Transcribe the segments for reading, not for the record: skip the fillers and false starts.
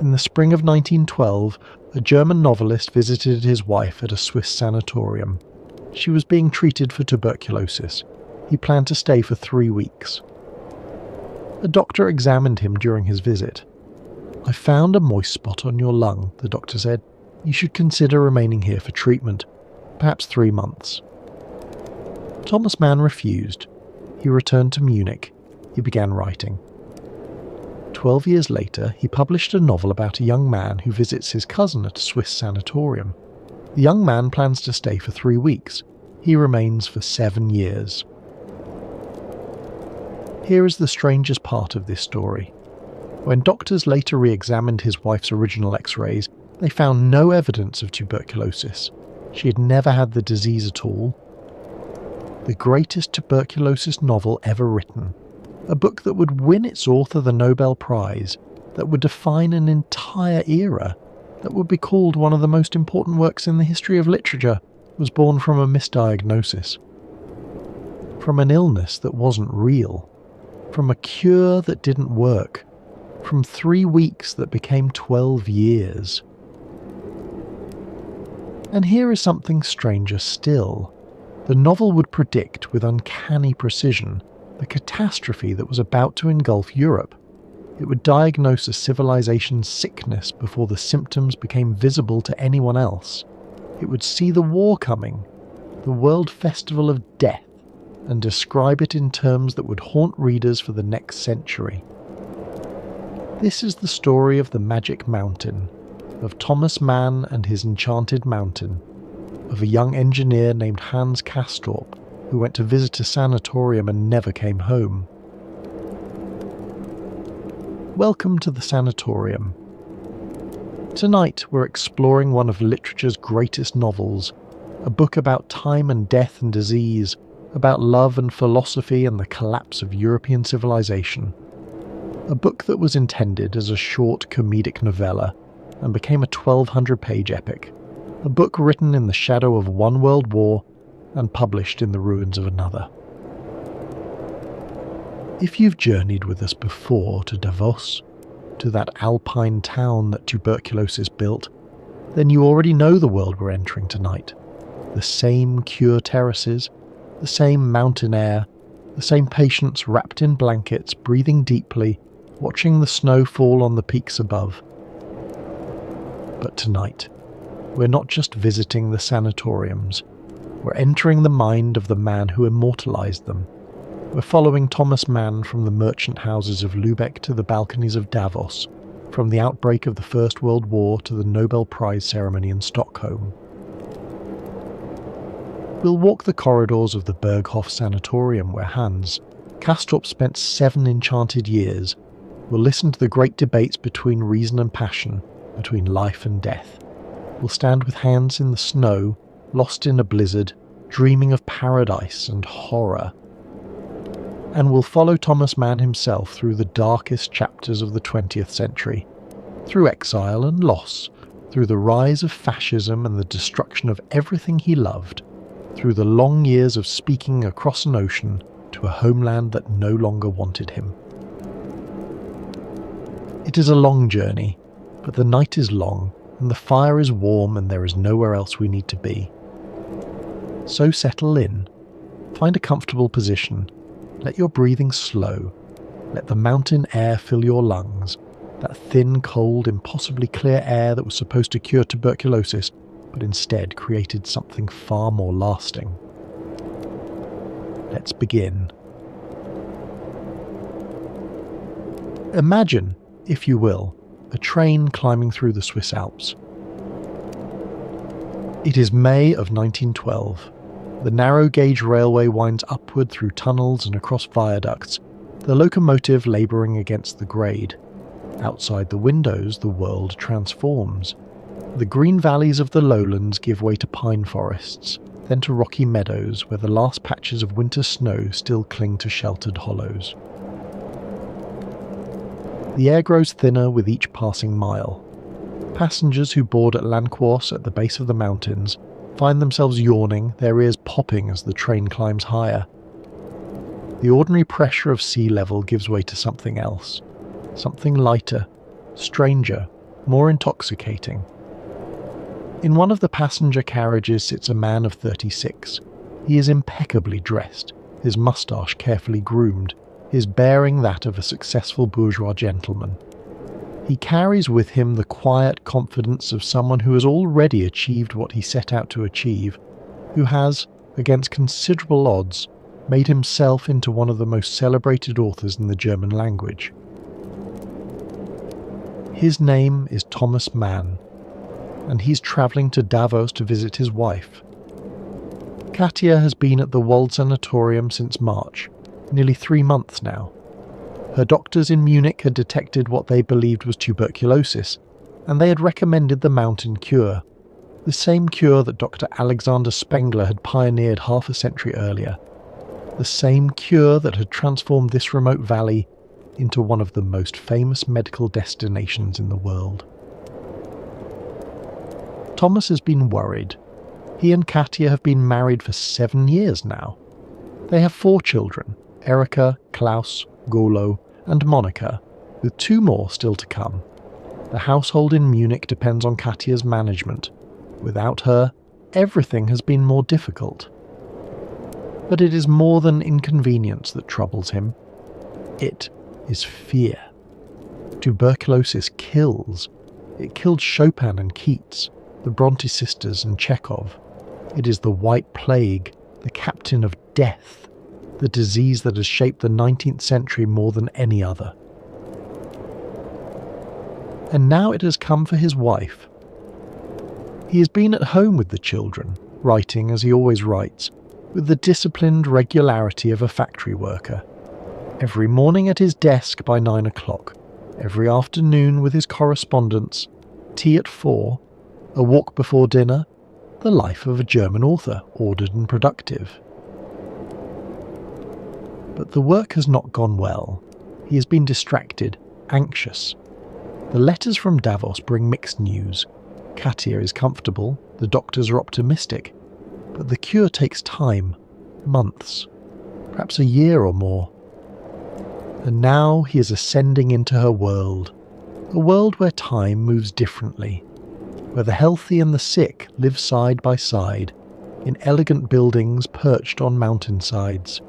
In the spring of 1912, a German novelist visited his wife at a Swiss sanatorium. She was being treated for tuberculosis. He planned to stay for 3 weeks. A doctor examined him during his visit. "I found a moist spot on your lung," the doctor said. "You should consider remaining here for treatment, perhaps 3 months." Thomas Mann refused. He returned to Munich. He began writing. 12 years later, he published a novel about a young man who visits his cousin at a Swiss sanatorium. The young man plans to stay for 3 weeks. He remains for 7 years. Here is the strangest part of this story. When doctors later re-examined his wife's original x-rays, they found no evidence of tuberculosis. She had never had the disease at all. The greatest tuberculosis novel ever written. A book that would win its author the Nobel Prize, that would define an entire era, that would be called one of the most important works in the history of literature, was born from a misdiagnosis. From an illness that wasn't real. From a cure that didn't work. From 3 weeks that became 12 years. And here is something stranger still. The novel would predict with uncanny precision the catastrophe that was about to engulf Europe. It would diagnose a civilization's sickness before the symptoms became visible to anyone else. It would see the war coming, the World Festival of Death, and describe it in terms that would haunt readers for the next century. This is the story of the Magic Mountain, of Thomas Mann and his enchanted mountain, of a young engineer named Hans Castorp, who went to visit a sanatorium and never came home. Welcome to the Sanatorium. Tonight we're exploring one of literature's greatest novels, a book about time and death and disease, about love and philosophy and the collapse of European civilization. A book that was intended as a short comedic novella and became a 1,200-page epic. A book written in the shadow of one world war and published in the ruins of another. If you've journeyed with us before to Davos, to that alpine town that tuberculosis built, then you already know the world we're entering tonight. The same cure terraces, the same mountain air, the same patients wrapped in blankets, breathing deeply, watching the snow fall on the peaks above. But tonight, we're not just visiting the sanatoriums. We're entering the mind of the man who immortalized them. We're following Thomas Mann from the merchant houses of Lübeck to the balconies of Davos, from the outbreak of the First World War to the Nobel Prize ceremony in Stockholm. We'll walk the corridors of the Berghof Sanatorium where Hans Castorp spent 7 enchanted years. We'll listen to the great debates between reason and passion, between life and death. We'll stand with hands in the snow, lost in a blizzard, dreaming of paradise and horror. And we'll follow Thomas Mann himself through the darkest chapters of the 20th century, through exile and loss, through the rise of fascism and the destruction of everything he loved, through the long years of speaking across an ocean to a homeland that no longer wanted him. It is a long journey, but the night is long, and the fire is warm, and there is nowhere else we need to be. So settle in, find a comfortable position, let your breathing slow, let the mountain air fill your lungs, that thin, cold, impossibly clear air that was supposed to cure tuberculosis, but instead created something far more lasting. Let's begin. Imagine, if you will, a train climbing through the Swiss Alps. It is May of 1912. The narrow-gauge railway winds upward through tunnels and across viaducts, the locomotive labouring against the grade. Outside the windows, the world transforms. The green valleys of the lowlands give way to pine forests, then to rocky meadows where the last patches of winter snow still cling to sheltered hollows. The air grows thinner with each passing mile. Passengers who board at Lanquos at the base of the mountains find themselves yawning, their ears popping as the train climbs higher. The ordinary pressure of sea level gives way to something else, something lighter, stranger, more intoxicating. In one of the passenger carriages sits a man of 36. He is impeccably dressed, his moustache carefully groomed, his bearing that of a successful bourgeois gentleman. He carries with him the quiet confidence of someone who has already achieved what he set out to achieve, who has, against considerable odds, made himself into one of the most celebrated authors in the German language. His name is Thomas Mann, and he's travelling to Davos to visit his wife. Katja has been at the Wald Sanatorium since March, nearly 3 months now. Her doctors in Munich had detected what they believed was tuberculosis, and they had recommended the mountain cure, the same cure that Dr. Alexander Spengler had pioneered half a century earlier, the same cure that had transformed this remote valley into one of the most famous medical destinations in the world. Thomas has been worried. He and Katja have been married for 7 years now. They have 4 children, Erika, Klaus, Golo, and Monika, with 2 more still to come. The household in Munich depends on Katja's management. Without her, everything has been more difficult. But it is more than inconvenience that troubles him. It is fear. Tuberculosis kills. It killed Chopin and Keats, the Bronte sisters and Chekhov. It is the White Plague, the captain of death, the disease that has shaped the 19th century more than any other. And now it has come for his wife. He has been at home with the children, writing as he always writes, with the disciplined regularity of a factory worker. Every morning at his desk by 9 o'clock, every afternoon with his correspondence, tea at 4, a walk before dinner, the life of a German author, ordered and productive. But the work has not gone well. He has been distracted, anxious. The letters from Davos bring mixed news. Katja is comfortable, the doctors are optimistic, but the cure takes time, months, perhaps a year or more. And now he is ascending into her world, a world where time moves differently, where the healthy and the sick live side by side, in elegant buildings perched on mountainsides,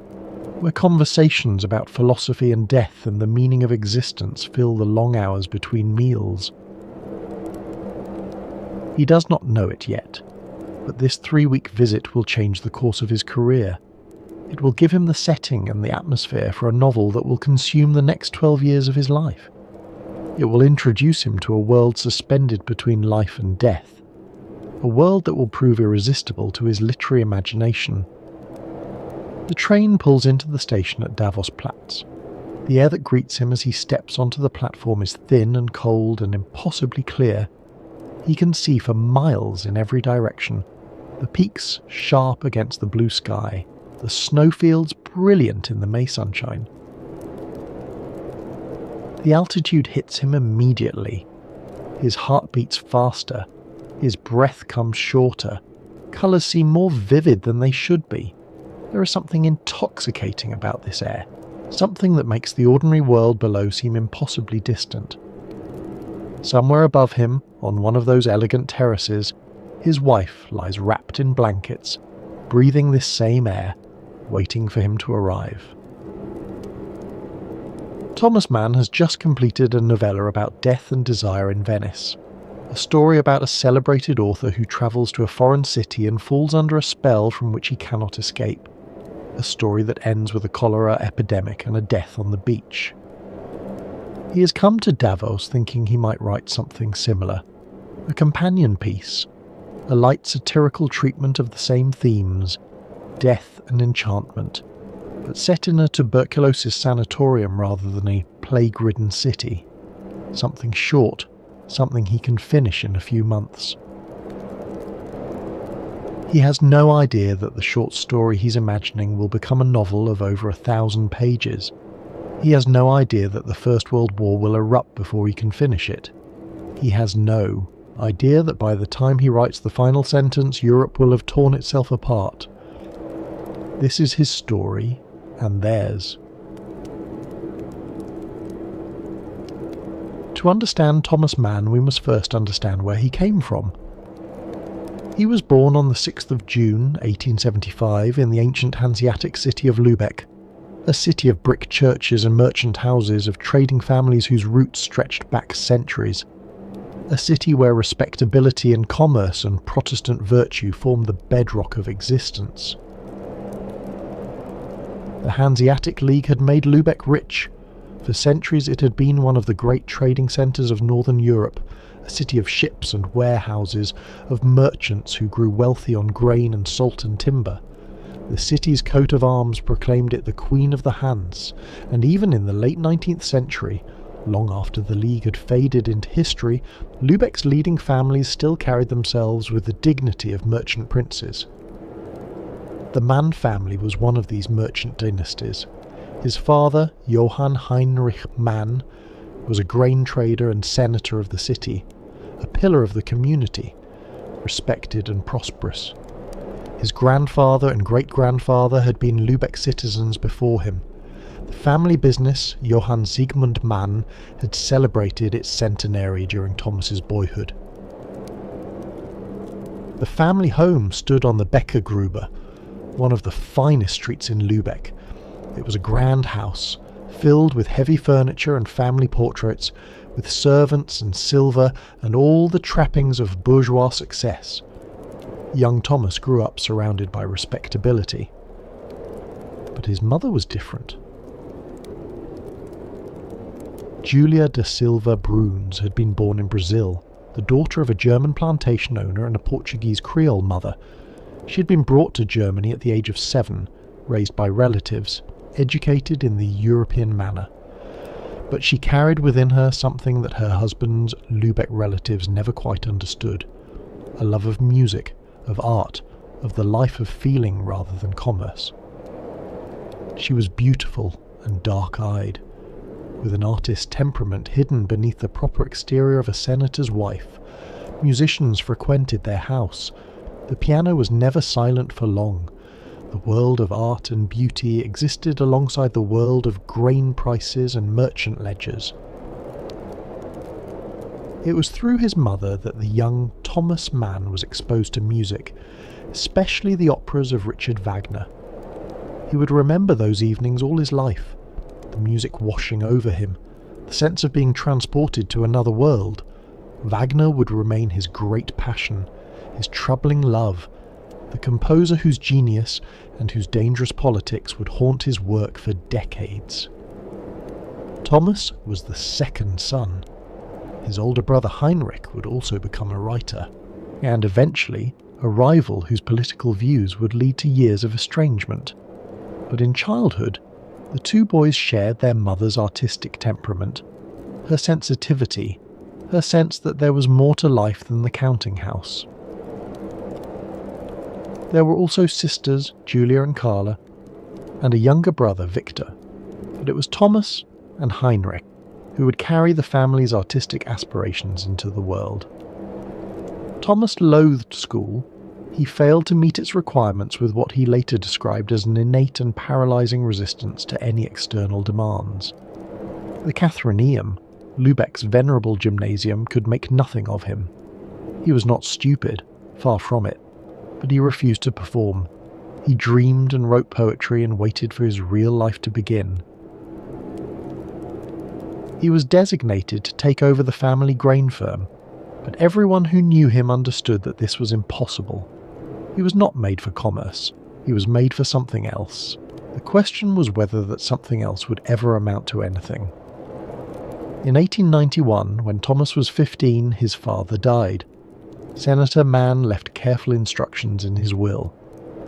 where conversations about philosophy and death and the meaning of existence fill the long hours between meals. He does not know it yet, but this 3-week visit will change the course of his career. It will give him the setting and the atmosphere for a novel that will consume the next 12 years of his life. It will introduce him to a world suspended between life and death, a world that will prove irresistible to his literary imagination. The train pulls into the station at Davos Platz. The air that greets him as he steps onto the platform is thin and cold and impossibly clear. He can see for miles in every direction, the peaks sharp against the blue sky, the snowfields brilliant in the May sunshine. The altitude hits him immediately. His heart beats faster, his breath comes shorter, colours seem more vivid than they should be. There is something intoxicating about this air, something that makes the ordinary world below seem impossibly distant. Somewhere above him, on one of those elegant terraces, his wife lies wrapped in blankets, breathing this same air, waiting for him to arrive. Thomas Mann has just completed a novella about death and desire in Venice, a story about a celebrated author who travels to a foreign city and falls under a spell from which he cannot escape, a story that ends with a cholera epidemic and a death on the beach. He has come to Davos thinking he might write something similar, a companion piece, a light satirical treatment of the same themes, death and enchantment, but set in a tuberculosis sanatorium rather than a plague-ridden city. Something short, something he can finish in a few months. He has no idea that the short story he's imagining will become a novel of over 1,000 pages. He has no idea that the First World War will erupt before he can finish it. He has no idea that by the time he writes the final sentence, Europe will have torn itself apart. This is his story, and theirs. to understand Thomas Mann, we must first understand where he came from. He was born on the 6th of June 1875 in the ancient Hanseatic city of Lübeck, a city of brick churches and merchant houses of trading families whose roots stretched back centuries, a city where respectability and commerce and Protestant virtue formed the bedrock of existence. The Hanseatic League had made Lübeck rich. For centuries it had been one of the great trading centres of northern Europe, a city of ships and warehouses, of merchants who grew wealthy on grain and salt and timber. The city's coat of arms proclaimed it the Queen of the Hanse, and even in the late 19th century, long after the League had faded into history, Lübeck's leading families still carried themselves with the dignity of merchant princes. The Mann family was one of these merchant dynasties. His father, Johann Heinrich Mann, was a grain trader and senator of the city, a pillar of the community, respected and prosperous. His grandfather and great-grandfather had been Lübeck citizens before him. The family business, Johann Siegmund Mann, had celebrated its centenary during Thomas's boyhood. The family home stood on the Bäckergrube, one of the finest streets in Lübeck. It was a grand house, filled with heavy furniture and family portraits, with servants and silver and all the trappings of bourgeois success. Young Thomas grew up surrounded by respectability. But his mother was different. Julia da Silva Bruns had been born in Brazil, the daughter of a German plantation owner and a Portuguese Creole mother. She had been brought to Germany at the age of 7, raised by relatives, educated in the European manner. But she carried within her something that her husband's Lübeck relatives never quite understood: a love of music, of art, of the life of feeling rather than commerce. She was beautiful and dark-eyed, with an artist's temperament hidden beneath the proper exterior of a senator's wife. Musicians frequented their house. The piano was never silent for long. The world of art and beauty existed alongside the world of grain prices and merchant ledgers. It was through his mother that the young Thomas Mann was exposed to music, especially the operas of Richard Wagner. He would remember those evenings all his life, the music washing over him, the sense of being transported to another world. Wagner would remain his great passion, his troubling love, the composer whose genius and whose dangerous politics would haunt his work for decades. Thomas was the second son. His older brother Heinrich would also become a writer, and eventually a rival whose political views would lead to years of estrangement. But in childhood, the two boys shared their mother's artistic temperament, her sensitivity, her sense that there was more to life than the counting house. There were also sisters, Julia and Carla, and a younger brother, Victor, but it was Thomas and Heinrich who would carry the family's artistic aspirations into the world. Thomas loathed school. He failed to meet its requirements with what he later described as an innate and paralysing resistance to any external demands. The Catharineum, Lübeck's venerable gymnasium, could make nothing of him. He was not stupid, far from it, but he refused to perform. He dreamed and wrote poetry and waited for his real life to begin. He was designated to take over the family grain firm, but everyone who knew him understood that this was impossible. He was not made for commerce. He was made for something else. The question was whether that something else would ever amount to anything. In 1891, when Thomas was 15, his father died. Senator Mann left careful instructions in his will.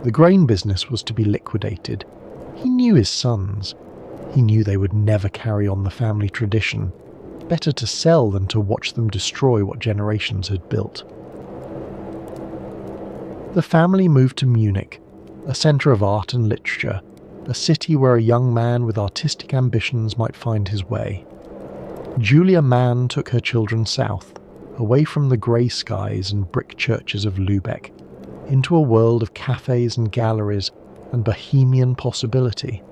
The grain business was to be liquidated. He knew his sons. He knew they would never carry on the family tradition. Better to sell than to watch them destroy what generations had built. The family moved to Munich, a centre of art and literature, a city where a young man with artistic ambitions might find his way. Julia Mann took her children south, away from the grey skies and brick churches of Lübeck, into a world of cafes and galleries and bohemian possibility.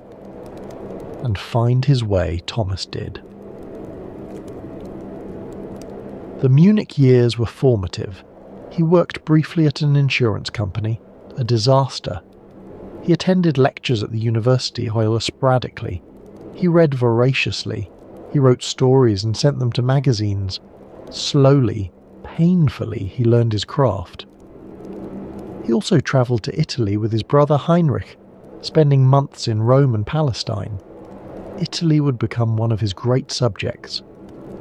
And find his way Thomas did. The Munich years were formative. He worked briefly at an insurance company, a disaster. He attended lectures at the university, however sporadically. He read voraciously. He wrote stories and sent them to magazines. Slowly, painfully, he learned his craft. He also travelled to Italy with his brother Heinrich, spending months in Rome and Palestine. Italy would become one of his great subjects.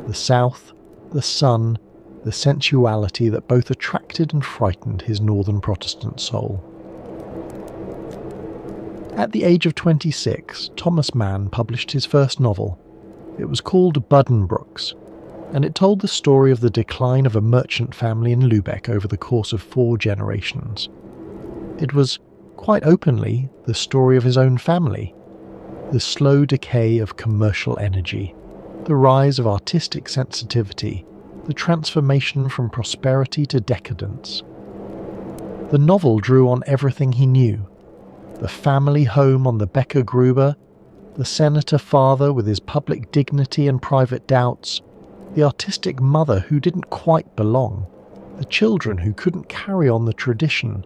The South, the sun, the sensuality that both attracted and frightened his northern Protestant soul. At the age of 26, Thomas Mann published his first novel. It was called Buddenbrooks, and it told the story of the decline of a merchant family in Lübeck over the course of 4 generations. It was, quite openly, the story of his own family, the slow decay of commercial energy, the rise of artistic sensitivity, the transformation from prosperity to decadence. The novel drew on everything he knew: the family home on the Becker Gruber, the senator father with his public dignity and private doubts, the artistic mother who didn't quite belong, the children who couldn't carry on the tradition,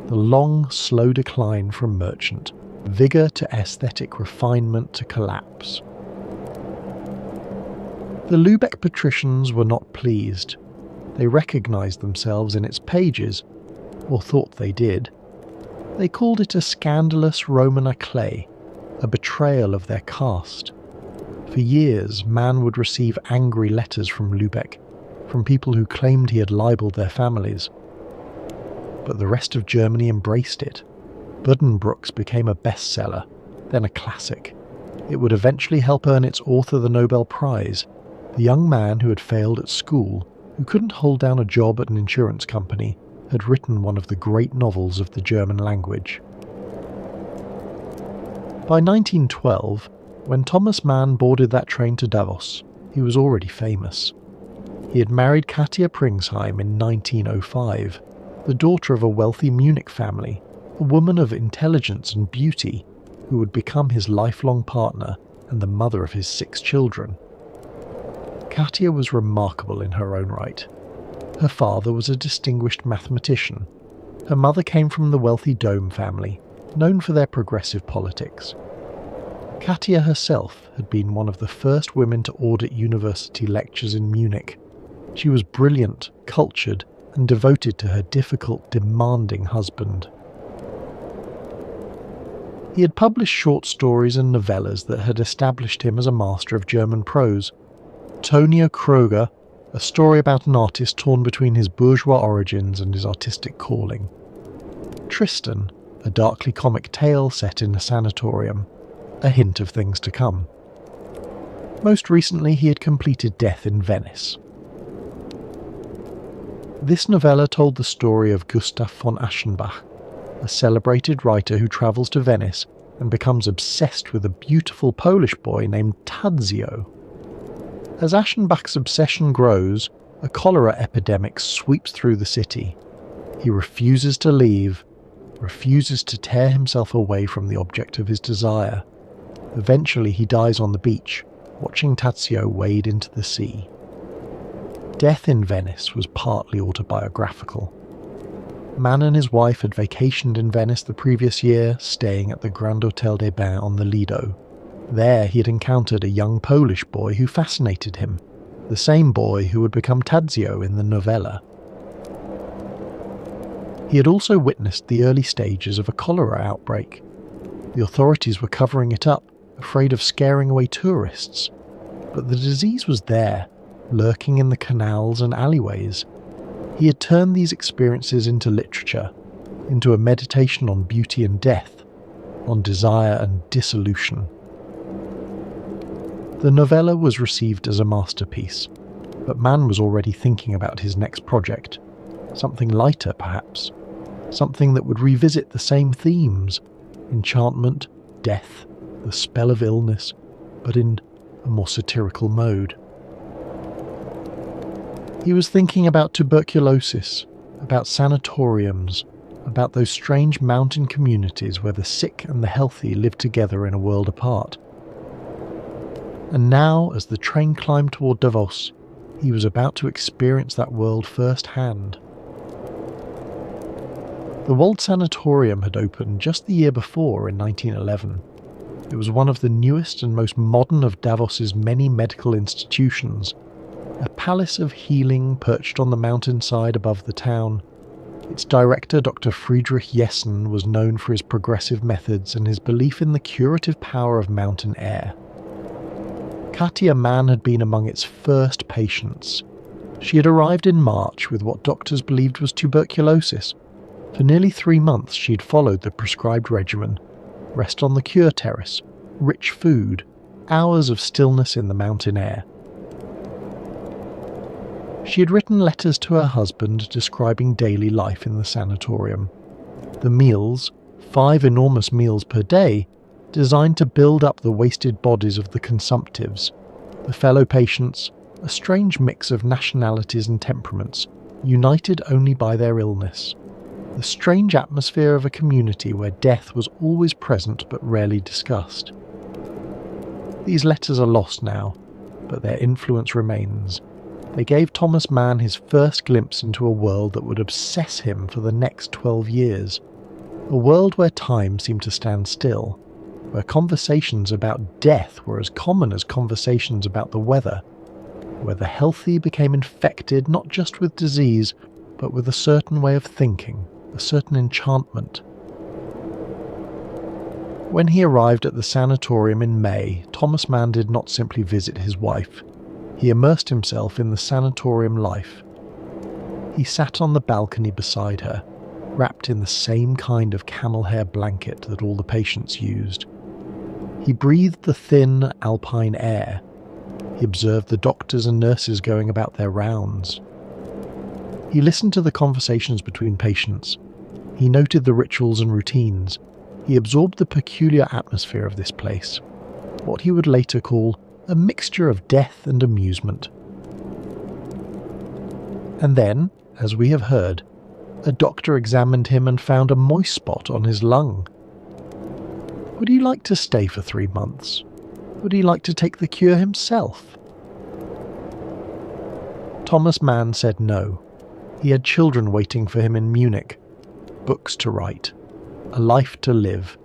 the long, slow decline from merchant, vigour to aesthetic refinement to collapse. The Lübeck patricians were not pleased. They recognised themselves in its pages, or thought they did. They called it a scandalous Roman éclat, a betrayal of their caste. For years, Mann would receive angry letters from Lübeck, from people who claimed he had libelled their families. But the rest of Germany embraced it. Buddenbrooks became a bestseller, then a classic. It would eventually help earn its author the Nobel Prize, the young man who had failed at school, who couldn't hold down a job at an insurance company, had written one of the great novels of the German language. By 1912, when Thomas Mann boarded that train to Davos, he was already famous. He had married Katia Pringsheim in 1905, the daughter of a wealthy Munich family, a woman of intelligence and beauty, who would become his lifelong partner and the mother of his 6 children. Katia was remarkable in her own right. Her father was a distinguished mathematician. Her mother came from the wealthy Dome family, known for their progressive politics. Katia herself had been one of the first women to audit university lectures in Munich. She was brilliant, cultured, and devoted to her difficult, demanding husband. He had published short stories and novellas that had established him as a master of German prose. Tonio Kröger, a story about an artist torn between his bourgeois origins and his artistic calling. Tristan, a darkly comic tale set in a sanatorium, a hint of things to come. Most recently, he had completed Death in Venice. This novella told the story of Gustav von Aschenbach, a celebrated writer who travels to Venice and becomes obsessed with a beautiful Polish boy named Tadzio. As Aschenbach's obsession grows, a cholera epidemic sweeps through the city. He refuses to leave, refuses to tear himself away from the object of his desire. Eventually he dies on the beach, watching Tadzio wade into the sea. Death in Venice was partly autobiographical. Mann and his wife had vacationed in Venice the previous year, staying at the Grand Hôtel des Bains on the Lido. There he had encountered a young Polish boy who fascinated him, the same boy who would become Tadzio in the novella. He had also witnessed the early stages of a cholera outbreak. The authorities were covering it up, afraid of scaring away tourists. But the disease was there, lurking in the canals and alleyways. He had turned these experiences into literature, into a meditation on beauty and death, on desire and dissolution. The novella was received as a masterpiece, but Mann was already thinking about his next project, something lighter perhaps, something that would revisit the same themes: enchantment, death, the spell of illness, but in a more satirical mode. He was thinking about tuberculosis, about sanatoriums, about those strange mountain communities where the sick and the healthy live together in a world apart. And now, as the train climbed toward Davos, He was about to experience that world firsthand. The Wold Sanatorium had opened just the year before in 1911. It was one of the newest and most modern of Davos's many medical institutions, a palace of healing perched on the mountainside above the town. Its director, Dr. Friedrich Jessen, was known for his progressive methods and his belief in the curative power of mountain air. Katia Mann had been among its first patients. She had arrived in March with what doctors believed was tuberculosis. For nearly 3 months she had followed the prescribed regimen: rest on the cure terrace, rich food, hours of stillness in the mountain air. She had written letters to her husband describing daily life in the sanatorium. The meals, 5 enormous meals per day, designed to build up the wasted bodies of the consumptives, the fellow patients, a strange mix of nationalities and temperaments, united only by their illness. The strange atmosphere of a community where death was always present but rarely discussed. These letters are lost now, but their influence remains. They gave Thomas Mann his first glimpse into a world that would obsess him for the next 12 years. A world where time seemed to stand still, where conversations about death were as common as conversations about the weather, where the healthy became infected not just with disease, but with a certain way of thinking, a certain enchantment. When he arrived at the sanatorium in May, Thomas Mann did not simply visit his wife. He immersed himself in the sanatorium life. He sat on the balcony beside her, wrapped in the same kind of camel hair blanket that all the patients used. He breathed the thin, alpine air. He observed the doctors and nurses going about their rounds. He listened to the conversations between patients. He noted the rituals and routines. He absorbed the peculiar atmosphere of this place, what he would later call a mixture of death and amusement. And then, as we have heard, a doctor examined him and found a moist spot on his lung. Would he like to stay for 3 months? Would he like to take the cure himself? Thomas Mann said no. He had children waiting for him in Munich, books to write, a life to live.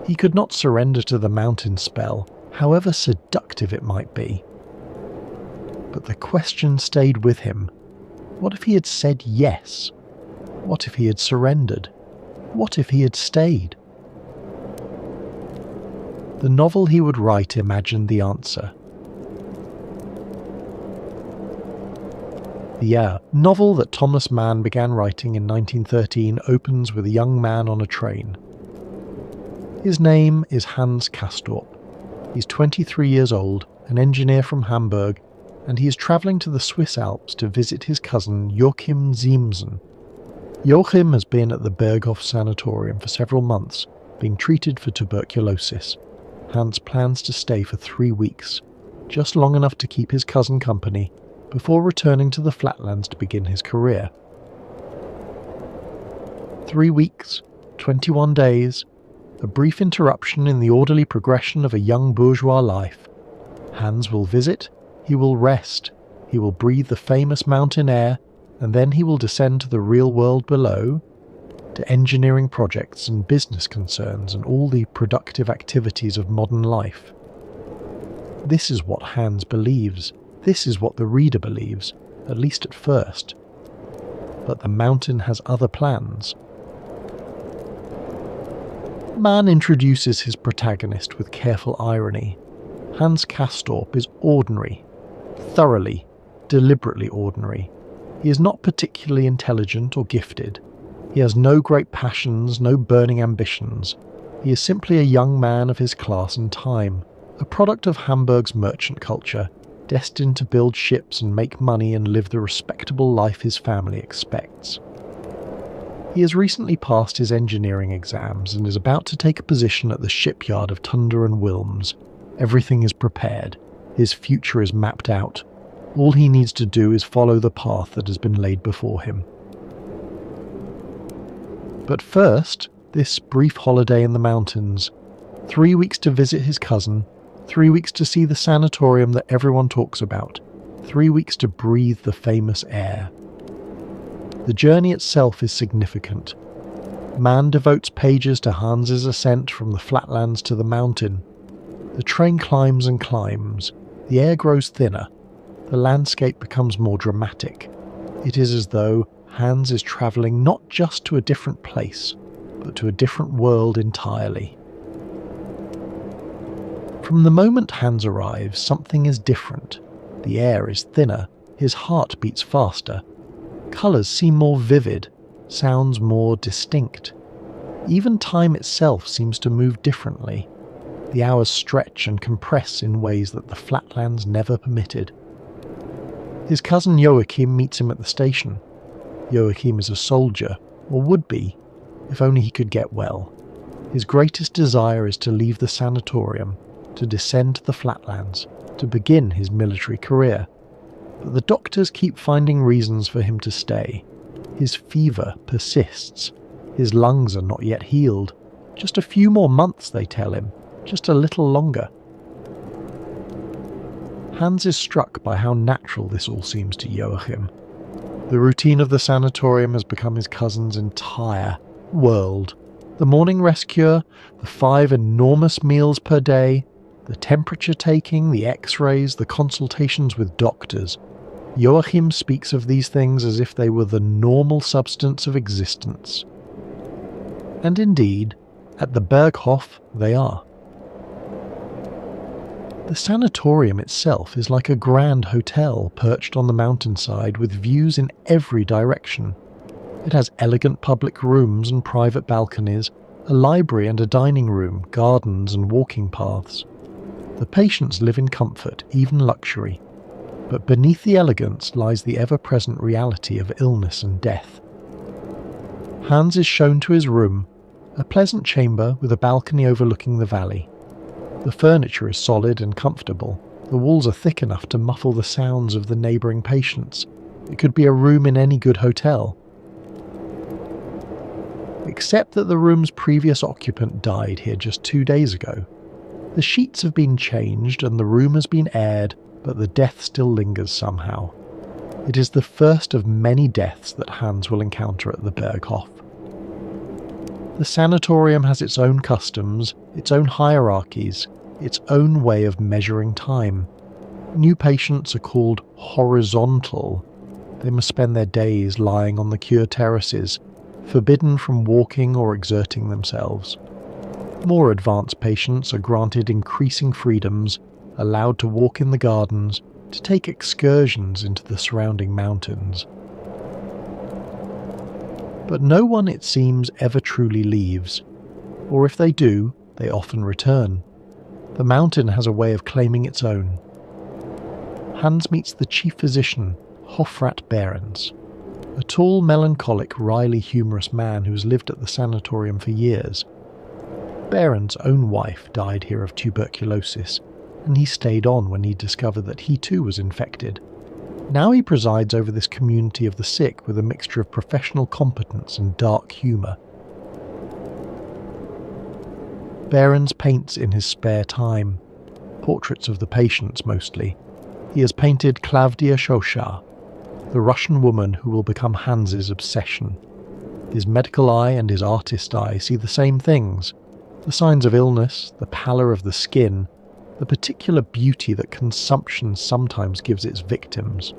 He could not surrender to the mountain spell, however seductive it might be. But the question stayed with him. What if he had said yes? What if he had surrendered? What if he had stayed? The novel he would write imagined the answer. The novel that Thomas Mann began writing in 1913 opens with a young man on a train. His name is Hans Castorp. He's 23 years old, an engineer from Hamburg, and he is travelling to the Swiss Alps to visit his cousin Joachim Siemsen. Joachim has been at the Berghof Sanatorium for several months, being treated for tuberculosis. Hans plans to stay for 3 weeks, just long enough to keep his cousin company, before returning to the flatlands to begin his career. 3 weeks, 21 days, a brief interruption in the orderly progression of a young bourgeois life. Hans will visit, he will rest, he will breathe the famous mountain air, and then he will descend to the real world below, to engineering projects and business concerns and all the productive activities of modern life. This is what Hans believes. This is what the reader believes, at least at first. But the mountain has other plans. Mann introduces his protagonist with careful irony. Hans Castorp is ordinary, thoroughly, deliberately ordinary. He is not particularly intelligent or gifted. He has no great passions, no burning ambitions. He is simply a young man of his class and time, a product of Hamburg's merchant culture, destined to build ships and make money and live the respectable life his family expects. He has recently passed his engineering exams and is about to take a position at the shipyard of Tunder and Wilms. Everything is prepared. His future is mapped out. All he needs to do is follow the path that has been laid before him. But first, this brief holiday in the mountains. 3 weeks to visit his cousin, 3 weeks to see the sanatorium that everyone talks about, 3 weeks to breathe the famous air. The journey itself is significant. Man devotes pages to Hans's ascent from the flatlands to the mountain. The train climbs and climbs. The air grows thinner. The landscape becomes more dramatic. It is as though Hans is travelling not just to a different place, but to a different world entirely. From the moment Hans arrives, something is different. The air is thinner, his heart beats faster. Colours seem more vivid, sounds more distinct. Even time itself seems to move differently. The hours stretch and compress in ways that the flatlands never permitted. His cousin Joachim meets him at the station. Joachim is a soldier, or would be, if only he could get well. His greatest desire is to leave the sanatorium, to descend to the flatlands, to begin his military career. But the doctors keep finding reasons for him to stay. His fever persists. His lungs are not yet healed. Just a few more months, they tell him. Just a little longer. Hans is struck by how natural this all seems to Joachim. The routine of the sanatorium has become his cousin's entire world. The morning rest cure, the 5 enormous meals per day, the temperature taking, the x-rays, the consultations with doctors. Joachim speaks of these things as if they were the normal substance of existence. And indeed, at the Berghof they are. The sanatorium itself is like a grand hotel perched on the mountainside with views in every direction. It has elegant public rooms and private balconies, a library and a dining room, gardens and walking paths. The patients live in comfort, even luxury. But beneath the elegance lies the ever-present reality of illness and death. Hans is shown to his room, a pleasant chamber with a balcony overlooking the valley. The furniture is solid and comfortable. The walls are thick enough to muffle the sounds of the neighbouring patients. It could be a room in any good hotel. Except that the room's previous occupant died here just 2 days ago. The sheets have been changed and the room has been aired, but the death still lingers somehow. It is the first of many deaths that Hans will encounter at the Berghof. The sanatorium has its own customs, its own hierarchies, its own way of measuring time. New patients are called horizontal. They must spend their days lying on the cure terraces, forbidden from walking or exerting themselves. More advanced patients are granted increasing freedoms, allowed to walk in the gardens, to take excursions into the surrounding mountains. But no one, it seems, ever truly leaves, or if they do, they often return. The mountain has a way of claiming its own. Hans meets the chief physician, Hofrat Behrens, a tall, melancholic, wryly humorous man who has lived at the sanatorium for years. Behrens' own wife died here of tuberculosis, and he stayed on when he discovered that he too was infected. Now he presides over this community of the sick with a mixture of professional competence and dark humour. Behrens paints in his spare time, portraits of the patients mostly. He has painted Klavdia Shosha, the Russian woman who will become Hans's obsession. His medical eye and his artist eye see the same things: the signs of illness, the pallor of the skin, the particular beauty that consumption sometimes gives its victims.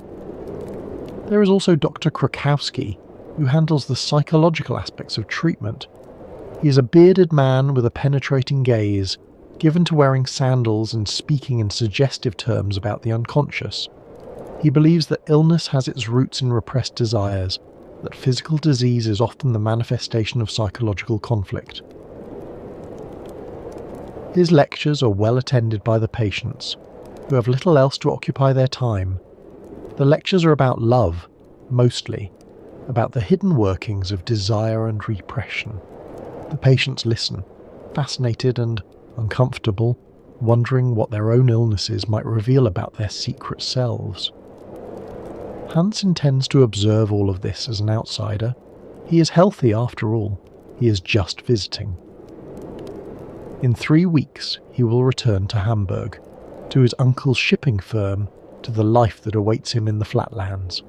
There is also Dr. Krakowski, who handles the psychological aspects of treatment. He is a bearded man with a penetrating gaze, given to wearing sandals and speaking in suggestive terms about the unconscious. He believes that illness has its roots in repressed desires, that physical disease is often the manifestation of psychological conflict. His lectures are well attended by the patients, who have little else to occupy their time. The lectures are about love, mostly, about the hidden workings of desire and repression. The patients listen, fascinated and uncomfortable, wondering what their own illnesses might reveal about their secret selves. Hans intends to observe all of this as an outsider. He is healthy after all. He is just visiting. In 3 weeks he will return to Hamburg, to his uncle's shipping firm, to the life that awaits him in the flatlands.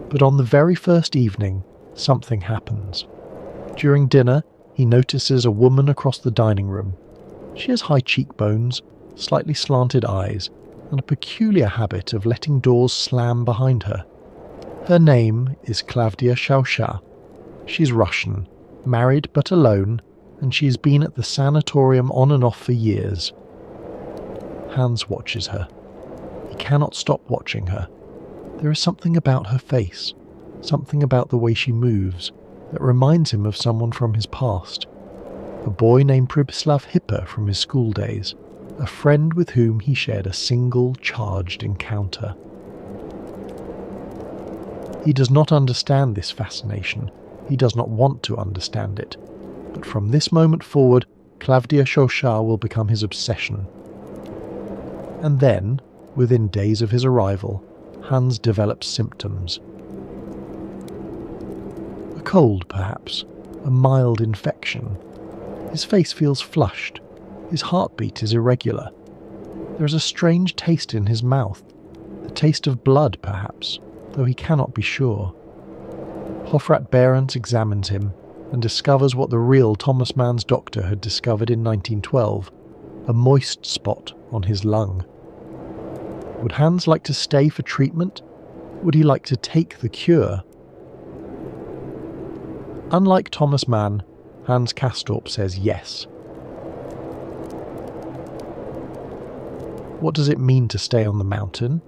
But on the very first evening, something happens. During dinner, he notices a woman across the dining room. She has high cheekbones, slightly slanted eyes, and a peculiar habit of letting doors slam behind her. Her name is Klavdia Shausha. She's Russian, married but alone, and she's been at the sanatorium on and off for years. Hans watches her. He cannot stop watching her. There is something about her face, something about the way she moves, that reminds him of someone from his past. A boy named Pribislav Hipper from his school days, a friend with whom he shared a single charged encounter. He does not understand this fascination. He does not want to understand it. But from this moment forward, Klavdia Shausha will become his obsession. And then, within days of his arrival, Hans develops symptoms. A cold, perhaps, a mild infection. His face feels flushed. His heartbeat is irregular. There is a strange taste in his mouth, the taste of blood, perhaps, though he cannot be sure. Hofrat Behrens examines him and discovers what the real Thomas Mann's doctor had discovered in 1912, a moist spot on his lung. Would Hans like to stay for treatment? Would he like to take the cure? Unlike Thomas Mann, Hans Castorp says yes. What does it mean to stay on the mountain?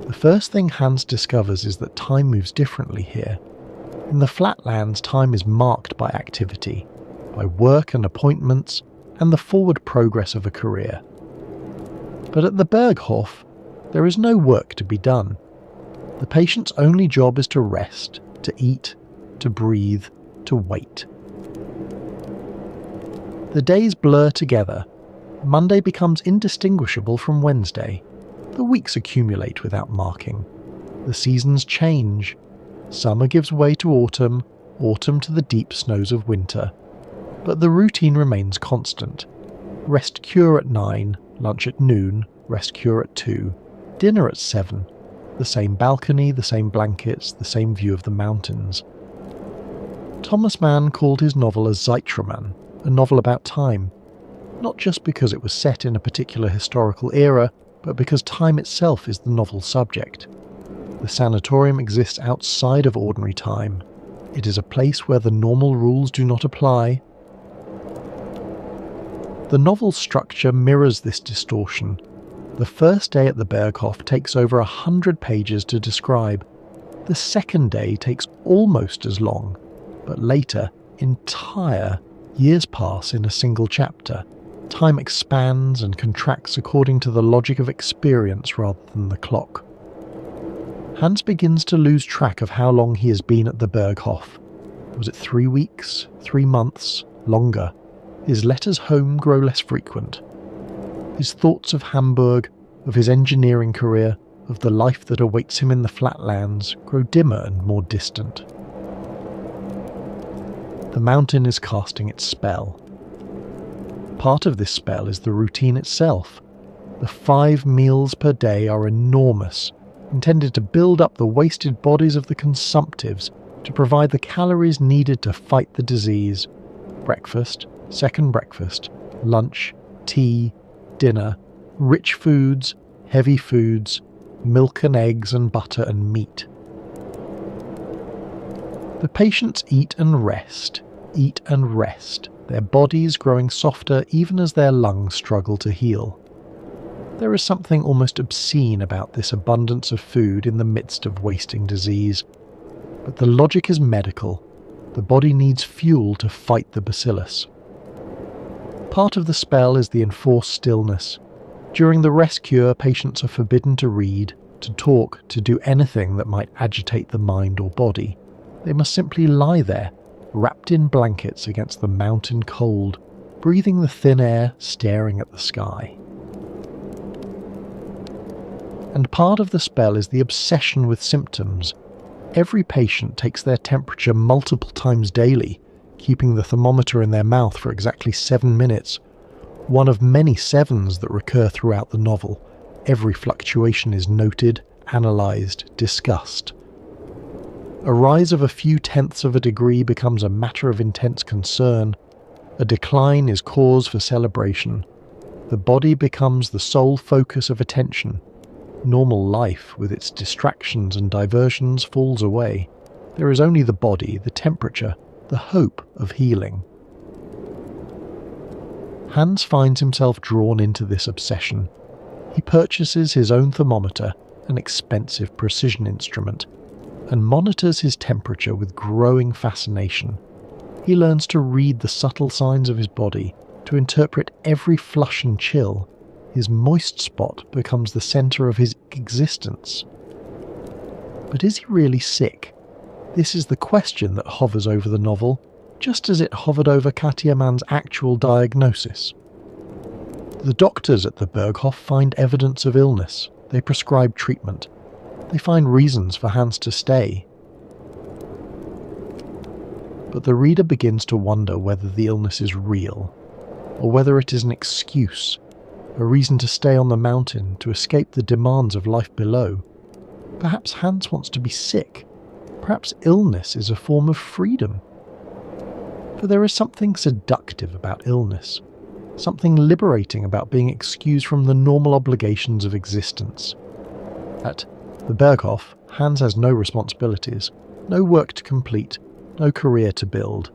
The first thing Hans discovers is that time moves differently here. In the flatlands, time is marked by activity, by work and appointments, and the forward progress of a career. But at the Berghof, there is no work to be done. The patient's only job is to rest, to eat, to breathe, to wait. The days blur together. Monday becomes indistinguishable from Wednesday. The weeks accumulate without marking. The seasons change. Summer gives way to autumn, autumn to the deep snows of winter. But the routine remains constant. Rest cure at 9, lunch at noon, rest cure at 2, dinner at 7. The same balcony, the same blankets, the same view of the mountains. Thomas Mann called his novel a Zeitroman, a novel about time. Not just because it was set in a particular historical era, but because time itself is the novel's subject. The sanatorium exists outside of ordinary time. It is a place where the normal rules do not apply. The novel's structure mirrors this distortion. The first day at the Berghof takes over 100 pages to describe. The second day takes almost as long, but later, entire years pass in a single chapter. Time expands and contracts according to the logic of experience rather than the clock. Hans begins to lose track of how long he has been at the Berghof. Was it 3 weeks, 3 months, longer? His letters home grow less frequent. His thoughts of Hamburg, of his engineering career, of the life that awaits him in the flatlands grow dimmer and more distant. The mountain is casting its spell. Part of this spell is the routine itself. The 5 meals per day are enormous, intended to build up the wasted bodies of the consumptives, to provide the calories needed to fight the disease. Breakfast, second breakfast, lunch, tea, dinner, rich foods, heavy foods, milk and eggs and butter and meat. The patients eat and rest, their bodies growing softer even as their lungs struggle to heal. There is something almost obscene about this abundance of food in the midst of wasting disease. But the logic is medical. The body needs fuel to fight the bacillus. Part of the spell is the enforced stillness. During the rest cure, patients are forbidden to read, to talk, to do anything that might agitate the mind or body. They must simply lie there, wrapped in blankets against the mountain cold, breathing the thin air, staring at the sky. And part of the spell is the obsession with symptoms. Every patient takes their temperature multiple times daily, keeping the thermometer in their mouth for exactly 7 minutes. One of many sevens that recur throughout the novel. Every fluctuation is noted, analysed, discussed. A rise of a few tenths of a degree becomes a matter of intense concern. A decline is cause for celebration. The body becomes the sole focus of attention. Normal life, with its distractions and diversions, falls away. There is only the body, the temperature, the hope of healing. Hans finds himself drawn into this obsession. He purchases his own thermometer, an expensive precision instrument, and monitors his temperature with growing fascination. He learns to read the subtle signs of his body, to interpret every flush and chill. His moist spot becomes the centre of his existence. But is he really sick? This is the question that hovers over the novel, just as it hovered over Katja Mann's actual diagnosis. The doctors at the Berghof find evidence of illness. They prescribe treatment. They find reasons for Hans to stay. But the reader begins to wonder whether the illness is real, or whether it is an excuse, a reason to stay on the mountain, to escape the demands of life below. Perhaps Hans wants to be sick. Perhaps illness is a form of freedom. For there is something seductive about illness, something liberating about being excused from the normal obligations of existence. At the Berghof, Hans has no responsibilities, no work to complete, no career to build.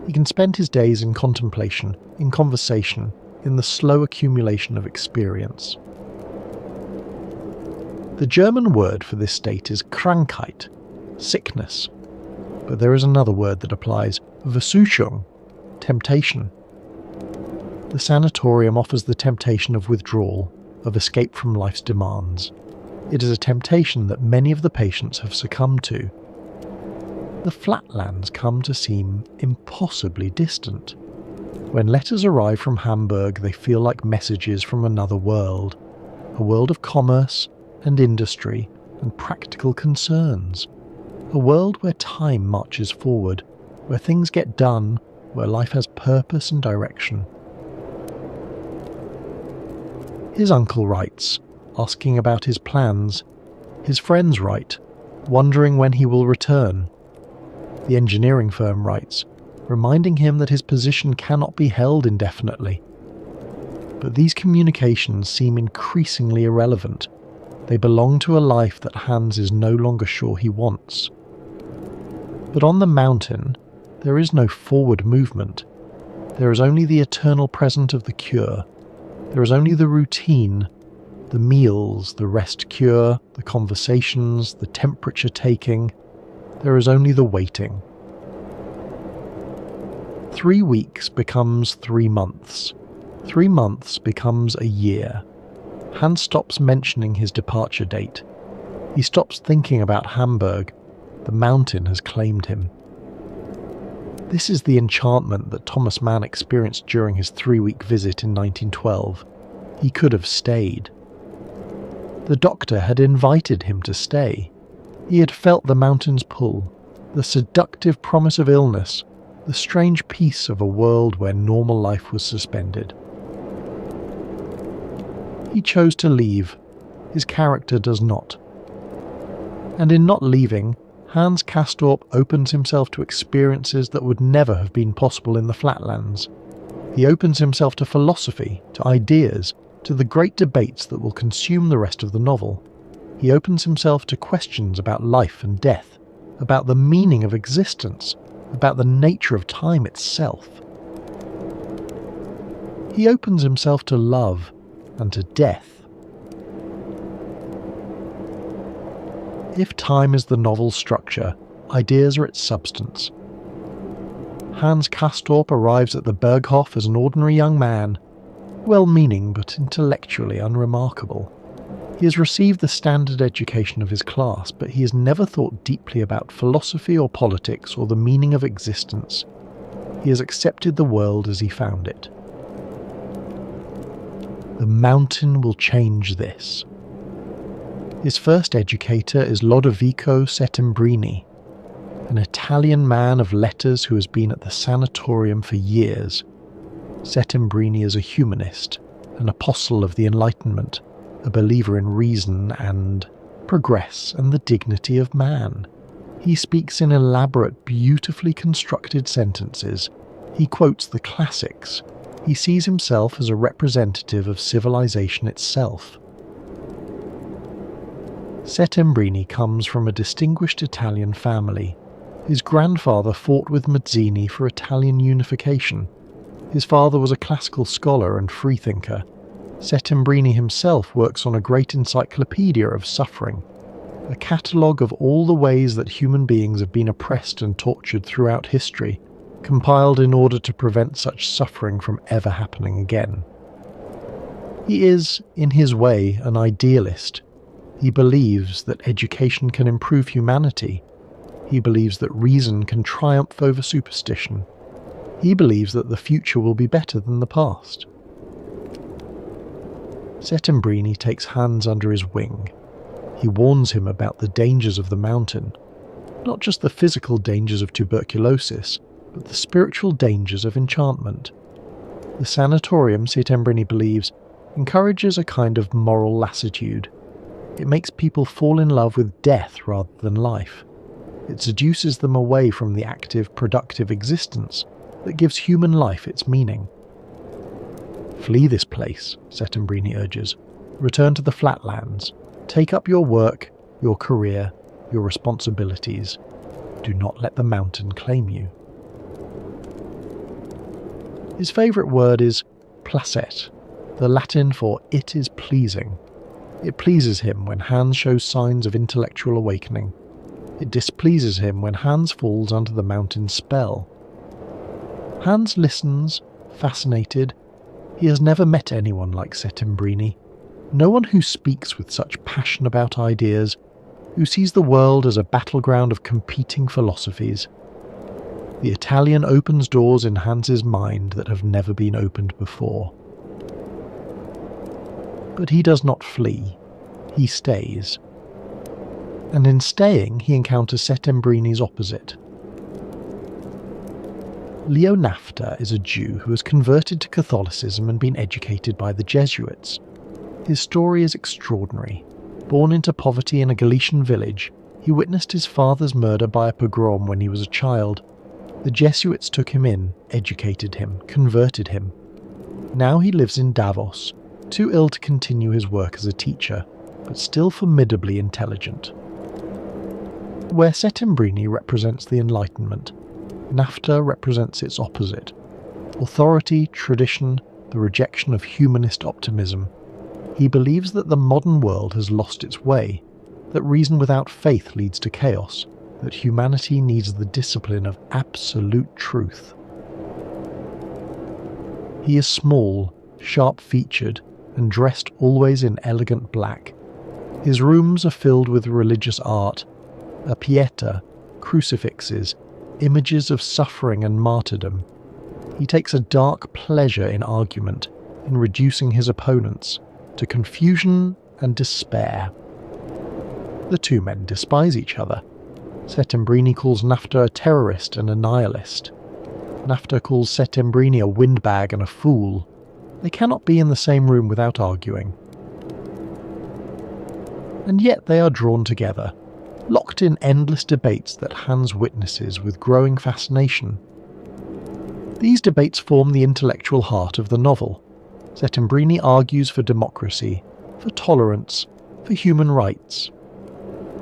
He can spend his days in contemplation, in conversation, in the slow accumulation of experience. The German word for this state is Krankheit, sickness. But there is another word that applies, Versuchung, temptation. The sanatorium offers the temptation of withdrawal, of escape from life's demands. It is a temptation that many of the patients have succumbed to. The flatlands come to seem impossibly distant. When letters arrive from Hamburg, they feel like messages from another world, a world of commerce and industry and practical concerns, a world where time marches forward, where things get done, where life has purpose and direction. His uncle writes, asking about his plans. His friends write, wondering when he will return. The engineering firm writes, reminding him that his position cannot be held indefinitely. But these communications seem increasingly irrelevant. They belong to a life that Hans is no longer sure he wants. But on the mountain, there is no forward movement. There is only the eternal present of the cure. There is only the routine, the meals, the rest cure, the conversations, the temperature taking. There is only the waiting. 3 weeks becomes 3 months. 3 months becomes a year. Hans stops mentioning his departure date. He stops thinking about Hamburg. The mountain has claimed him. This is the enchantment that Thomas Mann experienced during his 3-week visit in 1912. He could have stayed. The doctor had invited him to stay. He had felt the mountain's pull, the seductive promise of illness, the strange peace of a world where normal life was suspended. He chose to leave. His character does not. And in not leaving, Hans Castorp opens himself to experiences that would never have been possible in the flatlands. He opens himself to philosophy, to ideas, to the great debates that will consume the rest of the novel. He opens himself to questions about life and death, about the meaning of existence, about the nature of time itself. He opens himself to love and to death. If time is the novel's structure, ideas are its substance. Hans Castorp arrives at the Berghof as an ordinary young man, well-meaning but intellectually unremarkable. He has received the standard education of his class, but he has never thought deeply about philosophy or politics or the meaning of existence. He has accepted the world as he found it. The mountain will change this. His first educator is Lodovico Settembrini, an Italian man of letters who has been at the Sanatorium for years. Settembrini is a humanist, an apostle of the Enlightenment, a believer in reason and progress and the dignity of man. He speaks in elaborate, beautifully constructed sentences. He quotes the classics. He sees himself as a representative of civilization itself. Settembrini comes from a distinguished Italian family. His grandfather fought with Mazzini for Italian unification. His father was a classical scholar and freethinker. Settembrini himself works on a great encyclopedia of suffering, a catalogue of all the ways that human beings have been oppressed and tortured throughout history, compiled in order to prevent such suffering from ever happening again. He is, in his way, an idealist. He believes that education can improve humanity. He believes that reason can triumph over superstition. He believes that the future will be better than the past. Settembrini takes Hans under his wing. He warns him about the dangers of the mountain, not just the physical dangers of tuberculosis, but the spiritual dangers of enchantment. The sanatorium, Settembrini believes, encourages a kind of moral lassitude. It makes people fall in love with death rather than life. It seduces them away from the active, productive existence that gives human life its meaning. Flee this place, Settembrini urges. Return to the flatlands. Take up your work, your career, your responsibilities. Do not let the mountain claim you. His favourite word is placet, the Latin for it is pleasing. It pleases him when Hans shows signs of intellectual awakening. It displeases him when Hans falls under the mountain's spell. Hans listens, fascinated. He has never met anyone like Settembrini. No one who speaks with such passion about ideas, who sees the world as a battleground of competing philosophies. The Italian opens doors in Hans's mind that have never been opened before. But he does not flee. He stays. And in staying, he encounters Settembrini's opposite. Leo Nafta is a Jew who has converted to Catholicism and been educated by the Jesuits. His story is extraordinary. Born into poverty in a Galician village, he witnessed his father's murder by a pogrom when he was a child. The Jesuits took him in, educated him, converted him. Now he lives in Davos, too ill to continue his work as a teacher, but still formidably intelligent. Where Settembrini represents the Enlightenment, Nafta represents its opposite: authority, tradition, the rejection of humanist optimism. He believes that the modern world has lost its way, that reason without faith leads to chaos, that humanity needs the discipline of absolute truth. He is small, sharp-featured, and dressed always in elegant black. His rooms are filled with religious art, a pieta, crucifixes, images of suffering and martyrdom. He takes a dark pleasure in argument, in reducing his opponents to confusion and despair. The two men despise each other. Settembrini calls Nafta a terrorist and a nihilist. Nafta calls Settembrini a windbag and a fool. They cannot be in the same room without arguing. And yet they are drawn together, locked in endless debates that Hans witnesses with growing fascination. These debates form the intellectual heart of the novel. Settembrini argues for democracy, for tolerance, for human rights.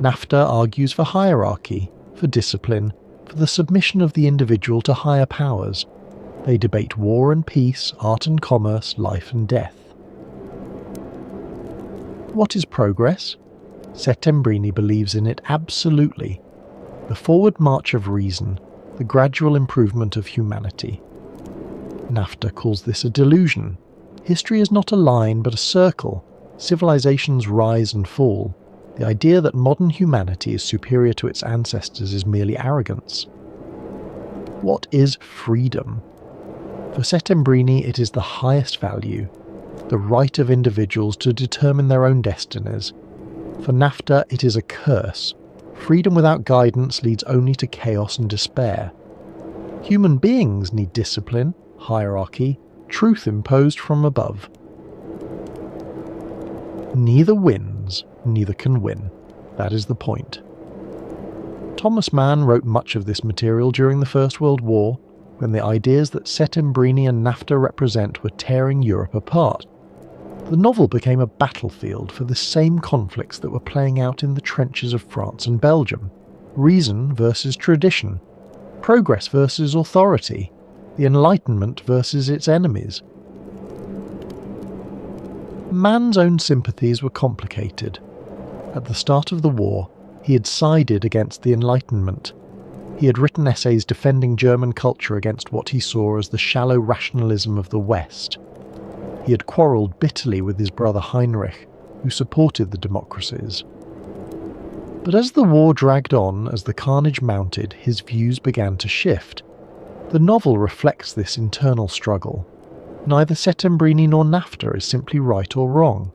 Nafta argues for hierarchy, for discipline, for the submission of the individual to higher powers. They debate war and peace, art and commerce, life and death. What is progress? Settembrini believes in it absolutely. The forward march of reason, the gradual improvement of humanity. Nafta calls this a delusion. History is not a line but a circle. Civilizations rise and fall. The idea that modern humanity is superior to its ancestors is merely arrogance. What is freedom? For Settembrini, it is the highest value, the right of individuals to determine their own destinies. For Nafta, it is a curse. Freedom without guidance leads only to chaos and despair. Human beings need discipline, hierarchy, truth imposed from above. Neither wins, neither can win. That is the point. Thomas Mann wrote much of this material during the First World War, when the ideas that Settembrini and NAFTA represent were tearing Europe apart. The novel became a battlefield for the same conflicts that were playing out in the trenches of France and Belgium. Reason versus tradition. Progress versus authority. The Enlightenment versus its enemies. Mann's own sympathies were complicated. At the start of the war, he had sided against the Enlightenment. He had written essays defending German culture against what he saw as the shallow rationalism of the West. He had quarrelled bitterly with his brother Heinrich, who supported the democracies. But as the war dragged on, as the carnage mounted, his views began to shift. The novel reflects this internal struggle. Neither Settembrini nor NAFTA is simply right or wrong.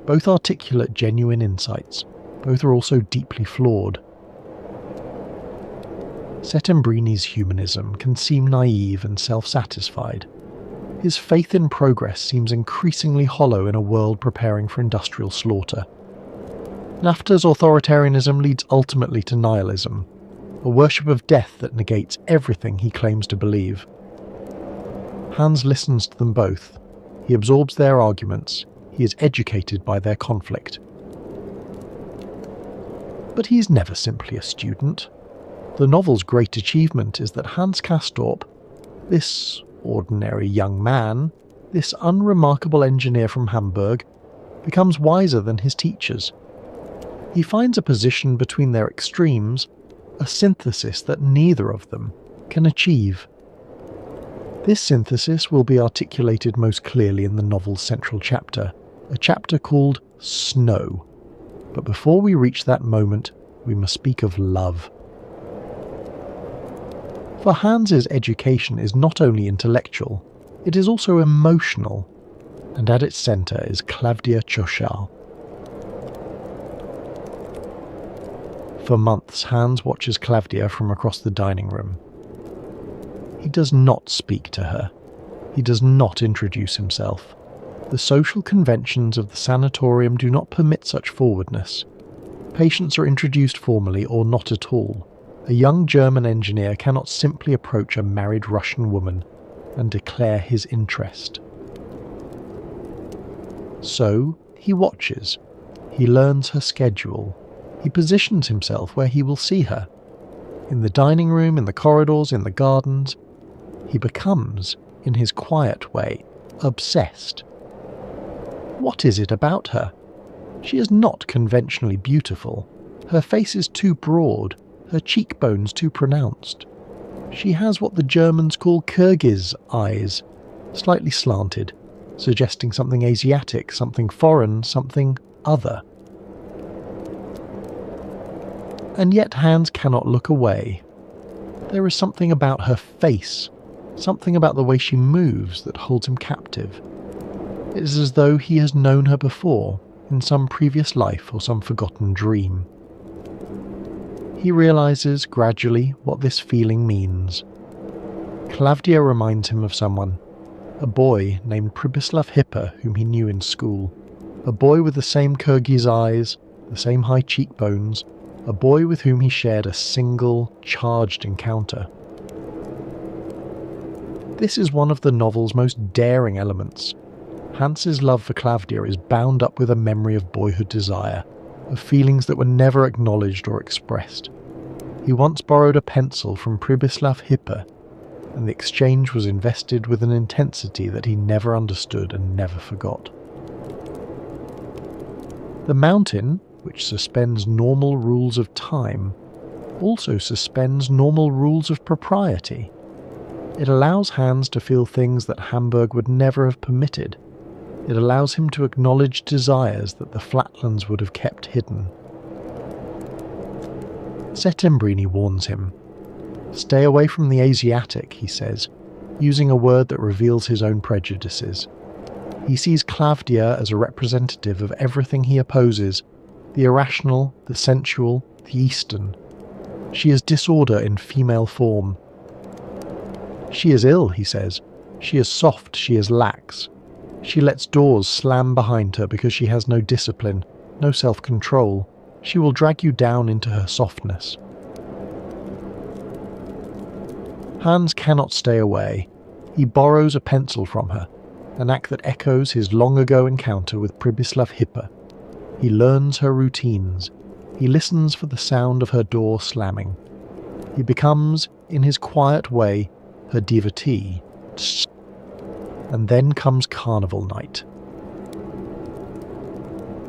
Both articulate genuine insights. Both are also deeply flawed. Settembrini's humanism can seem naive and self-satisfied. His faith in progress seems increasingly hollow in a world preparing for industrial slaughter. NAFTA's authoritarianism leads ultimately to nihilism, a worship of death that negates everything he claims to believe. Hans listens to them both. He absorbs their arguments. He is educated by their conflict. But he's never simply a student. The novel's great achievement is that Hans Castorp, this ordinary young man, this unremarkable engineer from Hamburg, becomes wiser than his teachers. He finds a position between their extremes, a synthesis that neither of them can achieve. This synthesis will be articulated most clearly in the novel's central chapter, a chapter called Snow. But before we reach that moment, we must speak of love. For Hans's education is not only intellectual, it is also emotional, and at its centre is Klavdia Chochal. For months, Hans watches Klavdia from across the dining room. He does not speak to her. He does not introduce himself. The social conventions of the sanatorium do not permit such forwardness. Patients are introduced formally or not at all. A young German engineer cannot simply approach a married Russian woman and declare his interest. So, he watches. He learns her schedule. He positions himself where he will see her. In the dining room, in the corridors, in the gardens. He becomes, in his quiet way, obsessed. What is it about her? She is not conventionally beautiful. Her face is too broad, her cheekbones too pronounced. She has what the Germans call Kyrgyz eyes, slightly slanted, suggesting something Asiatic, something foreign, something other. And yet Hans cannot look away. There is something about her face, something about the way she moves that holds him captive. It is as though he has known her before, in some previous life or some forgotten dream. He realizes, gradually, what this feeling means. Klavdia reminds him of someone, a boy named Pribislav Hipper whom he knew in school, a boy with the same Kyrgyz eyes, the same high cheekbones, a boy with whom he shared a single, charged encounter. This is one of the novel's most daring elements. Hans's love for Klavdia is bound up with a memory of boyhood desire, of feelings that were never acknowledged or expressed. He once borrowed a pencil from Pribislav Hipper, and the exchange was invested with an intensity that he never understood and never forgot. The mountain, which suspends normal rules of time, also suspends normal rules of propriety. It allows Hans to feel things that Hamburg would never have permitted. It allows him to acknowledge desires that the flatlands would have kept hidden. Settembrini warns him. Stay away from the Asiatic, he says, using a word that reveals his own prejudices. He sees Klavdia as a representative of everything he opposes, the irrational, the sensual, the Eastern. She is disorder in female form. She is ill, he says. She is soft, she is lax. She lets doors slam behind her because she has no discipline, no self-control. She will drag you down into her softness. Hans cannot stay away. He borrows a pencil from her, an act that echoes his long-ago encounter with Pribislav Hipper. He learns her routines. He listens for the sound of her door slamming. He becomes, in his quiet way, her devotee. And then comes carnival night.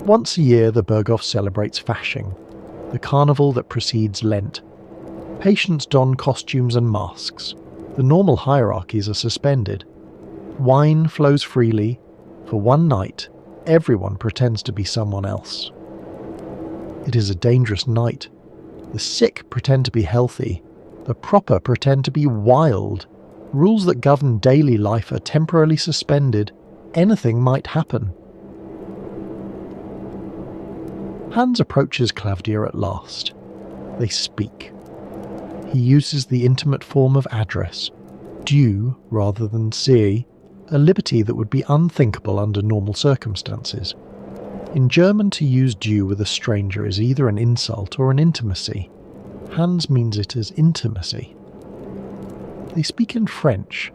Once a year the Berghof celebrates Fasching, the carnival that precedes Lent. Patients don costumes and masks. The normal hierarchies are suspended. Wine flows freely. For one night, everyone pretends to be someone else. It is a dangerous night. The sick pretend to be healthy. The proper pretend to be wild. Rules that govern daily life are temporarily suspended. Anything might happen. Hans approaches Klavdia at last. They speak. He uses the intimate form of address, du rather than sie, a liberty that would be unthinkable under normal circumstances. In German, to use du with a stranger is either an insult or an intimacy. Hans means it as intimacy. They speak in French,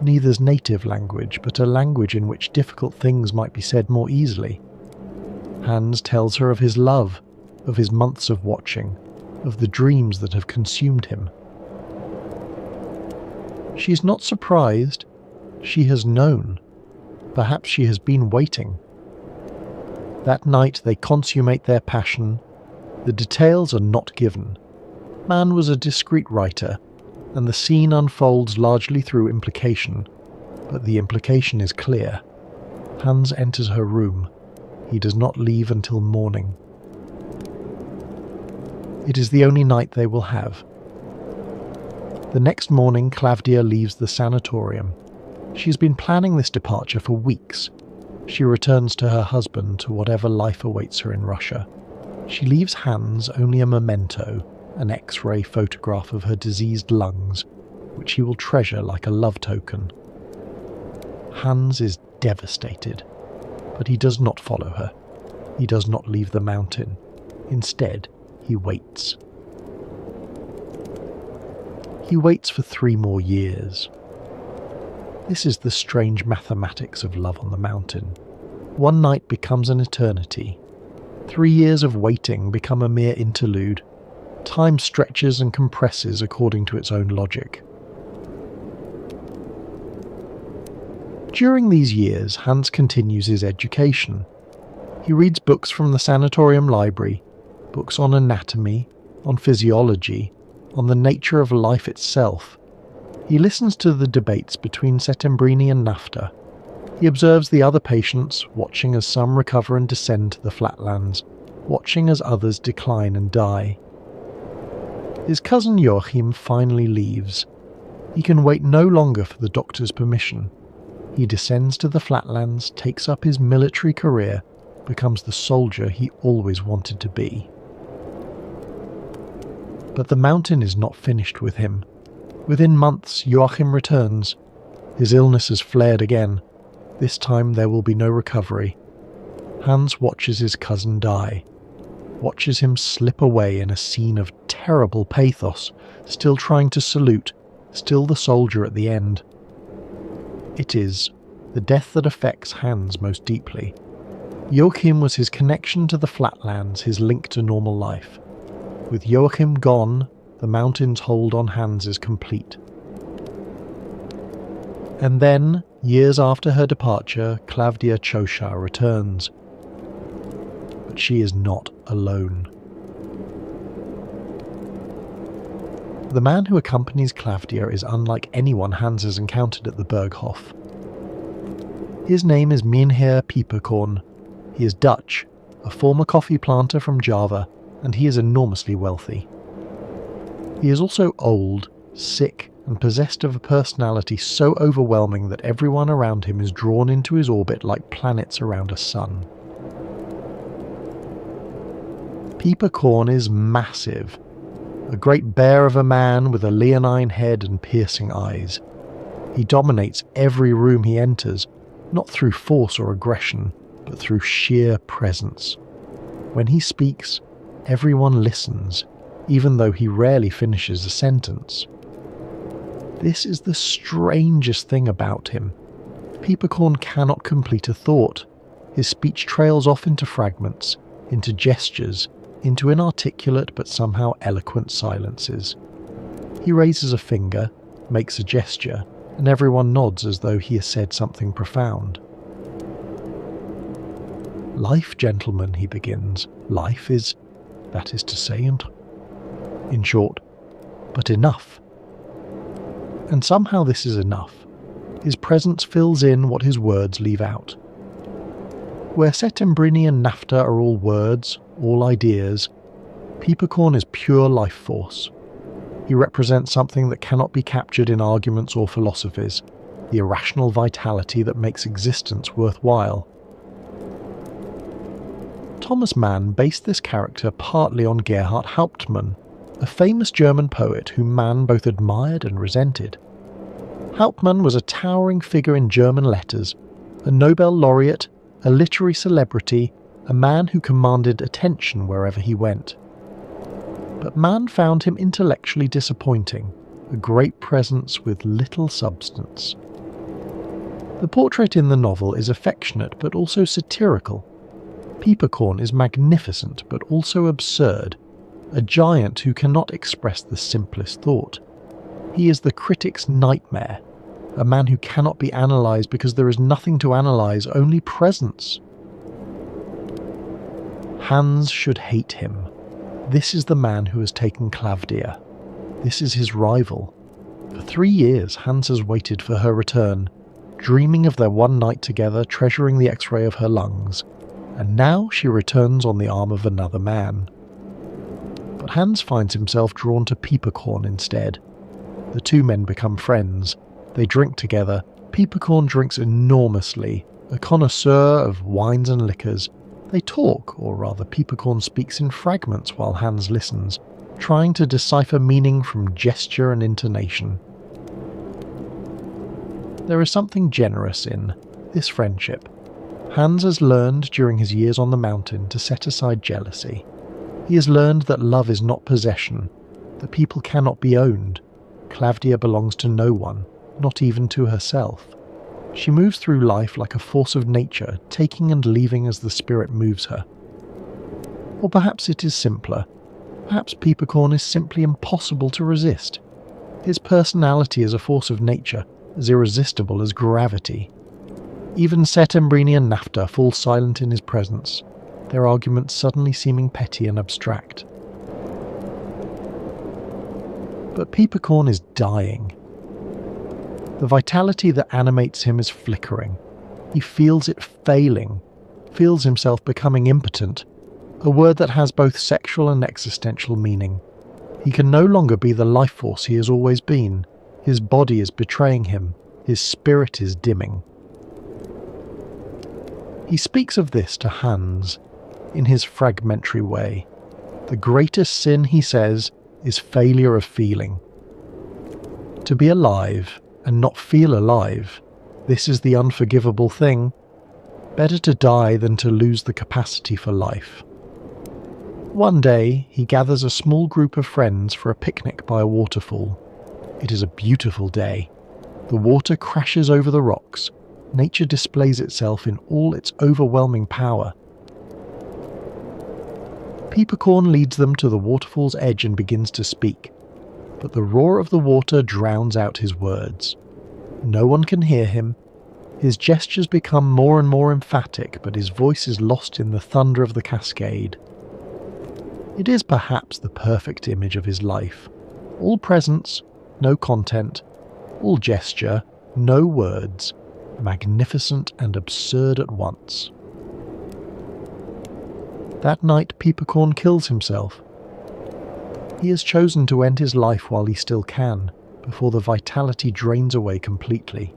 neither's native language, but a language in which difficult things might be said more easily. Hans tells her of his love, of his months of watching, of the dreams that have consumed him. She is not surprised. She has known. Perhaps she has been waiting. That night they consummate their passion. The details are not given. Mann was a discreet writer, and the scene unfolds largely through implication, but the implication is clear. Hans enters her room. He does not leave until morning. It is the only night they will have. The next morning, Klavdia leaves the sanatorium. She has been planning this departure for weeks. She returns to her husband, to whatever life awaits her in Russia. She leaves Hans only a memento, an X-ray photograph of her diseased lungs, which he will treasure like a love token. Hans is devastated, but he does not follow her. He does not leave the mountain. Instead, he waits. He waits for 3 more years. This is the strange mathematics of love on the mountain. One night becomes an eternity. 3 years of waiting become a mere interlude. Time stretches and compresses according to its own logic. During these years, Hans continues his education. He reads books from the Sanatorium library, books on anatomy, on physiology, on the nature of life itself. He listens to the debates between Settembrini and Nafta. He observes the other patients, watching as some recover and descend to the flatlands, watching as others decline and die. His cousin Joachim finally leaves. He can wait no longer for the doctor's permission. He descends to the flatlands, takes up his military career, becomes the soldier he always wanted to be. But the mountain is not finished with him. Within months, Joachim returns. His illness has flared again. This time there will be no recovery. Hans watches his cousin die. Watches him slip away in a scene of terrible pathos, still trying to salute, still the soldier at the end. It is the death that affects Hans most deeply. Joachim was his connection to the flatlands, his link to normal life. With Joachim gone, the mountain's hold on Hans is complete. And then, years after her departure, Klavdia Chosha returns. But she is not alone. The man who accompanies Klavdia is unlike anyone Hans has encountered at the Berghof. His name is Mynheer Peperkorn. He is Dutch, a former coffee planter from Java, and he is enormously wealthy. He is also old, sick, and possessed of a personality so overwhelming that everyone around him is drawn into his orbit like planets around a sun. Peperkorn is massive, a great bear of a man with a leonine head and piercing eyes. He dominates every room he enters, not through force or aggression, but through sheer presence. When he speaks, everyone listens, even though he rarely finishes a sentence. This is the strangest thing about him. Peppercorn cannot complete a thought. His speech trails off into fragments, into gestures, into inarticulate but somehow eloquent silences. He raises a finger, makes a gesture, and everyone nods as though he has said something profound. "Life, gentlemen," he begins. "Life is, that is to say, in short, but enough." And somehow this is enough. His presence fills in what his words leave out. Where Settembrini and NAFTA are all words, all ideas, Peppercorn is pure life force. He represents something that cannot be captured in arguments or philosophies, the irrational vitality that makes existence worthwhile. Thomas Mann based this character partly on Gerhard Hauptmann, a famous German poet whom Mann both admired and resented. Hauptmann was a towering figure in German letters, a Nobel laureate, a literary celebrity, a man who commanded attention wherever he went. But Mann found him intellectually disappointing, a great presence with little substance. The portrait in the novel is affectionate but also satirical. Peppercorn is magnificent but also absurd, a giant who cannot express the simplest thought. He is the critic's nightmare, a man who cannot be analysed because there is nothing to analyse, only presence. Hans should hate him. This is the man who has taken Klavdia. This is his rival. For 3 years Hans has waited for her return, dreaming of their one night together, treasuring the X-ray of her lungs, and now she returns on the arm of another man. But Hans finds himself drawn to Peppercorn instead. The two men become friends. They drink together. Peppercorn drinks enormously, a connoisseur of wines and liquors. They talk, or rather Peppercorn speaks in fragments while Hans listens, trying to decipher meaning from gesture and intonation. There is something generous in this friendship. Hans has learned during his years on the mountain to set aside jealousy. He has learned that love is not possession, that people cannot be owned. Klavdia belongs to no one, not even to herself. She moves through life like a force of nature, taking and leaving as the spirit moves her. Or perhaps it is simpler. Perhaps Peppercorn is simply impossible to resist. His personality is a force of nature, as irresistible as gravity. Even Settembrini and NAFTA fall silent in his presence, their arguments suddenly seeming petty and abstract. But Peppercorn is dying. The vitality that animates him is flickering. He feels it failing, feels himself becoming impotent, a word that has both sexual and existential meaning. He can no longer be the life force he has always been. His body is betraying him, his spirit is dimming. He speaks of this to Hans, in his fragmentary way. The greatest sin, he says, is failure of feeling. To be alive and not feel alive, this is the unforgivable thing. Better to die than to lose the capacity for life. One day, he gathers a small group of friends for a picnic by a waterfall. It is a beautiful day. The water crashes over the rocks. Nature displays itself in all its overwhelming power. Peppercorn leads them to the waterfall's edge and begins to speak, but the roar of the water drowns out his words. No one can hear him. His gestures become more and more emphatic, but his voice is lost in the thunder of the cascade. It is perhaps the perfect image of his life. All presence, no content, all gesture, no words, magnificent and absurd at once. That night Peppercorn kills himself. He has chosen to end his life while he still can, before the vitality drains away completely.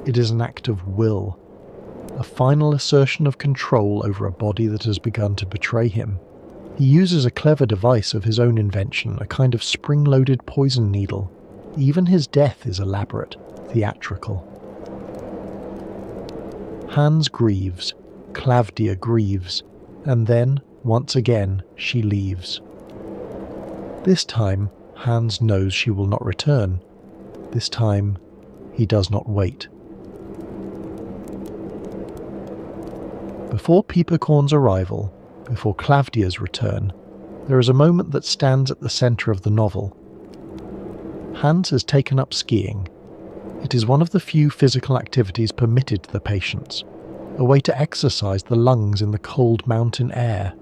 It is an act of will, a final assertion of control over a body that has begun to betray him. He uses a clever device of his own invention, a kind of spring-loaded poison needle. Even his death is elaborate. theatrical. Hans grieves, Klavdia grieves, and then, once again, she leaves. This time, Hans knows she will not return. This time, he does not wait. Before Pieperkorn's arrival, before Klavdia's return, there is a moment that stands at the centre of the novel. Hans has taken up skiing. It is one of the few physical activities permitted to the patients, a way to exercise the lungs in the cold mountain air.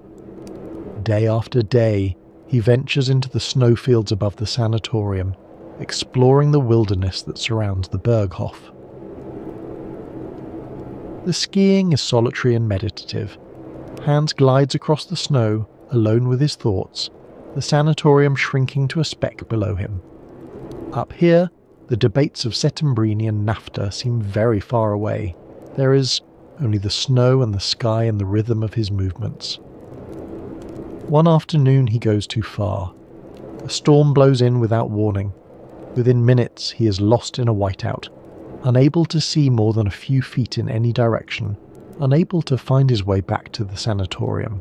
Day after day, he ventures into the snowfields above the sanatorium, exploring the wilderness that surrounds the Berghof. The skiing is solitary and meditative. Hans glides across the snow, alone with his thoughts, the sanatorium shrinking to a speck below him. Up here, the debates of Settembrini and NAFTA seem very far away. There is only the snow and the sky and the rhythm of his movements. One afternoon he goes too far. A storm blows in without warning. Within minutes he is lost in a whiteout, unable to see more than a few feet in any direction, unable to find his way back to the sanatorium.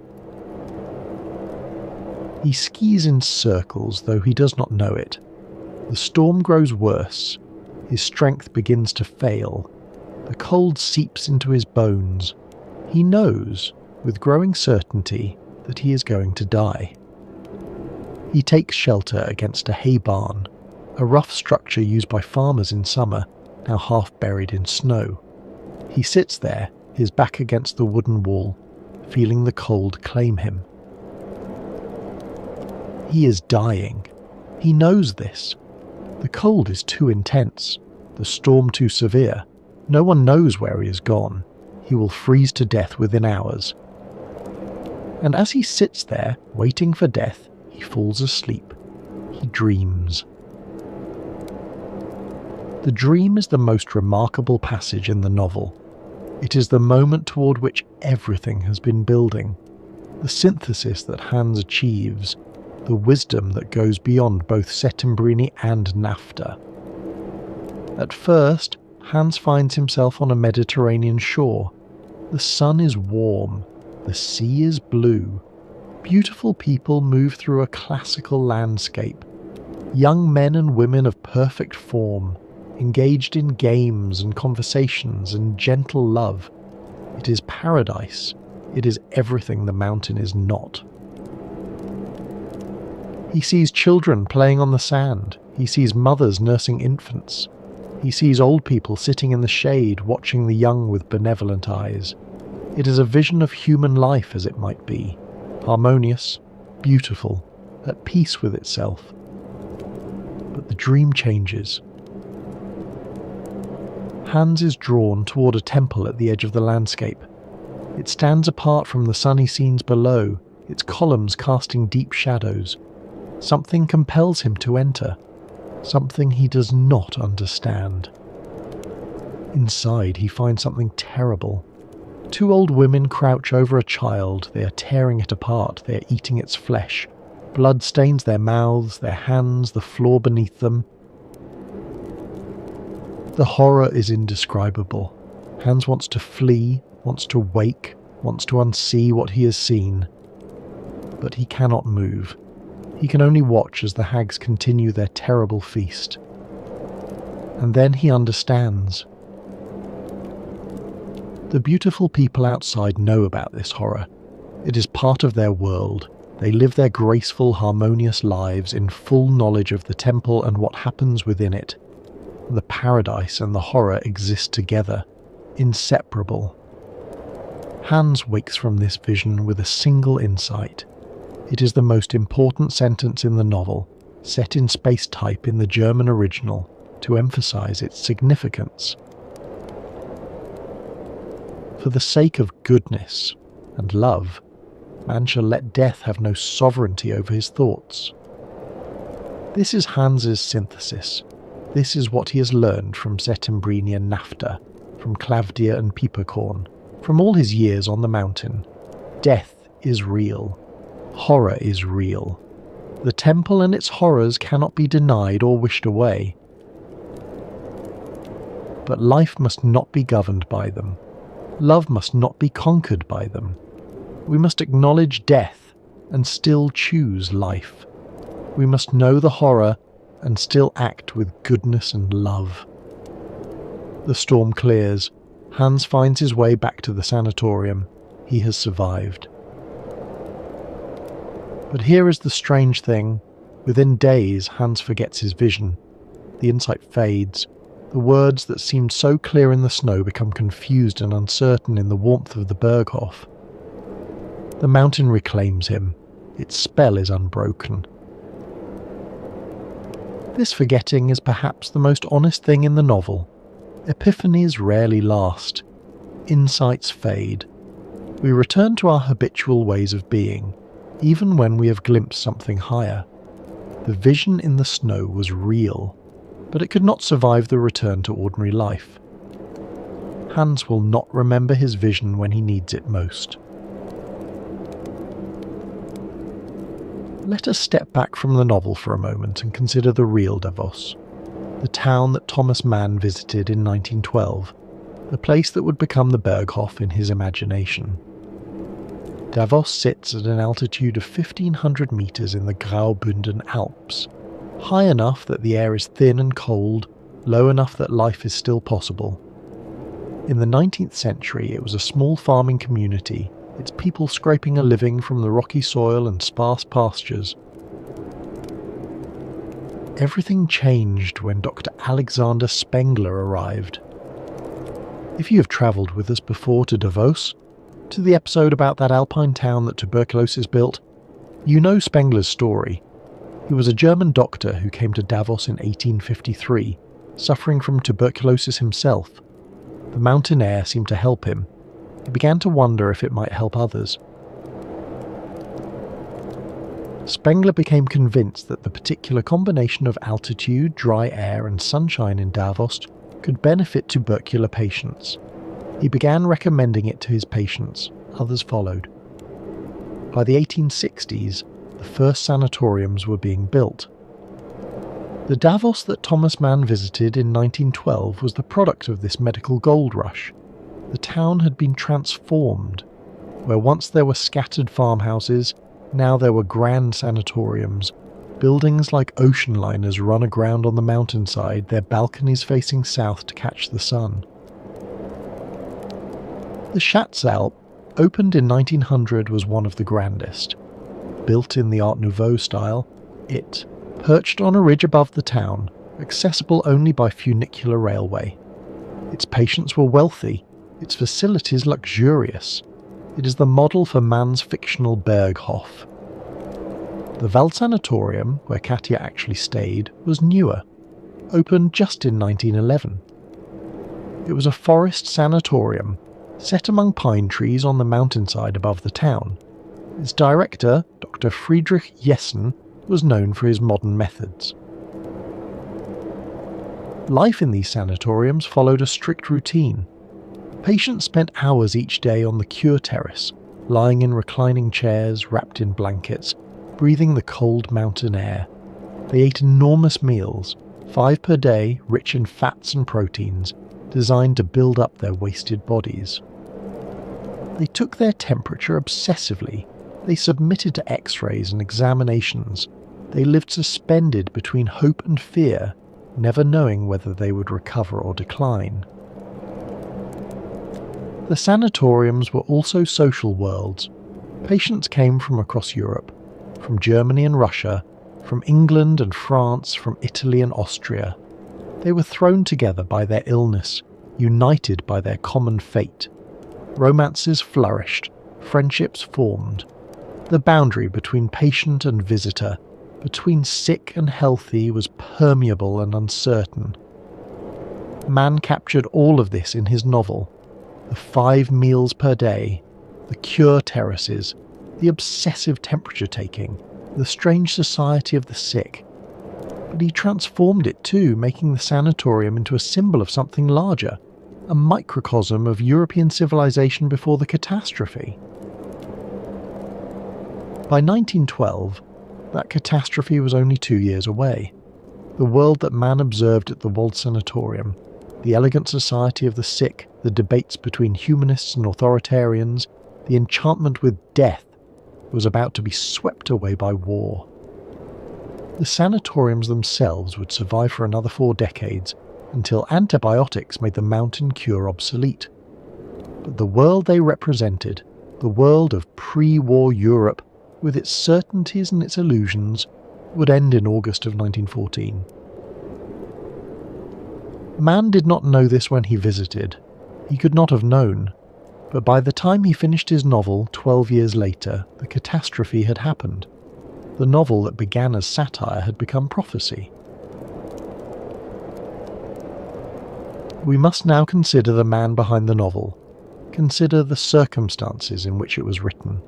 He skis in circles, though he does not know it. The storm grows worse. His strength begins to fail. The cold seeps into his bones. He knows, with growing certainty, that he is going to die. He takes shelter against a hay barn, a rough structure used by farmers in summer, now half buried in snow. He sits there, his back against the wooden wall, feeling the cold claim him. He is dying. He knows this. The cold is too intense, the storm too severe. No one knows where he has gone. He will freeze to death within hours. And as he sits there, waiting for death, he falls asleep. He dreams. The dream is the most remarkable passage in the novel. It is the moment toward which everything has been building. The synthesis that Hans achieves, the wisdom that goes beyond both Settembrini and NAFTA. At first, Hans finds himself on a Mediterranean shore. The sun is warm, the sea is blue. Beautiful people move through a classical landscape. Young men and women of perfect form, engaged in games and conversations and gentle love. It is paradise. It is everything the mountain is not. He sees children playing on the sand. He sees mothers nursing infants. He sees old people sitting in the shade, watching the young with benevolent eyes. It is a vision of human life as it might be, harmonious, beautiful, at peace with itself. But the dream changes. Hans is drawn toward a temple at the edge of the landscape. It stands apart from the sunny scenes below, its columns casting deep shadows. Something compels him to enter, something he does not understand. Inside he finds something terrible. Two old women crouch over a child. They are tearing it apart, they are eating its flesh. Blood stains their mouths, their hands, the floor beneath them. The horror is indescribable. Hans wants to flee, wants to wake, wants to unsee what he has seen. But he cannot move. He can only watch as the hags continue their terrible feast. And then he understands. The beautiful people outside know about this horror. It is part of their world. They live their graceful, harmonious lives in full knowledge of the temple and what happens within it. The paradise and the horror exist together, inseparable. Hans wakes from this vision with a single insight. It is the most important sentence in the novel, set in space type in the German original, to emphasize its significance. For the sake of goodness and love, man shall let death have no sovereignty over his thoughts. This is Hans's synthesis. This is what he has learned from Settembrini and NAFTA, from Klavdia and Pieperkorn, from all his years on the mountain. Death is real. Horror is real. The temple and its horrors cannot be denied or wished away. But life must not be governed by them. Love must not be conquered by them. We must acknowledge death and still choose life. We must know the horror and still act with goodness and love. The storm clears. Hans finds his way back to the sanatorium. He has survived. But here is the strange thing. Within days, Hans forgets his vision. The insight fades. The words that seemed so clear in the snow become confused and uncertain in the warmth of the Berghof. The mountain reclaims him. Its spell is unbroken. This forgetting is perhaps the most honest thing in the novel. Epiphanies rarely last. Insights fade. We return to our habitual ways of being, even when we have glimpsed something higher. The vision in the snow was real, but it could not survive the return to ordinary life. Hans will not remember his vision when he needs it most. Let us step back from the novel for a moment and consider the real Davos, the town that Thomas Mann visited in 1912, the place that would become the Berghof in his imagination. Davos sits at an altitude of 1,500 metres in the Graubünden Alps, high enough that the air is thin and cold, low enough that life is still possible. In the 19th century it was a small farming community, its people scraping a living from the rocky soil and sparse pastures. Everything changed when Dr. Alexander Spengler arrived. If you have travelled with us before to Davos, to the episode about that alpine town that tuberculosis built, you know Spengler's story. He was a German doctor who came to Davos in 1853, suffering from tuberculosis himself. The mountain air seemed to help him. He began to wonder if it might help others. Spengler became convinced that the particular combination of altitude, dry air and sunshine in Davos could benefit tubercular patients. He began recommending it to his patients. Others followed. By the 1860s, the first sanatoriums were being built. The Davos that Thomas Mann visited in 1912 was the product of this medical gold rush. The town had been transformed. Where once there were scattered farmhouses, now there were grand sanatoriums, buildings like ocean liners run aground on the mountainside, their balconies facing south to catch the sun. The Schatzalp, opened in 1900, was one of the grandest. Built in the Art Nouveau style, it, perched on a ridge above the town, accessible only by funicular railway. Its patients were wealthy, its facilities luxurious. It is the model for Mann's fictional Berghof. The Wald-Sanatorium, where Katja actually stayed, was newer, opened just in 1911. It was a forest sanatorium, set among pine trees on the mountainside above the town. Its director, Dr. Friedrich Jessen, was known for his modern methods. Life in these sanatoriums followed a strict routine. Patients spent hours each day on the cure terrace, lying in reclining chairs, wrapped in blankets, breathing the cold mountain air. They ate enormous meals, 5 per day, rich in fats and proteins, designed to build up their wasted bodies. They took their temperature obsessively. They submitted to x-rays and examinations. They lived suspended between hope and fear, never knowing whether they would recover or decline. The sanatoriums were also social worlds. Patients came from across Europe, from Germany and Russia, from England and France, from Italy and Austria. They were thrown together by their illness, united by their common fate. Romances flourished, friendships formed. The boundary between patient and visitor, between sick and healthy, was permeable and uncertain. Mann captured all of this in his novel. The 5 meals per day, the cure terraces, the obsessive temperature taking, the strange society of the sick. But he transformed it too, making the sanatorium into a symbol of something larger, a microcosm of European civilization before the catastrophe. By 1912, that catastrophe was only 2 years away. The world that Mann observed at the Wald Sanatorium, the elegant society of the sick, the debates between humanists and authoritarians, the enchantment with death, was about to be swept away by war. The sanatoriums themselves would survive for another 4 decades, until antibiotics made the mountain cure obsolete. But the world they represented, the world of pre-war Europe, with its certainties and its illusions, would end in August of 1914. Mann did not know this when he visited. He could not have known. But by the time he finished his novel 12 years later, the catastrophe had happened. The novel that began as satire had become prophecy. We must now consider the man behind the novel. Consider the circumstances in which it was written.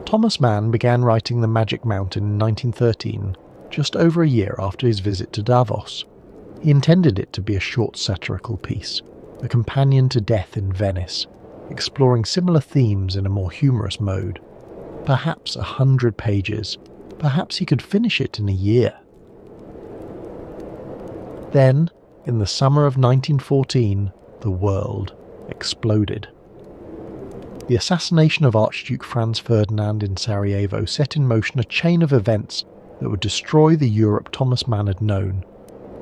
Thomas Mann began writing The Magic Mountain in 1913, just over a year after his visit to Davos. He intended it to be a short satirical piece, a companion to death in Venice, exploring similar themes in a more humorous mode. Perhaps 100 pages. Perhaps he could finish it in a year. Then, in the summer of 1914, the world exploded. The assassination of Archduke Franz Ferdinand in Sarajevo set in motion a chain of events that would destroy the Europe Thomas Mann had known.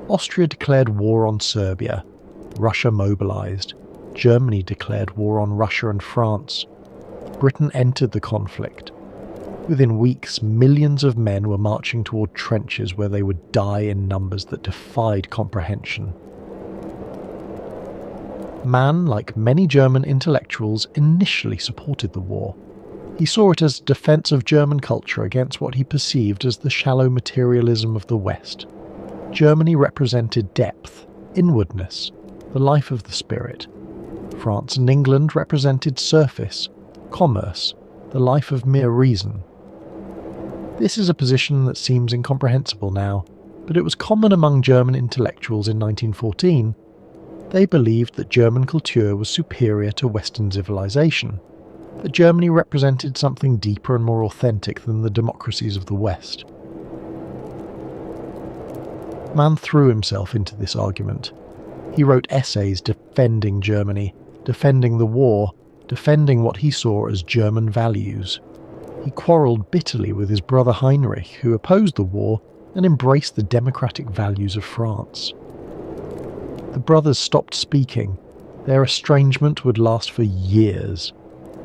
Austria declared war on Serbia. Russia mobilized. Germany declared war on Russia and France. Britain entered the conflict. Within weeks, millions of men were marching toward trenches where they would die in numbers that defied comprehension. Mann, like many German intellectuals, initially supported the war. He saw it as defense of German culture against what he perceived as the shallow materialism of the West. Germany represented depth, inwardness, the life of the spirit. France and England represented surface, commerce, the life of mere reason. This is a position that seems incomprehensible now, but it was common among German intellectuals in 1914. They believed that German culture was superior to Western civilization, that Germany represented something deeper and more authentic than the democracies of the West. Mann threw himself into this argument. He wrote essays defending Germany, defending the war, defending what he saw as German values. He quarrelled bitterly with his brother Heinrich, who opposed the war and embraced the democratic values of France. The brothers stopped speaking. Their estrangement would last for years.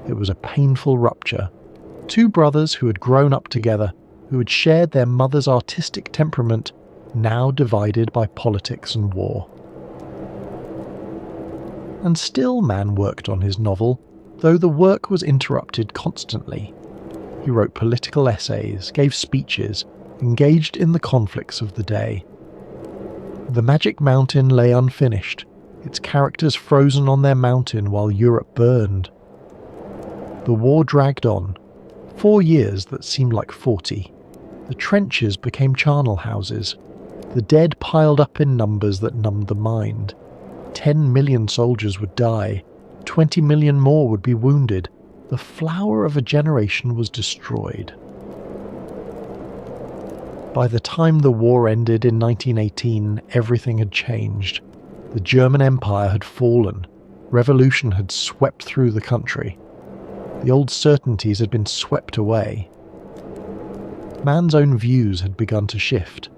It was a painful rupture. 2 brothers who had grown up together, who had shared their mother's artistic temperament, now divided by politics and war. And still Mann worked on his novel, though the work was interrupted constantly. He wrote political essays, gave speeches, engaged in the conflicts of the day. The Magic Mountain lay unfinished, its characters frozen on their mountain while Europe burned. The war dragged on, 4 years that seemed like 40. The trenches became charnel houses. The dead piled up in numbers that numbed the mind. 10 million soldiers would die. 20 million more would be wounded. The flower of a generation was destroyed. By the time the war ended in 1918, everything had changed. The German Empire had fallen. Revolution had swept through the country. The old certainties had been swept away. Mann's own views had begun to shift.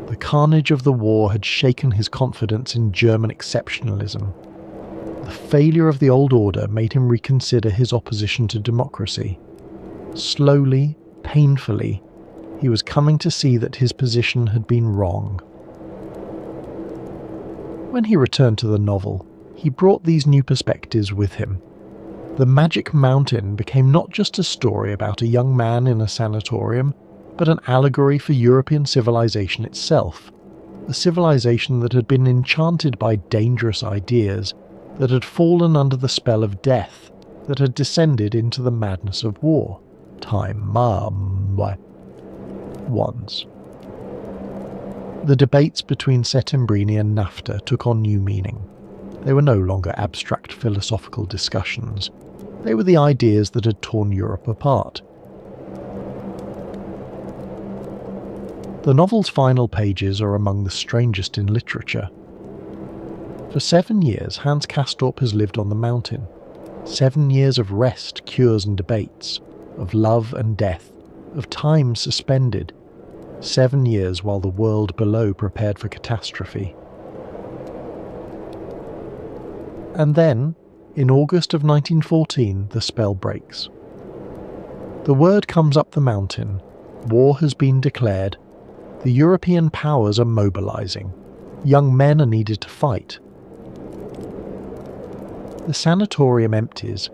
The carnage of the war had shaken his confidence in German exceptionalism. The failure of the old order made him reconsider his opposition to democracy. Slowly, painfully, he was coming to see that his position had been wrong. When he returned to the novel, he brought these new perspectives with him. The Magic Mountain became not just a story about a young man in a sanatorium, but an allegory for European civilization itself, a civilization that had been enchanted by dangerous ideas, that had fallen under the spell of death, that had descended into the madness of war. Once. The debates between Settembrini and NAFTA took on new meaning. They were no longer abstract philosophical discussions. They were the ideas that had torn Europe apart. The novel's final pages are among the strangest in literature. For 7 years, Hans Castorp has lived on the mountain. 7 years of rest, cures and debates, of love and death, of time suspended. 7 years while the world below prepared for catastrophe. And then, in August of 1914, the spell breaks. The word comes up the mountain. War has been declared. The European powers are mobilizing. Young men are needed to fight. The sanatorium empties.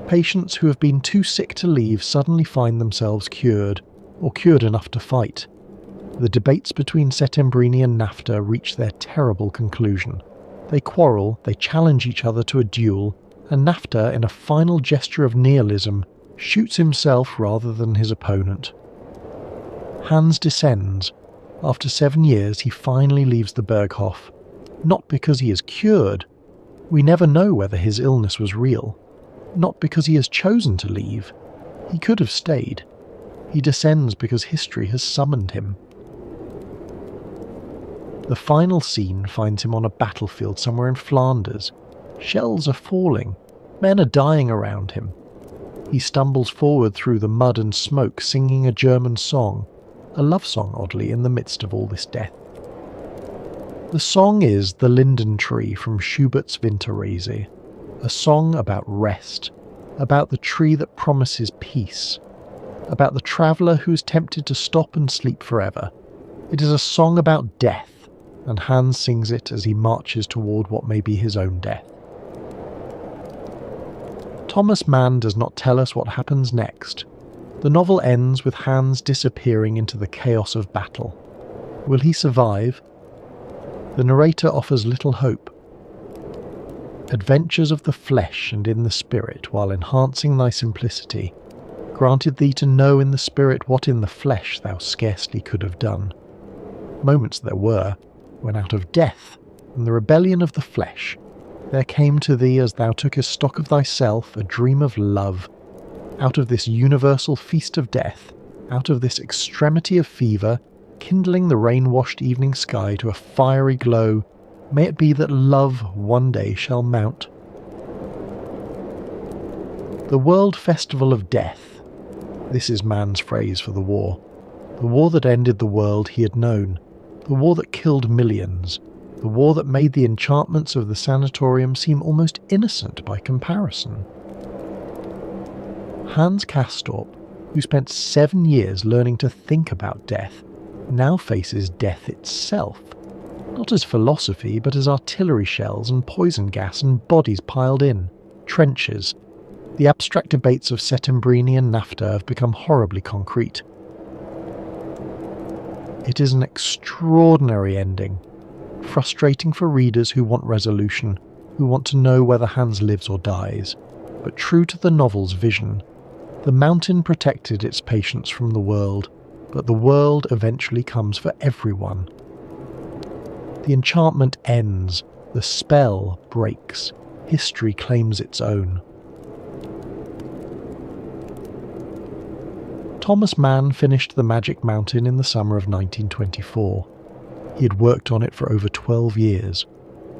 Patients who have been too sick to leave suddenly find themselves cured, or cured enough to fight. The debates between Settembrini and NAFTA reach their terrible conclusion. They quarrel, they challenge each other to a duel, and NAFTA, in a final gesture of nihilism, shoots himself rather than his opponent. Hans descends. After 7 years, he finally leaves the Berghof. Not because he is cured. We never know whether his illness was real. Not because he has chosen to leave. He could have stayed. He descends because history has summoned him. The final scene finds him on a battlefield somewhere in Flanders. Shells are falling. Men are dying around him. He stumbles forward through the mud and smoke, singing a German song. A love song, oddly, in the midst of all this death. The song is The Linden Tree from Schubert's Winterreise, a song about rest, about the tree that promises peace, about the traveller who is tempted to stop and sleep forever. It is a song about death, and Hans sings it as he marches toward what may be his own death. Thomas Mann does not tell us what happens next. The novel ends with Hans disappearing into the chaos of battle. Will he survive? The narrator offers little hope. Adventures of the flesh and in the spirit, while enhancing thy simplicity, granted thee to know in the spirit what in the flesh thou scarcely could have done. Moments there were, when out of death and the rebellion of the flesh, there came to thee as thou tookest stock of thyself a dream of love. Out of this universal feast of death, out of this extremity of fever, kindling the rain-washed evening sky to a fiery glow, may it be that love one day shall mount. The World Festival of Death. This is man's phrase for the war. The war that ended the world he had known. The war that killed millions. The war that made the enchantments of the sanatorium seem almost innocent by comparison. Hans Castorp, who spent 7 years learning to think about death, now faces death itself, not as philosophy but as artillery shells and poison gas and bodies piled in, trenches. The abstract debates of Settembrini and NAFTA have become horribly concrete. It is an extraordinary ending, frustrating for readers who want resolution, who want to know whether Hans lives or dies, but true to the novel's vision. The mountain protected its patients from the world, but the world eventually comes for everyone. The enchantment ends, the spell breaks, history claims its own. Thomas Mann finished The Magic Mountain in the summer of 1924. He had worked on it for over 12 years,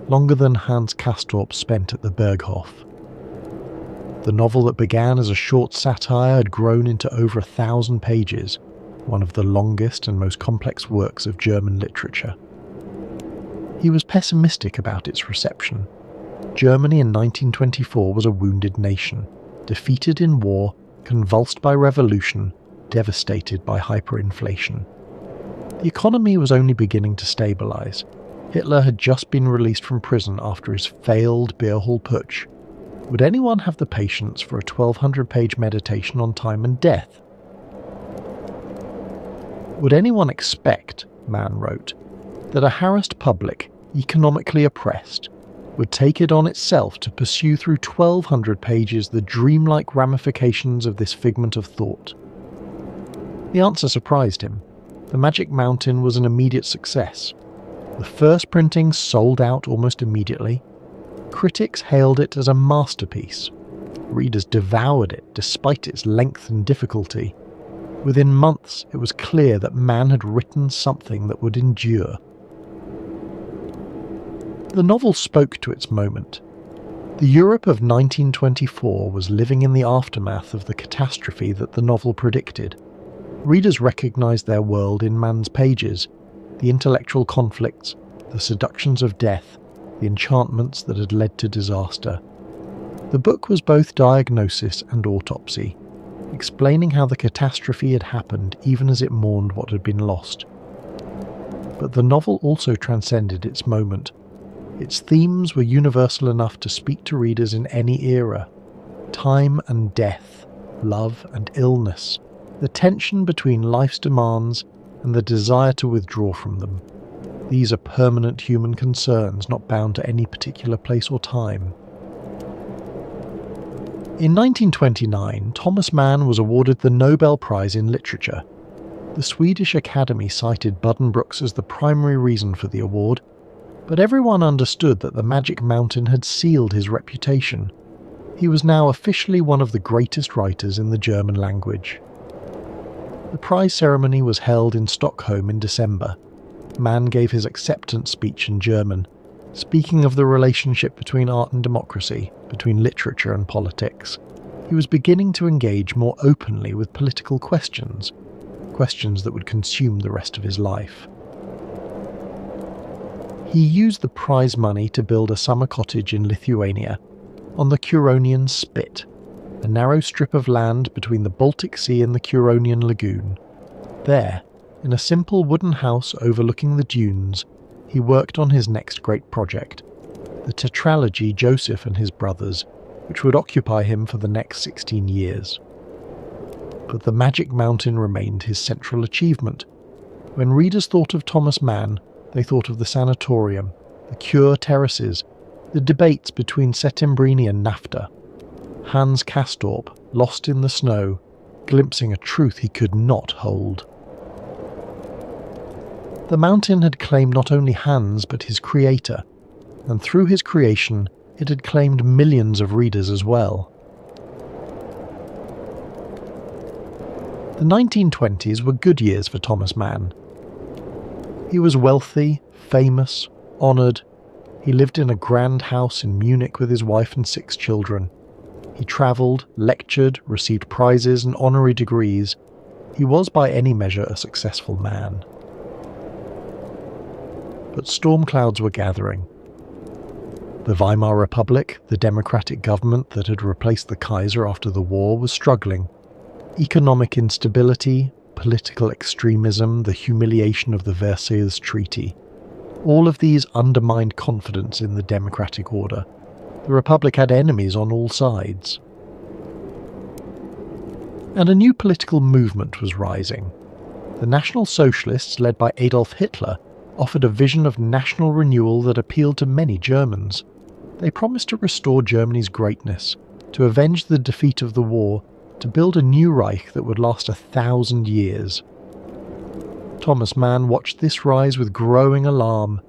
longer than Hans Castorp spent at the Berghof. The novel that began as a short satire had grown into over 1,000 pages, one of the longest and most complex works of German literature. He was pessimistic about its reception. Germany in 1924 was a wounded nation, defeated in war, convulsed by revolution, devastated by hyperinflation. The economy was only beginning to stabilise. Hitler had just been released from prison after his failed beer hall putsch. Would anyone have the patience for a 1,200-page meditation on time and death? Would anyone expect, Mann wrote, that a harassed public, economically oppressed, would take it on itself to pursue through 1,200 pages the dreamlike ramifications of this figment of thought? The answer surprised him. The Magic Mountain was an immediate success. The first printing sold out almost immediately. Critics hailed it as a masterpiece. Readers devoured it despite its length and difficulty. Within months, it was clear that Mann had written something that would endure. The novel spoke to its moment. The Europe of 1924 was living in the aftermath of the catastrophe that the novel predicted. Readers recognised their world in Mann's pages, the intellectual conflicts, the seductions of death, the enchantments that had led to disaster. The book was both diagnosis and autopsy, explaining how the catastrophe had happened even as it mourned what had been lost. But the novel also transcended its moment. Its themes were universal enough to speak to readers in any era. Time and death, love and illness, the tension between life's demands and the desire to withdraw from them. These are permanent human concerns not bound to any particular place or time. In 1929, Thomas Mann was awarded the Nobel Prize in Literature. The Swedish Academy cited Buddenbrooks as the primary reason for the award, but everyone understood that the Magic Mountain had sealed his reputation. He was now officially one of the greatest writers in the German language. The prize ceremony was held in Stockholm in December. Mann gave his acceptance speech in German, speaking of the relationship between art and democracy, between literature and politics. He was beginning to engage more openly with political questions that would consume the rest of his life. He used the prize money to build a summer cottage in Lithuania, on the Curonian Spit, a narrow strip of land between the Baltic Sea and the Curonian Lagoon. There, in a simple wooden house overlooking the dunes, he worked on his next great project, the tetralogy Joseph and His Brothers, which would occupy him for the next 16 years. But the Magic Mountain remained his central achievement. When readers thought of Thomas Mann, they thought of the Sanatorium, the Cure terraces, the debates between Settembrini and NAFTA, Hans Castorp, lost in the snow, glimpsing a truth he could not hold. The mountain had claimed not only Hans but his creator, and through his creation it had claimed millions of readers as well. The 1920s were good years for Thomas Mann. He was wealthy, famous, honoured. He lived in a grand house in Munich with his wife and 6 children. He travelled, lectured, received prizes and honorary degrees. He was by any measure a successful man. But storm clouds were gathering. The Weimar Republic, the democratic government that had replaced the Kaiser after the war, was struggling. Economic instability, political extremism, the humiliation of the Versailles Treaty. All of these undermined confidence in the democratic order. The Republic had enemies on all sides. And a new political movement was rising. The National Socialists, led by Adolf Hitler, offered a vision of national renewal that appealed to many Germans. They promised to restore Germany's greatness, to avenge the defeat of the war, to build a new Reich that would last 1,000 years. Thomas Mann watched this rise with growing alarm.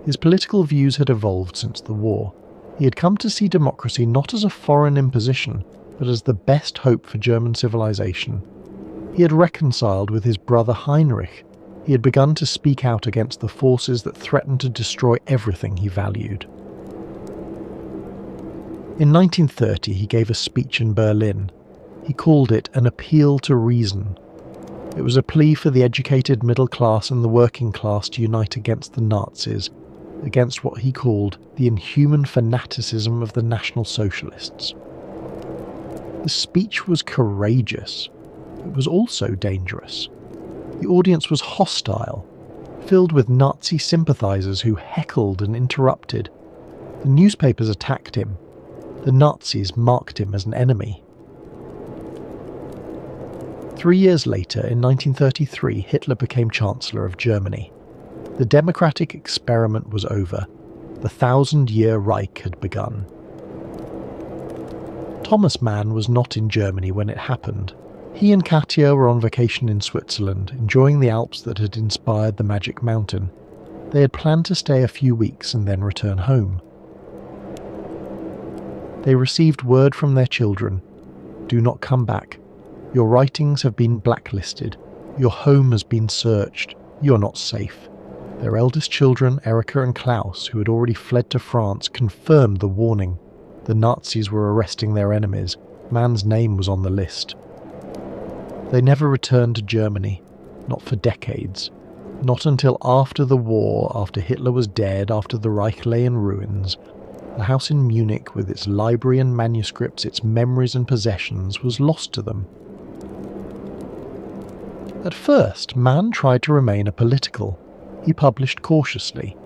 His political views had evolved since the war. He had come to see democracy not as a foreign imposition, but as the best hope for German civilization. He had reconciled with his brother Heinrich. He had begun to speak out against the forces that threatened to destroy everything he valued. In 1930 he gave a speech in Berlin. He called it an appeal to reason. It was a plea for the educated middle class and the working class to unite against the Nazis, against what he called the inhuman fanaticism of the National Socialists. The speech was courageous. It was also dangerous. The audience was hostile, filled with Nazi sympathizers who heckled and interrupted. The newspapers attacked him. The Nazis marked him as an enemy. 3 years later, in 1933, Hitler became Chancellor of Germany. The democratic experiment was over. The 1,000-year Reich had begun. Thomas Mann was not in Germany when it happened. He and Katja were on vacation in Switzerland, enjoying the Alps that had inspired the Magic Mountain. They had planned to stay a few weeks and then return home. They received word from their children. Do not come back. Your writings have been blacklisted. Your home has been searched. You're not safe. Their eldest children, Erika and Klaus, who had already fled to France, confirmed the warning. The Nazis were arresting their enemies. Mann's name was on the list. They never returned to Germany, not for decades. Not until after the war, after Hitler was dead, after the Reich lay in ruins. The house in Munich, with its library and manuscripts, its memories and possessions, was lost to them. At first, Mann tried to remain apolitical. He published cautiously.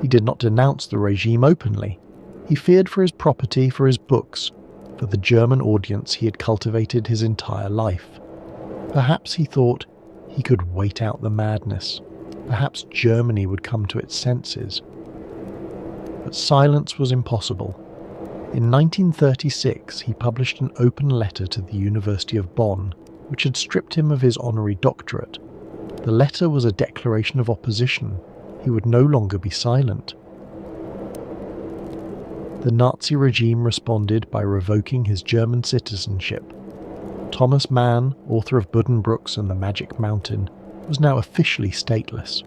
He did not denounce the regime openly. He feared for his property, for his books, for the German audience he had cultivated his entire life. Perhaps he thought he could wait out the madness. Perhaps Germany would come to its senses. But silence was impossible. In 1936, he published an open letter to the University of Bonn, which had stripped him of his honorary doctorate. The letter was a declaration of opposition. He would no longer be silent. The Nazi regime responded by revoking his German citizenship. Thomas Mann, author of Buddenbrooks and the Magic Mountain, was now officially stateless.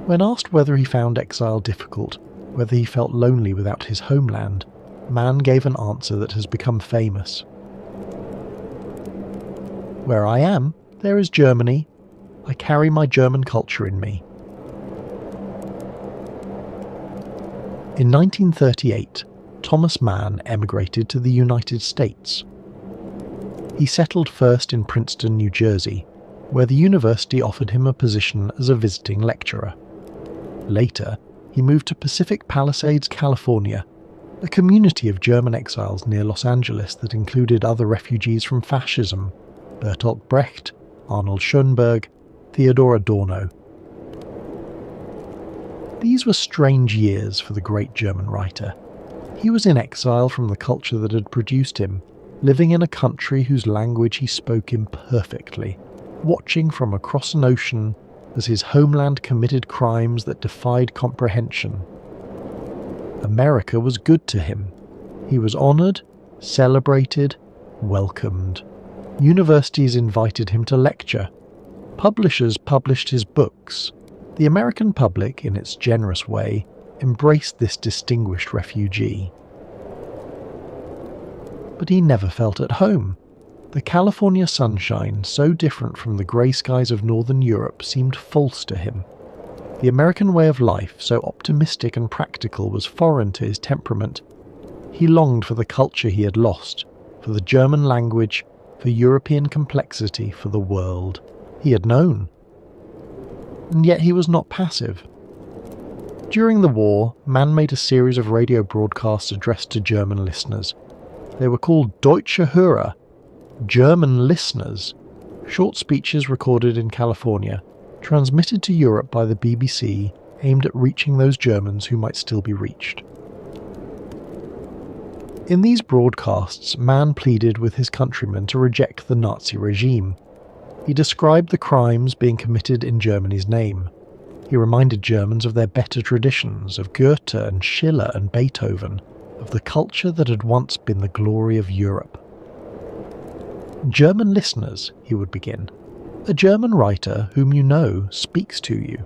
When asked whether he found exile difficult, whether he felt lonely without his homeland, Mann gave an answer that has become famous. "Where I am, there is Germany. I carry my German culture in me." In 1938, Thomas Mann emigrated to the United States. He settled first in Princeton, New Jersey, where the university offered him a position as a visiting lecturer. Later, he moved to Pacific Palisades, California, a community of German exiles near Los Angeles that included other refugees from fascism: Bertolt Brecht, Arnold Schoenberg, Theodor Adorno. These were strange years for the great German writer. He was in exile from the culture that had produced him, living in a country whose language he spoke imperfectly, watching from across an ocean as his homeland committed crimes that defied comprehension. America was good to him. He was honoured, celebrated, welcomed. Universities invited him to lecture. Publishers published his books. The American public, in its generous way, embraced this distinguished refugee. But he never felt at home. The California sunshine, so different from the grey skies of Northern Europe, seemed false to him. The American way of life, so optimistic and practical, was foreign to his temperament. He longed for the culture he had lost, for the German language, for European complexity, for the world he had known. And yet he was not passive. During the war, Mann made a series of radio broadcasts addressed to German listeners. They were called Deutsche Hörer, German listeners, short speeches recorded in California, transmitted to Europe by the BBC, aimed at reaching those Germans who might still be reached. In these broadcasts, Mann pleaded with his countrymen to reject the Nazi regime. He described the crimes being committed in Germany's name. He reminded Germans of their better traditions, of Goethe and Schiller and Beethoven, of the culture that had once been the glory of Europe. "German listeners," he would begin, "a German writer whom you know speaks to you,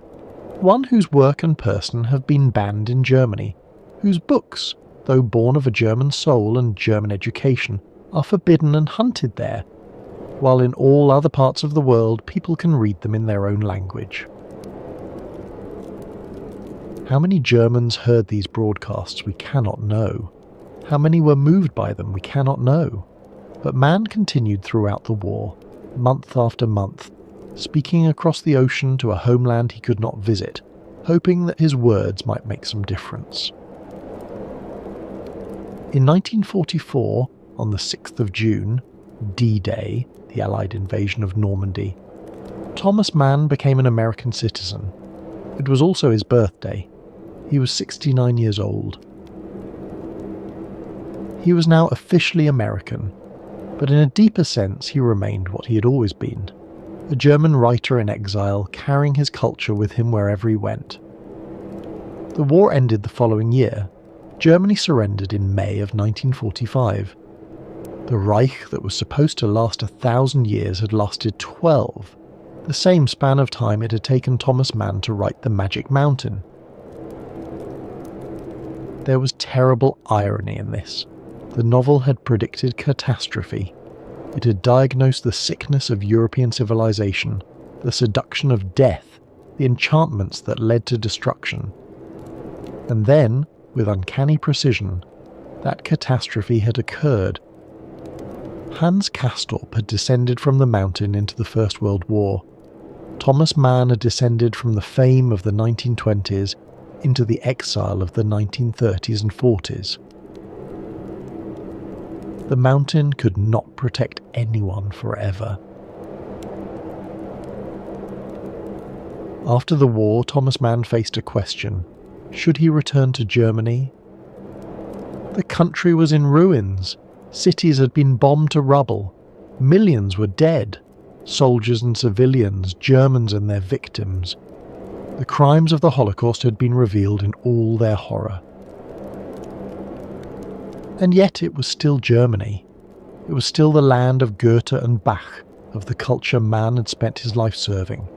one whose work and person have been banned in Germany, whose books, though born of a German soul and German education, are forbidden and hunted there, while in all other parts of the world people can read them in their own language." How many Germans heard these broadcasts we cannot know. How many were moved by them we cannot know. But Mann continued throughout the war, month after month, speaking across the ocean to a homeland he could not visit, hoping that his words might make some difference. In 1944, on the 6th of June, D-Day, the Allied invasion of Normandy, Thomas Mann became an American citizen. It was also his birthday. He was 69 years old. He was now officially American, but in a deeper sense he remained what he had always been, a German writer in exile carrying his culture with him wherever he went. The war ended the following year. Germany surrendered in May of 1945. The Reich that was supposed to last 1,000 years had lasted 12. the same span of time it had taken Thomas Mann to write The Magic Mountain. There was terrible irony in this. The novel had predicted catastrophe. It had diagnosed the sickness of European civilization, the seduction of death, the enchantments that led to destruction. And then, with uncanny precision, that catastrophe had occurred. Hans Castorp had descended from the mountain into the First World War. Thomas Mann had descended from the fame of the 1920s into the exile of the 1930s and 40s. The mountain could not protect anyone forever. After the war, Thomas Mann faced a question. Should he return to Germany? The country was in ruins. Cities had been bombed to rubble. Millions were dead. Soldiers and civilians, Germans and their victims. The crimes of the Holocaust had been revealed in all their horror. And yet it was still Germany. It was still the land of Goethe and Bach, of the culture Mann had spent his life serving.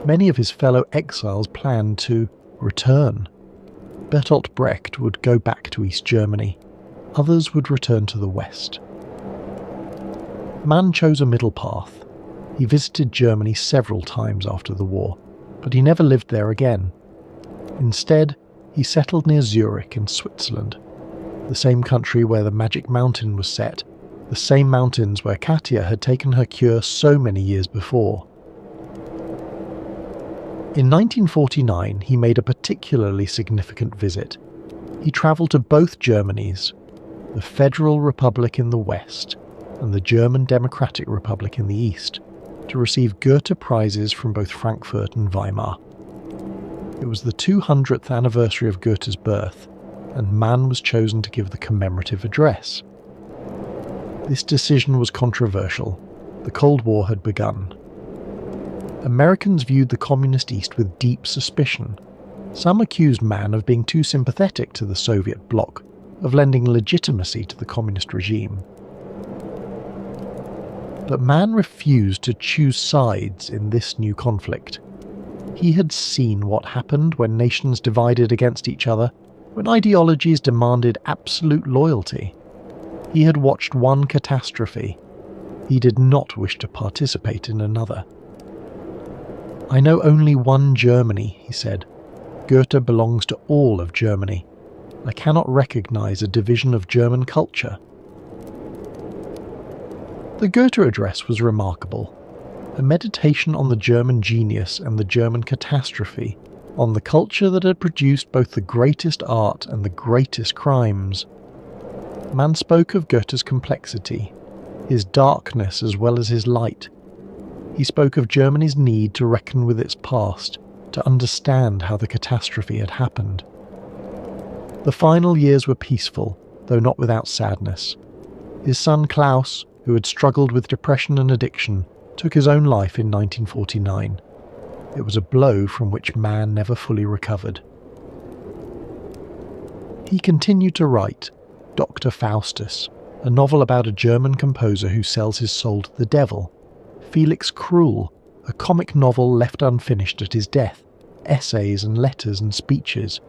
Many of his fellow exiles planned to return. Bertolt Brecht would go back to East Germany. Others would return to the West. Mann chose a middle path. He visited Germany several times after the war, but he never lived there again. Instead, he settled near Zurich in Switzerland, the same country where the Magic Mountain was set, the same mountains where Katia had taken her cure so many years before. In 1949, he made a particularly significant visit. He travelled to both Germanys, the Federal Republic in the west and the German Democratic Republic in the east, to receive Goethe prizes from both Frankfurt and Weimar. It was the 200th anniversary of Goethe's birth, and Mann was chosen to give the commemorative address. This decision was controversial. The Cold War had begun. Americans viewed the Communist East with deep suspicion. Some accused Mann of being too sympathetic to the Soviet bloc, of lending legitimacy to the communist regime. But Mann refused to choose sides in this new conflict. He had seen what happened when nations divided against each other, when ideologies demanded absolute loyalty. He had watched one catastrophe. He did not wish to participate in another. "I know only one Germany," he said. "Goethe belongs to all of Germany. I cannot recognize a division of German culture." The Goethe address was remarkable, a meditation on the German genius and the German catastrophe, on the culture that had produced both the greatest art and the greatest crimes. Mann spoke of Goethe's complexity, his darkness as well as his light. He spoke of Germany's need to reckon with its past, to understand how the catastrophe had happened. The final years were peaceful, though not without sadness. His son Klaus, who had struggled with depression and addiction, took his own life in 1949. It was a blow from which Mann never fully recovered. He continued to write Dr. Faustus, a novel about a German composer who sells his soul to the devil, Felix Krull, a comic novel left unfinished at his death, essays and letters and speeches.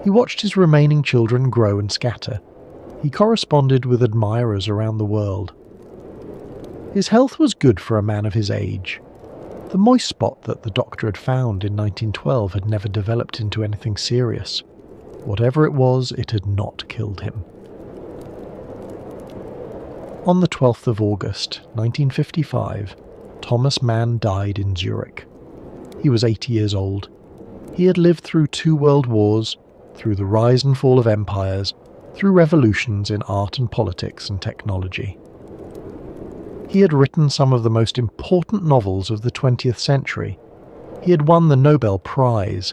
He watched his remaining children grow and scatter. He corresponded with admirers around the world. His health was good for a man of his age. The moist spot that the doctor had found in 1912 had never developed into anything serious. Whatever it was, it had not killed him. On the 12th of August, 1955, Thomas Mann died in Zurich. He was 80 years old. He had lived through 2 world wars, through the rise and fall of empires, through revolutions in art and politics and technology. He had written some of the most important novels of the 20th century. He had won the Nobel Prize.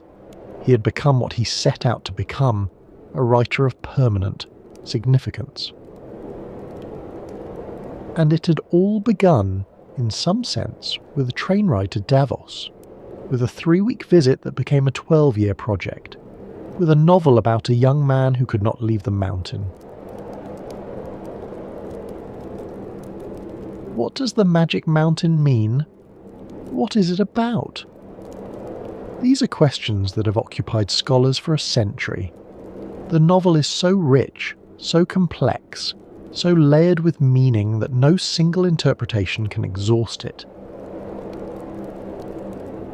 He had become what he set out to become, a writer of permanent significance. And it had all begun, in some sense, with a train ride to Davos, with a 3-week visit that became a 12-year project, with a novel about a young man who could not leave the mountain. What does the Magic Mountain mean? What is it about? These are questions that have occupied scholars for a century. The novel is so rich, so complex, so layered with meaning that no single interpretation can exhaust it.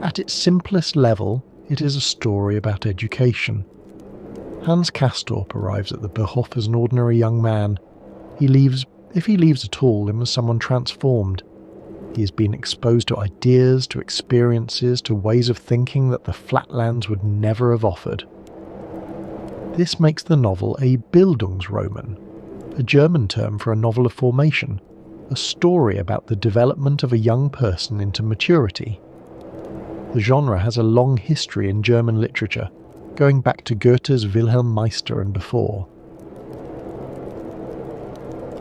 At its simplest level, it is a story about education. Hans Castorp arrives at the Berghof as an ordinary young man. He leaves, if he leaves at all, as someone transformed. He has been exposed to ideas, to experiences, to ways of thinking that the Flatlands would never have offered. This makes the novel a Bildungsroman, a German term for a novel of formation, a story about the development of a young person into maturity. The genre has a long history in German literature, going back to Goethe's Wilhelm Meister and before.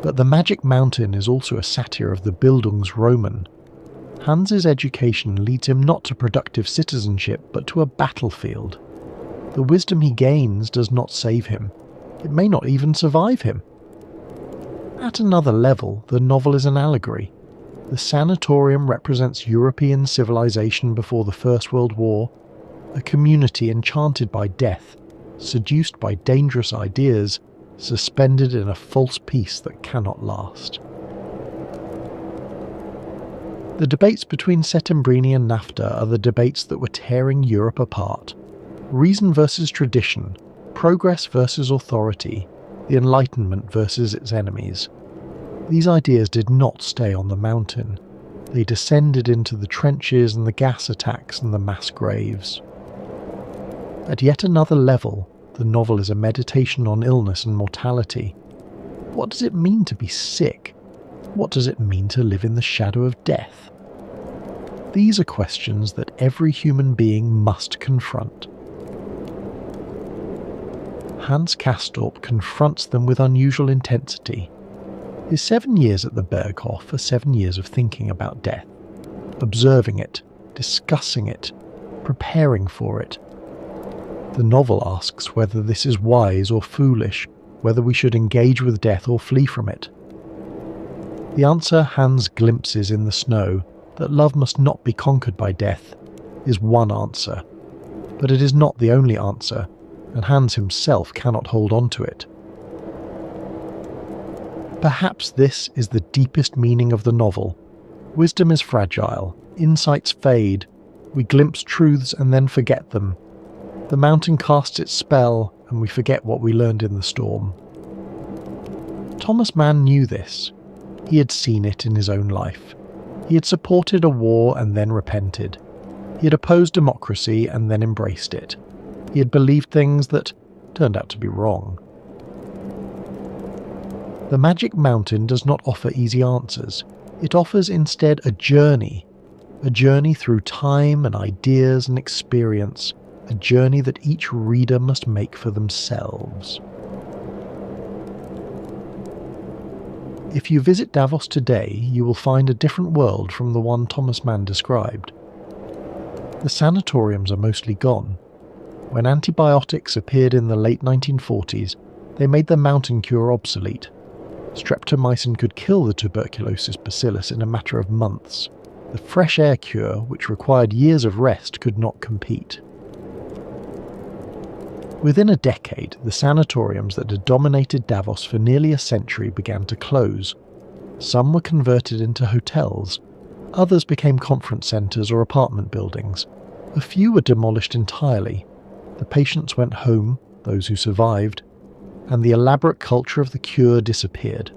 But The Magic Mountain is also a satire of the Bildungsroman. Hans's education leads him not to productive citizenship, but to a battlefield. The wisdom he gains does not save him. It may not even survive him. At another level, the novel is an allegory. The sanatorium represents European civilization before the First World War, a community enchanted by death, seduced by dangerous ideas, suspended in a false peace that cannot last. The debates between Settembrini and NAFTA are the debates that were tearing Europe apart. Reason versus tradition, progress versus authority, the Enlightenment versus its enemies. These ideas did not stay on the mountain. They descended into the trenches and the gas attacks and the mass graves. At yet another level, the novel is a meditation on illness and mortality. What does it mean to be sick? What does it mean to live in the shadow of death? These are questions that every human being must confront. Hans Castorp confronts them with unusual intensity. His 7 years at the Berghof are 7 years of thinking about death, observing it, discussing it, preparing for it. The novel asks whether this is wise or foolish, whether we should engage with death or flee from it. The answer Hans glimpses in the snow, that love must not be conquered by death, is one answer. But it is not the only answer, and Hans himself cannot hold on to it. Perhaps this is the deepest meaning of the novel. Wisdom is fragile, insights fade, we glimpse truths and then forget them. The mountain casts its spell, and we forget what we learned in the storm. Thomas Mann knew this. He had seen it in his own life. He had supported a war and then repented. He had opposed democracy and then embraced it. He had believed things that turned out to be wrong. The Magic Mountain does not offer easy answers. It offers instead a journey through time and ideas and experience, a journey that each reader must make for themselves. If you visit Davos today, you will find a different world from the one Thomas Mann described. The sanatoriums are mostly gone. When antibiotics appeared in the late 1940s, they made the mountain cure obsolete. Streptomycin could kill the tuberculosis bacillus in a matter of months. The fresh air cure, which required years of rest, could not compete. Within a decade, the sanatoriums that had dominated Davos for nearly a century began to close. Some were converted into hotels. Others became conference centres or apartment buildings. A few were demolished entirely. The patients went home, those who survived, and the elaborate culture of the cure disappeared.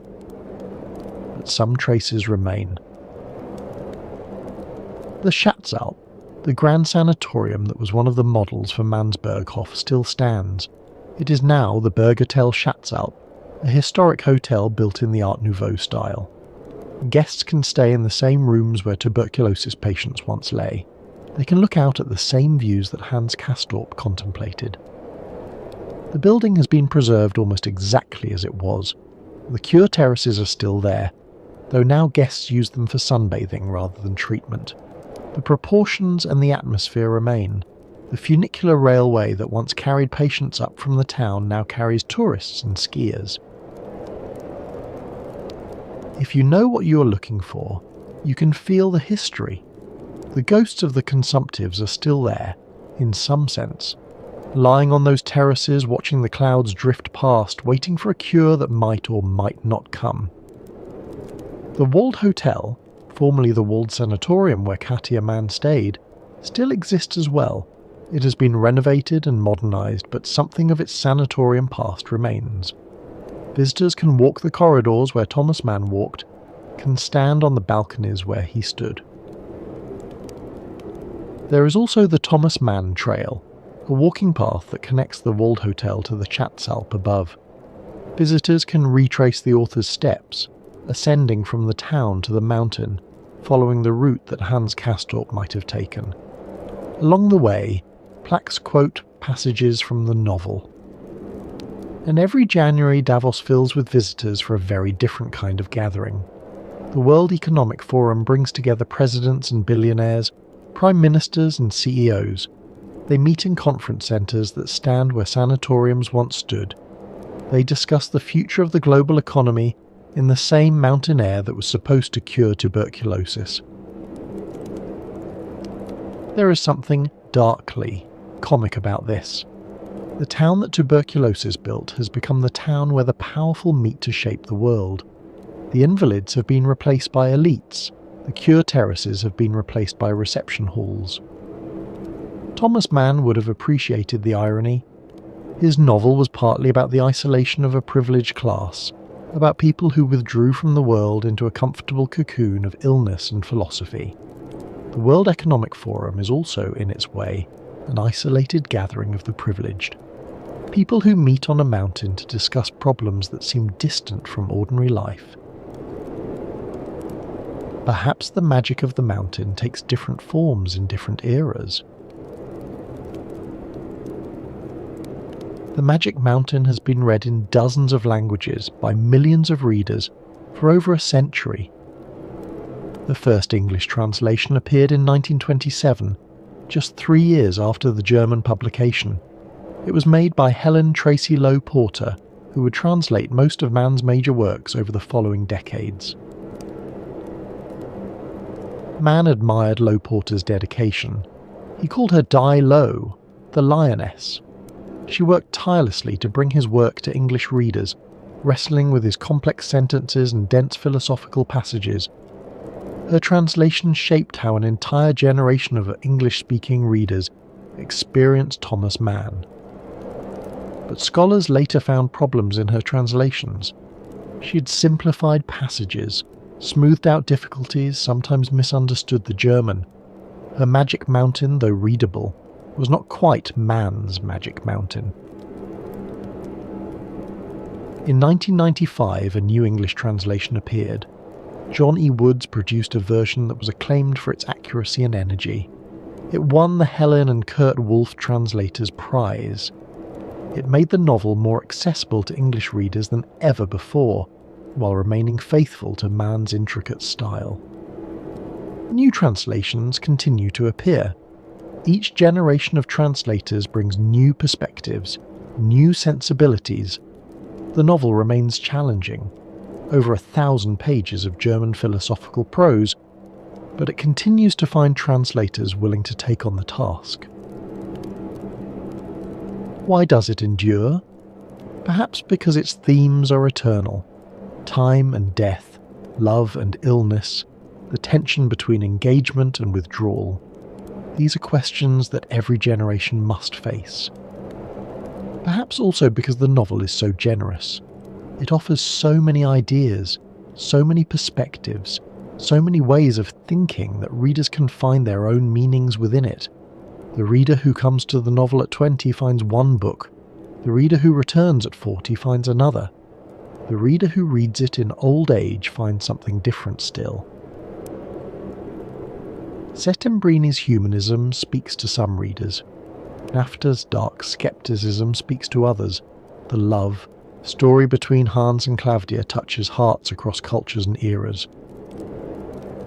But some traces remain. The Schatzalp, the grand sanatorium that was one of the models for Mann's Berghof, still stands. It is now the Berghotel Schatzalp, a historic hotel built in the Art Nouveau style. Guests can stay in the same rooms where tuberculosis patients once lay. They can look out at the same views that Hans Castorp contemplated. The building has been preserved almost exactly as it was. The cure terraces are still there, though now guests use them for sunbathing rather than treatment. The proportions and the atmosphere remain. The funicular railway that once carried patients up from the town now carries tourists and skiers. If you know what you are looking for, you can feel the history. The ghosts of the consumptives are still there, in some sense, lying on those terraces watching the clouds drift past, waiting for a cure that might or might not come. The walled hotel, formerly the walled sanatorium where Katia Mann stayed, still exists as well. It has been renovated and modernised, but something of its sanatorium past remains. Visitors can walk the corridors where Thomas Mann walked, can stand on the balconies where he stood. There is also the Thomas Mann Trail, a walking path that connects the walled hotel to the Chatzalp above. Visitors can retrace the author's steps, ascending from the town to the mountain, following the route that Hans Castorp might have taken. Along the way, plaques quote passages from the novel. And every January Davos fills with visitors for a very different kind of gathering. The World Economic Forum brings together presidents and billionaires, prime ministers and CEOs. They meet in conference centres that stand where sanatoriums once stood. They discuss the future of the global economy in the same mountain air that was supposed to cure tuberculosis. There is something darkly comic about this. The town that tuberculosis built has become the town where the powerful meet to shape the world. The invalids have been replaced by elites. The cure terraces have been replaced by reception halls. Thomas Mann would have appreciated the irony. His novel was partly about the isolation of a privileged class, about people who withdrew from the world into a comfortable cocoon of illness and philosophy. The World Economic Forum is also, in its way, an isolated gathering of the privileged. People who meet on a mountain to discuss problems that seem distant from ordinary life. Perhaps the magic of the mountain takes different forms in different eras. The Magic Mountain has been read in dozens of languages by millions of readers for over a century. The first English translation appeared in 1927, just 3 years after the German publication. It was made by Helen Tracy Lowe Porter, who would translate most of Mann's major works over the following decades. Mann admired Lowe Porter's dedication. He called her Di Lowe, the lioness. She worked tirelessly to bring his work to English readers, wrestling with his complex sentences and dense philosophical passages. Her translation shaped how an entire generation of English-speaking readers experienced Thomas Mann. But scholars later found problems in her translations. She had simplified passages, smoothed out difficulties, sometimes misunderstood the German. Her Magic Mountain, though readable, was not quite Mann's Magic Mountain. In 1995, a new English translation appeared. John E. Woods produced a version that was acclaimed for its accuracy and energy. It won the Helen and Kurt Wolff Translators Prize. It made the novel more accessible to English readers than ever before, while remaining faithful to Mann's intricate style. New translations continue to appear. Each generation of translators brings new perspectives, new sensibilities. The novel remains challenging, over 1,000 pages of German philosophical prose, but it continues to find translators willing to take on the task. Why does it endure? Perhaps because its themes are eternal. Time and death, love and illness, the tension between engagement and withdrawal. These are questions that every generation must face. Perhaps also because the novel is so generous. It offers so many ideas, so many perspectives, so many ways of thinking that readers can find their own meanings within it. The reader who comes to the novel at 20 finds one book. The reader who returns at 40 finds another. The reader who reads it in old age finds something different still. Settembrini's humanism speaks to some readers. Nafta's dark skepticism speaks to others. The love story between Hans and Claudia touches hearts across cultures and eras.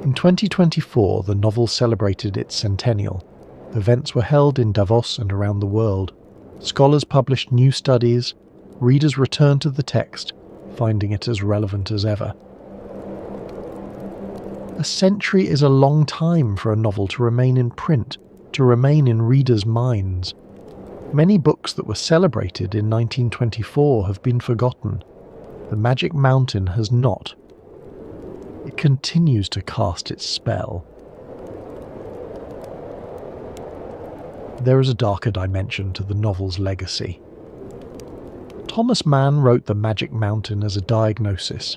In 2024, the novel celebrated its centennial. Events were held in Davos and around the world. Scholars published new studies. Readers returned to the text, finding it as relevant as ever. A century is a long time for a novel to remain in print, to remain in readers' minds. Many books that were celebrated in 1924 have been forgotten. The Magic Mountain has not. It continues to cast its spell. There is a darker dimension to the novel's legacy. Thomas Mann wrote The Magic Mountain as a diagnosis.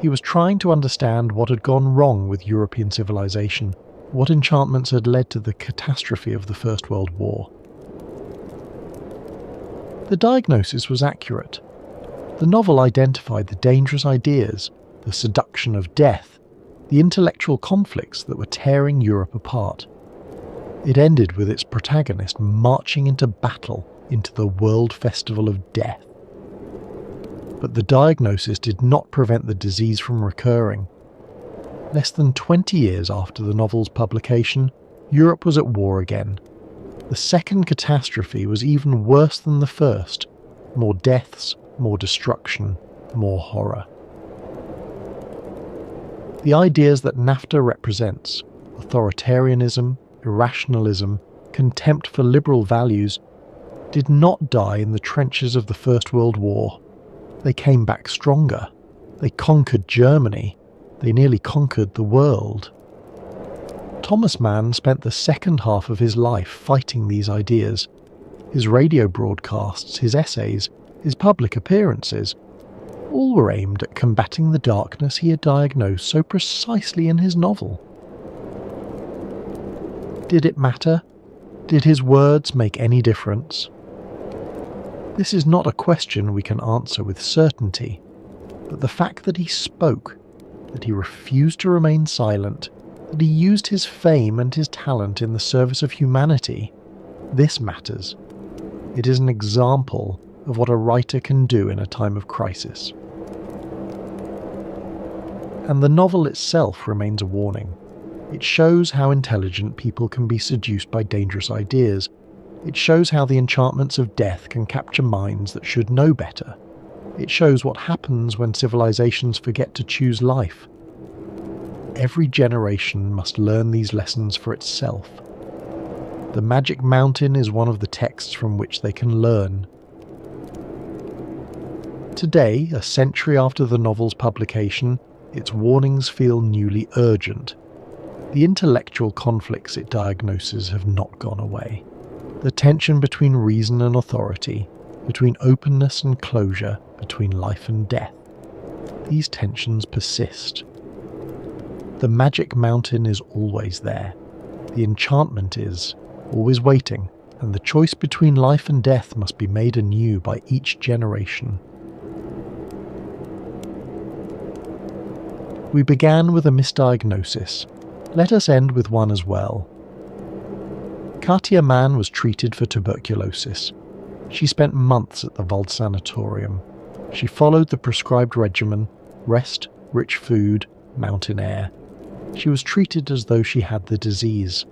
He was trying to understand what had gone wrong with European civilization, what enchantments had led to the catastrophe of the First World War. The diagnosis was accurate. The novel identified the dangerous ideas, the seduction of death, the intellectual conflicts that were tearing Europe apart. It ended with its protagonist marching into battle into the World Festival of Death. But the diagnosis did not prevent the disease from recurring. Less than 20 years after the novel's publication, Europe was at war again. The second catastrophe was even worse than the first. More deaths, more destruction, more horror. The ideas that NAFTA represents, authoritarianism, irrationalism, contempt for liberal values, did not die in the trenches of the First World War. They came back stronger. They conquered Germany. They nearly conquered the world. Thomas Mann spent the second half of his life fighting these ideas. His radio broadcasts, his essays, his public appearances, all were aimed at combating the darkness he had diagnosed so precisely in his novel. Did it matter? Did his words make any difference? This is not a question we can answer with certainty, but the fact that he spoke, that he refused to remain silent, that he used his fame and his talent in the service of humanity, this matters. It is an example of what a writer can do in a time of crisis. And the novel itself remains a warning. It shows how intelligent people can be seduced by dangerous ideas. It shows how the enchantments of death can capture minds that should know better. It shows what happens when civilizations forget to choose life. Every generation must learn these lessons for itself. The Magic Mountain is one of the texts from which they can learn. Today, a century after the novel's publication, its warnings feel newly urgent. The intellectual conflicts it diagnoses have not gone away. The tension between reason and authority, between openness and closure, between life and death. These tensions persist. The Magic Mountain is always there. The enchantment is always waiting, and the choice between life and death must be made anew by each generation. We began with a misdiagnosis. Let us end with one as well. Katia Mann was treated for tuberculosis. She spent months at the Sanatorium. She followed the prescribed regimen: rest, rich food, mountain air. She was treated as though she had the disease.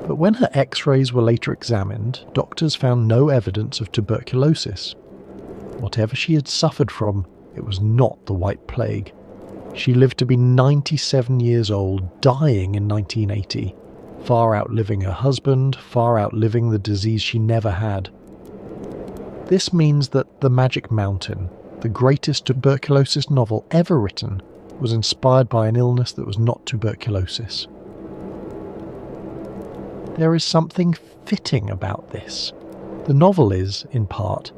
But when her X-rays were later examined, doctors found no evidence of tuberculosis. Whatever she had suffered from, it was not the White Plague. She lived to be 97 years old, dying in 1980, far outliving her husband, far outliving the disease she never had. This means that The Magic Mountain, the greatest tuberculosis novel ever written, was inspired by an illness that was not tuberculosis. There is something fitting about this. The novel is, in part,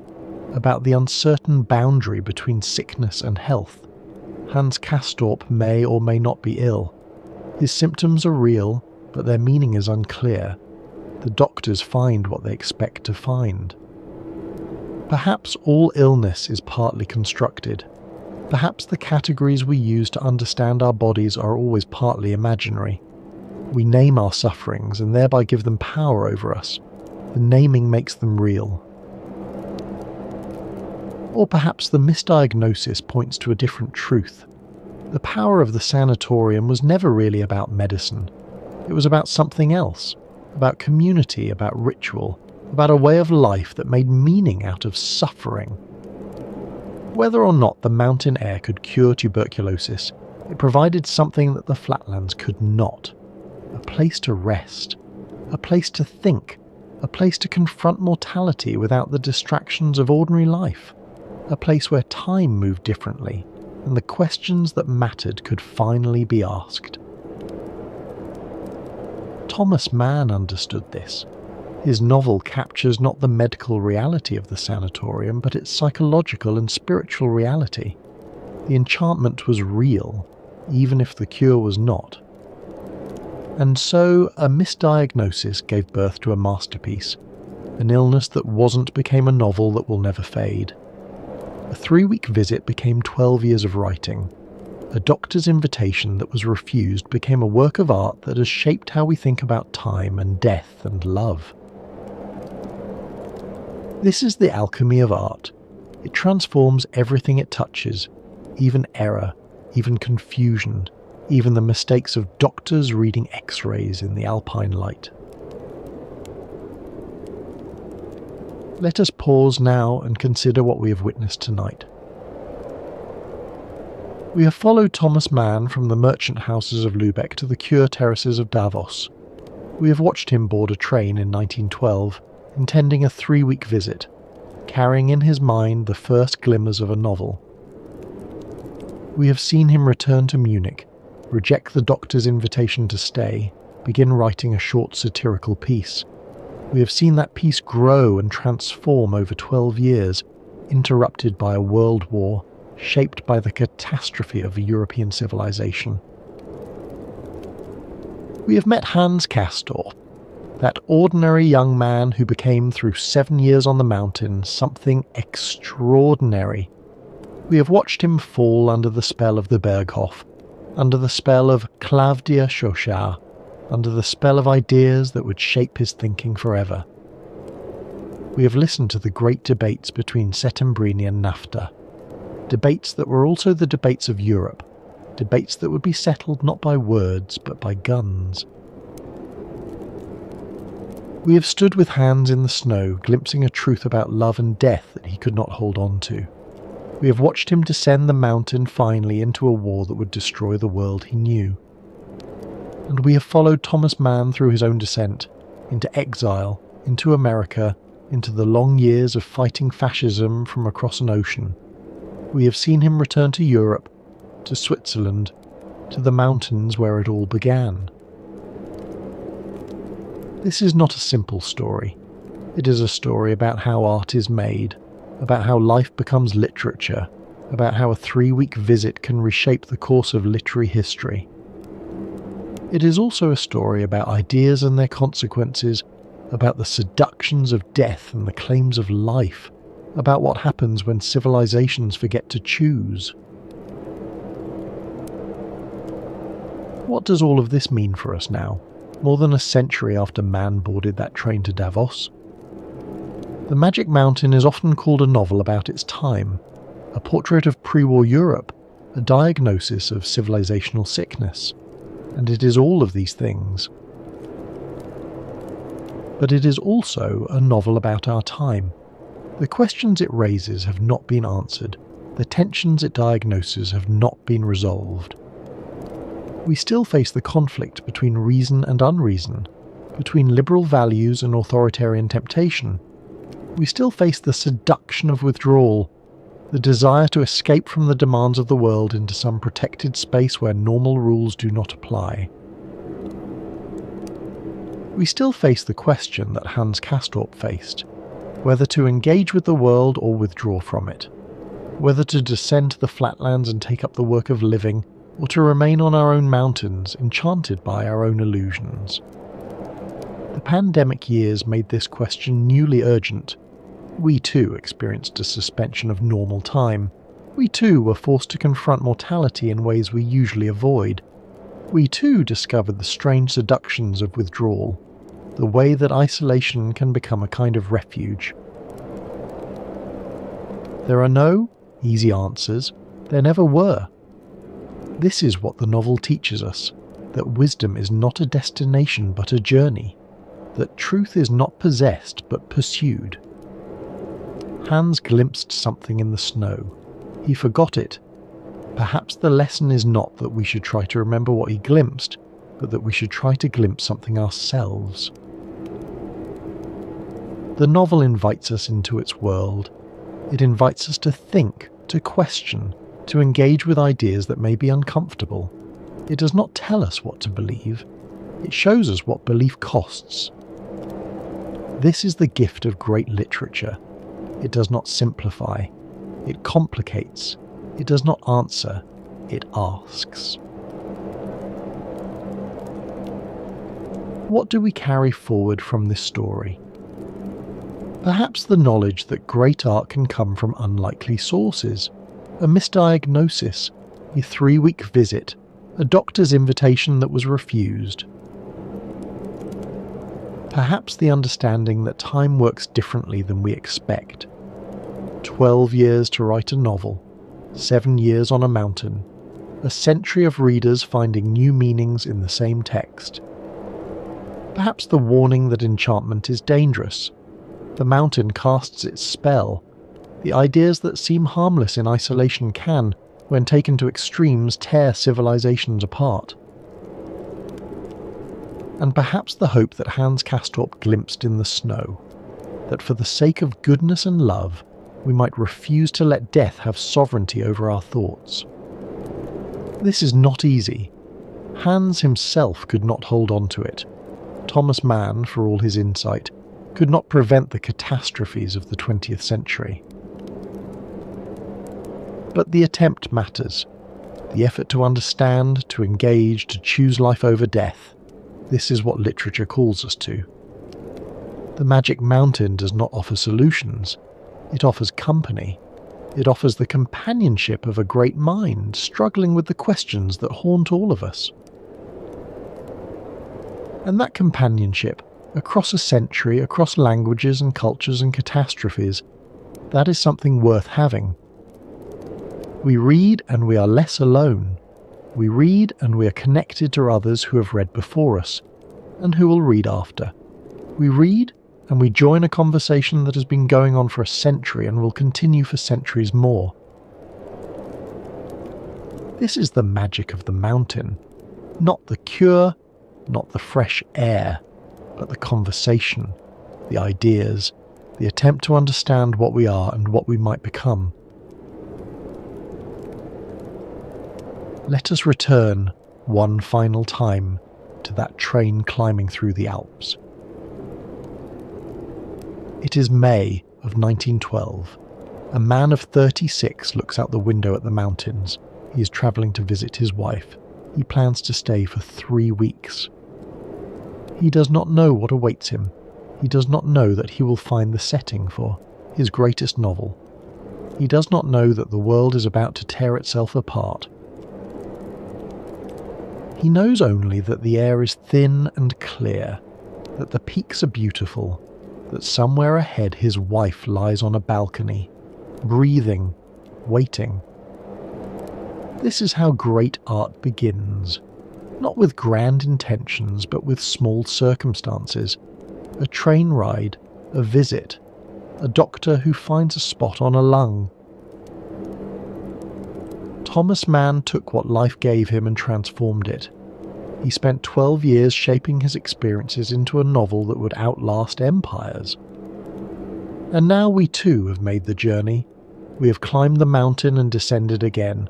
about the uncertain boundary between sickness and health. Hans Castorp may or may not be ill. His symptoms are real, but their meaning is unclear. The doctors find what they expect to find. Perhaps all illness is partly constructed. Perhaps the categories we use to understand our bodies are always partly imaginary. We name our sufferings and thereby give them power over us. The naming makes them real. Or perhaps the misdiagnosis points to a different truth. The power of the sanatorium was never really about medicine. It was about something else, about community, about ritual, about a way of life that made meaning out of suffering. Whether or not the mountain air could cure tuberculosis, It provided something that the flatlands could not. A place to rest, a place to think, a place to confront mortality without the distractions of ordinary life, a place where time moved differently and the questions that mattered could finally be asked. Thomas Mann understood this. His novel captures not the medical reality of the sanatorium, but its psychological and spiritual reality. The enchantment was real, even if the cure was not. And so, a misdiagnosis gave birth to a masterpiece. An illness that wasn't became a novel that will never fade. A 3-week visit became 12 years of writing. A doctor's invitation that was refused became a work of art that has shaped how we think about time and death and love. This is the alchemy of art. It transforms everything it touches, even error, even confusion, even the mistakes of doctors reading X-rays in the alpine light. Let us pause now and consider what we have witnessed tonight. We have followed Thomas Mann from the merchant houses of Lübeck to the Cure terraces of Davos. We have watched him board a train in 1912, intending a 3-week visit, carrying in his mind the first glimmers of a novel. We have seen him return to Munich, reject the doctor's invitation to stay, begin writing a short satirical piece. We have seen that piece grow and transform over 12 years, interrupted by a world war, shaped by the catastrophe of European civilization. We have met Hans Castor, that ordinary young man who became, through 7 years on the mountain, something extraordinary. We have watched him fall under the spell of the Berghof, under the spell of Claudia Chauchat, under the spell of ideas that would shape his thinking forever. We have listened to the great debates between Settembrini and NAFTA, debates that were also the debates of Europe, debates that would be settled not by words but by guns. We have stood with hands in the snow, glimpsing a truth about love and death that he could not hold on to. We have watched him descend the mountain finally into a war that would destroy the world he knew. And we have followed Thomas Mann through his own descent, into exile, into America, into the long years of fighting fascism from across an ocean. We have seen him return to Europe, to Switzerland, to the mountains where it all began. This is not a simple story. It is a story about how art is made, about how life becomes literature, about how a 3-week visit can reshape the course of literary history. It is also a story about ideas and their consequences, about the seductions of death and the claims of life, about what happens when civilizations forget to choose. What does all of this mean for us now, more than a century after Mann boarded that train to Davos? The Magic Mountain is often called a novel about its time, a portrait of pre-war Europe, a diagnosis of civilizational sickness, and it is all of these things. But it is also a novel about our time. The questions it raises have not been answered, the tensions it diagnoses have not been resolved. We still face the conflict between reason and unreason, between liberal values and authoritarian temptation. We still face the seduction of withdrawal, the desire to escape from the demands of the world into some protected space where normal rules do not apply. We still face the question that Hans Castorp faced, whether to engage with the world or withdraw from it, whether to descend to the flatlands and take up the work of living, or to remain on our own mountains, enchanted by our own illusions. The pandemic years made this question newly urgent. We too experienced a suspension of normal time. We too were forced to confront mortality in ways we usually avoid. We too discovered the strange seductions of withdrawal, the way that isolation can become a kind of refuge. There are no easy answers. There never were. This is what the novel teaches us, that wisdom is not a destination but a journey, that truth is not possessed but pursued. Hans glimpsed something in the snow. He forgot it. Perhaps the lesson is not that we should try to remember what he glimpsed, but that we should try to glimpse something ourselves. The novel invites us into its world. It invites us to think, to question, to engage with ideas that may be uncomfortable. It does not tell us what to believe. It shows us what belief costs. This is the gift of great literature. It does not simplify. It complicates. It does not answer. It asks. What do we carry forward from this story? Perhaps the knowledge that great art can come from unlikely sources, a misdiagnosis, a 3-week visit, a doctor's invitation that was refused. Perhaps the understanding that time works differently than we expect. 12 years to write a novel, 7 years on a mountain, a century of readers finding new meanings in the same text. Perhaps the warning that enchantment is dangerous. The mountain casts its spell. The ideas that seem harmless in isolation can, when taken to extremes, tear civilizations apart. And perhaps the hope that Hans Castorp glimpsed in the snow, that for the sake of goodness and love, we might refuse to let death have sovereignty over our thoughts. This is not easy. Hans himself could not hold on to it. Thomas Mann, for all his insight, could not prevent the catastrophes of the 20th century. But the attempt matters. The effort to understand, to engage, to choose life over death. This is what literature calls us to. The Magic Mountain does not offer solutions. It offers company. It offers the companionship of a great mind struggling with the questions that haunt all of us. And that companionship, across a century, across languages and cultures and catastrophes, that is something worth having. We read and we are less alone. We read and we are connected to others who have read before us, and who will read after. We read and we join a conversation that has been going on for a century and will continue for centuries more. This is the magic of the mountain. Not the cure, not the fresh air, but the conversation, the ideas, the attempt to understand what we are and what we might become. Let us return, one final time, to that train climbing through the Alps. It is May of 1912. A man of 36 looks out the window at the mountains. He is travelling to visit his wife. He plans to stay for 3 weeks. He does not know what awaits him. He does not know that he will find the setting for his greatest novel. He does not know that the world is about to tear itself apart. He knows only that the air is thin and clear, that the peaks are beautiful, that somewhere ahead his wife lies on a balcony, breathing, waiting. This is how great art begins, not with grand intentions but with small circumstances, a train ride, a visit, a doctor who finds a spot on a lung. Thomas Mann took what life gave him and transformed it. He spent 12 years shaping his experiences into a novel that would outlast empires. And now we too have made the journey. We have climbed the mountain and descended again.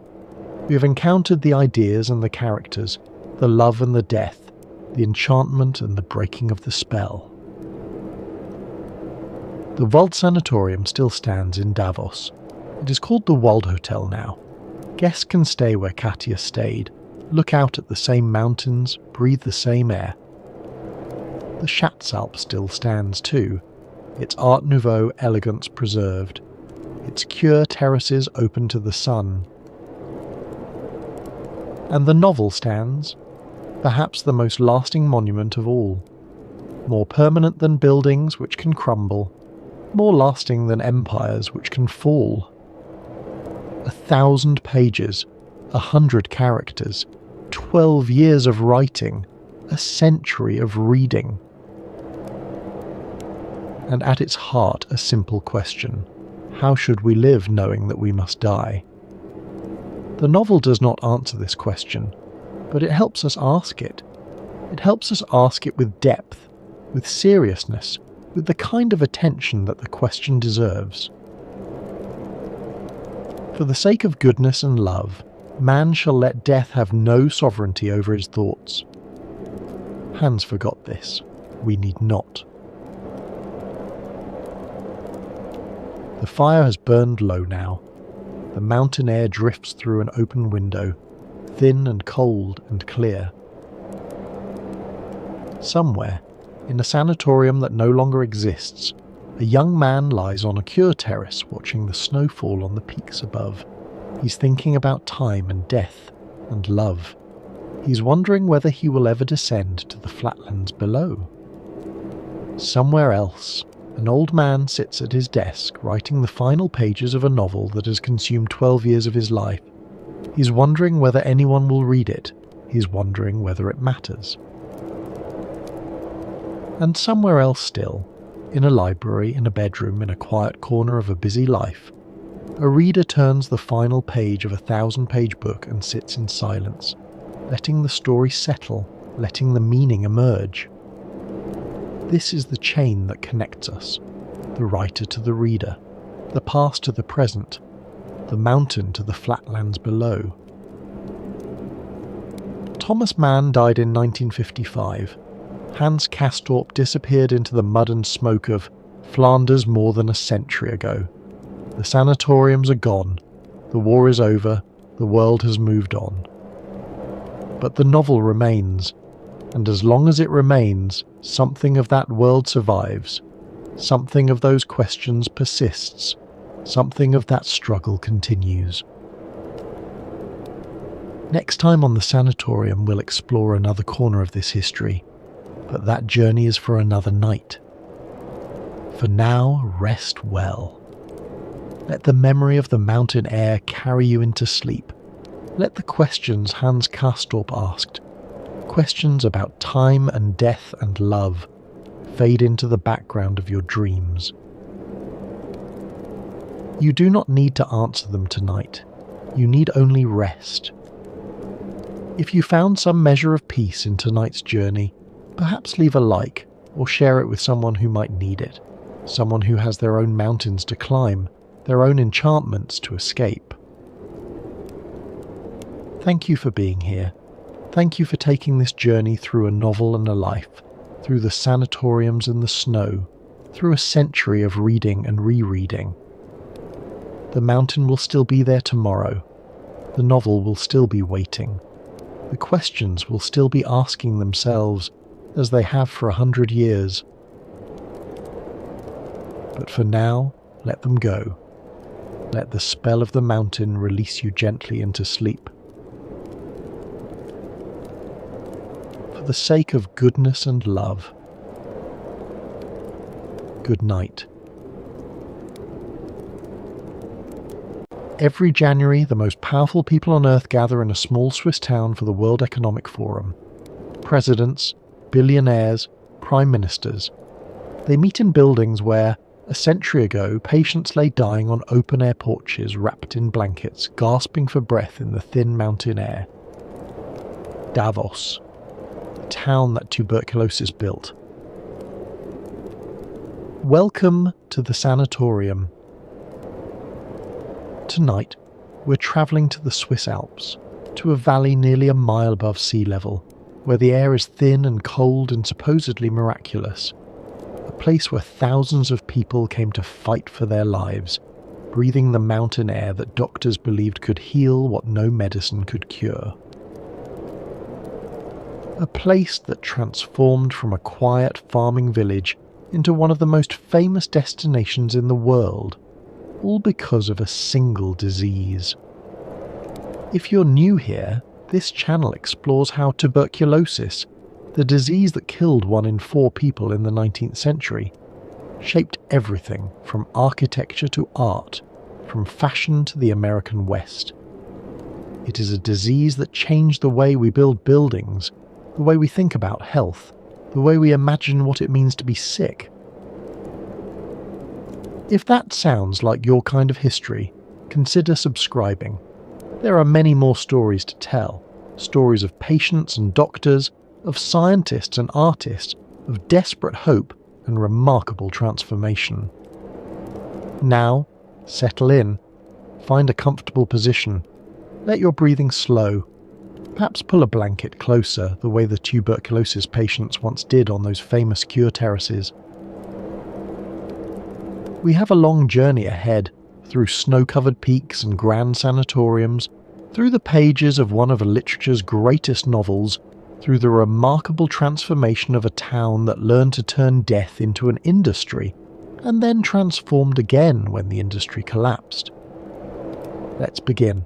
We have encountered the ideas and the characters, the love and the death, the enchantment and the breaking of the spell. The Wald Sanatorium still stands in Davos. It is called the Wald Hotel now. Guests can stay where Katja stayed, look out at the same mountains, breathe the same air. The Schatzalp still stands too, its Art Nouveau elegance preserved, its Cure terraces open to the sun. And the novel stands, perhaps the most lasting monument of all, more permanent than buildings which can crumble, more lasting than empires which can fall. 1,000 pages, 100 characters, 12 years of writing, a century of reading. And at its heart a simple question: how should we live knowing that we must die? The novel does not answer this question, but it helps us ask it. It helps us ask it with depth, with seriousness, with the kind of attention that the question deserves. For the sake of goodness and love, man shall let death have no sovereignty over his thoughts. Hans forgot this. We need not. The fire has burned low now. The mountain air drifts through an open window, thin and cold and clear. Somewhere, in a sanatorium that no longer exists, a young man lies on a cure terrace watching the snow fall on the peaks above. He's thinking about time and death and love. He's wondering whether he will ever descend to the flatlands below. Somewhere else, an old man sits at his desk writing the final pages of a novel that has consumed 12 years of his life. He's wondering whether anyone will read it. He's wondering whether it matters. And somewhere else still, in a library, in a bedroom, in a quiet corner of a busy life, a reader turns the final page of a 1,000-page book and sits in silence, letting the story settle, letting the meaning emerge. This is the chain that connects us, the writer to the reader, the past to the present, the mountain to the flatlands below. Thomas Mann died in 1955. Hans Castorp disappeared into the mud and smoke of Flanders more than a century ago. The sanatoriums are gone, the war is over, the world has moved on. But the novel remains, and as long as it remains, something of that world survives, something of those questions persists, something of that struggle continues. Next time on the Sanatorium we'll explore another corner of this history, but that journey is for another night. For now, rest well. Let the memory of the mountain air carry you into sleep. Let the questions Hans Castorp asked, questions about time and death and love, fade into the background of your dreams. You do not need to answer them tonight. You need only rest. If you found some measure of peace in tonight's journey, perhaps leave a like or share it with someone who might need it, someone who has their own mountains to climb, their own enchantments to escape. Thank you for being here. Thank you for taking this journey through a novel and a life, through the sanatoriums and the snow, through a century of reading and rereading. The mountain will still be there tomorrow. The novel will still be waiting. The questions will still be asking themselves, as they have for 100 years. But for now, let them go. Let the spell of the mountain release you gently into sleep. For the sake of goodness and love, good night. Every January, the most powerful people on Earth gather in a small Swiss town for the World Economic Forum. Presidents, billionaires, prime ministers. They meet in buildings where, a century ago, patients lay dying on open-air porches wrapped in blankets, gasping for breath in the thin mountain air. Davos, the town that tuberculosis built. Welcome to the Sanatorium. Tonight, we're travelling to the Swiss Alps, to a valley nearly a mile above sea level, where the air is thin and cold and supposedly miraculous. A place where thousands of people came to fight for their lives, breathing the mountain air that doctors believed could heal what no medicine could cure. A place that transformed from a quiet farming village into one of the most famous destinations in the world, all because of a single disease. If you're new here, this channel explores how tuberculosis, the disease that killed 1 in 4 people in the 19th century, shaped everything from architecture to art, from fashion to the American West. It is a disease that changed the way we build buildings, the way we think about health, the way we imagine what it means to be sick. If that sounds like your kind of history, consider subscribing. There are many more stories to tell, stories of patients and doctors, of scientists and artists, of desperate hope and remarkable transformation. Now, settle in, find a comfortable position, let your breathing slow, perhaps pull a blanket closer the way the tuberculosis patients once did on those famous cure terraces. We have a long journey ahead, through snow-covered peaks and grand sanatoriums, through the pages of one of literature's greatest novels, through the remarkable transformation of a town that learned to turn death into an industry, and then transformed again when the industry collapsed. Let's begin.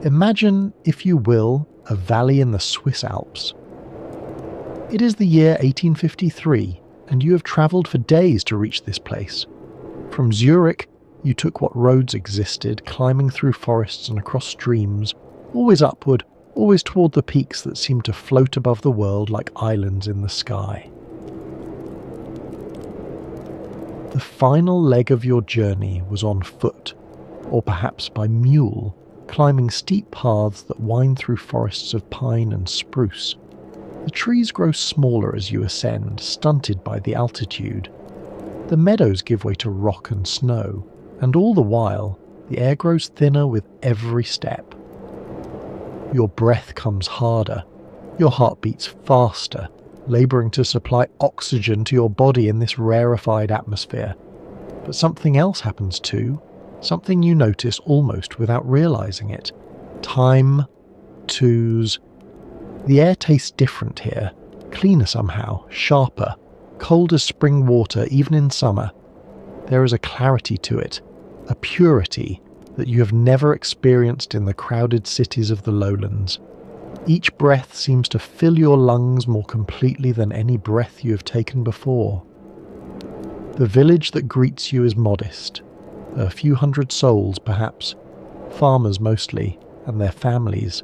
Imagine, if you will, a valley in the Swiss Alps. It is the year 1853, and you have travelled for days to reach this place. From Zurich, you took what roads existed, climbing through forests and across streams, always upward, always toward the peaks that seemed to float above the world like islands in the sky. The final leg of your journey was on foot, or perhaps by mule, climbing steep paths that wind through forests of pine and spruce. The trees grow smaller as you ascend, stunted by the altitude. The meadows give way to rock and snow, and all the while, the air grows thinner with every step. Your breath comes harder, your heart beats faster, labouring to supply oxygen to your body in this rarefied atmosphere. But something else happens too, something you notice almost without realising it. Time, twos. The air tastes different here, cleaner somehow, sharper, cold as spring water even in summer. There is a clarity to it, a purity that you have never experienced in the crowded cities of the lowlands. Each breath seems to fill your lungs more completely than any breath you have taken before. The village that greets you is modest, a few hundred souls perhaps, farmers mostly, and their families.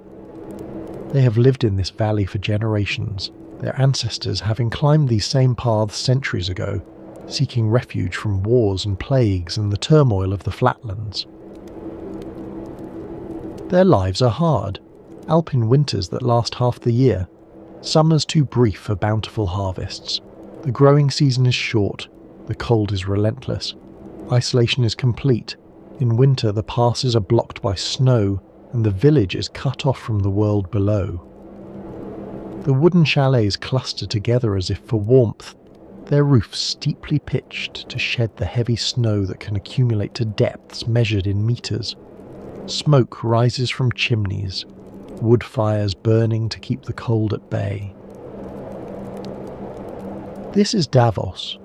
They have lived in this valley for generations, their ancestors having climbed these same paths centuries ago, seeking refuge from wars and plagues and the turmoil of the flatlands. Their lives are hard, alpine winters that last half the year, summers too brief for bountiful harvests. The growing season is short, the cold is relentless, isolation is complete. In winter the passes are blocked by snow, and the village is cut off from the world below. The wooden chalets cluster together as if for warmth, their roofs steeply pitched to shed the heavy snow that can accumulate to depths measured in meters. Smoke rises from chimneys, wood fires burning to keep the cold at bay. This is Davos,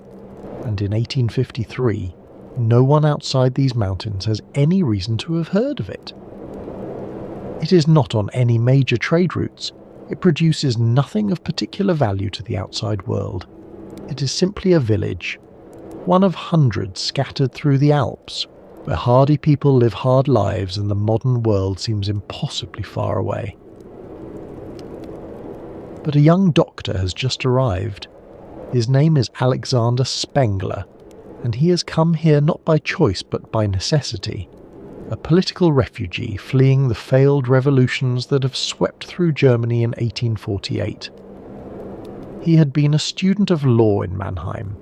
and in 1853, no one outside these mountains has any reason to have heard of it. It is not on any major trade routes. It produces nothing of particular value to the outside world. It is simply a village, one of hundreds scattered through the Alps, where hardy people live hard lives and the modern world seems impossibly far away. But a young doctor has just arrived. His name is Alexander Spengler, and he has come here not by choice but by necessity. A political refugee fleeing the failed revolutions that have swept through Germany in 1848. He had been a student of law in Mannheim,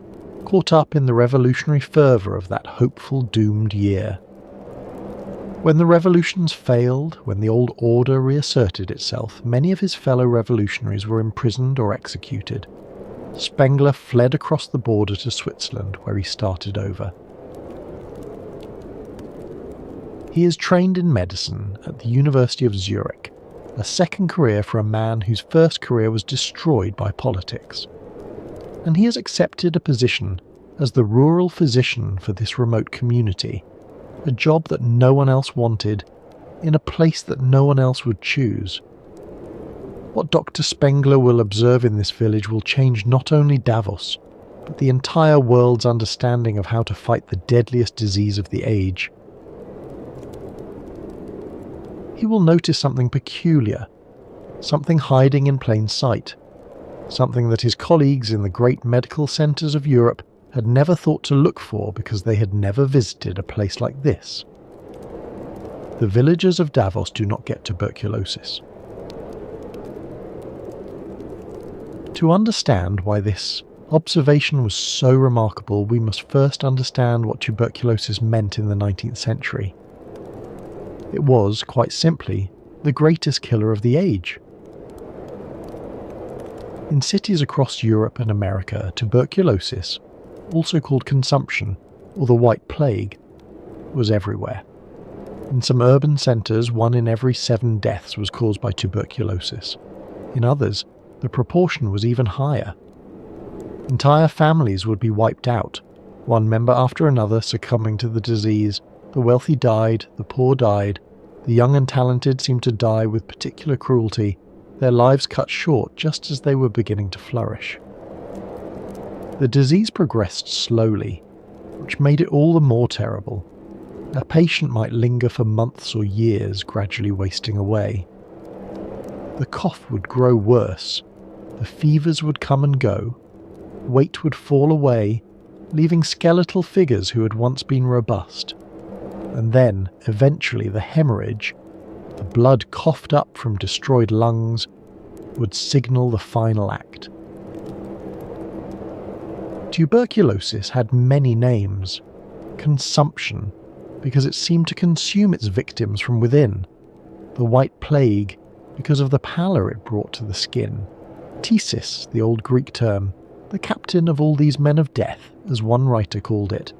caught up in the revolutionary fervour of that hopeful doomed year. When the revolutions failed, when the old order reasserted itself, many of his fellow revolutionaries were imprisoned or executed. Spengler fled across the border to Switzerland, where he started over. He is trained in medicine at the University of Zurich, a second career for a man whose first career was destroyed by politics. And he has accepted a position as the rural physician for this remote community, a job that no one else wanted, in a place that no one else would choose. What Dr. Spengler will observe in this village will change not only Davos, but the entire world's understanding of how to fight the deadliest disease of the age. He will notice something peculiar, something hiding in plain sight, something that his colleagues in the great medical centres of Europe had never thought to look for because they had never visited a place like this. The villagers of Davos do not get tuberculosis. To understand why this observation was so remarkable, we must first understand what tuberculosis meant in the 19th century. It was, quite simply, the greatest killer of the age. In cities across Europe and America, tuberculosis, also called consumption or the White Plague, was everywhere. In some urban centres, 1 in every 7 deaths was caused by tuberculosis. In others, the proportion was even higher. Entire families would be wiped out, one member after another succumbing to the disease. The wealthy died, the poor died, the young and talented seemed to die with particular cruelty, their lives cut short just as they were beginning to flourish. The disease progressed slowly, which made it all the more terrible. A patient might linger for months or years, gradually wasting away. The cough would grow worse, the fevers would come and go, weight would fall away, leaving skeletal figures who had once been robust. And then, eventually, the hemorrhage, the blood coughed up from destroyed lungs, would signal the final act. Tuberculosis had many names. Consumption, because it seemed to consume its victims from within. The White Plague, because of the pallor it brought to the skin. Phthisis, the old Greek term, the captain of all these men of death, as one writer called it.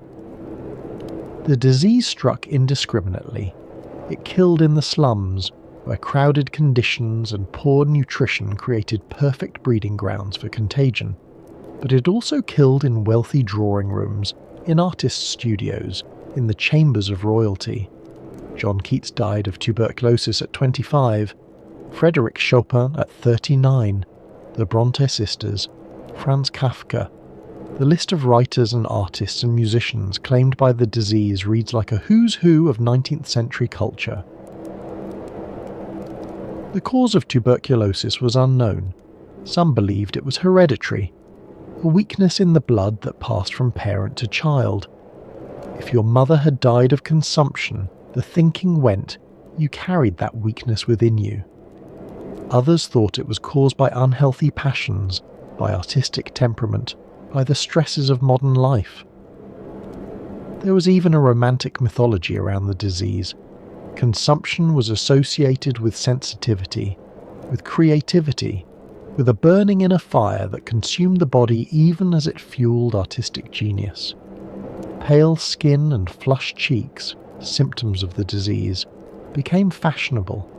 The disease struck indiscriminately. It killed in the slums, where crowded conditions and poor nutrition created perfect breeding grounds for contagion. But it also killed in wealthy drawing rooms, in artists' studios, in the chambers of royalty. John Keats died of tuberculosis at 25, Frédéric Chopin at 39, the Bronte sisters, Franz Kafka. The list of writers and artists and musicians claimed by the disease reads like a who's who of 19th century culture. The cause of tuberculosis was unknown. Some believed it was hereditary, a weakness in the blood that passed from parent to child. If your mother had died of consumption, the thinking went, you carried that weakness within you. Others thought it was caused by unhealthy passions, by artistic temperament, by the stresses of modern life. There was even a romantic mythology around the disease. Consumption was associated with sensitivity, with creativity, with a burning inner fire that consumed the body even as it fueled artistic genius. Pale skin and flushed cheeks, symptoms of the disease, became fashionable.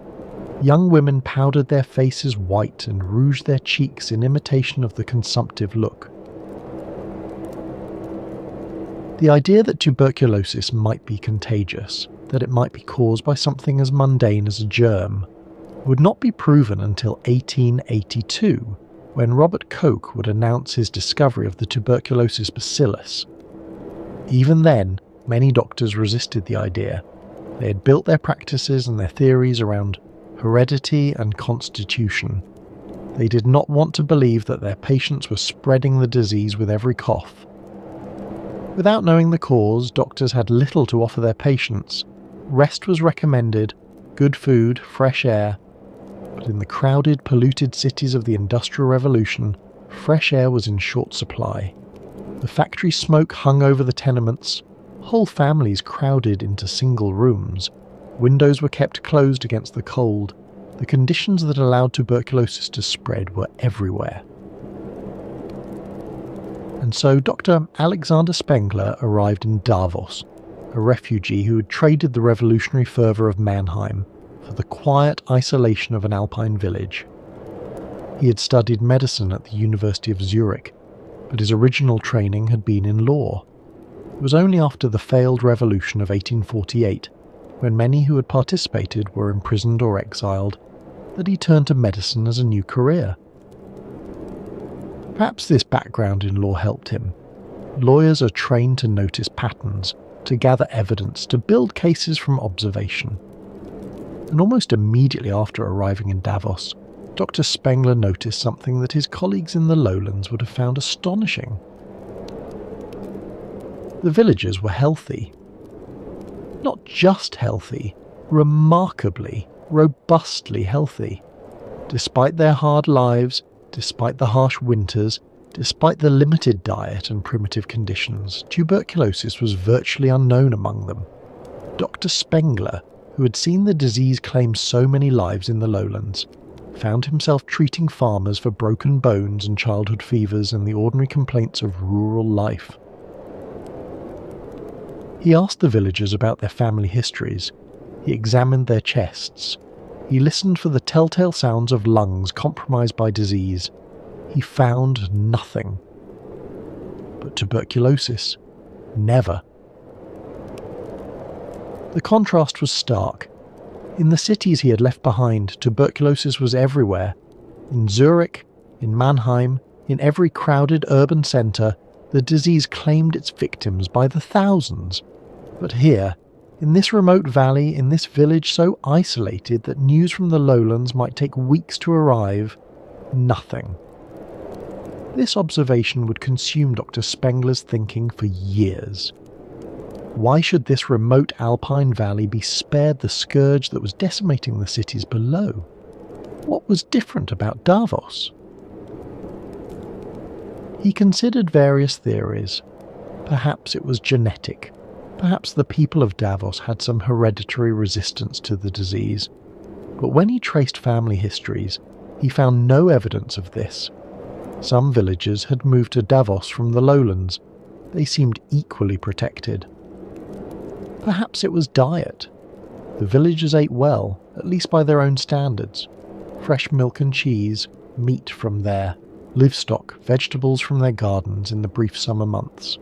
Young women powdered their faces white and rouged their cheeks in imitation of the consumptive look. The idea that tuberculosis might be contagious, that it might be caused by something as mundane as a germ, would not be proven until 1882, when Robert Koch would announce his discovery of the tuberculosis bacillus. Even then, many doctors resisted the idea. They had built their practices and their theories around heredity and constitution. They did not want to believe that their patients were spreading the disease with every cough. Without knowing the cause, doctors had little to offer their patients. Rest was recommended, good food, fresh air. But in the crowded, polluted cities of the Industrial Revolution, fresh air was in short supply. The factory smoke hung over the tenements. Whole families crowded into single rooms. Windows were kept closed against the cold. The conditions that allowed tuberculosis to spread were everywhere. And so Dr. Alexander Spengler arrived in Davos, a refugee who had traded the revolutionary fervour of Mannheim for the quiet isolation of an alpine village. He had studied medicine at the University of Zurich, but his original training had been in law. It was only after the failed revolution of 1848, when many who had participated were imprisoned or exiled, that he turned to medicine as a new career. Perhaps this background in law helped him. Lawyers are trained to notice patterns, to gather evidence, to build cases from observation. And almost immediately after arriving in Davos, Dr. Spengler noticed something that his colleagues in the lowlands would have found astonishing. The villagers were healthy. Not just healthy, remarkably, robustly healthy. Despite their hard lives, despite the harsh winters, despite the limited diet and primitive conditions, tuberculosis was virtually unknown among them. Dr. Spengler, who had seen the disease claim so many lives in the lowlands, found himself treating farmers for broken bones and childhood fevers and the ordinary complaints of rural life. He asked the villagers about their family histories. He examined their chests. He listened for the telltale sounds of lungs compromised by disease. He found nothing. But tuberculosis, never. The contrast was stark. In the cities he had left behind, tuberculosis was everywhere. In Zurich, in Mannheim, in every crowded urban centre, the disease claimed its victims by the thousands. But here, in this remote valley, in this village so isolated that news from the lowlands might take weeks to arrive, nothing. This observation would consume Dr. Spengler's thinking for years. Why should this remote alpine valley be spared the scourge that was decimating the cities below? What was different about Davos? He considered various theories. Perhaps it was genetic. Perhaps the people of Davos had some hereditary resistance to the disease. But when he traced family histories, he found no evidence of this. Some villagers had moved to Davos from the lowlands. They seemed equally protected. Perhaps it was diet. The villagers ate well, at least by their own standards. Fresh milk and cheese, meat from there, livestock, vegetables from their gardens in the brief summer months.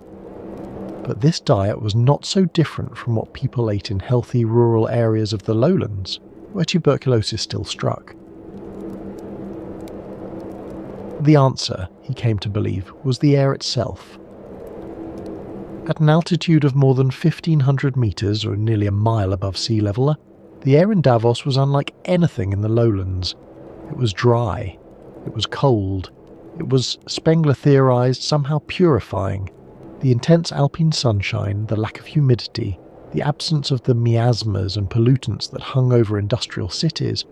But this diet was not so different from what people ate in healthy rural areas of the lowlands, where tuberculosis still struck. The answer, he came to believe, was the air itself. At an altitude of more than 1,500 metres, or nearly a mile above sea level, the air in Davos was unlike anything in the lowlands. It was dry. It was cold. It was, Spengler theorised, somehow purifying. The intense alpine sunshine, the lack of humidity, the absence of the miasmas and pollutants that hung over industrial cities,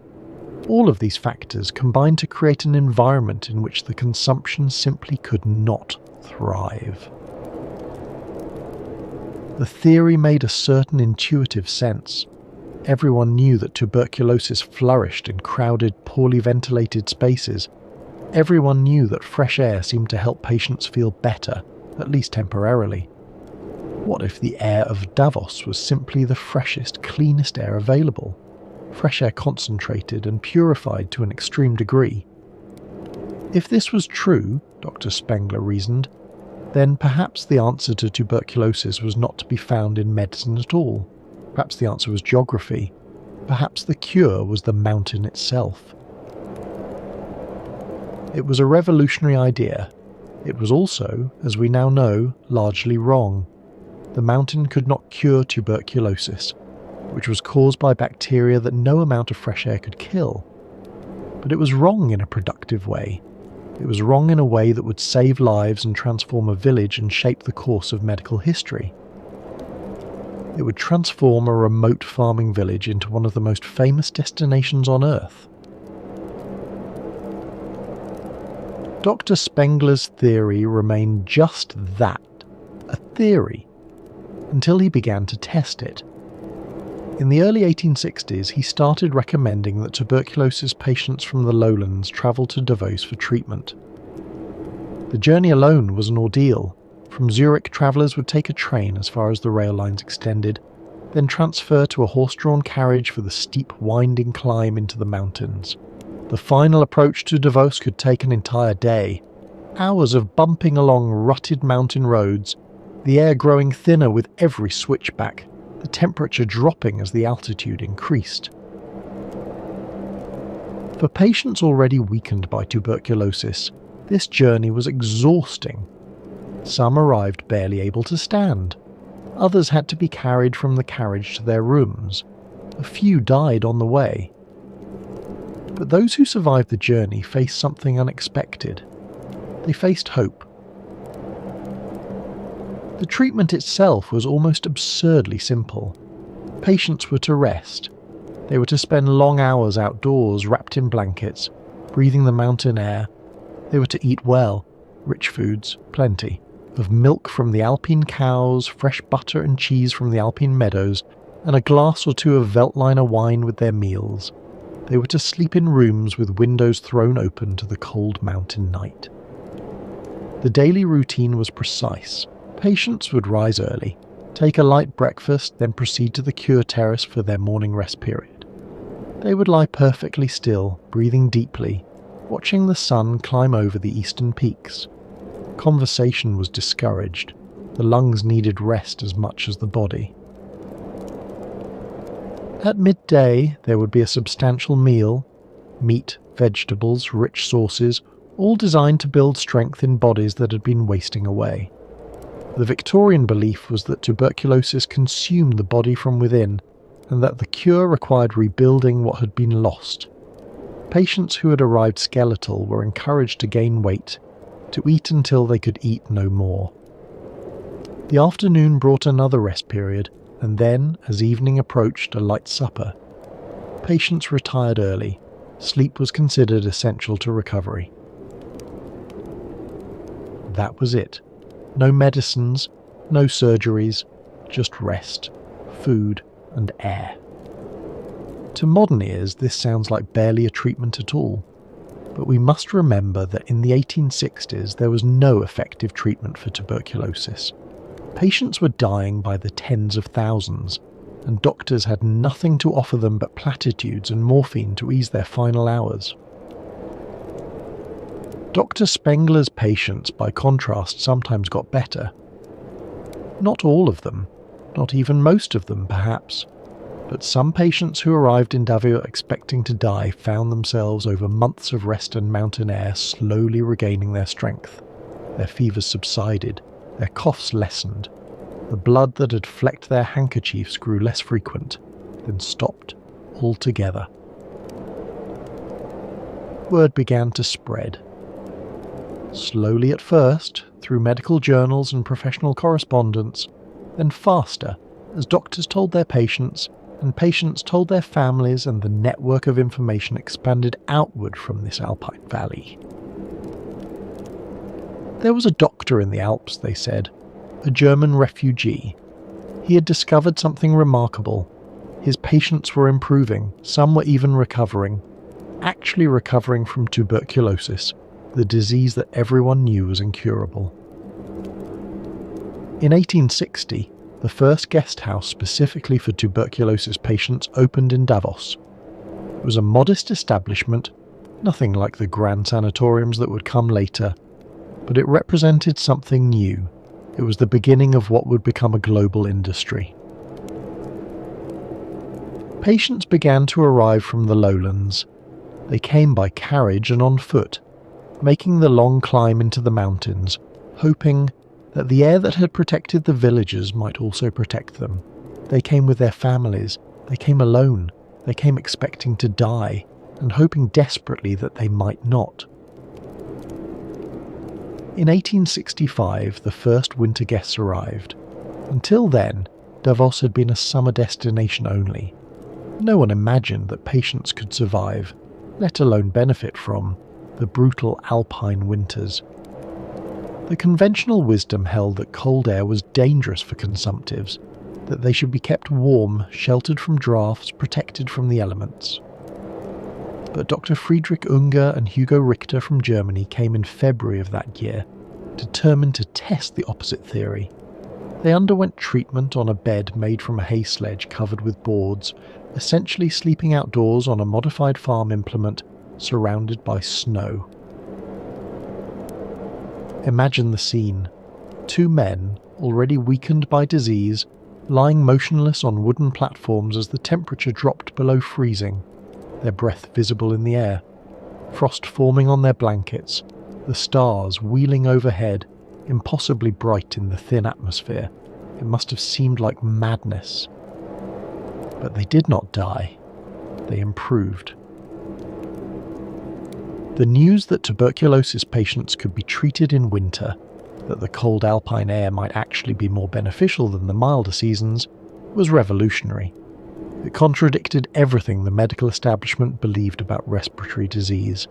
all of these factors combined to create an environment in which the consumption simply could not thrive. The theory made a certain intuitive sense. Everyone knew that tuberculosis flourished in crowded, poorly ventilated spaces. Everyone knew that fresh air seemed to help patients feel better, at least temporarily. What if the air of Davos was simply the freshest, cleanest air available? Fresh air concentrated and purified to an extreme degree. If this was true, Dr. Spengler reasoned, then perhaps the answer to tuberculosis was not to be found in medicine at all. Perhaps the answer was geography. Perhaps the cure was the mountain itself. It was a revolutionary idea. It was also, as we now know, largely wrong. The mountain could not cure tuberculosis, which was caused by bacteria that no amount of fresh air could kill. But it was wrong in a productive way. It was wrong in a way that would save lives and transform a village and shape the course of medical history. It would transform a remote farming village into one of the most famous destinations on Earth. Dr. Spengler's theory remained just that, a theory, until he began to test it. In the early 1860s, he started recommending that tuberculosis patients from the lowlands travel to Davos for treatment. The journey alone was an ordeal. From Zurich, travellers would take a train as far as the rail lines extended, then transfer to a horse-drawn carriage for the steep, winding climb into the mountains. The final approach to Davos could take an entire day. Hours of bumping along rutted mountain roads, the air growing thinner with every switchback, the temperature dropping as the altitude increased. For patients already weakened by tuberculosis, this journey was exhausting. Some arrived barely able to stand. Others had to be carried from the carriage to their rooms. A few died on the way. But those who survived the journey faced something unexpected. They faced hope. The treatment itself was almost absurdly simple. Patients were to rest. They were to spend long hours outdoors wrapped in blankets, breathing the mountain air. They were to eat well, rich foods, plenty, of milk from the alpine cows, fresh butter and cheese from the alpine meadows, and a glass or two of Veltliner wine with their meals. They were to sleep in rooms with windows thrown open to the cold mountain night. The daily routine was precise. Patients would rise early, take a light breakfast, then proceed to the cure terrace for their morning rest period. They would lie perfectly still, breathing deeply, watching the sun climb over the eastern peaks. Conversation was discouraged. The lungs needed rest as much as the body. At midday, there would be a substantial meal: meat, vegetables, rich sauces, all designed to build strength in bodies that had been wasting away. The Victorian belief was that tuberculosis consumed the body from within, and that the cure required rebuilding what had been lost. Patients who had arrived skeletal were encouraged to gain weight, to eat until they could eat no more. The afternoon brought another rest period, and then, as evening approached, a light supper. Patients retired early. Sleep was considered essential to recovery. That was it. No medicines, no surgeries, just rest, food, and air. To modern ears, this sounds like barely a treatment at all. But we must remember that in the 1860s there was no effective treatment for tuberculosis. Patients were dying by the tens of thousands, and doctors had nothing to offer them but platitudes and morphine to ease their final hours. Dr. Spengler's patients, by contrast, sometimes got better. Not all of them, not even most of them perhaps, but some patients who arrived in Davos expecting to die found themselves over months of rest and mountain air slowly regaining their strength. Their fevers subsided, their coughs lessened, the blood that had flecked their handkerchiefs grew less frequent, then stopped altogether. Word began to spread. Slowly at first, through medical journals and professional correspondence, then faster, as doctors told their patients, and patients told their families, and the network of information expanded outward from this alpine valley. There was a doctor in the Alps, they said, a German refugee. He had discovered something remarkable. His patients were improving, some were even recovering, actually recovering from tuberculosis, the disease that everyone knew was incurable. In 1860, the first guest house specifically for tuberculosis patients opened in Davos. It was a modest establishment, nothing like the grand sanatoriums that would come later, but it represented something new. It was the beginning of what would become a global industry. Patients began to arrive from the lowlands. They came by carriage and on foot, making the long climb into the mountains, hoping that the air that had protected the villagers might also protect them. They came with their families, they came alone, they came expecting to die, and hoping desperately that they might not. In 1865, the first winter guests arrived. Until then, Davos had been a summer destination only. No one imagined that patients could survive, let alone benefit from, the brutal alpine winters. The conventional wisdom held that cold air was dangerous for consumptives, that they should be kept warm, sheltered from drafts, protected from the elements. But Dr. Friedrich Unger and Hugo Richter from Germany came in February of that year, determined to test the opposite theory. They underwent treatment on a bed made from a hay sledge covered with boards, essentially sleeping outdoors on a modified farm implement surrounded by snow. Imagine the scene. Two men, already weakened by disease, lying motionless on wooden platforms as the temperature dropped below freezing, their breath visible in the air, frost forming on their blankets, the stars wheeling overhead, impossibly bright in the thin atmosphere. It must have seemed like madness. But they did not die. They improved. The news that tuberculosis patients could be treated in winter, that the cold alpine air might actually be more beneficial than the milder seasons, was revolutionary. It contradicted everything the medical establishment believed about respiratory disease.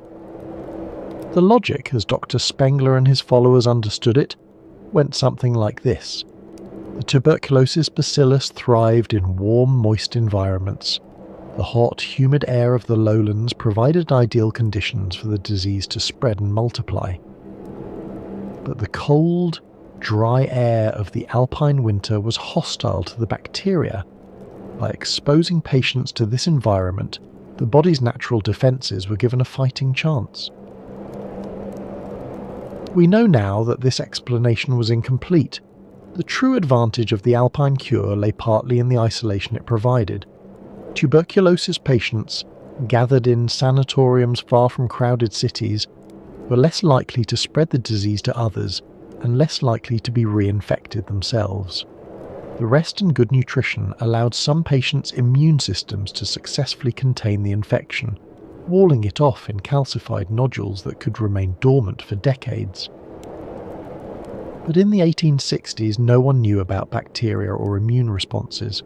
The logic, as Dr. Spengler and his followers understood it, went something like this. The tuberculosis bacillus thrived in warm, moist environments. The hot, humid air of the lowlands provided ideal conditions for the disease to spread and multiply. But the cold, dry air of the alpine winter was hostile to the bacteria. By exposing patients to this environment, the body's natural defences were given a fighting chance. We know now that this explanation was incomplete. The true advantage of the alpine cure lay partly in the isolation it provided. Tuberculosis patients, gathered in sanatoriums far from crowded cities, were less likely to spread the disease to others and less likely to be reinfected themselves. The rest and good nutrition allowed some patients' immune systems to successfully contain the infection, walling it off in calcified nodules that could remain dormant for decades. But in the 1860s, no one knew about bacteria or immune responses.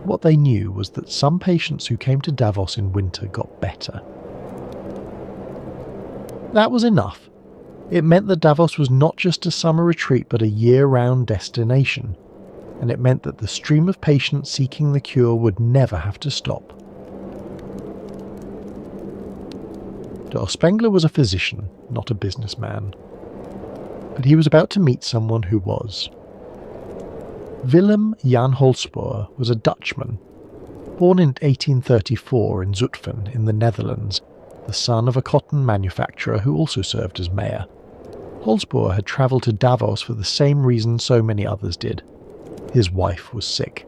What they knew was that some patients who came to Davos in winter got better. That was enough. It meant that Davos was not just a summer retreat but a year-round destination, and it meant that the stream of patients seeking the cure would never have to stop. Dr. Spengler was a physician, not a businessman. But he was about to meet someone who was. Willem Jan Holsboer was a Dutchman, born in 1834 in Zutphen in the Netherlands, the son of a cotton manufacturer who also served as mayor. Holsboer had travelled to Davos for the same reason so many others did. His wife was sick.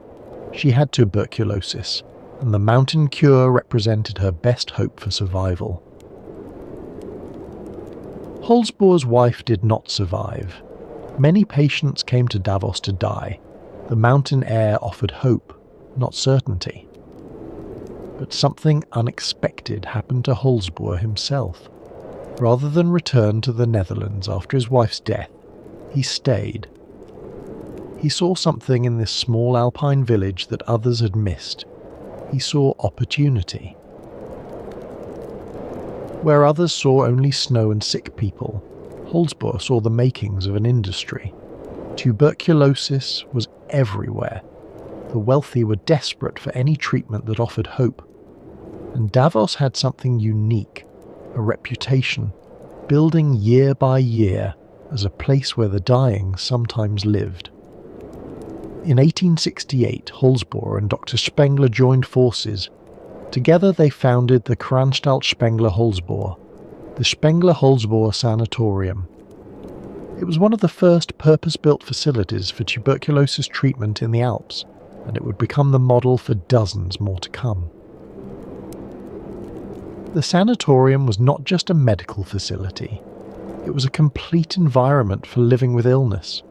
She had tuberculosis, and the mountain cure represented her best hope for survival. Holsboer's wife did not survive. Many patients came to Davos to die. The mountain air offered hope, not certainty. But something unexpected happened to Holsboer himself. Rather than return to the Netherlands after his wife's death, he stayed. He saw something in this small alpine village that others had missed. He saw opportunity. Where others saw only snow and sick people, Holsboer saw the makings of an industry. Tuberculosis was everywhere. The wealthy were desperate for any treatment that offered hope. And Davos had something unique, a reputation, building year by year as a place where the dying sometimes lived. In 1868, Holsboer and Dr. Spengler joined forces. Together they founded the Kranstalt Spengler-Holsboer, the Spengler-Holsboer Sanatorium. It was one of the first purpose-built facilities for tuberculosis treatment in the Alps, and it would become the model for dozens more to come. The sanatorium was not just a medical facility. It was a complete environment for living with illness.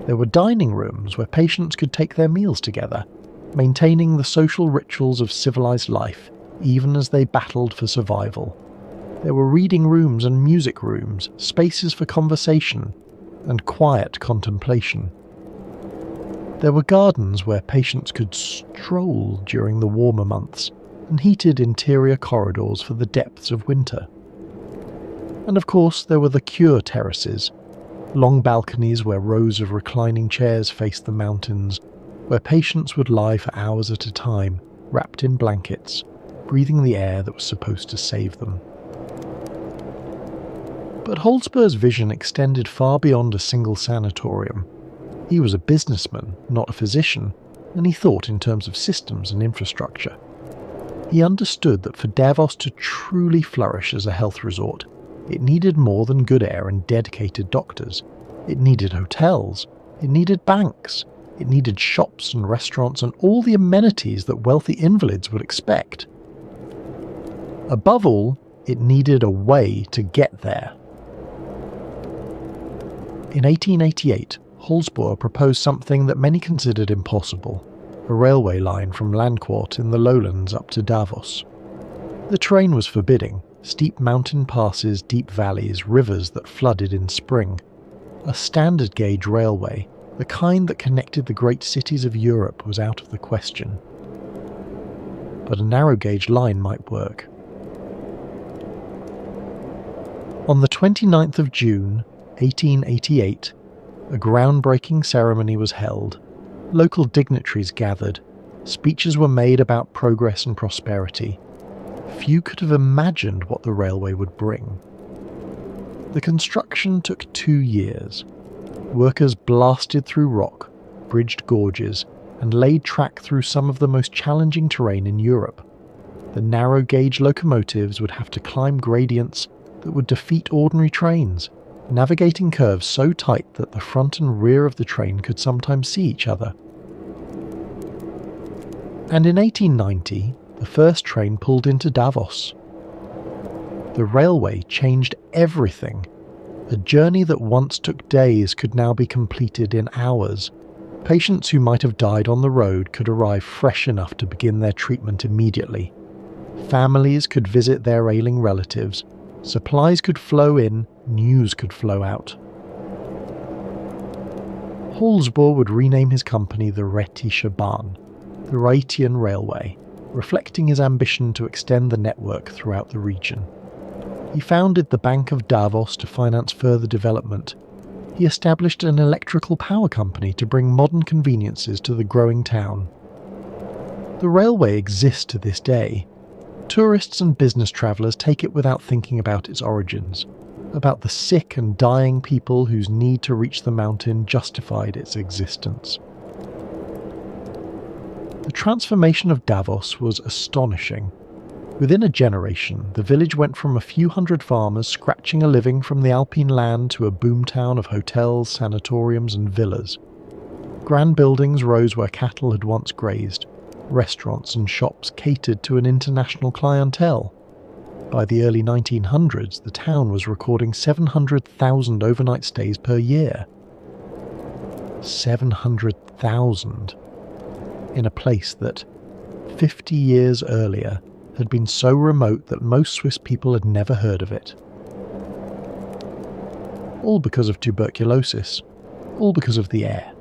There were dining rooms where patients could take their meals together, maintaining the social rituals of civilized life, even as they battled for survival. There were reading rooms and music rooms, spaces for conversation, and quiet contemplation. There were gardens where patients could stroll during the warmer months, and heated interior corridors for the depths of winter. And of course there were the cure terraces, long balconies where rows of reclining chairs faced the mountains, where patients would lie for hours at a time, wrapped in blankets, breathing the air that was supposed to save them. But Holsboer's vision extended far beyond a single sanatorium. He was a businessman, not a physician, and he thought in terms of systems and infrastructure. He understood that for Davos to truly flourish as a health resort, it needed more than good air and dedicated doctors. It needed hotels, it needed banks, it needed shops and restaurants and all the amenities that wealthy invalids would expect. Above all, it needed a way to get there. In 1888, Holsboer proposed something that many considered impossible, a railway line from Landquart in the lowlands up to Davos. The terrain was forbidding, steep mountain passes, deep valleys, rivers that flooded in spring. A standard gauge railway, the kind that connected the great cities of Europe, was out of the question. But a narrow gauge line might work. On the 29th of June, 1888, a groundbreaking ceremony was held. Local dignitaries gathered. Speeches were made about progress and prosperity. Few could have imagined what the railway would bring. The construction took 2 years. Workers blasted through rock, bridged gorges, and laid track through some of the most challenging terrain in Europe. The narrow gauge locomotives would have to climb gradients that would defeat ordinary trains, navigating curves so tight that the front and rear of the train could sometimes see each other. And in 1890, the first train pulled into Davos. The railway changed everything. A journey that once took days could now be completed in hours. Patients who might have died on the road could arrive fresh enough to begin their treatment immediately. Families could visit their ailing relatives. Supplies could flow in, news could flow out. Holsbourg would rename his company the Rhätische Bahn, the Rhaetian Railway, reflecting his ambition to extend the network throughout the region. He founded the Bank of Davos to finance further development. He established an electrical power company to bring modern conveniences to the growing town. The railway exists to this day. Tourists and business travellers take it without thinking about its origins, about the sick and dying people whose need to reach the mountain justified its existence. The transformation of Davos was astonishing. Within a generation, the village went from a few hundred farmers scratching a living from the alpine land to a boomtown of hotels, sanatoriums and villas. Grand buildings rose where cattle had once grazed. Restaurants and shops catered to an international clientele. By the early 1900s, the town was recording 700,000 overnight stays per year. 700,000 in a place that, 50 years earlier, had been so remote that most Swiss people had never heard of it. All because of tuberculosis. All because of the air.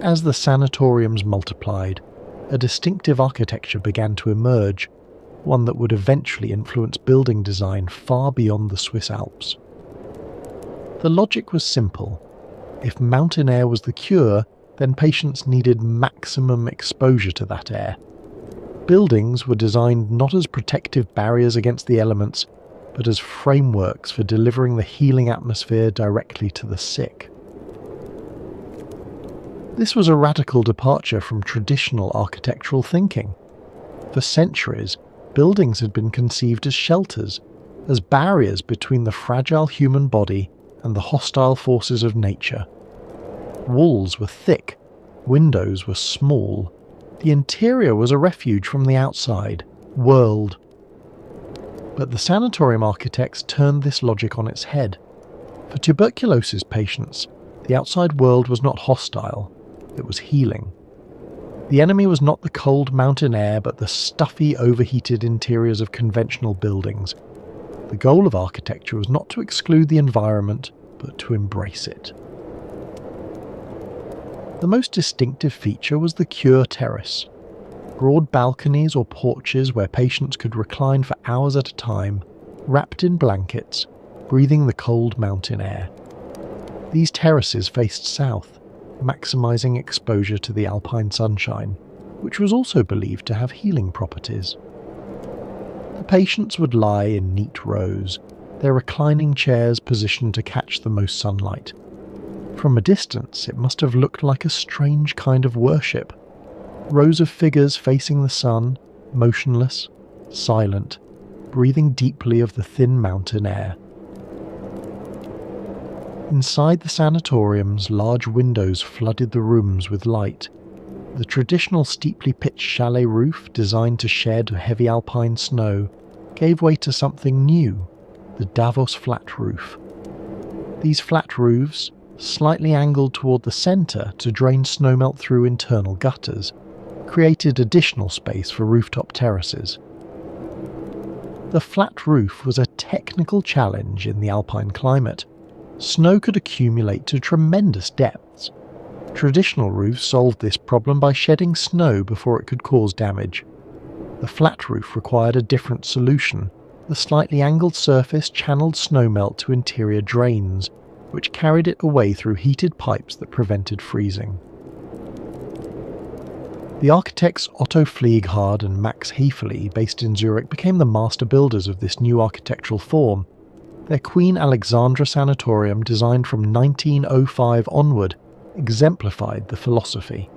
As the sanatoriums multiplied, a distinctive architecture began to emerge, one that would eventually influence building design far beyond the Swiss Alps. The logic was simple. If mountain air was the cure, then patients needed maximum exposure to that air. Buildings were designed not as protective barriers against the elements, but as frameworks for delivering the healing atmosphere directly to the sick. This was a radical departure from traditional architectural thinking. For centuries, buildings had been conceived as shelters, as barriers between the fragile human body and the hostile forces of nature. Walls were thick, windows were small. The interior was a refuge from the outside world. But the sanatorium architects turned this logic on its head. For tuberculosis patients, the outside world was not hostile, it was healing. The enemy was not the cold mountain air, but the stuffy, overheated interiors of conventional buildings. The goal of architecture was not to exclude the environment, but to embrace it. The most distinctive feature was the cure terrace. Broad balconies or porches where patients could recline for hours at a time, wrapped in blankets, breathing the cold mountain air. These terraces faced south, maximising exposure to the alpine sunshine, which was also believed to have healing properties. The patients would lie in neat rows, their reclining chairs positioned to catch the most sunlight. From a distance, it must have looked like a strange kind of worship. Rows of figures facing the sun, motionless, silent, breathing deeply of the thin mountain air. Inside the sanatoriums, large windows flooded the rooms with light. The traditional steeply pitched chalet roof, designed to shed heavy alpine snow, gave way to something new, the Davos flat roof. These flat roofs, slightly angled toward the centre to drain snowmelt through internal gutters, created additional space for rooftop terraces. The flat roof was a technical challenge in the alpine climate. Snow could accumulate to tremendous depths. Traditional roofs solved this problem by shedding snow before it could cause damage. The flat roof required a different solution. The slightly angled surface channeled snowmelt to interior drains, which carried it away through heated pipes that prevented freezing. The architects Otto Fleeghard and Max Hefele, based in Zurich, became the master builders of this new architectural form. Their Queen Alexandra Sanatorium, designed from 1905 onward, exemplified the philosophy.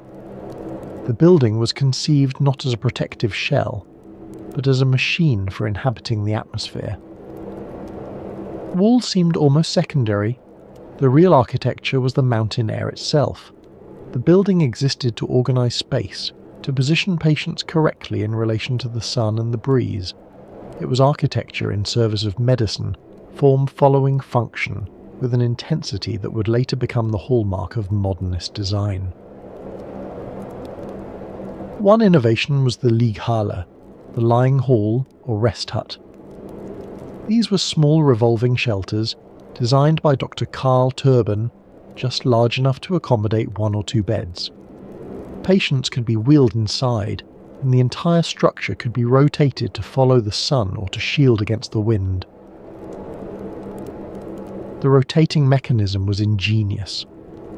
The building was conceived not as a protective shell, but as a machine for inhabiting the atmosphere. Walls seemed almost secondary. The real architecture was the mountain air itself. The building existed to organize space, to position patients correctly in relation to the sun and the breeze. It was architecture in service of medicine, form following function, with an intensity that would later become the hallmark of modernist design. One innovation was the Lieghalle, the lying hall or rest hut. These were small revolving shelters, designed by Dr. Karl Turban, just large enough to accommodate 1 or 2 beds. Patients could be wheeled inside, and the entire structure could be rotated to follow the sun or to shield against the wind. The rotating mechanism was ingenious.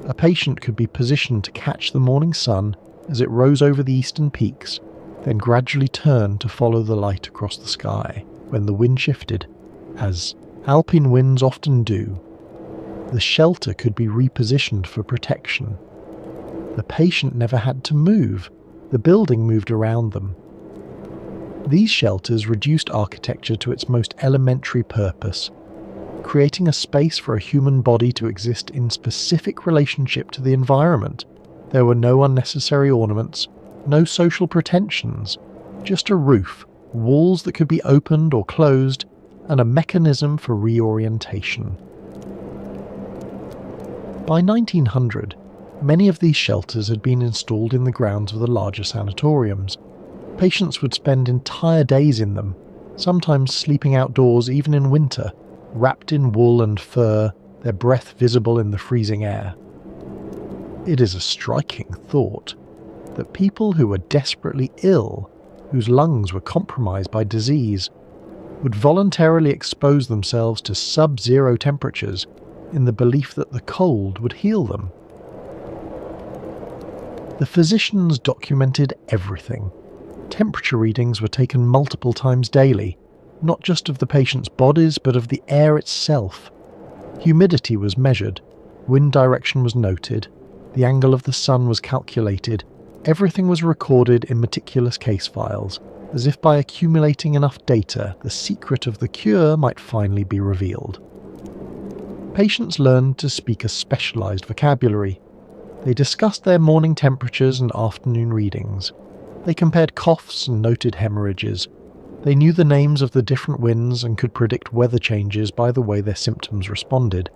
A patient could be positioned to catch the morning sun as it rose over the eastern peaks, then gradually turn to follow the light across the sky when the wind shifted, as alpine winds often do. The shelter could be repositioned for protection. The patient never had to move. The building moved around them. These shelters reduced architecture to its most elementary purpose, creating a space for a human body to exist in specific relationship to the environment. There were no unnecessary ornaments, no social pretensions, just a roof, walls that could be opened or closed, and a mechanism for reorientation. By 1900, many of these shelters had been installed in the grounds of the larger sanatoriums. Patients would spend entire days in them, sometimes sleeping outdoors even in winter, wrapped in wool and fur, their breath visible in the freezing air. It is a striking thought that people who were desperately ill, whose lungs were compromised by disease, would voluntarily expose themselves to sub-zero temperatures in the belief that the cold would heal them. The physicians documented everything. Temperature readings were taken multiple times daily, not just of the patient's bodies but of the air itself. Humidity was measured, wind direction was noted, the angle of the sun was calculated, everything was recorded in meticulous case files, as if by accumulating enough data the secret of the cure might finally be revealed. Patients learned to speak a specialized vocabulary. They discussed their morning temperatures and afternoon readings. They compared coughs and noted hemorrhages. They knew the names of the different winds and could predict weather changes by the way their symptoms responded.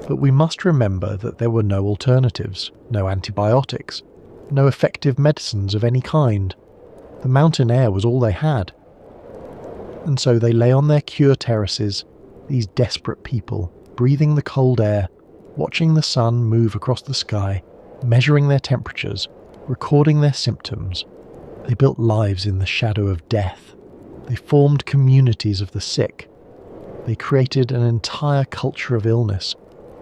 But we must remember that there were no alternatives, no antibiotics, no effective medicines of any kind. The mountain air was all they had. And so they lay on their cure terraces, these desperate people, breathing the cold air, watching the sun move across the sky, measuring their temperatures, recording their symptoms. They built lives in the shadow of death. They formed communities of the sick. They created an entire culture of illness,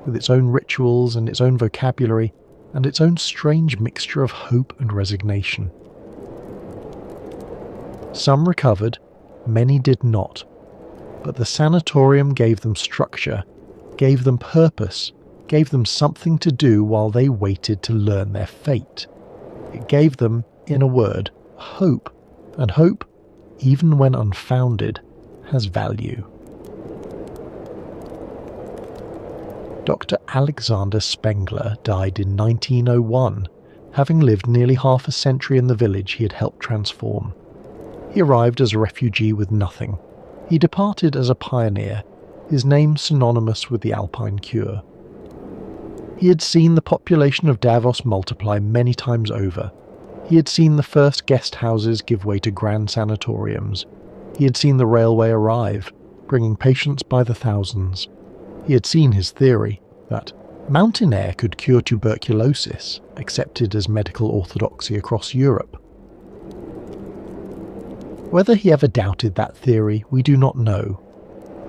with its own rituals and its own vocabulary, and its own strange mixture of hope and resignation. Some recovered, many did not, but the sanatorium gave them structure, gave them purpose, gave them something to do while they waited to learn their fate. It gave them, in a word, hope, and hope, even when unfounded, has value. Dr. Alexander Spengler died in 1901, having lived nearly half a century in the village he had helped transform. He arrived as a refugee with nothing. He departed as a pioneer, his name synonymous with the Alpine cure. He had seen the population of Davos multiply many times over. He had seen the first guest houses give way to grand sanatoriums. He had seen the railway arrive, bringing patients by the thousands. He had seen his theory that mountain air could cure tuberculosis, accepted as medical orthodoxy across Europe. Whether he ever doubted that theory, we do not know.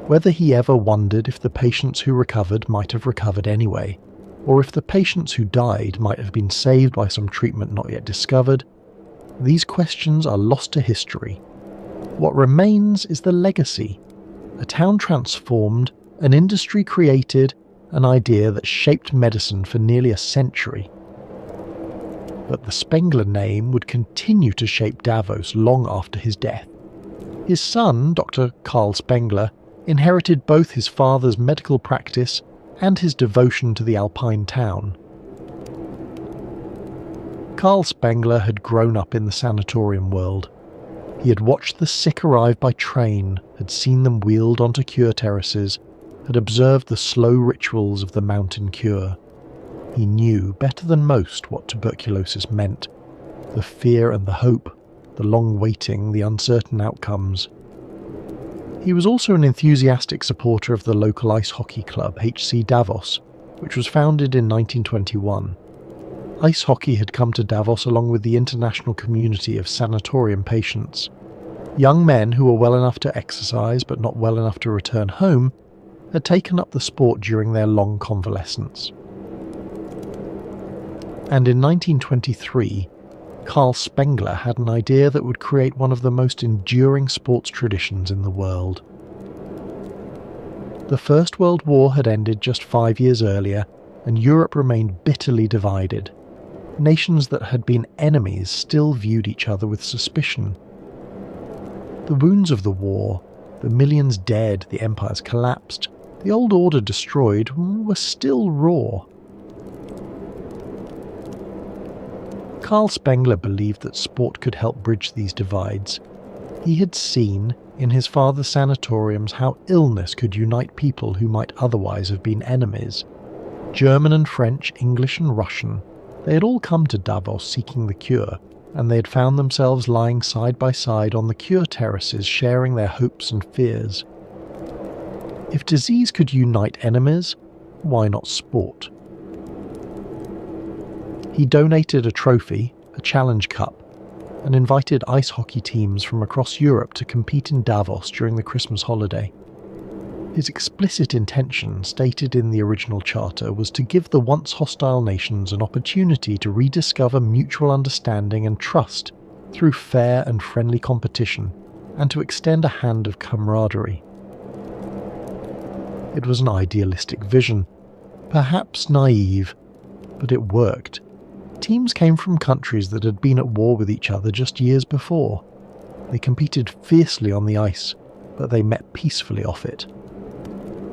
Whether he ever wondered if the patients who recovered might have recovered anyway, or if the patients who died might have been saved by some treatment not yet discovered, these questions are lost to history. What remains is the legacy. A town transformed, an industry created, an idea that shaped medicine for nearly a century. But the Spengler name would continue to shape Davos long after his death. His son, Dr. Carl Spengler, inherited both his father's medical practice and his devotion to the Alpine town. Carl Spengler had grown up in the sanatorium world. He had watched the sick arrive by train, had seen them wheeled onto cure terraces, had observed the slow rituals of the mountain cure. He knew better than most what tuberculosis meant, the fear and the hope, the long waiting, the uncertain outcomes. He was also an enthusiastic supporter of the local ice hockey club HC Davos, which was founded in 1921. Ice hockey had come to Davos along with the international community of sanatorium patients. Young men who were well enough to exercise but not well enough to return home had taken up the sport during their long convalescence. And in 1923, Carl Spengler had an idea that would create one of the most enduring sports traditions in the world. The First World War had ended just 5 years earlier, and Europe remained bitterly divided. Nations that had been enemies still viewed each other with suspicion. The wounds of the war, the millions dead, the empires collapsed, the old order destroyed, were still raw. Carl Spengler believed that sport could help bridge these divides. He had seen, in his father's sanatoriums, how illness could unite people who might otherwise have been enemies. German and French, English and Russian, they had all come to Davos seeking the cure, and they had found themselves lying side by side on the cure terraces, sharing their hopes and fears. If disease could unite enemies, why not sport? He donated a trophy, a challenge cup, and invited ice hockey teams from across Europe to compete in Davos during the Christmas holiday. His explicit intention, stated in the original charter, was to give the once hostile nations an opportunity to rediscover mutual understanding and trust through fair and friendly competition, and to extend a hand of camaraderie. It was an idealistic vision, perhaps naive, but it worked. Teams came from countries that had been at war with each other just years before. They competed fiercely on the ice, but they met peacefully off it.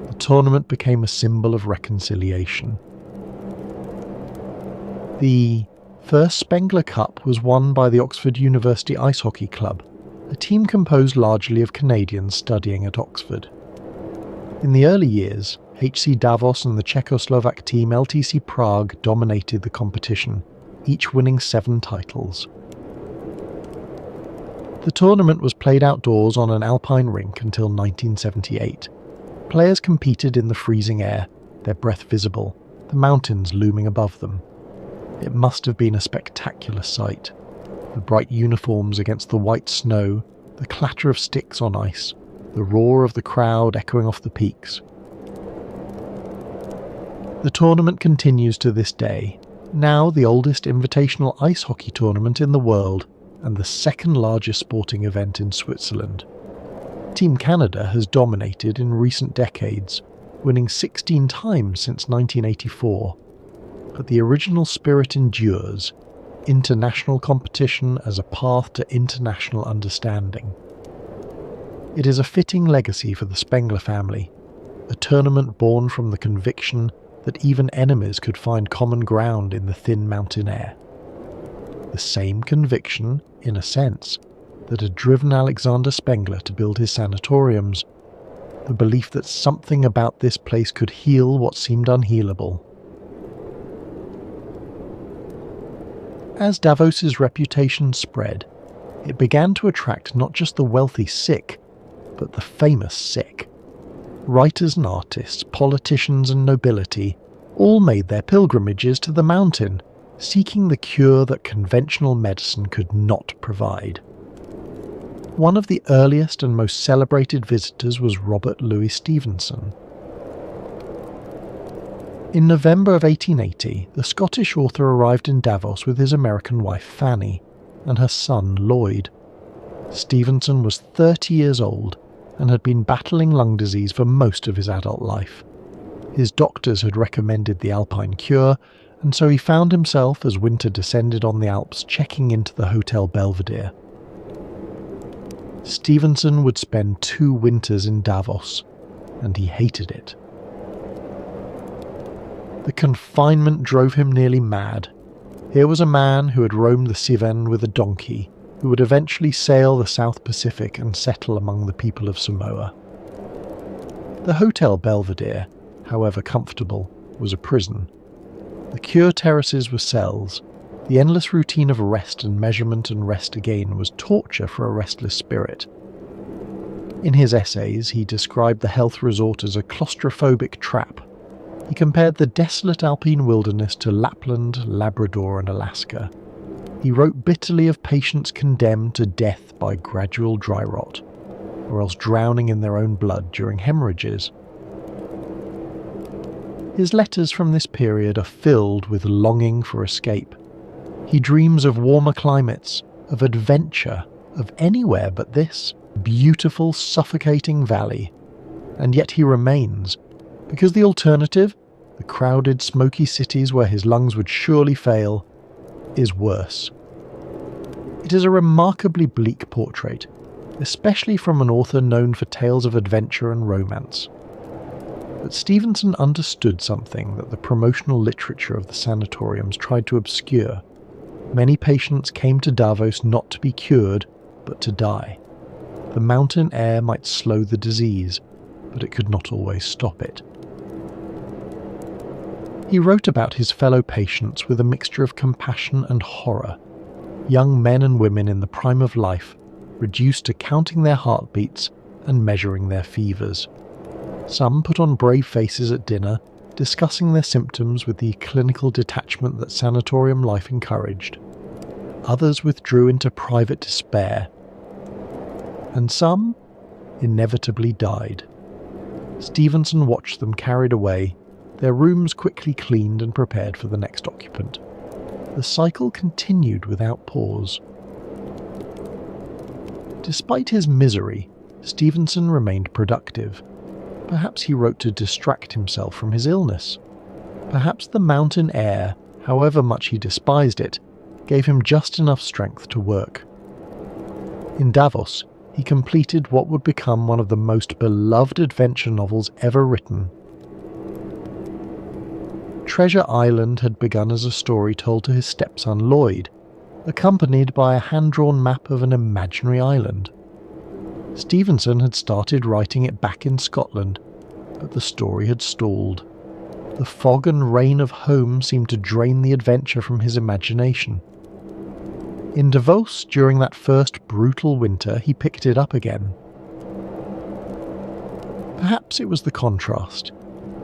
The tournament became a symbol of reconciliation. The first Spengler Cup was won by the Oxford University Ice Hockey Club, a team composed largely of Canadians studying at Oxford. In the early years, HC Davos and the Czechoslovak team LTC Prague dominated the competition, each winning 7 titles. The tournament was played outdoors on an alpine rink until 1978. Players competed in the freezing air, their breath visible, the mountains looming above them. It must have been a spectacular sight. The bright uniforms against the white snow, the clatter of sticks on ice, the roar of the crowd echoing off the peaks. The tournament continues to this day, now the oldest invitational ice hockey tournament in the world and the second largest sporting event in Switzerland. Team Canada has dominated in recent decades, winning 16 times since 1984. But the original spirit endures, international competition as a path to international understanding. It is a fitting legacy for the Spengler family, a tournament born from the conviction that even enemies could find common ground in the thin mountain air. The same conviction, in a sense, that had driven Alexander Spengler to build his sanatoriums, the belief that something about this place could heal what seemed unhealable. As Davos's reputation spread, it began to attract not just the wealthy sick, but the famous sick. Writers and artists, politicians and nobility all made their pilgrimages to the mountain, seeking the cure that conventional medicine could not provide. One of the earliest and most celebrated visitors was Robert Louis Stevenson. In November of 1880, the Scottish author arrived in Davos with his American wife Fanny and her son Lloyd. Stevenson was 30 years old and had been battling lung disease for most of his adult life. His doctors had recommended the Alpine cure, and so he found himself, as winter descended on the Alps, checking into the Hotel Belvedere. Stevenson would spend 2 winters in Davos, and he hated it. The confinement drove him nearly mad. Here was a man who had roamed the Cevennes with a donkey, who would eventually sail the South Pacific and settle among the people of Samoa. The Hotel Belvedere, however comfortable, was a prison. The cure terraces were cells. The endless routine of rest and measurement and rest again was torture for a restless spirit. In his essays, he described the health resort as a claustrophobic trap. He compared the desolate alpine wilderness to Lapland, Labrador and Alaska. He wrote bitterly of patients condemned to death by gradual dry rot, or else drowning in their own blood during hemorrhages. His letters from this period are filled with longing for escape. He dreams of warmer climates, of adventure, of anywhere but this beautiful, suffocating valley. And yet he remains, because the alternative, the crowded, smoky cities where his lungs would surely fail, is worse. It is a remarkably bleak portrait, especially from an author known for tales of adventure and romance. But Stevenson understood something that the promotional literature of the sanatoriums tried to obscure. Many patients came to Davos not to be cured, but to die. The mountain air might slow the disease, but it could not always stop it. He wrote about his fellow patients with a mixture of compassion and horror. Young men and women in the prime of life, reduced to counting their heartbeats and measuring their fevers. Some put on brave faces at dinner, discussing their symptoms with the clinical detachment that sanatorium life encouraged. Others withdrew into private despair. And some inevitably died. Stevenson watched them carried away, their rooms quickly cleaned and prepared for the next occupant. The cycle continued without pause. Despite his misery, Stevenson remained productive. Perhaps he wrote to distract himself from his illness. Perhaps the mountain air, however much he despised it, gave him just enough strength to work. In Davos, he completed what would become one of the most beloved adventure novels ever written. Treasure Island had begun as a story told to his stepson Lloyd, accompanied by a hand-drawn map of an imaginary island. Stevenson had started writing it back in Scotland, but the story had stalled. The fog and rain of home seemed to drain the adventure from his imagination. In Davos, during that first brutal winter, he picked it up again. Perhaps it was the contrast.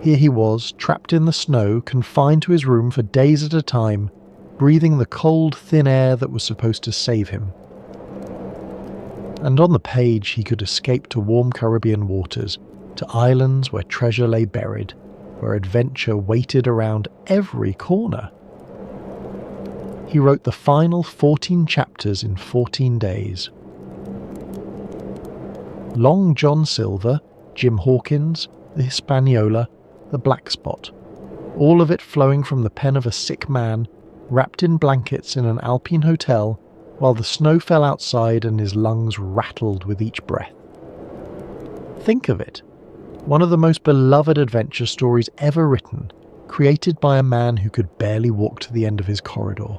Here he was, trapped in the snow, confined to his room for days at a time, breathing the cold, thin air that was supposed to save him. And on the page he could escape to warm Caribbean waters, to islands where treasure lay buried, where adventure waited around every corner. He wrote the final 14 chapters in 14 days. Long John Silver, Jim Hawkins, the Hispaniola, the Black Spot, all of it flowing from the pen of a sick man, wrapped in blankets in an Alpine hotel, while the snow fell outside and his lungs rattled with each breath. Think of it. One of the most beloved adventure stories ever written, created by a man who could barely walk to the end of his corridor.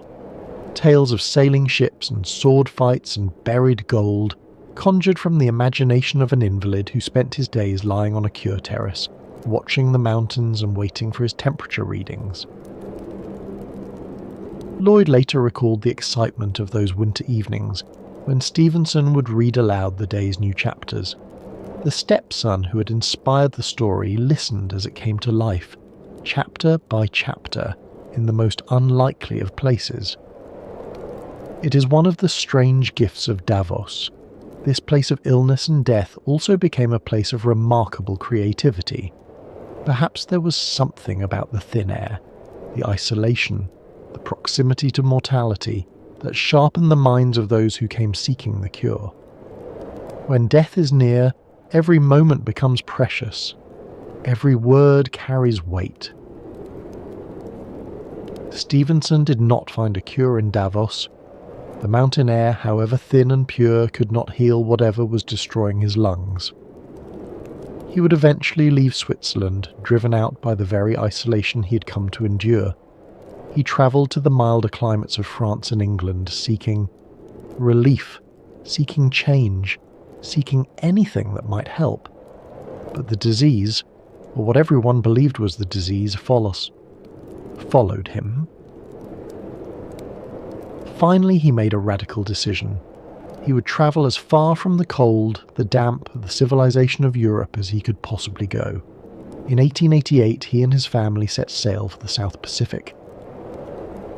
Tales of sailing ships and sword fights and buried gold, conjured from the imagination of an invalid who spent his days lying on a cure terrace, watching the mountains and waiting for his temperature readings. Lloyd later recalled the excitement of those winter evenings when Stevenson would read aloud the day's new chapters. The stepson who had inspired the story listened as it came to life, chapter by chapter, in the most unlikely of places. It is one of the strange gifts of Davos. This place of illness and death also became a place of remarkable creativity. Perhaps there was something about the thin air, the isolation, the proximity to mortality, that sharpened the minds of those who came seeking the cure. When death is near, every moment becomes precious. Every word carries weight. Stevenson did not find a cure in Davos. The mountain air, however thin and pure, could not heal whatever was destroying his lungs. He would eventually leave Switzerland, driven out by the very isolation he had come to endure. He travelled to the milder climates of France and England, seeking relief, seeking change, seeking anything that might help. But the disease, or what everyone believed was the disease, followed him. Finally, he made a radical decision. He would travel as far from the cold, the damp, the civilization of Europe as he could possibly go. In 1888, he and his family set sail for the South Pacific.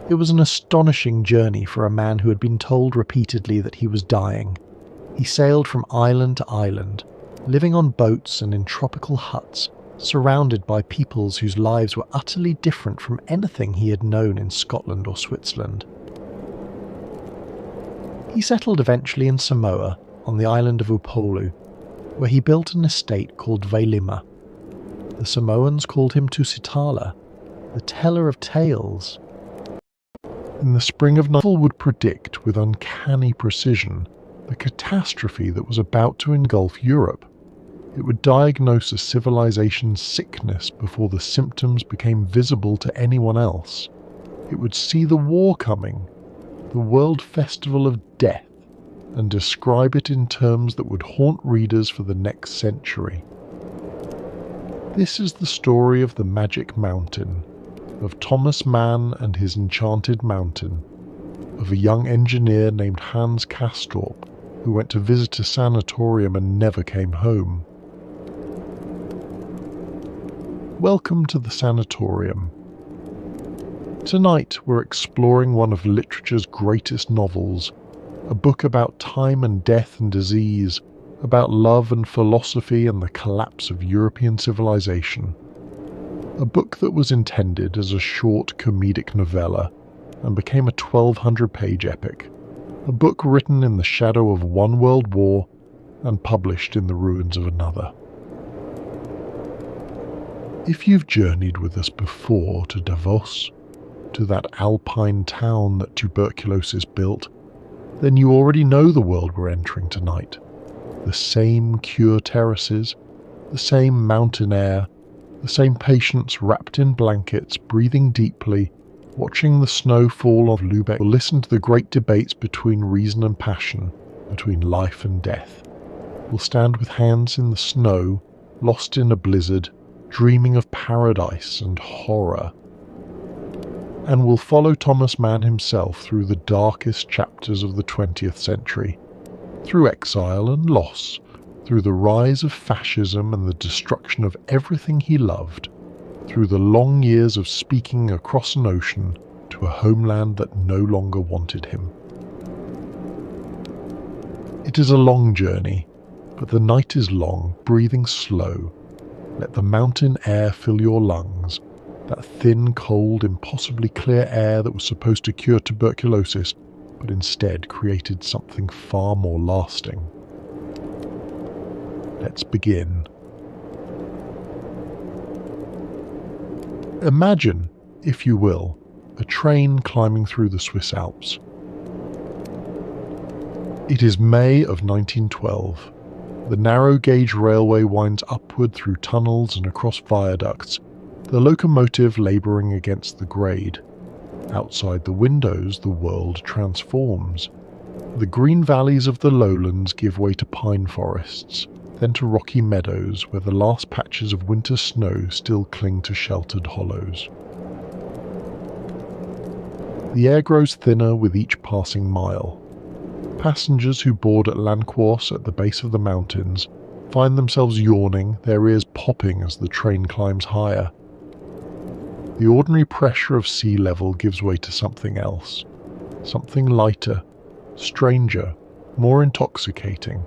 It was an astonishing journey for a man who had been told repeatedly that he was dying. He sailed from island to island, living on boats and in tropical huts, surrounded by peoples whose lives were utterly different from anything he had known in Scotland or Switzerland. He settled eventually in Samoa, on the island of Upolu, where he built an estate called Vailima. The Samoans called him Tusitala, the teller of tales. In the spring of novel would predict with uncanny precision the catastrophe that was about to engulf Europe. It would diagnose a civilization's sickness before the symptoms became visible to anyone else. It would see the war coming, the World Festival of Death, and describe it in terms that would haunt readers for the next century. This is the story of the Magic Mountain, of Thomas Mann and his Enchanted Mountain, of a young engineer named Hans Castorp who went to visit a sanatorium and never came home. Welcome to the Sanatorium. Tonight we're exploring one of literature's greatest novels, a book about time and death and disease, about love and philosophy and the collapse of European civilization. A book that was intended as a short comedic novella and became a 1,200-page epic. A book written in the shadow of one world war and published in the ruins of another. If you've journeyed with us before to Davos, to that alpine town that Tuberculosis built, then you already know the world we're entering tonight. The same cure terraces, the same mountain air, the same patients wrapped in blankets, breathing deeply, watching the snow fall on Lübeck, or listen to the great debates between reason and passion, between life and death. We'll stand with hands in the snow, lost in a blizzard, dreaming of paradise and horror. And we'll follow Thomas Mann himself through the darkest chapters of the 20th century, through exile and loss, through the rise of fascism and the destruction of everything he loved, through the long years of speaking across an ocean to a homeland that no longer wanted him. It is a long journey, but the night is long, breathing slow. Let the mountain air fill your lungs, that thin, cold, impossibly clear air that was supposed to cure tuberculosis, but instead created something far more lasting. Let's begin. Imagine, if you will, a train climbing through the Swiss Alps. It is May of 1912. The narrow gauge railway winds upward through tunnels and across viaducts, the locomotive labouring against the grade. Outside the windows, the world transforms. The green valleys of the lowlands give way to pine forests, then to rocky meadows where the last patches of winter snow still cling to sheltered hollows. The air grows thinner with each passing mile. Passengers who board at Lanquos at the base of the mountains find themselves yawning, their ears popping as the train climbs higher. The ordinary pressure of sea level gives way to something else, something lighter, stranger, more intoxicating.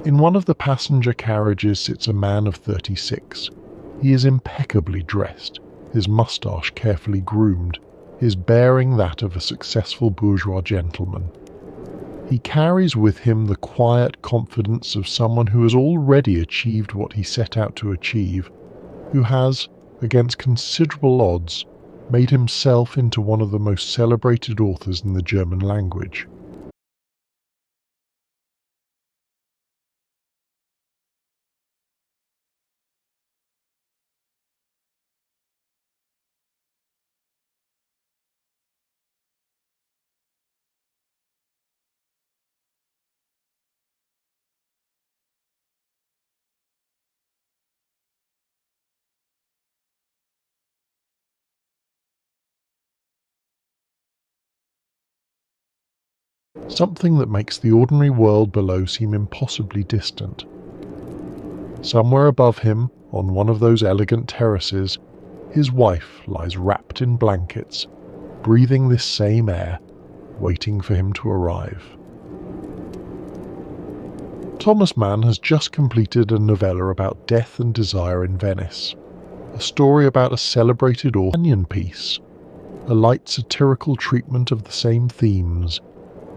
In one of the passenger carriages sits a man of 36. He is impeccably dressed, his moustache carefully groomed, his bearing that of a successful bourgeois gentleman. He carries with him the quiet confidence of someone who has already achieved what he set out to achieve, who has, against considerable odds, made himself into one of the most celebrated authors in the German language. Something that makes the ordinary world below seem impossibly distant. Somewhere above him, on one of those elegant terraces, his wife lies wrapped in blankets, breathing this same air, waiting for him to arrive. Thomas Mann has just completed a novella about death and desire in Venice, a story about a celebrated companion piece, a light satirical treatment of the same themes,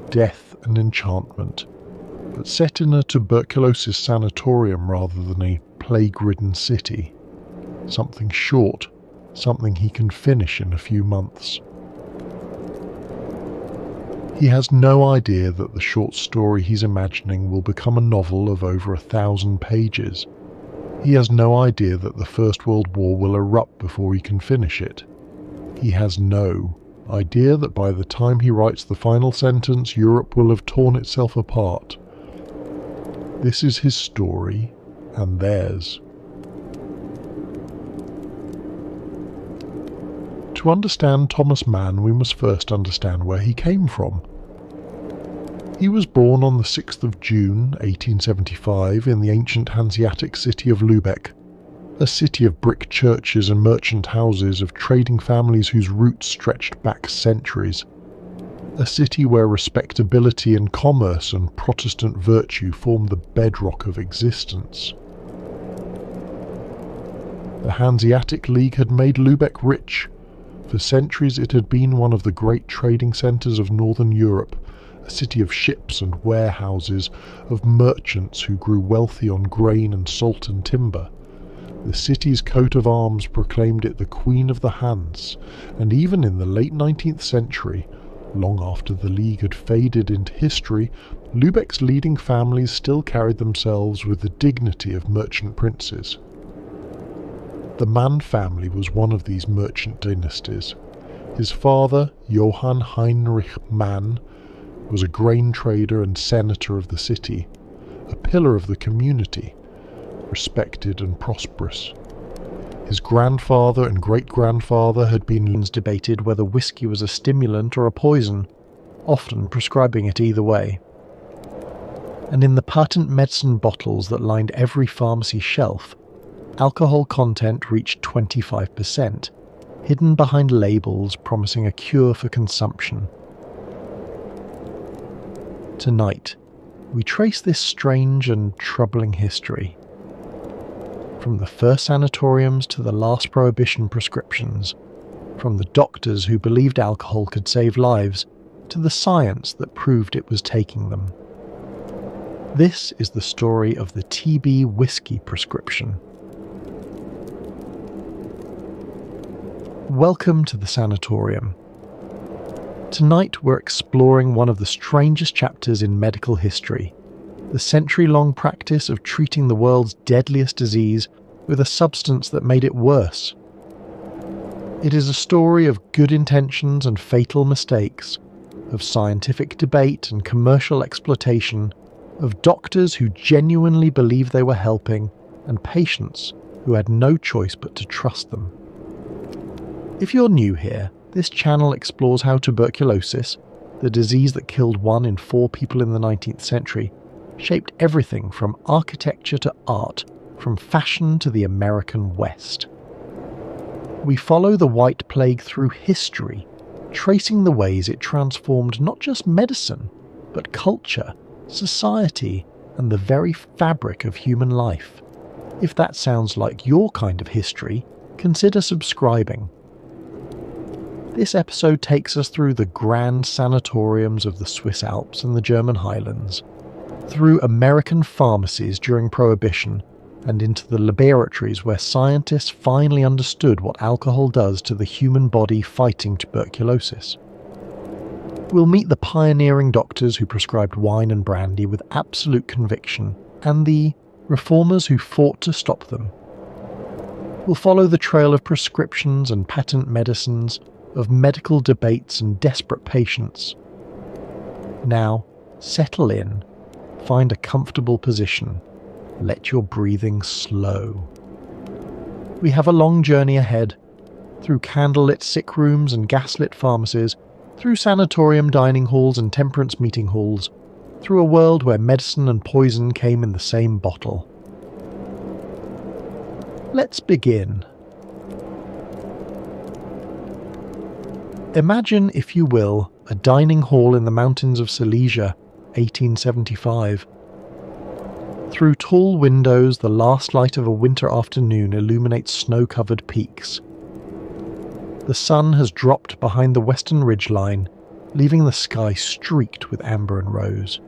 death and enchantment, but set in a tuberculosis sanatorium rather than a plague-ridden city. Something short, something he can finish in a few months. He has no idea that the short story he's imagining will become a novel of over 1,000 pages. He has no idea that the First World War will erupt before he can finish it. He has no idea that by the time he writes the final sentence, Europe will have torn itself apart. This is his story, and theirs. To understand Thomas Mann, we must first understand where he came from. He was born on the 6th of June, 1875, in the ancient Hanseatic city of Lübeck, a city of brick churches and merchant houses of trading families whose roots stretched back centuries, a city where respectability and commerce and Protestant virtue formed the bedrock of existence. The Hanseatic League had made Lübeck rich. For centuries it had been one of the great trading centres of northern Europe, a city of ships and warehouses, of merchants who grew wealthy on grain and salt and timber. The city's coat of arms proclaimed it the Queen of the Hanse, and even in the late 19th century, long after the League had faded into history, Lübeck's leading families still carried themselves with the dignity of merchant princes. The Mann family was one of these merchant dynasties. His father, Johann Heinrich Mann, was a grain trader and senator of the city, a pillar of the community, respected and prosperous. His grandfather and great-grandfather had been debated whether whiskey was a stimulant or a poison, often prescribing it either way. And in the patent medicine bottles that lined every pharmacy shelf, alcohol content reached 25%, hidden behind labels promising a cure for consumption. Tonight, we trace this strange and troubling history. From the first sanatoriums to the last prohibition prescriptions, from the doctors who believed alcohol could save lives, to the science that proved it was taking them. This is the story of the TB whiskey prescription. Welcome to the Sanatorium. Tonight we're exploring one of the strangest chapters in medical history, the century-long practice of treating the world's deadliest disease with a substance that made it worse. It is a story of good intentions and fatal mistakes, of scientific debate and commercial exploitation, of doctors who genuinely believed they were helping, and patients who had no choice but to trust them. If you're new here, This channel explores how tuberculosis, the disease that killed 1 in 4 people in the 19th century, shaped everything from architecture to art, from fashion to the American West. We follow the White Plague through history, tracing the ways it transformed not just medicine, but culture, society, and the very fabric of human life. If that sounds like your kind of history, consider subscribing. This episode takes us through the grand sanatoriums of the Swiss Alps and the German Highlands, through American pharmacies during Prohibition, and into the laboratories where scientists finally understood what alcohol does to the human body fighting tuberculosis. We'll meet the pioneering doctors who prescribed wine and brandy with absolute conviction, and the reformers who fought to stop them. We'll follow the trail of prescriptions and patent medicines, of medical debates and desperate patients. Now, settle in, find a comfortable position, let your breathing slow. We have a long journey ahead, through candlelit sick rooms and gaslit pharmacies, through sanatorium dining halls and temperance meeting halls, through a world where medicine and poison came in the same bottle. Let's begin. Imagine, if you will, a dining hall in the mountains of Silesia, 1875. Through tall windows, the last light of a winter afternoon illuminates snow-covered peaks. The sun has dropped behind the western ridgeline, leaving the sky streaked with amber and rose.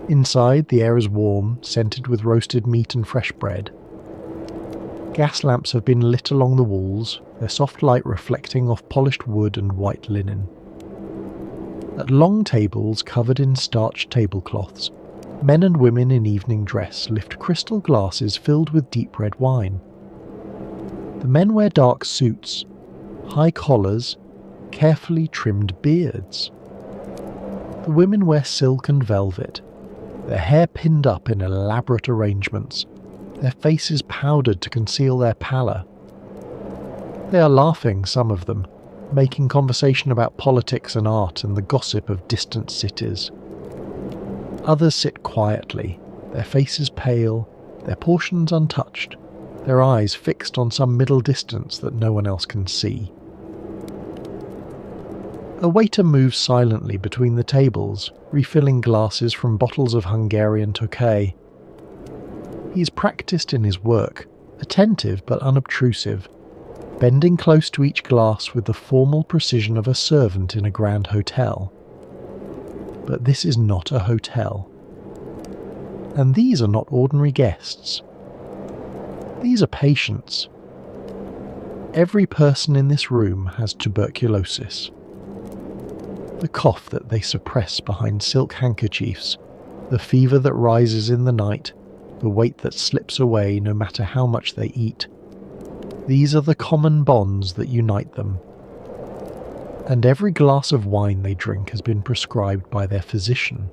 Inside, the air is warm, scented with roasted meat and fresh bread. Gas lamps have been lit along the walls, their soft light reflecting off polished wood and white linen. At long tables covered in starched tablecloths, men and women in evening dress lift crystal glasses filled with deep red wine. The men wear dark suits, high collars, carefully trimmed beards. The women wear silk and velvet, their hair pinned up in elaborate arrangements, their faces powdered to conceal their pallor. They are laughing, some of them, making conversation about politics and art and the gossip of distant cities. Others sit quietly, their faces pale, their portions untouched, their eyes fixed on some middle distance that no one else can see. A waiter moves silently between the tables, refilling glasses from bottles of Hungarian Tokay. He is practiced in his work, attentive but unobtrusive, bending close to each glass with the formal precision of a servant in a grand hotel. But this is not a hotel. And these are not ordinary guests. These are patients. Every person in this room has tuberculosis. The cough that they suppress behind silk handkerchiefs, the fever that rises in the night, the weight that slips away no matter how much they eat. These are the common bonds that unite them. And every glass of wine they drink has been prescribed by their physician.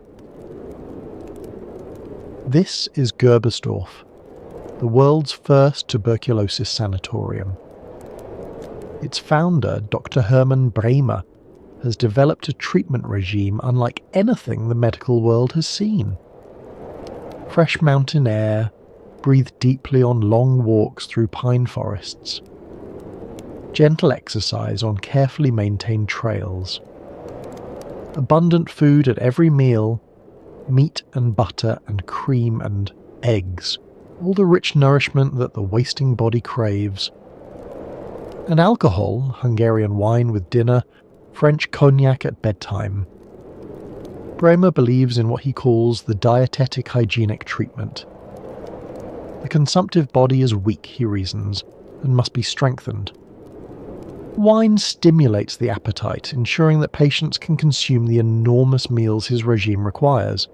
This is Gerbersdorf, the world's first tuberculosis sanatorium. Its founder, Dr. Hermann Bremer, has developed a treatment regime unlike anything the medical world has seen. Fresh mountain air, breathed deeply on long walks through pine forests. Gentle exercise on carefully maintained trails. Abundant food at every meal, meat and butter and cream and eggs, all the rich nourishment that the wasting body craves. And alcohol, Hungarian wine with dinner, French cognac at bedtime. Bremer believes in what he calls the dietetic hygienic treatment. The consumptive body is weak, he reasons, and must be strengthened. Wine stimulates the appetite, ensuring that patients can consume the enormous meals his regime requires.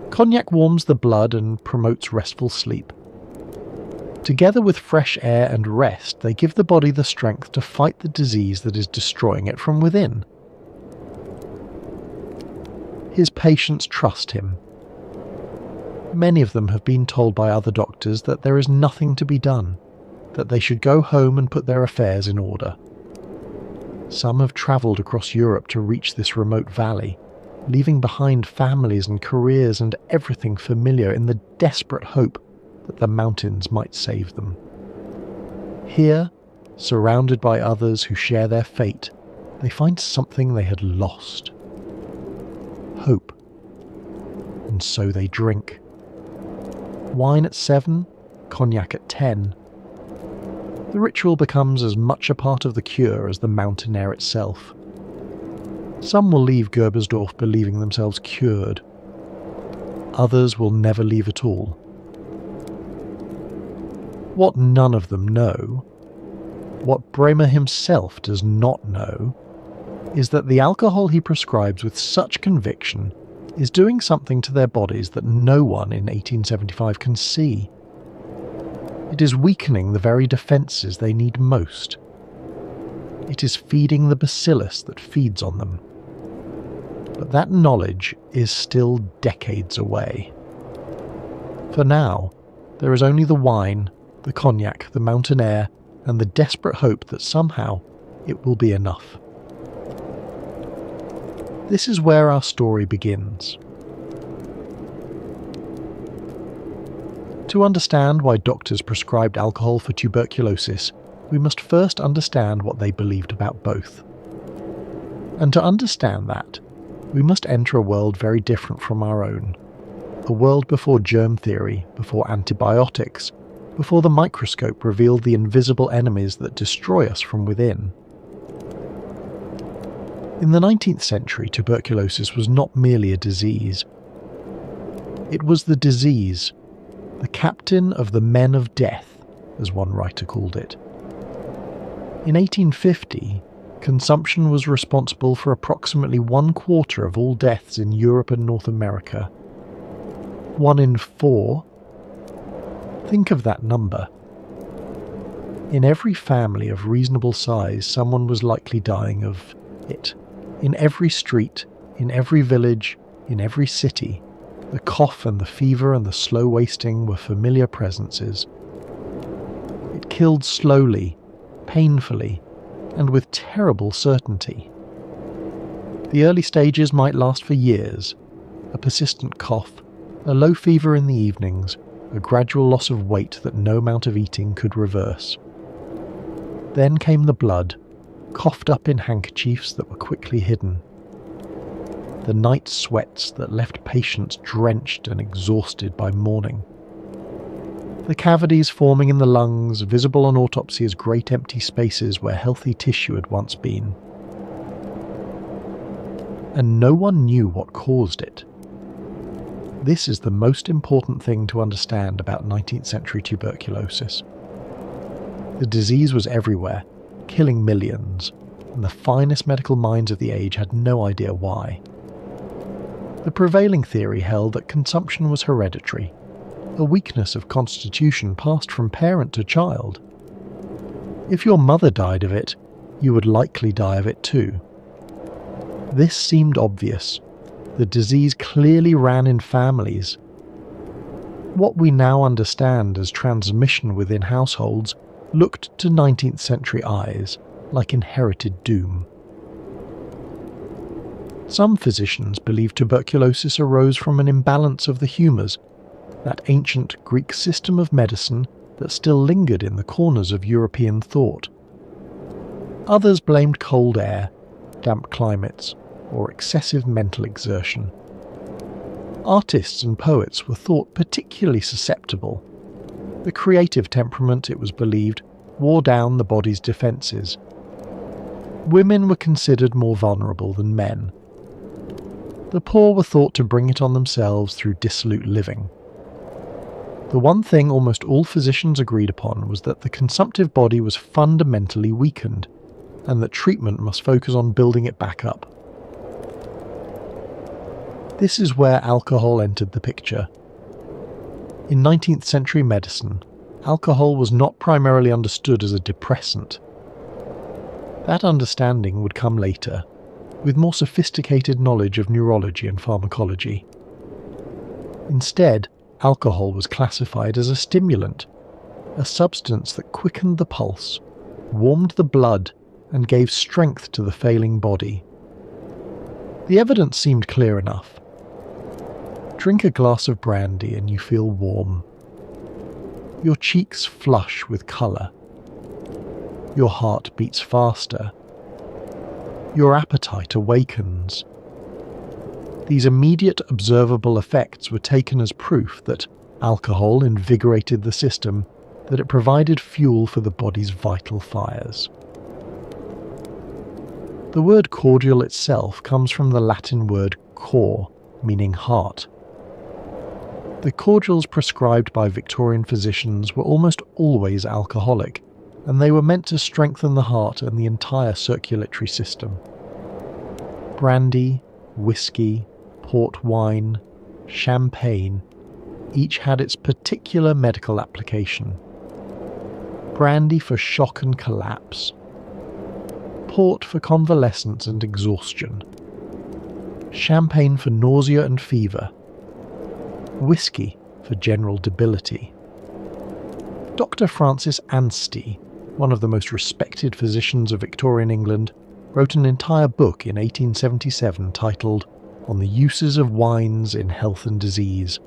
Cognac warms the blood and promotes restful sleep. Together with fresh air and rest, they give the body the strength to fight the disease that is destroying it from within. His patients trust him. Many of them have been told by other doctors that there is nothing to be done, that they should go home and put their affairs in order. Some have travelled across Europe to reach this remote valley, leaving behind families and careers and everything familiar in the desperate hope that the mountains might save them. Here, surrounded by others who share their fate, they find something they had lost: hope. And so they drink. Wine at 7, cognac at 10. The ritual becomes as much a part of the cure as the mountain air itself. Some will leave Gerbersdorf believing themselves cured. Others will never leave at all. What none of them know, what Bremer himself does not know, is that the alcohol he prescribes with such conviction is doing something to their bodies that no one in 1875 can see. It is weakening the very defences they need most. It is feeding the bacillus that feeds on them. But that knowledge is still decades away. For now, there is only the wine, the cognac, the mountain air, and the desperate hope that somehow it will be enough. This is where our story begins. To understand why doctors prescribed alcohol for tuberculosis, we must first understand what they believed about both. And to understand that, we must enter a world very different from our own. A world before germ theory, before antibiotics, before the microscope revealed the invisible enemies that destroy us from within. In the 19th century, tuberculosis was not merely a disease. It was the disease, the captain of the men of death, as one writer called it. In 1850, consumption was responsible for approximately 1/4 of all deaths in Europe and North America. 1 in 4. Think of that number. In every family of reasonable size, someone was likely dying of it. In every street, in every village, in every city, the cough and the fever and the slow wasting were familiar presences. It killed slowly, painfully, and with terrible certainty. The early stages might last for years: a persistent cough, a low fever in the evenings, a gradual loss of weight that no amount of eating could reverse. Then came the blood, coughed up in handkerchiefs that were quickly hidden. The night sweats that left patients drenched and exhausted by morning. The cavities forming in the lungs, visible on autopsy as great empty spaces where healthy tissue had once been. And no one knew what caused it. This is the most important thing to understand about 19th century tuberculosis. The disease was everywhere, killing millions, and the finest medical minds of the age had no idea why. The prevailing theory held that consumption was hereditary, a weakness of constitution passed from parent to child. If your mother died of it, you would likely die of it too. This seemed obvious. The disease clearly ran in families. What we now understand as transmission within households looked to 19th century eyes like inherited doom. Some physicians believe tuberculosis arose from an imbalance of the humours, that ancient Greek system of medicine that still lingered in the corners of European thought. Others blamed cold air, damp climates, or excessive mental exertion. Artists and poets were thought particularly susceptible. The creative temperament, it was believed, wore down the body's defences. Women were considered more vulnerable than men. The poor were thought to bring it on themselves through dissolute living. The one thing almost all physicians agreed upon was that the consumptive body was fundamentally weakened, and that treatment must focus on building it back up. This is where alcohol entered the picture. In 19th century medicine, alcohol was not primarily understood as a depressant. That understanding would come later, with more sophisticated knowledge of neurology and pharmacology. Instead, alcohol was classified as a stimulant, a substance that quickened the pulse, warmed the blood, and gave strength to the failing body. The evidence seemed clear enough. Drink a glass of brandy and you feel warm. Your cheeks flush with colour. Your heart beats faster. Your appetite awakens. These immediate observable effects were taken as proof that alcohol invigorated the system, that it provided fuel for the body's vital fires. The word cordial itself comes from the Latin word cor, meaning heart. The cordials prescribed by Victorian physicians were almost always alcoholic, and they were meant to strengthen the heart and the entire circulatory system. Brandy, whiskey, port wine, champagne, each had its particular medical application. Brandy for shock and collapse, port for convalescence and exhaustion, champagne for nausea and fever, whiskey for general debility. Dr. Francis Anstey, one of the most respected physicians of Victorian England, wrote an entire book in 1877 titled On the Uses of Wines in Health and Disease.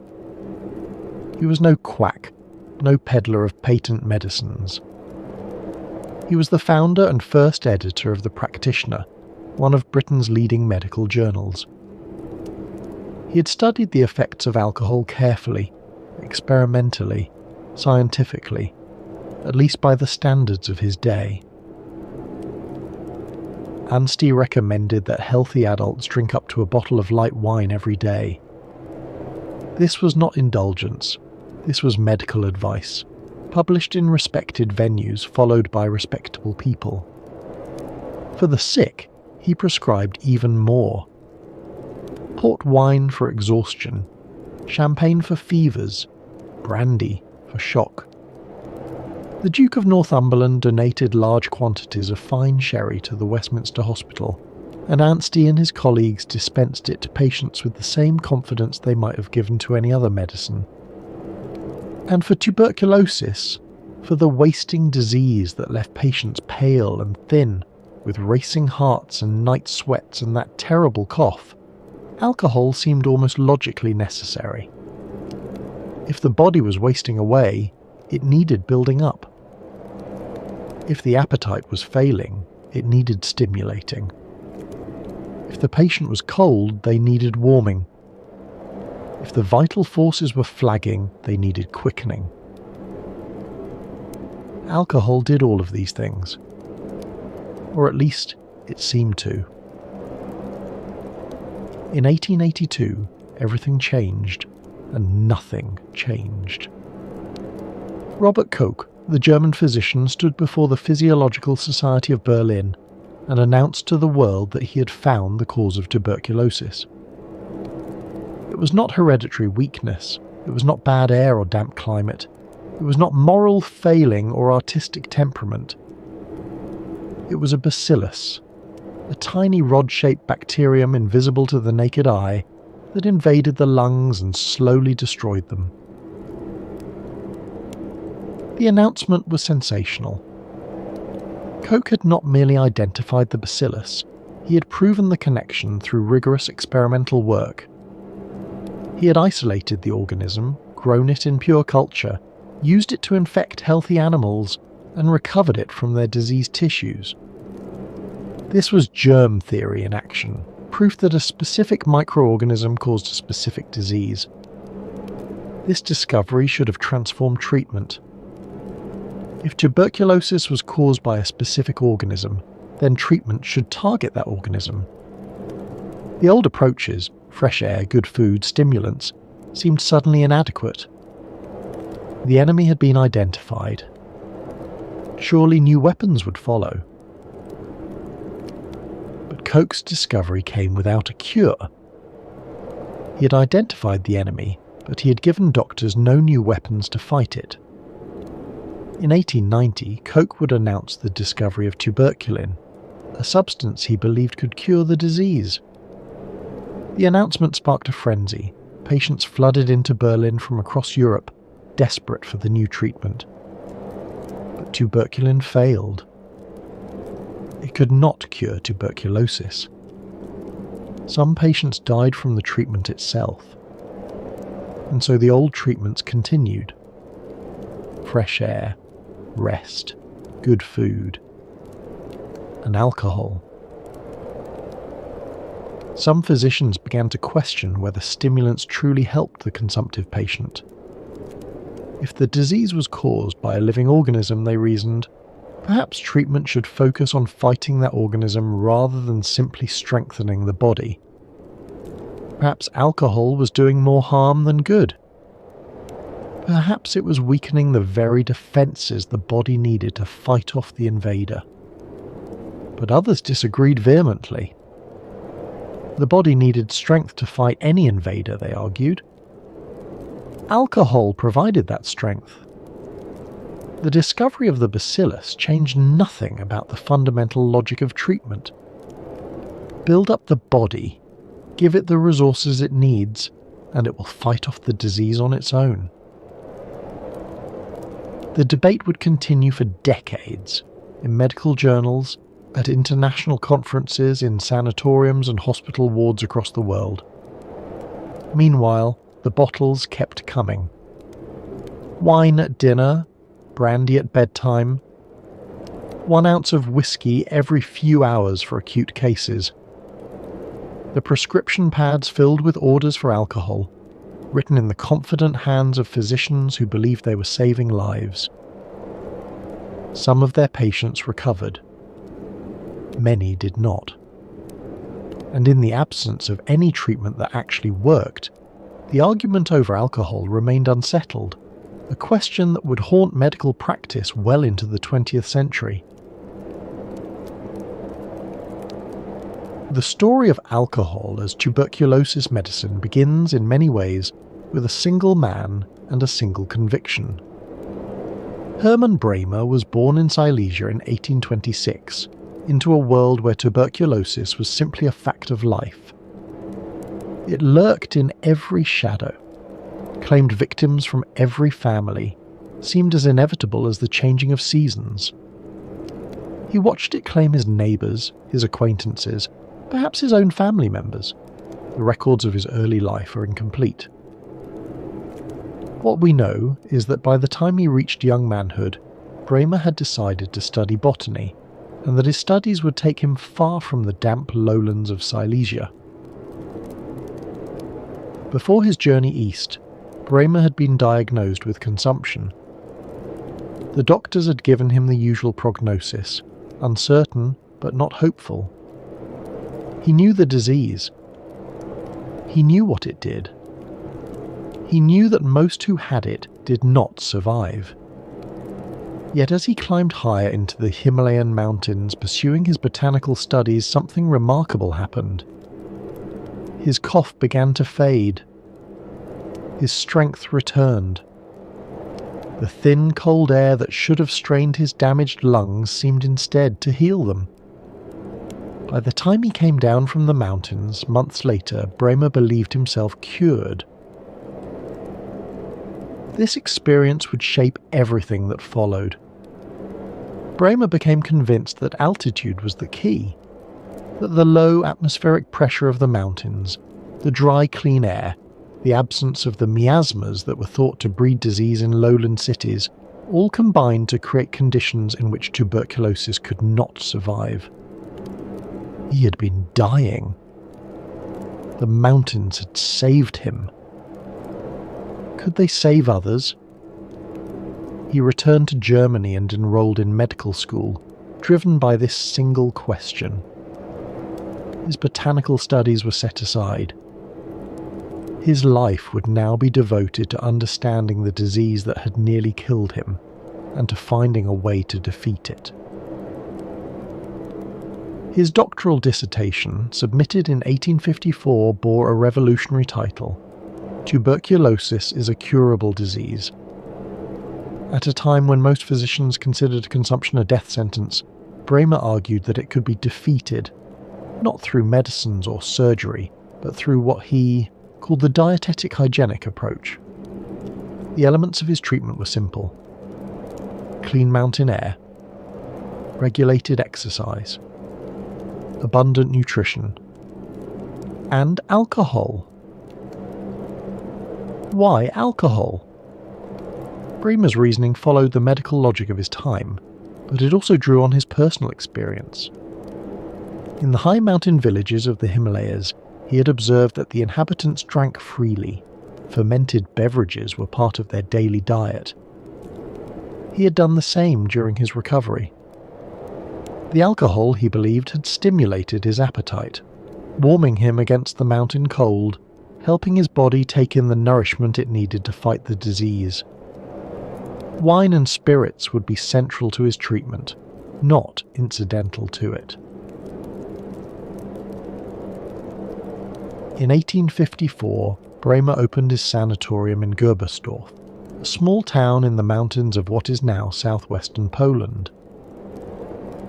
He was no quack, no peddler of patent medicines. He was the founder and first editor of The Practitioner, one of Britain's leading medical journals. He had studied the effects of alcohol carefully, experimentally, scientifically, at least by the standards of his day. Anstey recommended that healthy adults drink up to a bottle of light wine every day. This was not indulgence, this was medical advice, published in respected venues followed by respectable people. For the sick, he prescribed even more. Port wine for exhaustion, champagne for fevers, brandy for shock. The Duke of Northumberland donated large quantities of fine sherry to the Westminster Hospital, and Anstey and his colleagues dispensed it to patients with the same confidence they might have given to any other medicine. And for tuberculosis, for the wasting disease that left patients pale and thin, with racing hearts and night sweats and that terrible cough, alcohol seemed almost logically necessary. If the body was wasting away, it needed building up. If the appetite was failing, it needed stimulating. If the patient was cold, they needed warming. If the vital forces were flagging, they needed quickening. Alcohol did all of these things. Or at least, it seemed to. In 1882, everything changed, and nothing changed. Robert Koch, the German physician, stood before the Physiological Society of Berlin and announced to the world that he had found the cause of tuberculosis. It was not hereditary weakness, it was not bad air or damp climate, it was not moral failing or artistic temperament. It was a bacillus, a tiny rod-shaped bacterium invisible to the naked eye that invaded the lungs and slowly destroyed them. The announcement was sensational. Koch had not merely identified the bacillus, he had proven the connection through rigorous experimental work. He had isolated the organism, grown it in pure culture, used it to infect healthy animals, and recovered it from their diseased tissues. This was germ theory in action, proof that a specific microorganism caused a specific disease. This discovery should have transformed treatment. If tuberculosis was caused by a specific organism, then treatment should target that organism. The old approaches, fresh air, good food, stimulants, seemed suddenly inadequate. The enemy had been identified. Surely new weapons would follow. But Koch's discovery came without a cure. He had identified the enemy, but he had given doctors no new weapons to fight it. In 1890, Koch would announce the discovery of tuberculin, a substance he believed could cure the disease. The announcement sparked a frenzy. Patients flooded into Berlin from across Europe, desperate for the new treatment. But tuberculin failed. It could not cure tuberculosis. Some patients died from the treatment itself, and so the old treatments continued. Fresh air, rest, good food, and alcohol. Some physicians began to question whether stimulants truly helped the consumptive patient. If the disease was caused by a living organism, they reasoned, perhaps treatment should focus on fighting that organism rather than simply strengthening the body. Perhaps alcohol was doing more harm than good. Perhaps it was weakening the very defences the body needed to fight off the invader. But others disagreed vehemently. The body needed strength to fight any invader, they argued. Alcohol provided that strength. The discovery of the bacillus changed nothing about the fundamental logic of treatment. Build up the body, give it the resources it needs, and it will fight off the disease on its own. The debate would continue for decades, in medical journals, at international conferences, in sanatoriums and hospital wards across the world. Meanwhile, the bottles kept coming. Wine at dinner, brandy at bedtime, 1 ounce of whiskey every few hours for acute cases. The prescription pads filled with orders for alcohol, written in the confident hands of physicians who believed they were saving lives. Some of their patients recovered. Many did not. And in the absence of any treatment that actually worked, the argument over alcohol remained unsettled, a question that would haunt medical practice well into the 20th century. The story of alcohol as tuberculosis medicine begins in many ways with a single man and a single conviction. Hermann Bremer was born in Silesia in 1826, into a world where tuberculosis was simply a fact of life. It lurked in every shadow, claimed victims from every family, seemed as inevitable as the changing of seasons. He watched it claim his neighbours, his acquaintances, perhaps his own family members. The records of his early life are incomplete. What we know is that by the time he reached young manhood, Bremer had decided to study botany, and that his studies would take him far from the damp lowlands of Silesia. Before his journey east, Bremer had been diagnosed with consumption. The doctors had given him the usual prognosis, uncertain but not hopeful. He knew the disease. He knew what it did. He knew that most who had it did not survive. Yet as he climbed higher into the Himalayan mountains pursuing his botanical studies, something remarkable happened. His cough began to fade. His strength returned. The thin, cold air that should have strained his damaged lungs seemed instead to heal them. By the time he came down from the mountains, months later, Bremer believed himself cured. This experience would shape everything that followed. Bremer became convinced that altitude was the key, that the low atmospheric pressure of the mountains, the dry, clean air, the absence of the miasmas that were thought to breed disease in lowland cities, all combined to create conditions in which tuberculosis could not survive. He had been dying. The mountains had saved him. Could they save others? He returned to Germany and enrolled in medical school, driven by this single question. His botanical studies were set aside. His life would now be devoted to understanding the disease that had nearly killed him, and to finding a way to defeat it. His doctoral dissertation, submitted in 1854, bore a revolutionary title: Tuberculosis is a curable disease. At a time when most physicians considered consumption a death sentence, Bremer argued that it could be defeated, not through medicines or surgery, but through what he called the dietetic hygienic approach. The elements of his treatment were simple: clean mountain air, regulated exercise, abundant nutrition, and alcohol. Why alcohol? Bremer's reasoning followed the medical logic of his time, but it also drew on his personal experience. In the high mountain villages of the Himalayas, he had observed that the inhabitants drank freely. Fermented beverages were part of their daily diet. He had done the same during his recovery. The alcohol, he believed, had stimulated his appetite, warming him against the mountain cold, helping his body take in the nourishment it needed to fight the disease. Wine and spirits would be central to his treatment, not incidental to it. In 1854, Bremer opened his sanatorium in Gerbersdorf, a small town in the mountains of what is now southwestern Poland.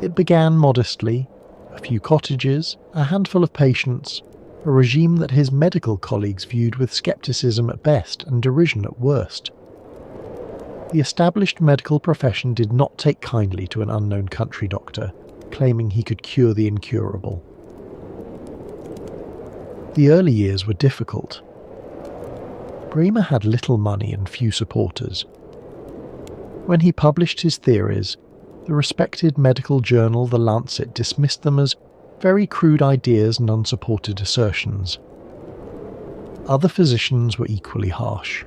It began modestly, a few cottages, a handful of patients, a regime that his medical colleagues viewed with skepticism at best and derision at worst. The established medical profession did not take kindly to an unknown country doctor, claiming he could cure the incurable. The early years were difficult. Bremer had little money and few supporters. When he published his theories, the respected medical journal The Lancet dismissed them as very crude ideas and unsupported assertions. Other physicians were equally harsh.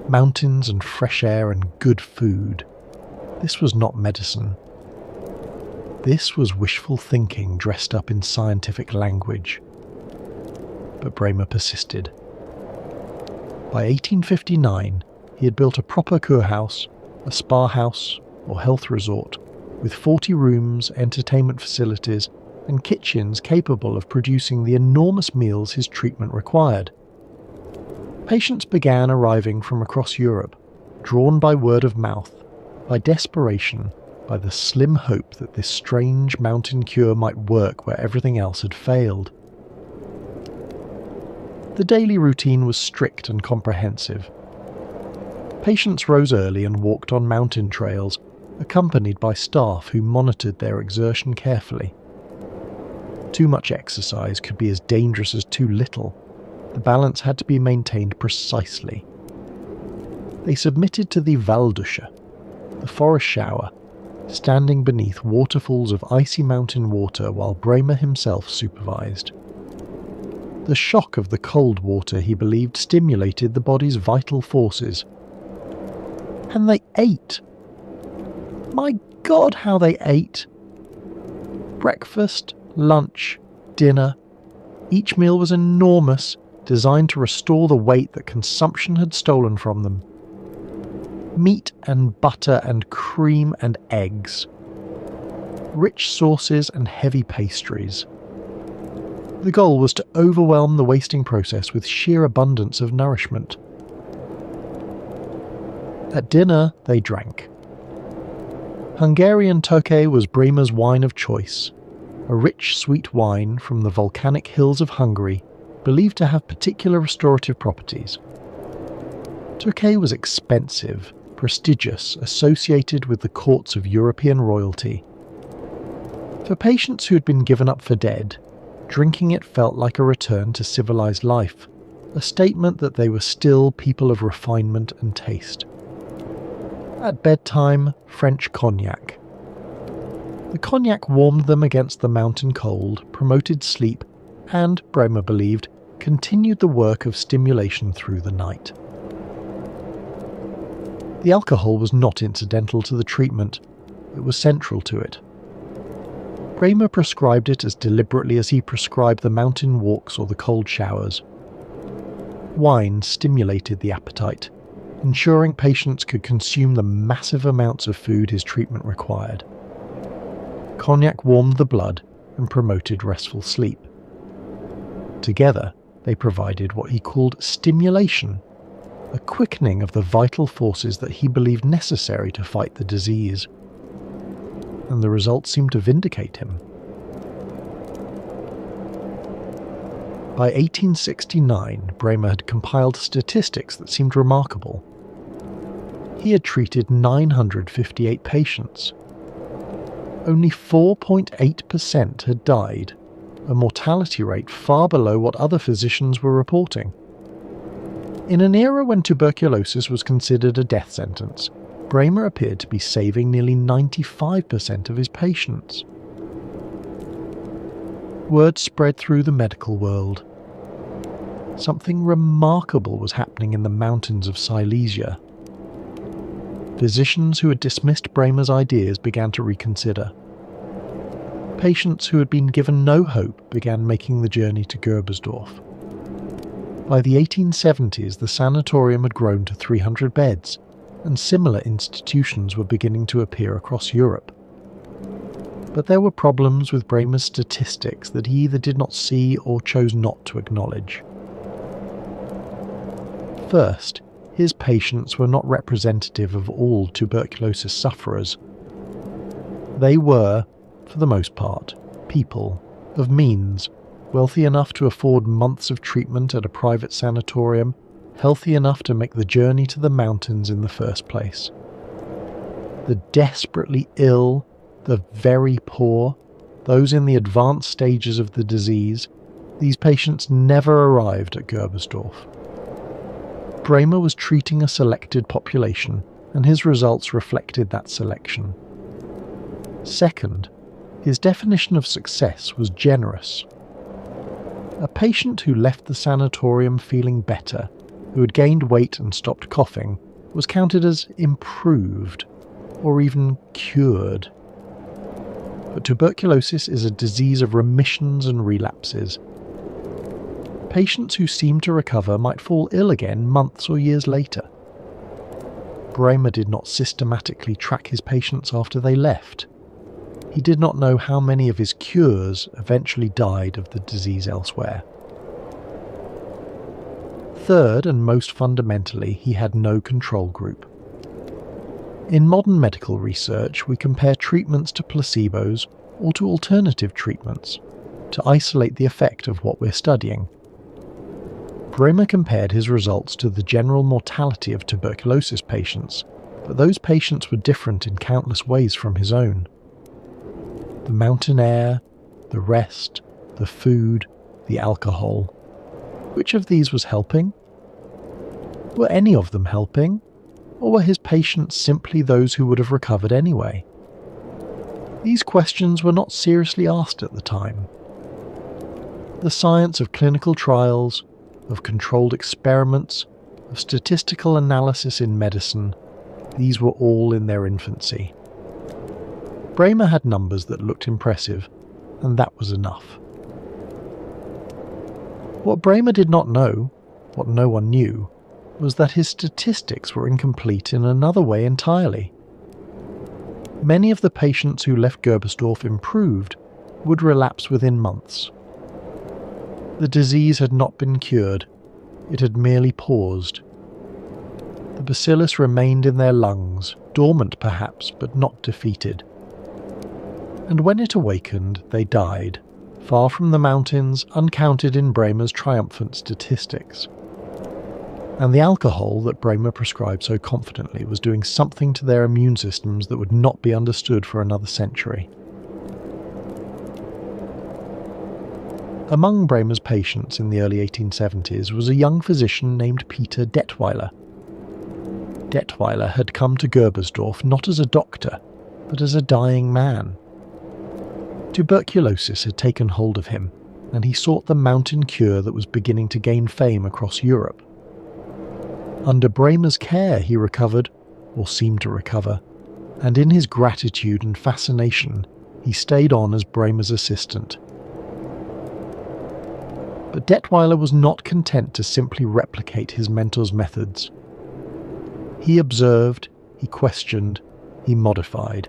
Mountains and fresh air and good food. This was not medicine. This was wishful thinking dressed up in scientific language. But Bremer persisted. By 1859, he had built a proper kurhaus, a spa house or health resort, with 40 rooms, entertainment facilities, and kitchens capable of producing the enormous meals his treatment required. Patients began arriving from across Europe, drawn by word of mouth, by desperation, by the slim hope that this strange mountain cure might work where everything else had failed. The daily routine was strict and comprehensive. Patients rose early and walked on mountain trails, accompanied by staff who monitored their exertion carefully. Too much exercise could be as dangerous as too little. The balance had to be maintained precisely. They submitted to the Waldusche, the forest shower, standing beneath waterfalls of icy mountain water while Bremer himself supervised. The shock of the cold water, he believed, stimulated the body's vital forces. And they ate. My God, how they ate! Breakfast, lunch, dinner. Each meal was enormous, designed to restore the weight that consumption had stolen from them. Meat and butter and cream and eggs. Rich sauces and heavy pastries. The goal was to overwhelm the wasting process with sheer abundance of nourishment. At dinner, they drank. Hungarian Tokay was Bremer's wine of choice, a rich sweet wine from the volcanic hills of Hungary, believed to have particular restorative properties. Tokay was expensive, prestigious, associated with the courts of European royalty. For patients who had been given up for dead, drinking it felt like a return to civilized life, a statement that they were still people of refinement and taste. At bedtime, French cognac. The cognac warmed them against the mountain cold, promoted sleep, and, Bremer believed, continued the work of stimulation through the night. The alcohol was not incidental to the treatment, it was central to it. Bremer prescribed it as deliberately as he prescribed the mountain walks or the cold showers. Wine stimulated the appetite, ensuring patients could consume the massive amounts of food his treatment required. Cognac warmed the blood and promoted restful sleep. Together, they provided what he called stimulation, a quickening of the vital forces that he believed necessary to fight the disease. And the results seemed to vindicate him. By 1869, Bremer had compiled statistics that seemed remarkable. He had treated 958 patients. only 4.8% had died, a mortality rate far below what other physicians were reporting. In an era when tuberculosis was considered a death sentence, Bramer appeared to be saving nearly 95% of his patients. Word spread through the medical world. Something remarkable was happening in the mountains of Silesia. Physicians who had dismissed Bramer's ideas began to reconsider. Patients who had been given no hope began making the journey to Gerbersdorf. By the 1870s, the sanatorium had grown to 300 beds, and similar institutions were beginning to appear across Europe. But there were problems with Bramer's statistics that he either did not see or chose not to acknowledge. First, his patients were not representative of all tuberculosis sufferers. They were, for the most part, people of means, wealthy enough to afford months of treatment at a private sanatorium, healthy enough to make the journey to the mountains in the first place. The desperately ill, the very poor, those in the advanced stages of the disease, these patients never arrived at Gerbersdorf. Bramer was treating a selected population, and his results reflected that selection. Second, his definition of success was generous. A patient who left the sanatorium feeling better, who had gained weight and stopped coughing, was counted as improved, or even cured. But tuberculosis is a disease of remissions and relapses. Patients who seem to recover might fall ill again months or years later. Bramer did not systematically track his patients after they left. He did not know how many of his cures eventually died of the disease elsewhere. Third, and most fundamentally, he had no control group. In modern medical research, we compare treatments to placebos or to alternative treatments to isolate the effect of what we're studying. Bramer compared his results to the general mortality of tuberculosis patients, but those patients were different in countless ways from his own. The mountain air, the rest, the food, the alcohol. Which of these was helping? Were any of them helping? Or were his patients simply those who would have recovered anyway? These questions were not seriously asked at the time. The science of clinical trials, of controlled experiments, of statistical analysis in medicine, these were all in their infancy. Bramer had numbers that looked impressive, and that was enough. What Bramer did not know, what no one knew, was that his statistics were incomplete in another way entirely. Many of the patients who left Gerbersdorf improved would relapse within months. The disease had not been cured, it had merely paused. The bacillus remained in their lungs, dormant perhaps, but not defeated. And when it awakened, they died, far from the mountains, uncounted in Bramer's triumphant statistics. And the alcohol that Bramer prescribed so confidently was doing something to their immune systems that would not be understood for another century. Among Bramer's patients in the early 1870s was a young physician named Peter Detweiler. Detweiler had come to Gerbersdorf not as a doctor, but as a dying man. Tuberculosis had taken hold of him, and he sought the mountain cure that was beginning to gain fame across Europe. Under Bramer's care he recovered, or seemed to recover, and in his gratitude and fascination he stayed on as Bramer's assistant. But Detweiler was not content to simply replicate his mentor's methods. He observed, he questioned, he modified.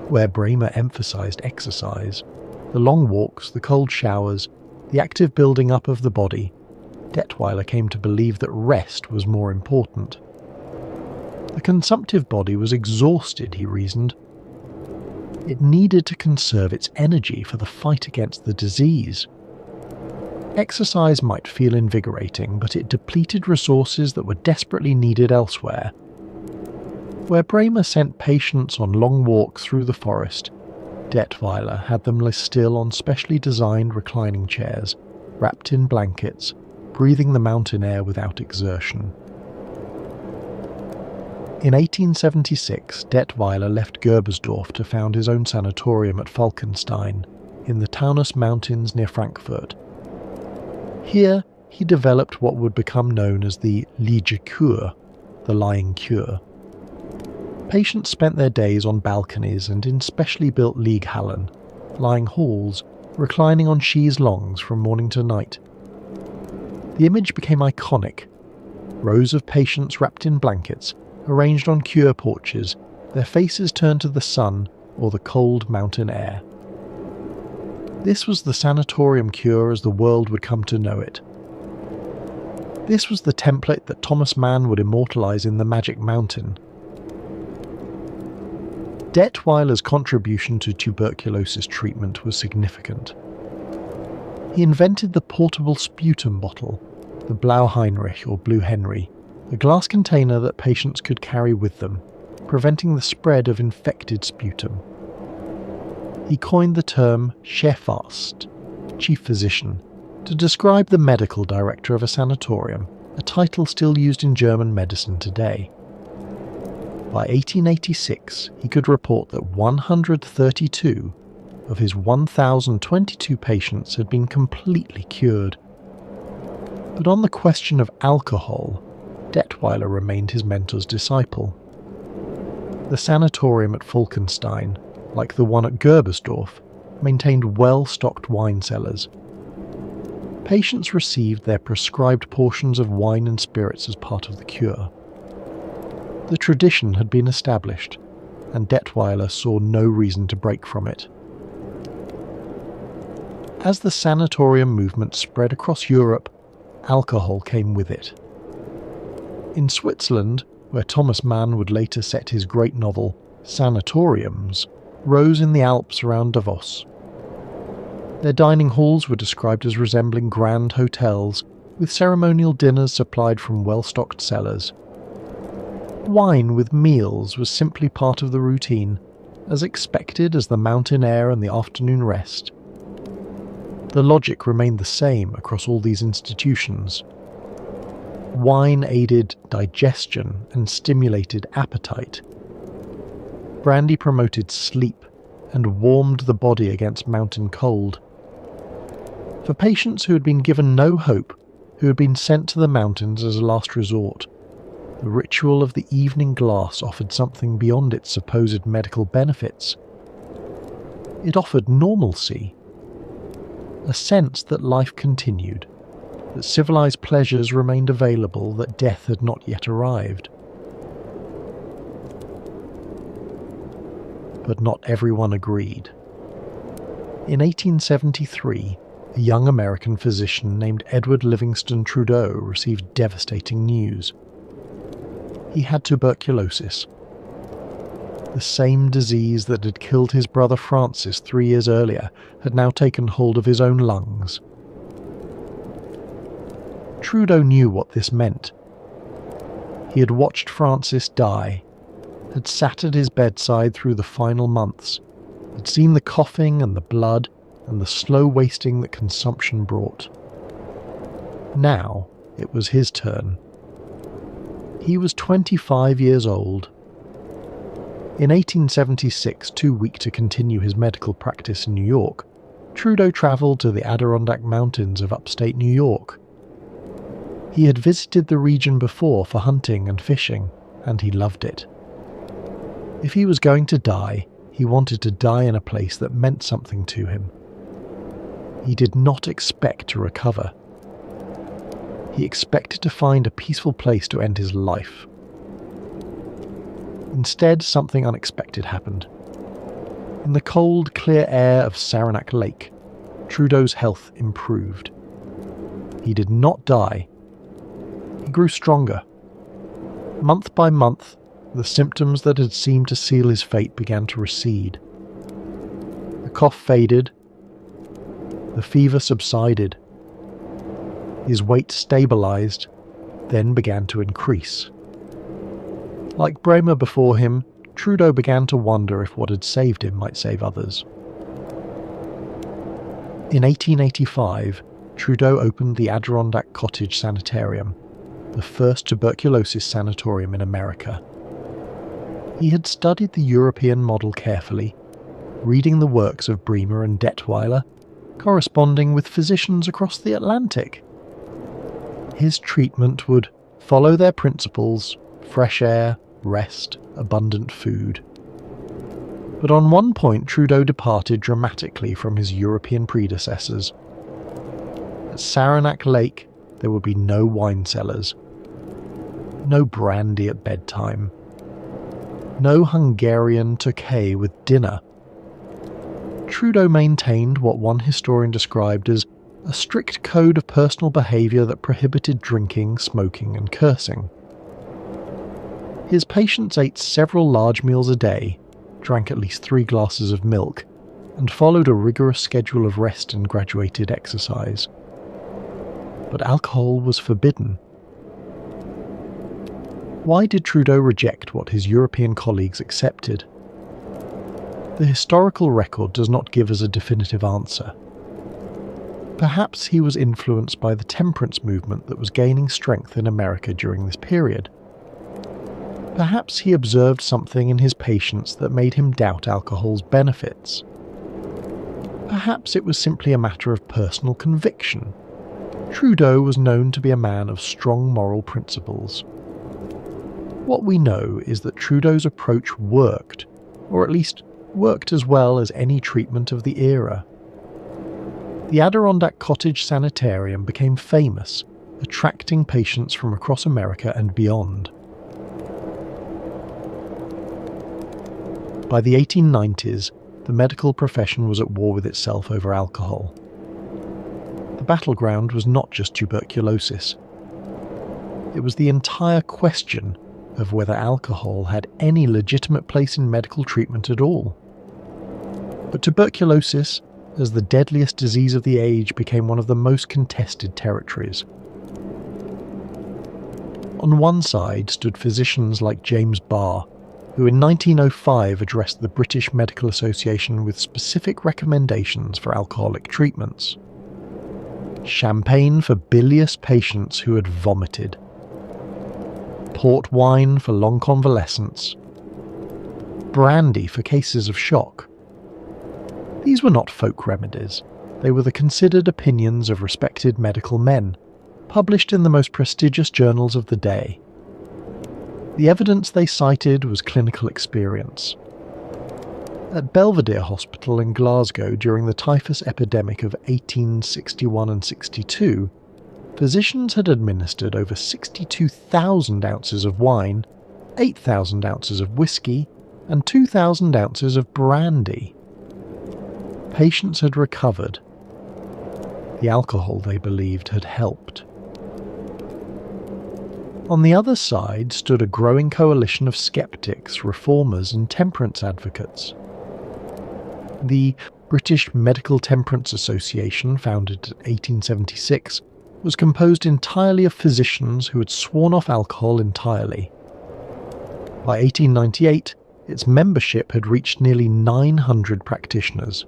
Where Bramer emphasized exercise, the long walks, the cold showers, the active building up of the body, Detweiler came to believe that rest was more important. The consumptive body was exhausted, he reasoned. It needed to conserve its energy for the fight against the disease. Exercise might feel invigorating, but it depleted resources that were desperately needed elsewhere. Where Bramer sent patients on long walks through the forest, Detweiler had them lie still on specially designed reclining chairs, wrapped in blankets, breathing the mountain air without exertion. In 1876, Detweiler left Gerbersdorf to found his own sanatorium at Falkenstein, in the Taunus Mountains near Frankfurt. Here, he developed what would become known as the Liegekur, the lying cure. Patients spent their days on balconies and in specially built Lieghallen, lying halls, reclining on chaise longues from morning to night. The image became iconic. Rows of patients wrapped in blankets, arranged on cure porches, their faces turned to the sun or the cold mountain air. This was the sanatorium cure as the world would come to know it. This was the template that Thomas Mann would immortalise in The Magic Mountain. Detweiler's contribution to tuberculosis treatment was significant. He invented the portable sputum bottle, the Blauheinrich or Blue Henry, a glass container that patients could carry with them, preventing the spread of infected sputum. He coined the term Chefarzt, chief physician, to describe the medical director of a sanatorium, a title still used in German medicine today. By 1886, he could report that 132 of his 1,022 patients had been completely cured. But on the question of alcohol, Detweiler remained his mentor's disciple. The sanatorium at Falkenstein, like the one at Gerbersdorf, maintained well-stocked wine cellars. Patients received their prescribed portions of wine and spirits as part of the cure. The tradition had been established, and Detweiler saw no reason to break from it. As the sanatorium movement spread across Europe, alcohol came with it. In Switzerland, where Thomas Mann would later set his great novel, Sanatoriums rose in the Alps around Davos. Their dining halls were described as resembling grand hotels, with ceremonial dinners supplied from well-stocked cellars. Wine with meals was simply part of the routine, as expected as the mountain air and the afternoon rest. The logic remained the same across all these institutions. Wine aided digestion and stimulated appetite. Brandy promoted sleep and warmed the body against mountain cold. For patients who had been given no hope, who had been sent to the mountains as a last resort, the ritual of the evening glass offered something beyond its supposed medical benefits. It offered normalcy, a sense that life continued, that civilized pleasures remained available, that death had not yet arrived. But not everyone agreed. In 1873, a young American physician named Edward Livingston Trudeau received devastating news. He had tuberculosis, the same disease that had killed his brother Francis 3 years earlier had now taken hold of his own lungs. Trudeau knew what this meant. He had watched Francis die, had sat at his bedside through the final months, had seen the coughing and the blood and the slow wasting that consumption brought. Now it was his turn. He was 25 years old. In 1876, too weak to continue his medical practice in New York, Trudeau travelled to the Adirondack Mountains of upstate New York. He had visited the region before for hunting and fishing, and he loved it. If he was going to die, he wanted to die in a place that meant something to him. He did not expect to recover. He expected to find a peaceful place to end his life. Instead, something unexpected happened. In the cold, clear air of Saranac Lake, Trudeau's health improved. He did not die. He grew stronger. Month by month, the symptoms that had seemed to seal his fate began to recede. The cough faded. The fever subsided. His weight stabilized, then began to increase. Like Bremer before him, Trudeau began to wonder if what had saved him might save others. In 1885, Trudeau opened the Adirondack Cottage Sanatorium, the first tuberculosis sanatorium in America. He had studied the European model carefully, reading the works of Bremer and Detweiler, corresponding with physicians across the Atlantic. His treatment would follow their principles: fresh air, rest, abundant food. But on one point Trudeau departed dramatically from his European predecessors. At Saranac Lake there would be no wine cellars, no brandy at bedtime, no Hungarian Tokay with dinner. Trudeau maintained what one historian described as a strict code of personal behaviour that prohibited drinking, smoking and cursing. His patients ate several large meals a day, drank at least 3 glasses of milk, and followed a rigorous schedule of rest and graduated exercise. But alcohol was forbidden. Why did Trudeau reject what his European colleagues accepted? The historical record does not give us a definitive answer. Perhaps he was influenced by the temperance movement that was gaining strength in America during this period. Perhaps he observed something in his patients that made him doubt alcohol's benefits. Perhaps it was simply a matter of personal conviction. Trudeau was known to be a man of strong moral principles. What we know is that Trudeau's approach worked, or at least worked as well as any treatment of the era. The Adirondack Cottage Sanatorium became famous, attracting patients from across America and beyond. By the 1890s, the medical profession was at war with itself over alcohol. The battleground was not just tuberculosis. It was the entire question of whether alcohol had any legitimate place in medical treatment at all. But tuberculosis, as the deadliest disease of the age, became one of the most contested territories. On one side stood physicians like James Barr, who in 1905 addressed the British Medical Association with specific recommendations for alcoholic treatments. Champagne for bilious patients who had vomited. Port wine for long convalescence. Brandy for cases of shock. These were not folk remedies. They were the considered opinions of respected medical men, published in the most prestigious journals of the day. The evidence they cited was clinical experience. At Belvedere Hospital in Glasgow during the typhus epidemic of 1861 and 62, physicians had administered over 62,000 ounces of wine, 8,000 ounces of whiskey, and 2,000 ounces of brandy. Patients had recovered. The alcohol, they believed, had helped. On the other side stood a growing coalition of skeptics, reformers and temperance advocates. The British Medical Temperance Association, founded in 1876, was composed entirely of physicians who had sworn off alcohol entirely. By 1898, its membership had reached nearly 900 practitioners.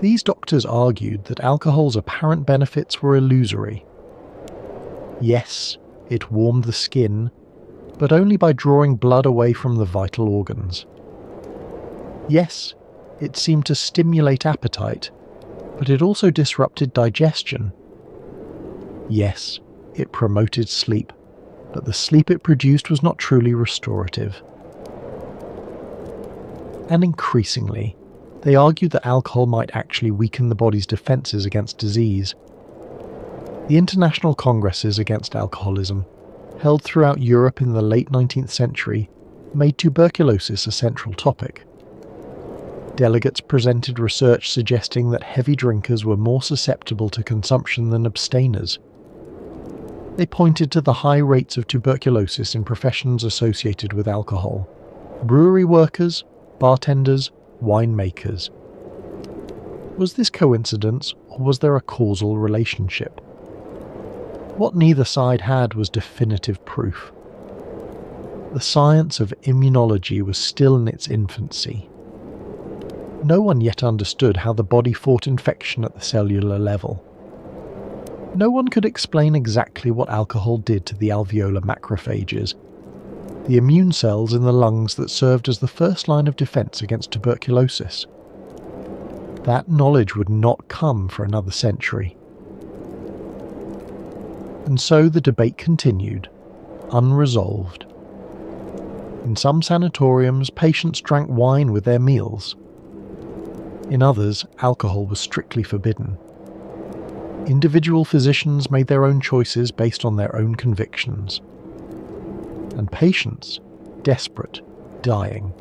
These doctors argued that alcohol's apparent benefits were illusory. Yes, it warmed the skin, but only by drawing blood away from the vital organs. Yes, it seemed to stimulate appetite, but it also disrupted digestion. Yes, it promoted sleep, but the sleep it produced was not truly restorative. And increasingly, they argued that alcohol might actually weaken the body's defences against disease. The international congresses against alcoholism, held throughout Europe in the late 19th century, made tuberculosis a central topic. Delegates presented research suggesting that heavy drinkers were more susceptible to consumption than abstainers. They pointed to the high rates of tuberculosis in professions associated with alcohol: brewery workers, bartenders, winemakers. Was this coincidence, or was there a causal relationship? What neither side had was definitive proof. The science of immunology was still in its infancy. No one yet understood how the body fought infection at the cellular level. No one could explain exactly what alcohol did to the alveolar macrophages, the immune cells in the lungs that served as the first line of defense against tuberculosis. That knowledge would not come for another century. And so the debate continued, unresolved. In some sanatoriums, patients drank wine with their meals. In others, alcohol was strictly forbidden. Individual physicians made their own choices based on their own convictions. And patients, desperate, dying,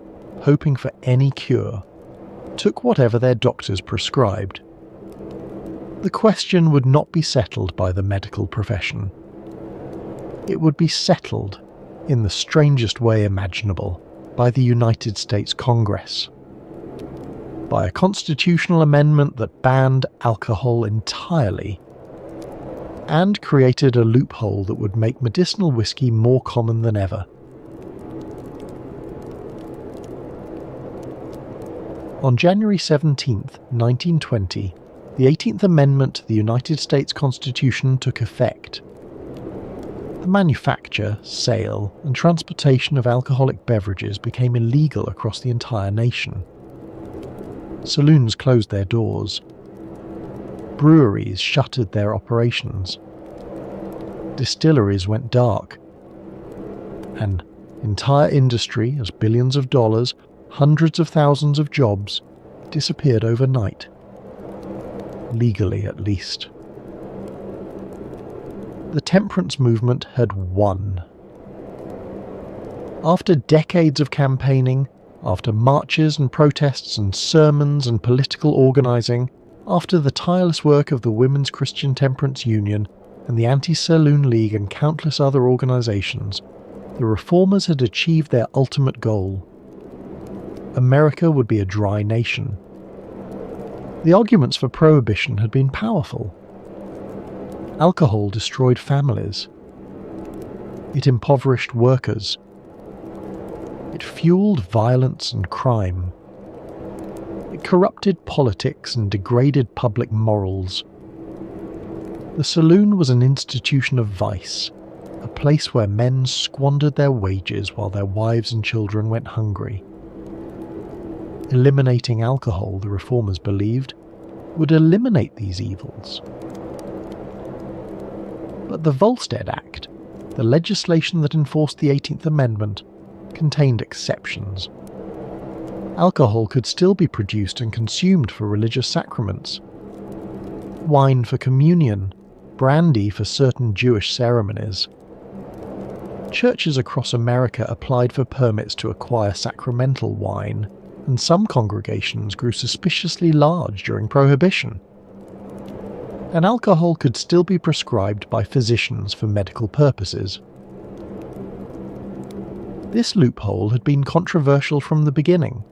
hoping for any cure, took whatever their doctors prescribed. The question would not be settled by the medical profession. It would be settled, in the strangest way imaginable, by the United States Congress. By a constitutional amendment that banned alcohol entirely, and created a loophole that would make medicinal whiskey more common than ever. On January 17, 1920, the 18th Amendment to the United States Constitution took effect. The manufacture, sale, and transportation of alcoholic beverages became illegal across the entire nation. Saloons closed their doors. Breweries shuttered their operations. Distilleries went dark. An entire industry, as billions of dollars, hundreds of thousands of jobs, disappeared overnight. Legally, at least. The temperance movement had won. After decades of campaigning, after marches and protests and sermons and political organising, after the tireless work of the Women's Christian Temperance Union and the Anti-Saloon League and countless other organisations, the reformers had achieved their ultimate goal. America would be a dry nation. The arguments for prohibition had been powerful. Alcohol destroyed families. It impoverished workers. It fueled violence and crime. It corrupted politics and degraded public morals. The saloon was an institution of vice, a place where men squandered their wages while their wives and children went hungry. Eliminating alcohol, the reformers believed, would eliminate these evils. But the Volstead Act, the legislation that enforced the 18th Amendment, contained exceptions. Alcohol could still be produced and consumed for religious sacraments. Wine for communion, brandy for certain Jewish ceremonies. Churches across America applied for permits to acquire sacramental wine, and some congregations grew suspiciously large during Prohibition. And alcohol could still be prescribed by physicians for medical purposes. This loophole had been controversial from the beginning.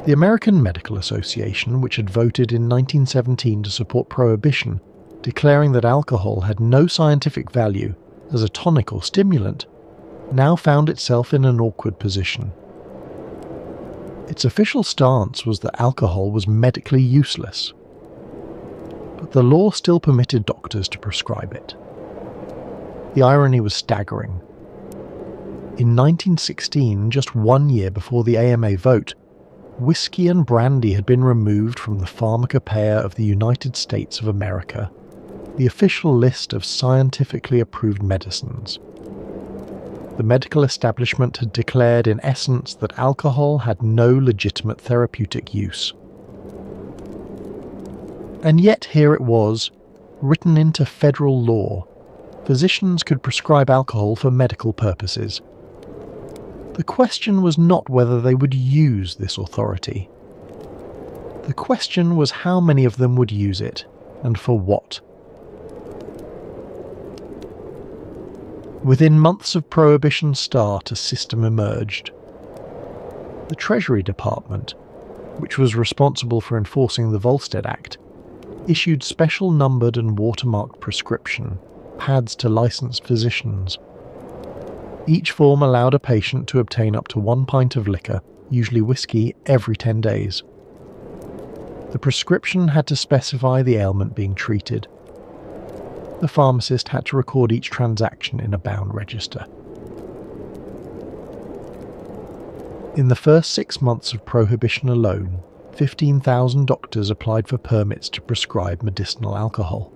The American Medical Association, which had voted in 1917 to support Prohibition, declaring that alcohol had no scientific value as a tonic or stimulant, now found itself in an awkward position. Its official stance was that alcohol was medically useless, but the law still permitted doctors to prescribe it. The irony was staggering. In 1916, just 1 year before the AMA vote, whiskey and brandy had been removed from the Pharmacopoeia of the United States of America, the official list of scientifically approved medicines. The medical establishment had declared in essence that alcohol had no legitimate therapeutic use. And yet here it was, written into federal law. Physicians could prescribe alcohol for medical purposes. The question was not whether they would use this authority. The question was how many of them would use it, and for what. Within months of Prohibition's start, a system emerged. The Treasury Department, which was responsible for enforcing the Volstead Act, issued special numbered and watermarked prescription pads to licensed physicians. Each form allowed a patient to obtain up to 1 pint of liquor, usually whiskey, every 10 days. The prescription had to specify the ailment being treated. The pharmacist had to record each transaction in a bound register. In the first 6 months of Prohibition alone, 15,000 doctors applied for permits to prescribe medicinal alcohol.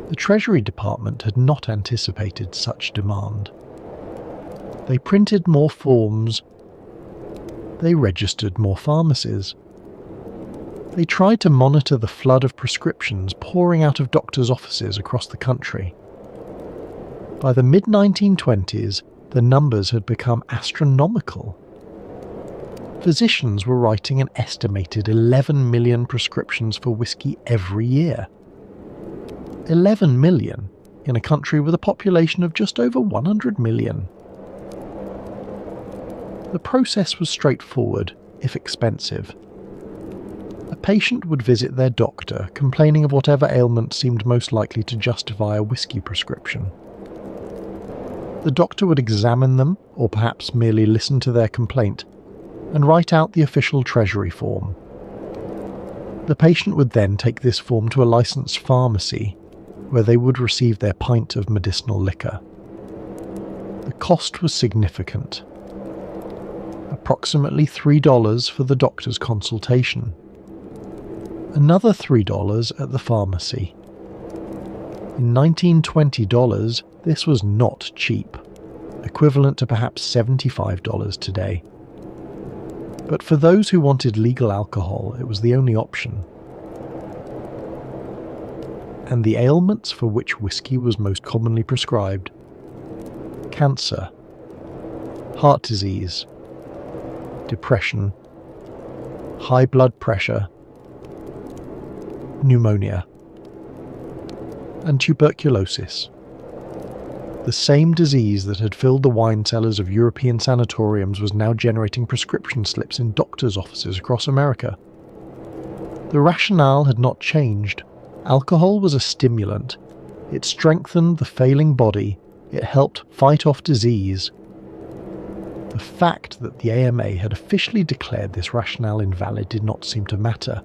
The Treasury Department had not anticipated such demand. They printed more forms. They registered more pharmacies. They tried to monitor the flood of prescriptions pouring out of doctors' offices across the country. By the mid-1920s, the numbers had become astronomical. Physicians were writing an estimated 11 million prescriptions for whiskey every year. 11 million in a country with a population of just over 100 million. The process was straightforward, if expensive. A patient would visit their doctor, complaining of whatever ailment seemed most likely to justify a whiskey prescription. The doctor would examine them, or perhaps merely listen to their complaint, and write out the official Treasury form. The patient would then take this form to a licensed pharmacy, where they would receive their pint of medicinal liquor. The cost was significant. Approximately $3 for the doctor's consultation. Another $3 at the pharmacy. In 1920 dollars, this was not cheap, equivalent to perhaps $75 today. But for those who wanted legal alcohol, it was the only option. And the ailments for which whiskey was most commonly prescribed: cancer, heart disease, depression, high blood pressure, pneumonia, and tuberculosis. The same disease that had filled the wine cellars of European sanatoriums was now generating prescription slips in doctors' offices across America. The rationale had not changed. Alcohol was a stimulant. It strengthened the failing body. It helped fight off disease. The fact that the AMA had officially declared this rationale invalid did not seem to matter.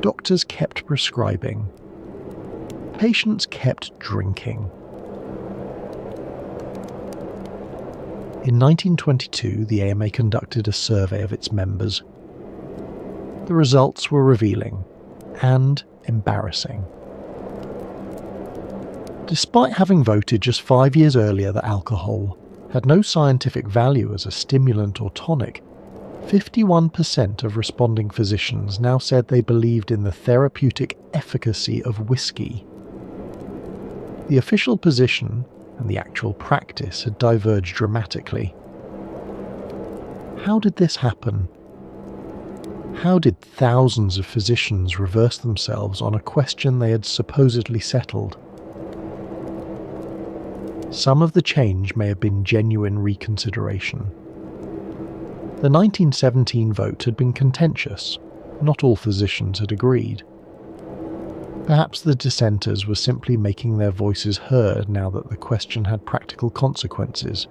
Doctors kept prescribing. Patients kept drinking. In 1922, the AMA conducted a survey of its members. The results were revealing and embarrassing. Despite having voted just 5 years earlier that alcohol had no scientific value as a stimulant or tonic, 51% of responding physicians now said they believed in the therapeutic efficacy of whiskey. The official position and the actual practice had diverged dramatically. How did this happen? How did thousands of physicians reverse themselves on a question they had supposedly settled? Some of the change may have been genuine reconsideration. The 1917 vote had been contentious. Not all physicians had agreed. Perhaps the dissenters were simply making their voices heard now that the question had practical consequences.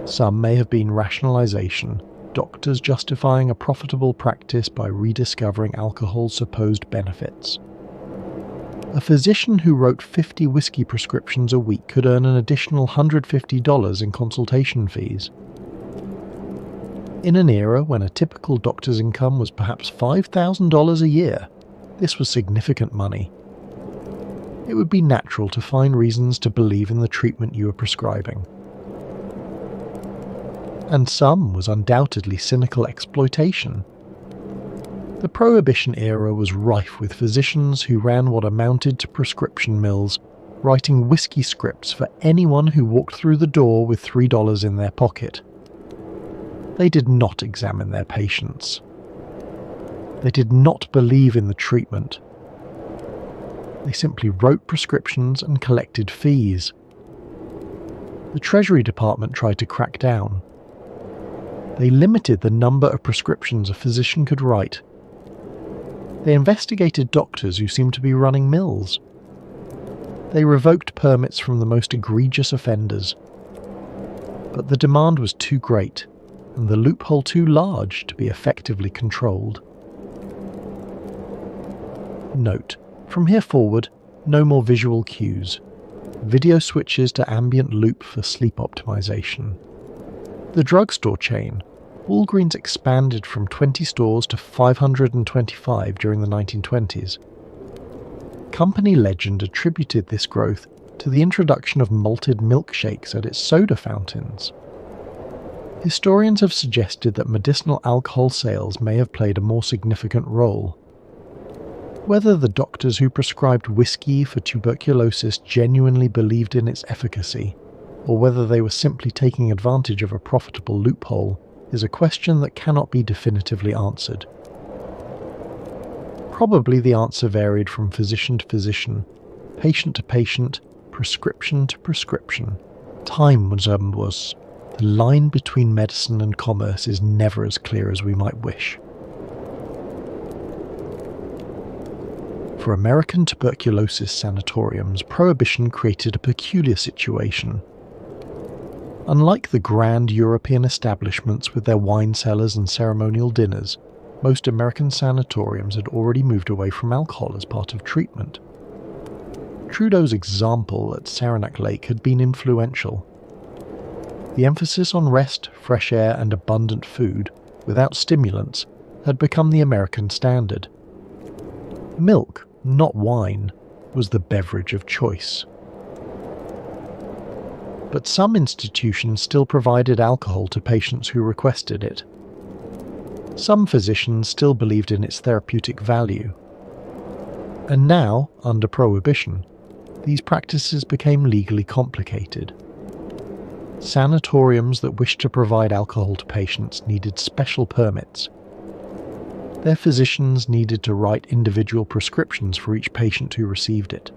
Some may have been rationalization, doctors justifying a profitable practice by rediscovering alcohol's supposed benefits. A physician who wrote 50 whiskey prescriptions a week could earn an additional $150 in consultation fees. In an era when a typical doctor's income was perhaps $5,000 a year, this was significant money. It would be natural to find reasons to believe in the treatment you were prescribing. And some was undoubtedly cynical exploitation. The Prohibition era was rife with physicians who ran what amounted to prescription mills, writing whiskey scripts for anyone who walked through the door with $3 in their pocket. They did not examine their patients. They did not believe in the treatment. They simply wrote prescriptions and collected fees. The Treasury Department tried to crack down. They limited the number of prescriptions a physician could write. They investigated doctors who seemed to be running mills. They revoked permits from the most egregious offenders. But the demand was too great, and the loophole too large to be effectively controlled. Note: from here forward, no more visual cues. Video switches to ambient loop for sleep optimization. The drugstore chain, Walgreens, expanded from 20 stores to 525 during the 1920s. Company legend attributed this growth to the introduction of malted milkshakes at its soda fountains. Historians have suggested that medicinal alcohol sales may have played a more significant role. Whether the doctors who prescribed whiskey for tuberculosis genuinely believed in its efficacy, or whether they were simply taking advantage of a profitable loophole, is a question that cannot be definitively answered. Probably the answer varied from physician to physician, patient to patient, prescription to prescription. Time was ambiguous. The line between medicine and commerce is never as clear as we might wish. For American tuberculosis sanatoriums, prohibition created a peculiar situation. Unlike the grand European establishments with their wine cellars and ceremonial dinners, most American sanatoriums had already moved away from alcohol as part of treatment. Trudeau's example at Saranac Lake had been influential. The emphasis on rest, fresh air, and abundant food, without stimulants, had become the American standard. Milk, not wine, was the beverage of choice. But some institutions still provided alcohol to patients who requested it. Some physicians still believed in its therapeutic value. And now, under prohibition, these practices became legally complicated. Sanatoriums that wished to provide alcohol to patients needed special permits. Their physicians needed to write individual prescriptions for each patient who received it.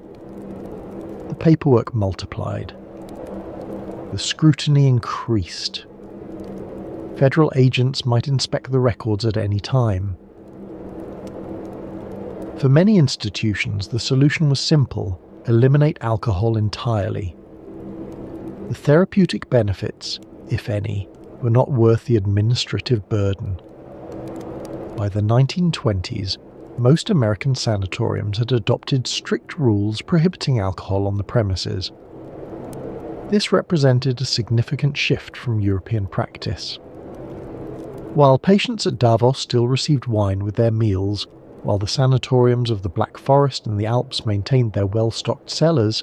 The paperwork multiplied. The scrutiny increased. Federal agents might inspect the records at any time. For many institutions, the solution was simple: eliminate alcohol entirely. The therapeutic benefits, if any, were not worth the administrative burden. By the 1920s, most American sanatoriums had adopted strict rules prohibiting alcohol on the premises. This represented a significant shift from European practice. While patients at Davos still received wine with their meals, while the sanatoriums of the Black Forest and the Alps maintained their well-stocked cellars,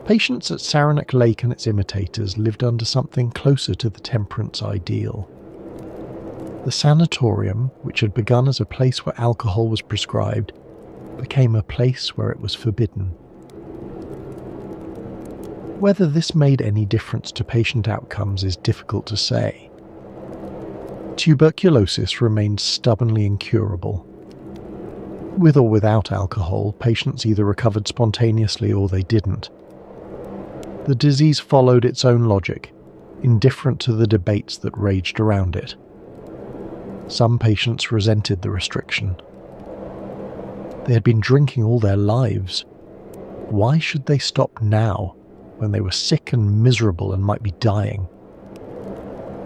patients at Saranac Lake and its imitators lived under something closer to the temperance ideal. The sanatorium, which had begun as a place where alcohol was prescribed, became a place where it was forbidden. Whether this made any difference to patient outcomes is difficult to say. Tuberculosis remained stubbornly incurable. With or without alcohol, patients either recovered spontaneously or they didn't. The disease followed its own logic, indifferent to the debates that raged around it. Some patients resented the restriction. They had been drinking all their lives. Why should they stop now, when they were sick and miserable and might be dying?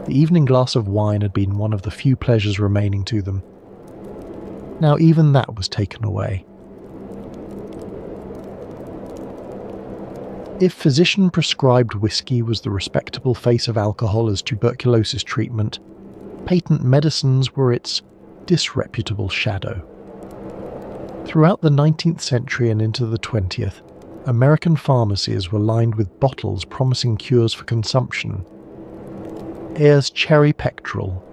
The evening glass of wine had been one of the few pleasures remaining to them. Now even that was taken away. If physician-prescribed whiskey was the respectable face of alcohol as tuberculosis treatment, patent medicines were its disreputable shadow. Throughout the 19th century and into the 20th, American pharmacies were lined with bottles promising cures for consumption. Ayer's cherry pectoral,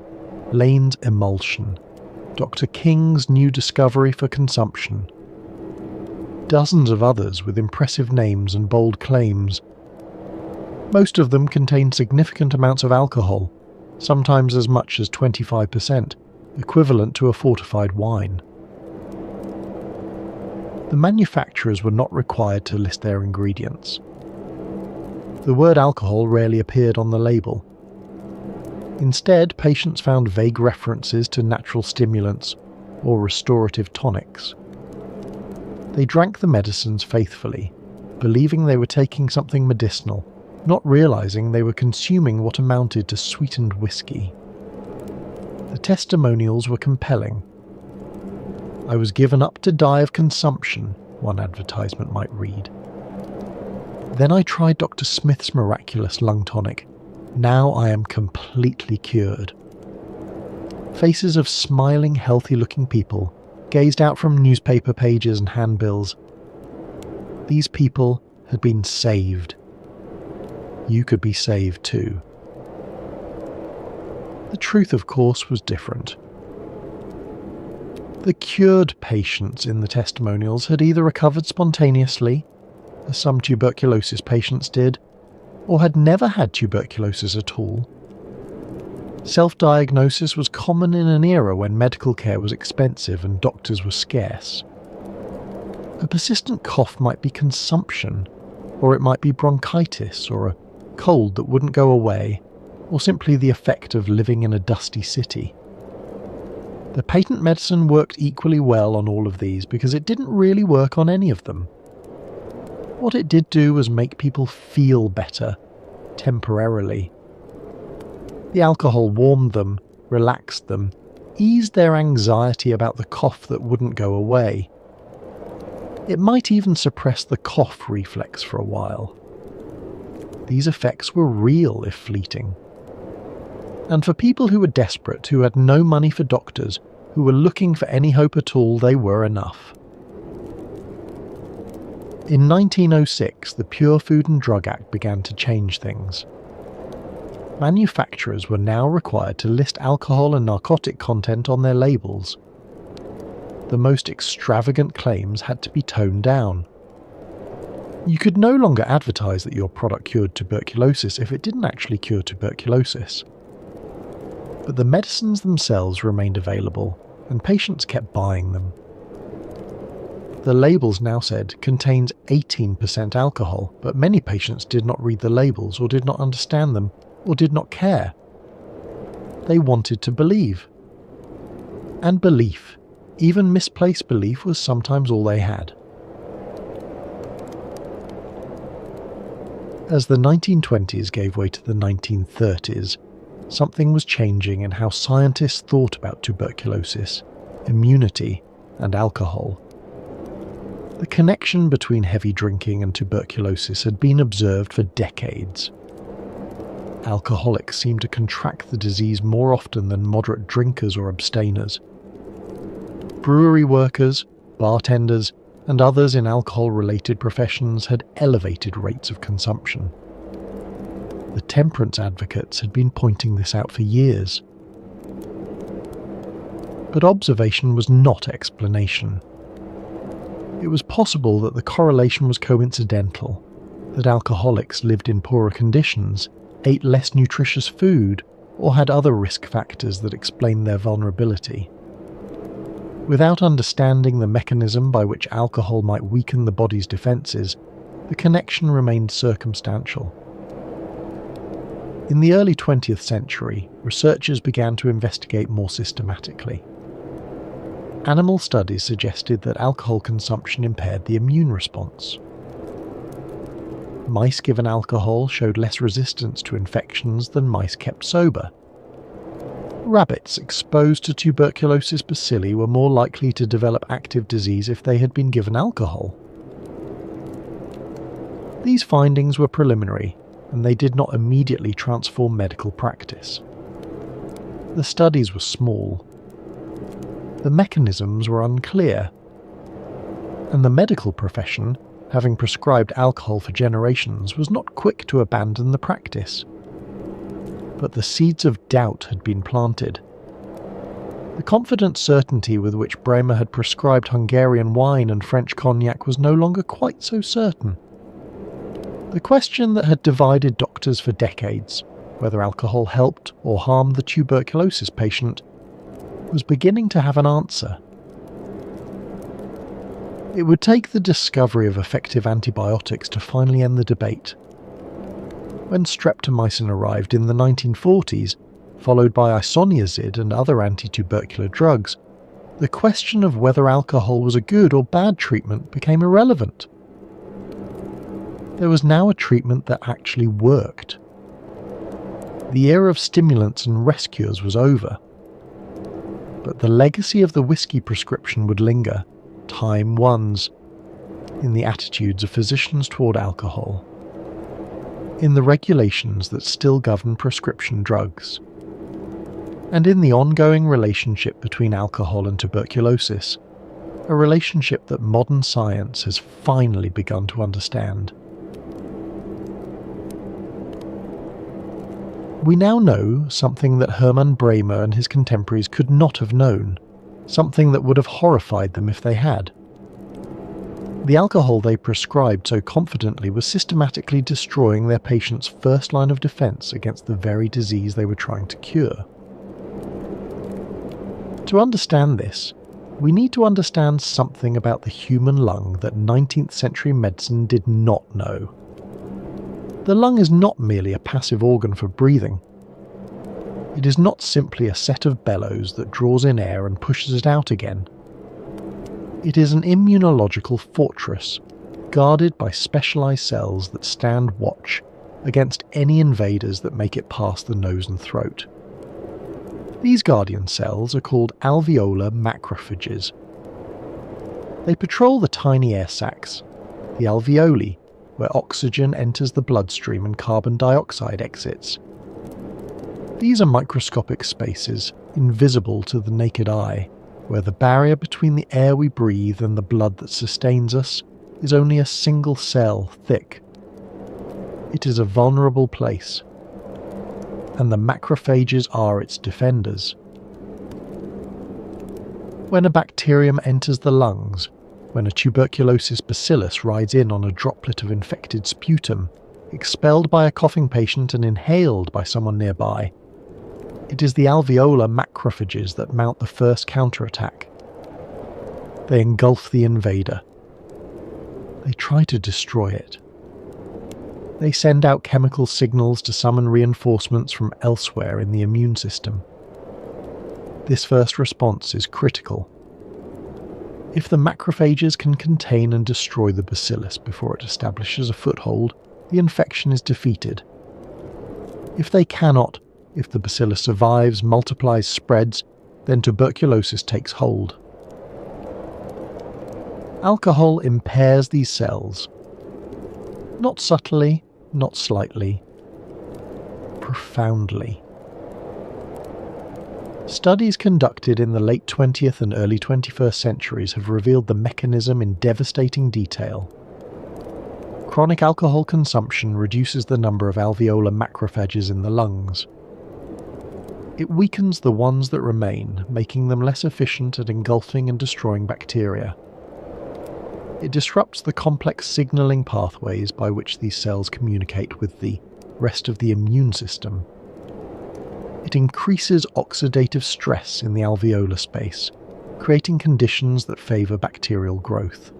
Lane's emulsion, Dr. King's new discovery for consumption. Dozens of others with impressive names and bold claims. Most of them contained significant amounts of alcohol, sometimes as much as 25%, equivalent to a fortified wine. The manufacturers were not required to list their ingredients. The word alcohol rarely appeared on the label. Instead, patients found vague references to natural stimulants or restorative tonics. They drank the medicines faithfully, believing they were taking something medicinal, not realizing they were consuming what amounted to sweetened whiskey. The testimonials were compelling. "I was given up to die of consumption," one advertisement might read. "Then I tried Dr. Smith's miraculous lung tonic. Now I am completely cured." Faces of smiling, healthy-looking people gazed out from newspaper pages and handbills. These people had been saved. You could be saved too. The truth, of course, was different. The cured patients in the testimonials had either recovered spontaneously, as some tuberculosis patients did, or had never had tuberculosis at all. Self-diagnosis was common in an era when medical care was expensive and doctors were scarce. A persistent cough might be consumption, or it might be bronchitis, or a cold that wouldn't go away, or simply the effect of living in a dusty city. The patent medicine worked equally well on all of these because it didn't really work on any of them. What it did do was make people feel better, temporarily. The alcohol warmed them, relaxed them, eased their anxiety about the cough that wouldn't go away. It might even suppress the cough reflex for a while. These effects were real if fleeting. And for people who were desperate, who had no money for doctors, who were looking for any hope at all, they were enough. In 1906, the Pure Food and Drug Act began to change things. Manufacturers were now required to list alcohol and narcotic content on their labels. The most extravagant claims had to be toned down. You could no longer advertise that your product cured tuberculosis if it didn't actually cure tuberculosis. But the medicines themselves remained available, and patients kept buying them. The labels now said contains 18% alcohol, but many patients did not read the labels or did not understand them or did not care. They wanted to believe. And belief, even misplaced belief, was sometimes all they had. As the 1920s gave way to the 1930s, something was changing in how scientists thought about tuberculosis, immunity, and alcohol. The connection between heavy drinking and tuberculosis had been observed for decades. Alcoholics seemed to contract the disease more often than moderate drinkers or abstainers. Brewery workers, bartenders, and others in alcohol-related professions had elevated rates of consumption. The temperance advocates had been pointing this out for years. But observation was not explanation. It was possible that the correlation was coincidental, that alcoholics lived in poorer conditions, ate less nutritious food, or had other risk factors that explained their vulnerability. Without understanding the mechanism by which alcohol might weaken the body's defences, the connection remained circumstantial. In the early 20th century, researchers began to investigate more systematically. Animal studies suggested that alcohol consumption impaired the immune response. Mice given alcohol showed less resistance to infections than mice kept sober. Rabbits exposed to tuberculosis bacilli were more likely to develop active disease if they had been given alcohol. These findings were preliminary, and they did not immediately transform medical practice. The studies were small. The mechanisms were unclear, and the medical profession, having prescribed alcohol for generations, was not quick to abandon the practice. But the seeds of doubt had been planted. The confident certainty with which Bremer had prescribed Hungarian wine and French cognac was no longer quite so certain. The question that had divided doctors for decades, whether alcohol helped or harmed the tuberculosis patient, was beginning to have an answer. It would take the discovery of effective antibiotics to finally end the debate. When streptomycin arrived in the 1940s, followed by isoniazid and other anti-tubercular drugs, the question of whether alcohol was a good or bad treatment became irrelevant. There was now a treatment that actually worked. The era of stimulants and rescuers was over. But the legacy of the whiskey prescription would linger, time one's, in the attitudes of physicians toward alcohol, in the regulations that still govern prescription drugs, and in the ongoing relationship between alcohol and tuberculosis, a relationship that modern science has finally begun to understand. We now know something that Hermann Bremer and his contemporaries could not have known, something that would have horrified them if they had. The alcohol they prescribed so confidently was systematically destroying their patients' first line of defense against the very disease they were trying to cure. To understand this, we need to understand something about the human lung that 19th century medicine did not know. The lung is not merely a passive organ for breathing. It is not simply a set of bellows that draws in air and pushes it out again. It is an immunological fortress, guarded by specialized cells that stand watch against any invaders that make it past the nose and throat. These guardian cells are called alveolar macrophages. They patrol the tiny air sacs, the alveoli, where oxygen enters the bloodstream and carbon dioxide exits. These are microscopic spaces, invisible to the naked eye, where the barrier between the air we breathe and the blood that sustains us is only a single cell thick. It is a vulnerable place, and the macrophages are its defenders. When a bacterium enters the lungs, when a tuberculosis bacillus rides in on a droplet of infected sputum, expelled by a coughing patient and inhaled by someone nearby, it is the alveolar macrophages that mount the first counterattack. They engulf the invader. They try to destroy it. They send out chemical signals to summon reinforcements from elsewhere in the immune system. This first response is critical. If the macrophages can contain and destroy the bacillus before it establishes a foothold, the infection is defeated. If they cannot, if the bacillus survives, multiplies, spreads, then tuberculosis takes hold. Alcohol impairs these cells. Not subtly, not slightly, profoundly. Studies conducted in the late 20th and early 21st centuries have revealed the mechanism in devastating detail. Chronic alcohol consumption reduces the number of alveolar macrophages in the lungs. It weakens the ones that remain, making them less efficient at engulfing and destroying bacteria. It disrupts the complex signaling pathways by which these cells communicate with the rest of the immune system. It increases oxidative stress in the alveolar space, creating conditions that favour bacterial growth.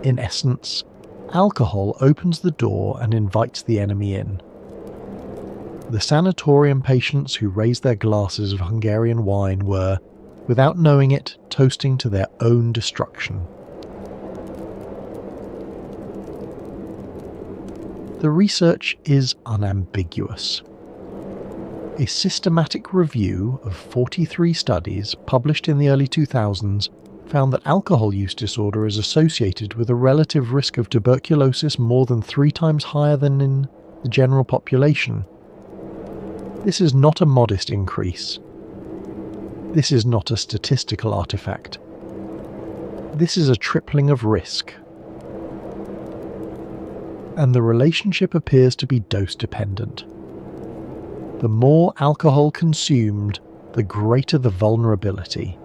In essence, alcohol opens the door and invites the enemy in. The sanatorium patients who raised their glasses of Hungarian wine were, without knowing it, toasting to their own destruction. The research is unambiguous. A systematic review of 43 studies published in the early 2000s found that alcohol use disorder is associated with a relative risk of tuberculosis more than 3 times higher than in the general population. This is not a modest increase. This is not a statistical artifact. This is a tripling of risk. And the relationship appears to be dose-dependent. The more alcohol consumed, the greater the vulnerability.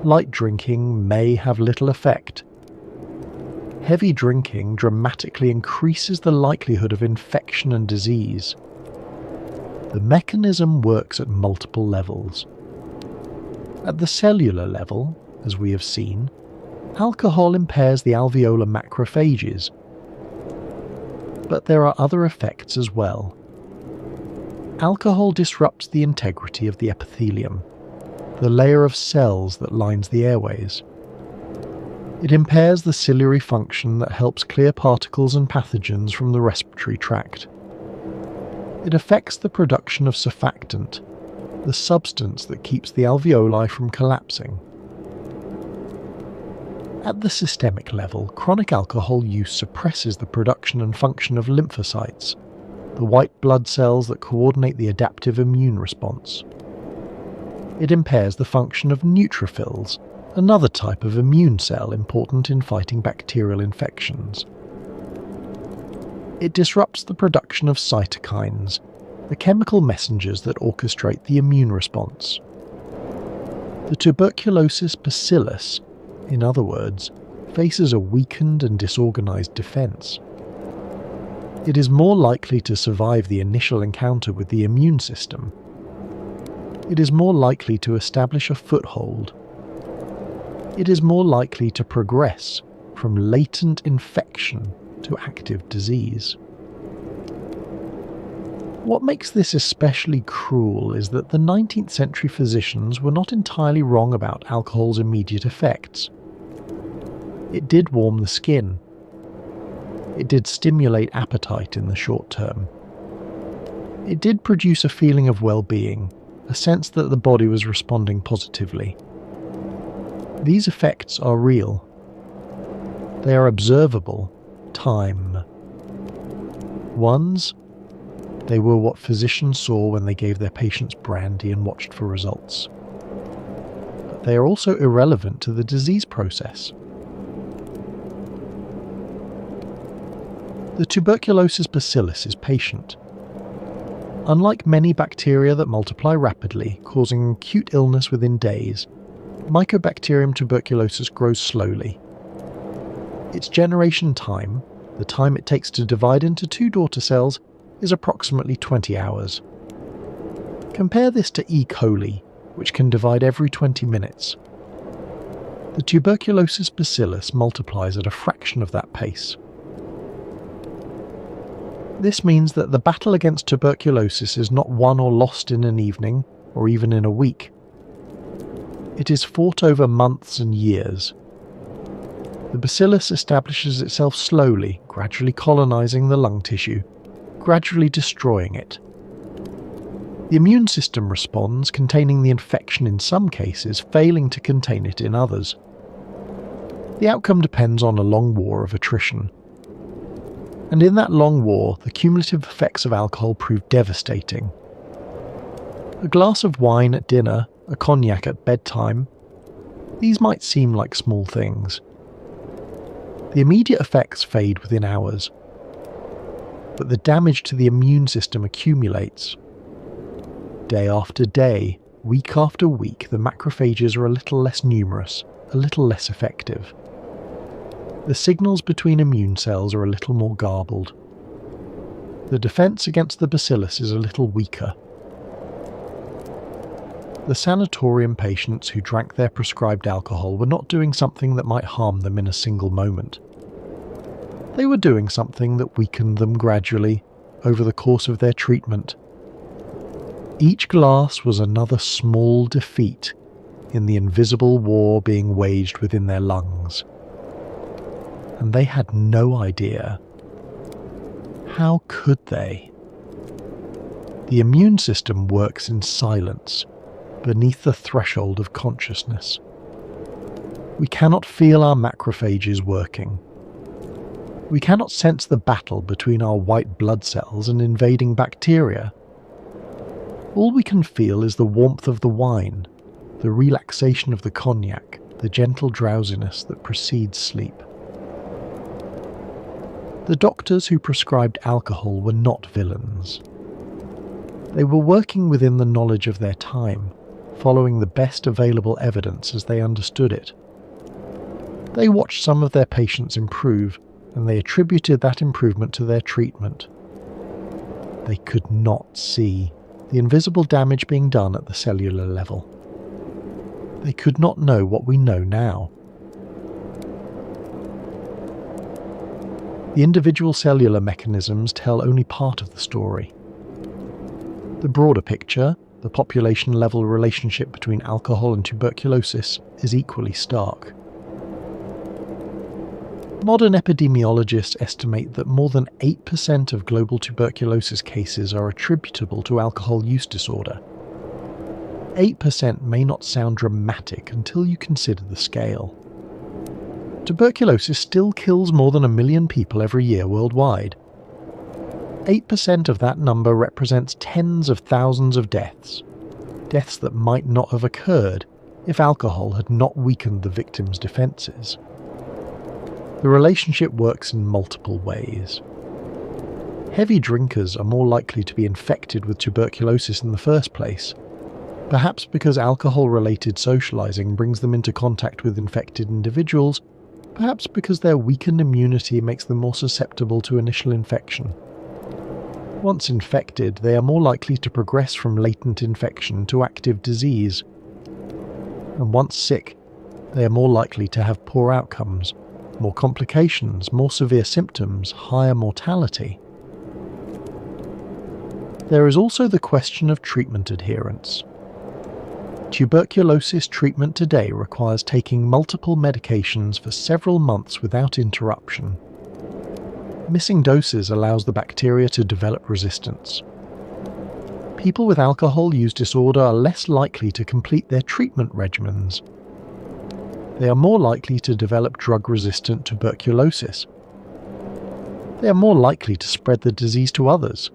Light drinking may have little effect. Heavy drinking dramatically increases the likelihood of infection and disease. The mechanism works at multiple levels. At the cellular level, as we have seen, alcohol impairs the alveolar macrophages. But there are other effects as well. Alcohol disrupts the integrity of the epithelium, the layer of cells that lines the airways. It impairs the ciliary function that helps clear particles and pathogens from the respiratory tract. It affects the production of surfactant, the substance that keeps the alveoli from collapsing. At the systemic level, chronic alcohol use suppresses the production and function of lymphocytes, the white blood cells that coordinate the adaptive immune response. It impairs the function of neutrophils, another type of immune cell important in fighting bacterial infections. It disrupts the production of cytokines, the chemical messengers that orchestrate the immune response. The tuberculosis bacillus, in other words, faces a weakened and disorganized defense. It is more likely to survive the initial encounter with the immune system. It is more likely to establish a foothold. It is more likely to progress from latent infection to active disease. What makes this especially cruel is that the 19th century physicians were not entirely wrong about alcohol's immediate effects. It did warm the skin. It did stimulate appetite in the short term. It did produce a feeling of well-being, a sense that the body was responding positively. These effects are real. They are observable. Time. Ones, they were what physicians saw when they gave their patients brandy and watched for results. But they are also irrelevant to the disease process. The tuberculosis bacillus is patient. Unlike many bacteria that multiply rapidly, causing acute illness within days, Mycobacterium tuberculosis grows slowly. Its generation time, the time it takes to divide into two daughter cells, is approximately 20 hours. Compare this to E. coli, which can divide every 20 minutes. The tuberculosis bacillus multiplies at a fraction of that pace. This means that the battle against tuberculosis is not won or lost in an evening, or even in a week. It is fought over months and years. The bacillus establishes itself slowly, gradually colonizing the lung tissue, gradually destroying it. The immune system responds, containing the infection in some cases, failing to contain it in others. The outcome depends on a long war of attrition. And in that long war, the cumulative effects of alcohol prove devastating. A glass of wine at dinner, a cognac at bedtime, these might seem like small things. The immediate effects fade within hours, but the damage to the immune system accumulates. Day after day, week after week, the macrophages are a little less numerous, a little less effective. The signals between immune cells are a little more garbled. The defense against the bacillus is a little weaker. The sanatorium patients who drank their prescribed alcohol were not doing something that might harm them in a single moment. They were doing something that weakened them gradually over the course of their treatment. Each glass was another small defeat in the invisible war being waged within their lungs. And they had no idea. How could they? The immune system works in silence, beneath the threshold of consciousness. We cannot feel our macrophages working. We cannot sense the battle between our white blood cells and invading bacteria. All we can feel is the warmth of the wine, the relaxation of the cognac, the gentle drowsiness that precedes sleep. The doctors who prescribed alcohol were not villains. They were working within the knowledge of their time, following the best available evidence as they understood it. They watched some of their patients improve, and they attributed that improvement to their treatment. They could not see the invisible damage being done at the cellular level. They could not know what we know now. The individual cellular mechanisms tell only part of the story. The broader picture, the population-level relationship between alcohol and tuberculosis, is equally stark. Modern epidemiologists estimate that more than 8% of global tuberculosis cases are attributable to alcohol use disorder. 8% may not sound dramatic until you consider the scale. Tuberculosis still kills more than 1 million people every year worldwide. 8% of that number represents tens of thousands of deaths. Deaths that might not have occurred if alcohol had not weakened the victim's defences. The relationship works in multiple ways. Heavy drinkers are more likely to be infected with tuberculosis in the first place, perhaps because alcohol-related socialising brings them into contact with infected individuals, perhaps because their weakened immunity makes them more susceptible to initial infection. Once infected, they are more likely to progress from latent infection to active disease. And once sick, they are more likely to have poor outcomes, more complications, more severe symptoms, higher mortality. There is also the question of treatment adherence. Tuberculosis treatment today requires taking multiple medications for several months without interruption. Missing doses allows the bacteria to develop resistance. People with alcohol use disorder are less likely to complete their treatment regimens. They are more likely to develop drug-resistant tuberculosis. They are more likely to spread the disease to others.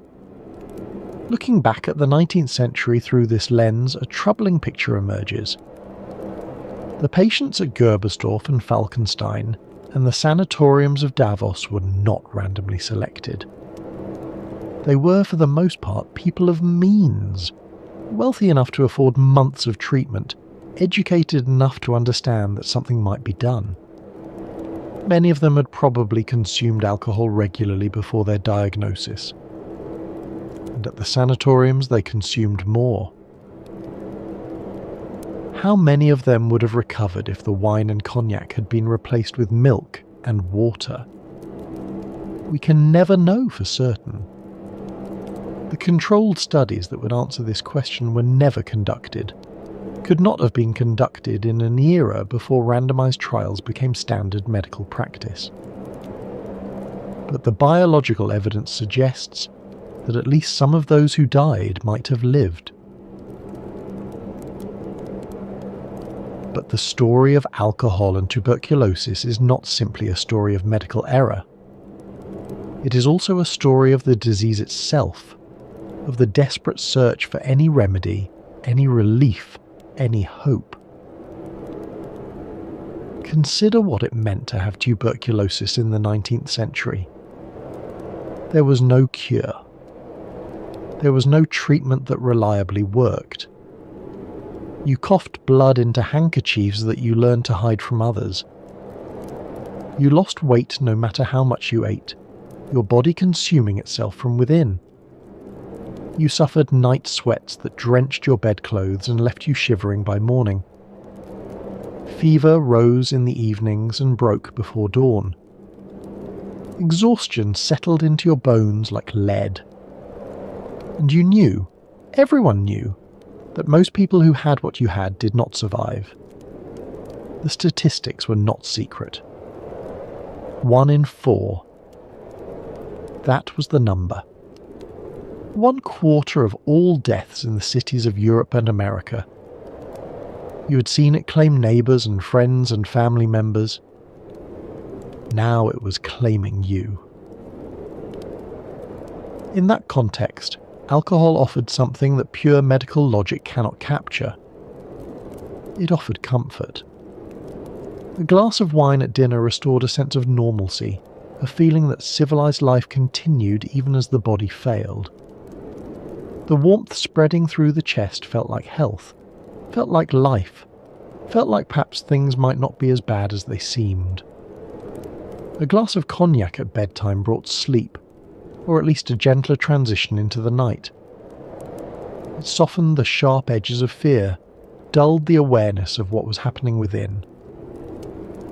Looking back at the 19th century through this lens, a troubling picture emerges. The patients at Gerbersdorf and Falkenstein and the sanatoriums of Davos were not randomly selected. They were, for the most part, people of means, wealthy enough to afford months of treatment, educated enough to understand that something might be done. Many of them had probably consumed alcohol regularly before their diagnosis. And at the sanatoriums they consumed more. How many of them would have recovered if the wine and cognac had been replaced with milk and water? We can never know for certain. The controlled studies that would answer this question were never conducted, could not have been conducted in an era before randomized trials became standard medical practice. But the biological evidence suggests that at least some of those who died might have lived. But the story of alcohol and tuberculosis is not simply a story of medical error. It is also a story of the disease itself, of the desperate search for any remedy, any relief, any hope. Consider what it meant to have tuberculosis in the 19th century. There was no cure. There was no treatment that reliably worked. You coughed blood into handkerchiefs that you learned to hide from others. You lost weight no matter how much you ate, your body consuming itself from within. You suffered night sweats that drenched your bedclothes and left you shivering by morning. Fever rose in the evenings and broke before dawn. Exhaustion settled into your bones like lead. And you knew, everyone knew, that most people who had what you had did not survive. The statistics were not secret. 1 in 4. That was the number. 1/4 of all deaths in the cities of Europe and America. You had seen it claim neighbours and friends and family members. Now it was claiming you. In that context, alcohol offered something that pure medical logic cannot capture. It offered comfort. A glass of wine at dinner restored a sense of normalcy, a feeling that civilized life continued even as the body failed. The warmth spreading through the chest felt like health, felt like life, felt like perhaps things might not be as bad as they seemed. A glass of cognac at bedtime brought sleep, or at least a gentler transition into the night. It softened the sharp edges of fear, dulled the awareness of what was happening within.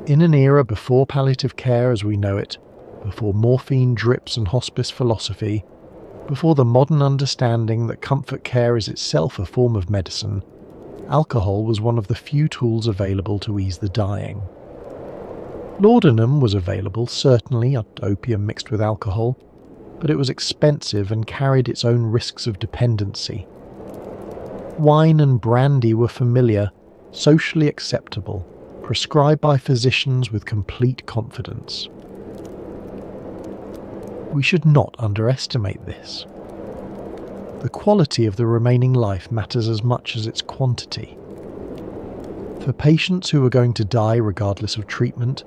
In an era before palliative care as we know it, before morphine drips and hospice philosophy, before the modern understanding that comfort care is itself a form of medicine, alcohol was one of the few tools available to ease the dying. Laudanum was available, certainly, opium mixed with alcohol, but it was expensive and carried its own risks of dependency. Wine and brandy were familiar, socially acceptable, prescribed by physicians with complete confidence. We should not underestimate this. The quality of the remaining life matters as much as its quantity. For patients who were going to die regardless of treatment,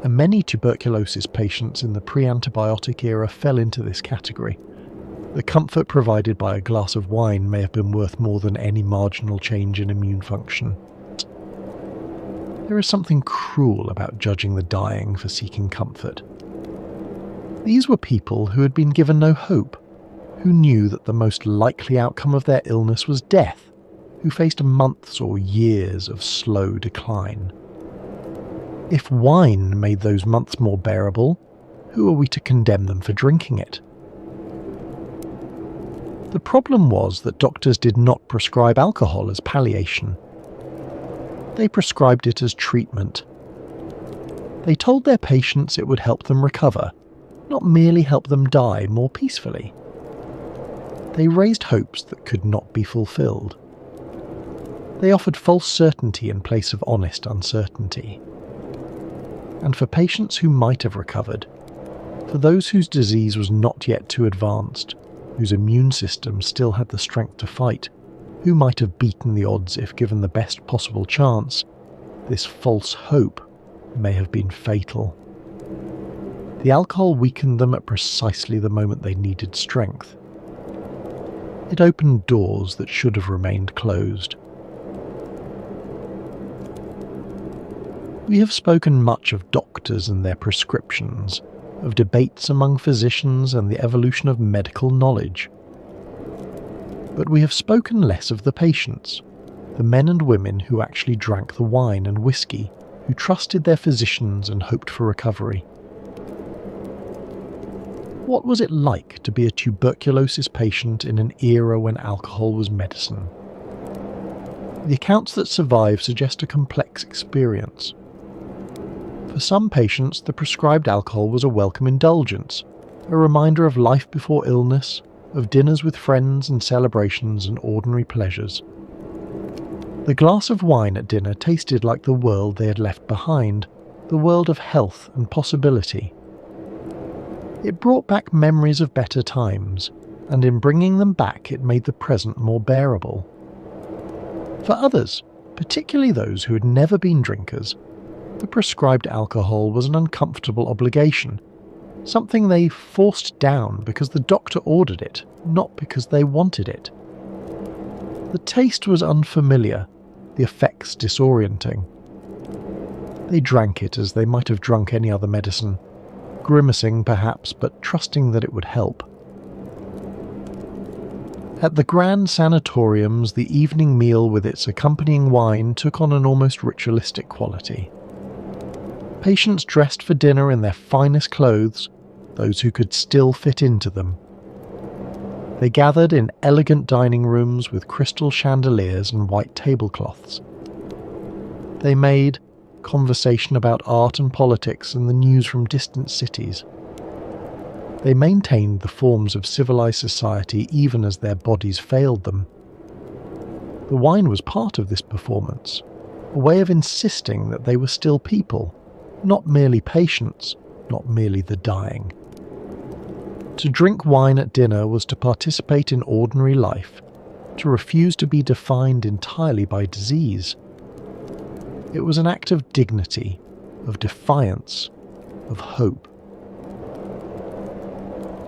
and many tuberculosis patients in the pre-antibiotic era fell into this category, the comfort provided by a glass of wine may have been worth more than any marginal change in immune function. There is something cruel about judging the dying for seeking comfort. These were people who had been given no hope, who knew that the most likely outcome of their illness was death, who faced months or years of slow decline. If wine made those months more bearable, who are we to condemn them for drinking it? The problem was that doctors did not prescribe alcohol as palliation. They prescribed it as treatment. They told their patients it would help them recover, not merely help them die more peacefully. They raised hopes that could not be fulfilled. They offered false certainty in place of honest uncertainty. And for patients who might have recovered, for those whose disease was not yet too advanced, whose immune system still had the strength to fight, who might have beaten the odds if given the best possible chance, this false hope may have been fatal. The alcohol weakened them at precisely the moment they needed strength. It opened doors that should have remained closed. We have spoken much of doctors and their prescriptions, of debates among physicians and the evolution of medical knowledge. But we have spoken less of the patients, the men and women who actually drank the wine and whiskey, who trusted their physicians and hoped for recovery. What was it like to be a tuberculosis patient in an era when alcohol was medicine? The accounts that survive suggest a complex experience. For some patients, the prescribed alcohol was a welcome indulgence, a reminder of life before illness, of dinners with friends and celebrations and ordinary pleasures. The glass of wine at dinner tasted like the world they had left behind, the world of health and possibility. It brought back memories of better times, and in bringing them back it made the present more bearable. For others, particularly those who had never been drinkers, the prescribed alcohol was an uncomfortable obligation, something they forced down because the doctor ordered it, not because they wanted it. The taste was unfamiliar, the effects disorienting. They drank it as they might have drunk any other medicine, grimacing perhaps, but trusting that it would help. At the grand sanatoriums, the evening meal with its accompanying wine took on an almost ritualistic quality. Patients dressed for dinner in their finest clothes, those who could still fit into them. They gathered in elegant dining rooms with crystal chandeliers and white tablecloths. They made conversation about art and politics and the news from distant cities. They maintained the forms of civilized society even as their bodies failed them. The wine was part of this performance, a way of insisting that they were still people, not merely patients, not merely the dying. To drink wine at dinner was to participate in ordinary life, to refuse to be defined entirely by disease. It was an act of dignity, of defiance, of hope.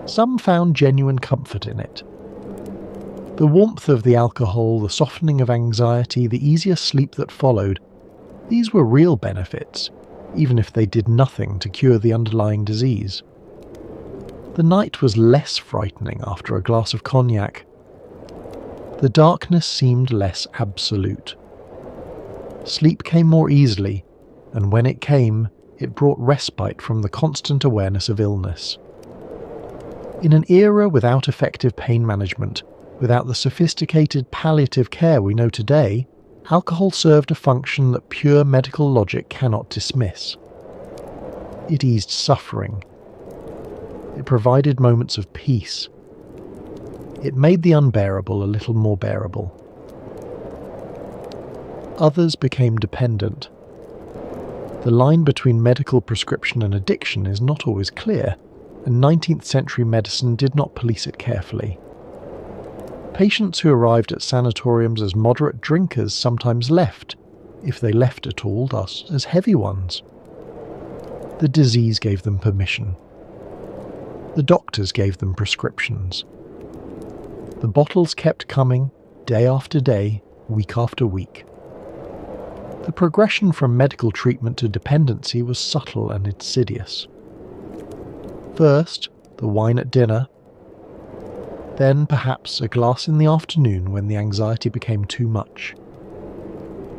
Some found genuine comfort in it. The warmth of the alcohol, the softening of anxiety, the easier sleep that followed, these were real benefits, even if they did nothing to cure the underlying disease. The night was less frightening after a glass of cognac. The darkness seemed less absolute. Sleep came more easily, and when it came, it brought respite from the constant awareness of illness. In an era without effective pain management, without the sophisticated palliative care we know today, alcohol served a function that pure medical logic cannot dismiss. It eased suffering. It provided moments of peace. It made the unbearable a little more bearable. Others became dependent. The line between medical prescription and addiction is not always clear, and 19th century medicine did not police it carefully. Patients who arrived at sanatoriums as moderate drinkers sometimes left, if they left at all, thus as heavy ones. The disease gave them permission. The doctors gave them prescriptions. The bottles kept coming, day after day, week after week. The progression from medical treatment to dependency was subtle and insidious. First, the wine at dinner. Then perhaps a glass in the afternoon when the anxiety became too much.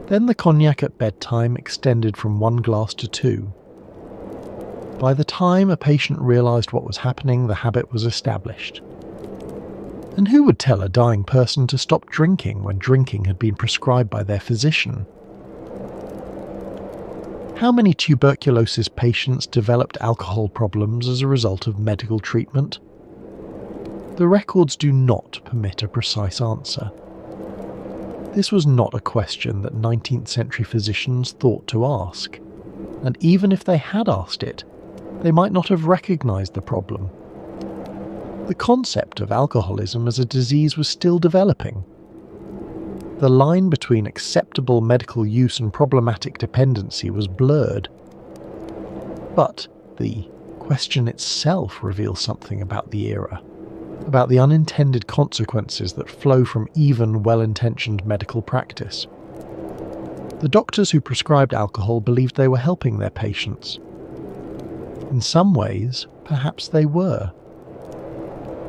Then the cognac at bedtime extended from 1 glass to 2. By the time a patient realised what was happening, the habit was established. And who would tell a dying person to stop drinking when drinking had been prescribed by their physician? How many tuberculosis patients developed alcohol problems as a result of medical treatment? The records do not permit a precise answer. This was not a question that 19th century physicians thought to ask, and even if they had asked it, they might not have recognised the problem. The concept of alcoholism as a disease was still developing. The line between acceptable medical use and problematic dependency was blurred. But the question itself reveals something about the era, about the unintended consequences that flow from even well-intentioned medical practice. The doctors who prescribed alcohol believed they were helping their patients. In some ways, perhaps they were.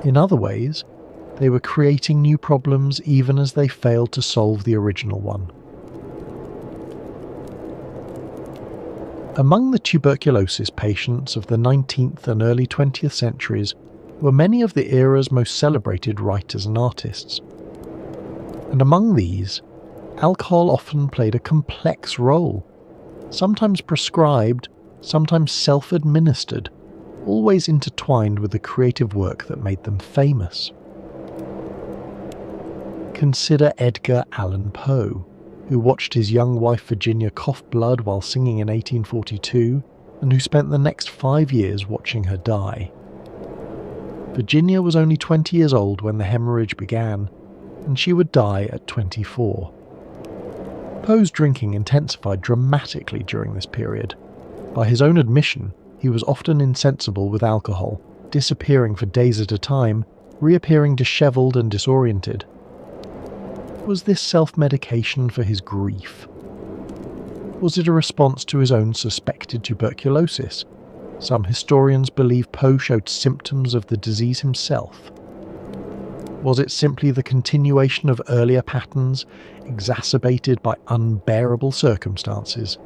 In other ways, they were creating new problems even as they failed to solve the original one. Among the tuberculosis patients of the 19th and early 20th centuries were many of the era's most celebrated writers and artists. And among these, alcohol often played a complex role, sometimes prescribed, sometimes self-administered, always intertwined with the creative work that made them famous. Consider Edgar Allan Poe, who watched his young wife Virginia cough blood while singing in 1842, and who spent the next 5 years watching her die. Virginia was only 20 years old when the hemorrhage began, and she would die at 24. Poe's drinking intensified dramatically during this period. By his own admission, he was often insensible with alcohol, disappearing for days at a time, reappearing dishevelled and disoriented. Was this self-medication for his grief? Was it a response to his own suspected tuberculosis? Some historians believe Poe showed symptoms of the disease himself. Was it simply the continuation of earlier patterns, exacerbated by unbearable circumstances?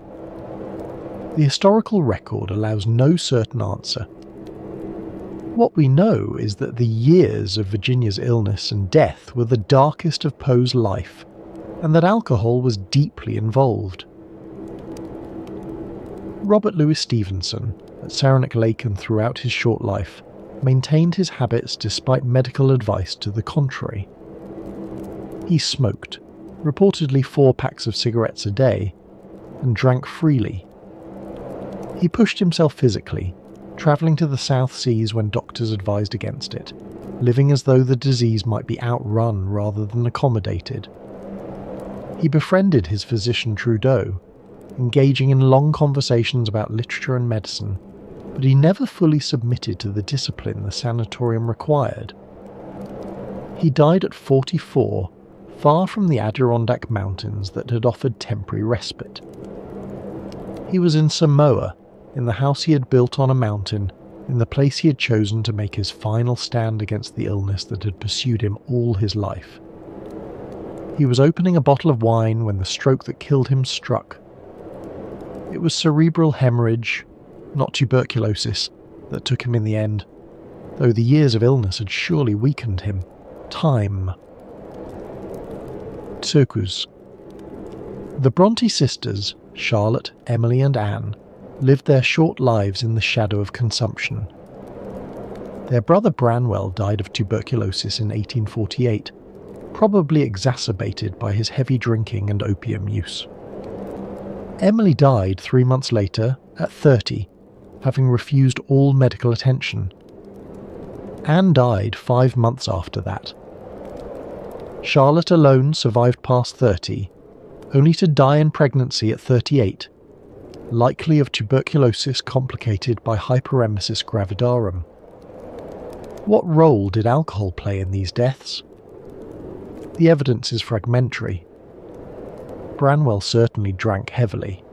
The historical record allows no certain answer. What we know is that the years of Virginia's illness and death were the darkest of Poe's life, and that alcohol was deeply involved. Robert Louis Stevenson, at Saranac Lake and throughout his short life, maintained his habits despite medical advice to the contrary. He smoked, reportedly 4 packs of cigarettes a day, and drank freely. He pushed himself physically, travelling to the South Seas when doctors advised against it, living as though the disease might be outrun rather than accommodated. He befriended his physician Trudeau, engaging in long conversations about literature and medicine, but he never fully submitted to the discipline the sanatorium required. He died at 44, far from the Adirondack Mountains that had offered temporary respite. He was in Samoa, in the house he had built on a mountain, in the place he had chosen to make his final stand against the illness that had pursued him all his life. He was opening a bottle of wine when the stroke that killed him struck. It was cerebral hemorrhage, not tuberculosis, that took him in the end, though the years of illness had surely weakened him. Time. Turcus. The Bronte sisters, Charlotte, Emily and Anne, lived their short lives in the shadow of consumption. Their brother Branwell died of tuberculosis in 1848, probably exacerbated by his heavy drinking and opium use. Emily died 3 months later, at 30, having refused all medical attention. Anne died 5 months after that. Charlotte alone survived past 30, only to die in pregnancy at 38, likely of tuberculosis complicated by hyperemesis gravidarum. What role did alcohol play in these deaths? The evidence is fragmentary. Branwell certainly drank heavily.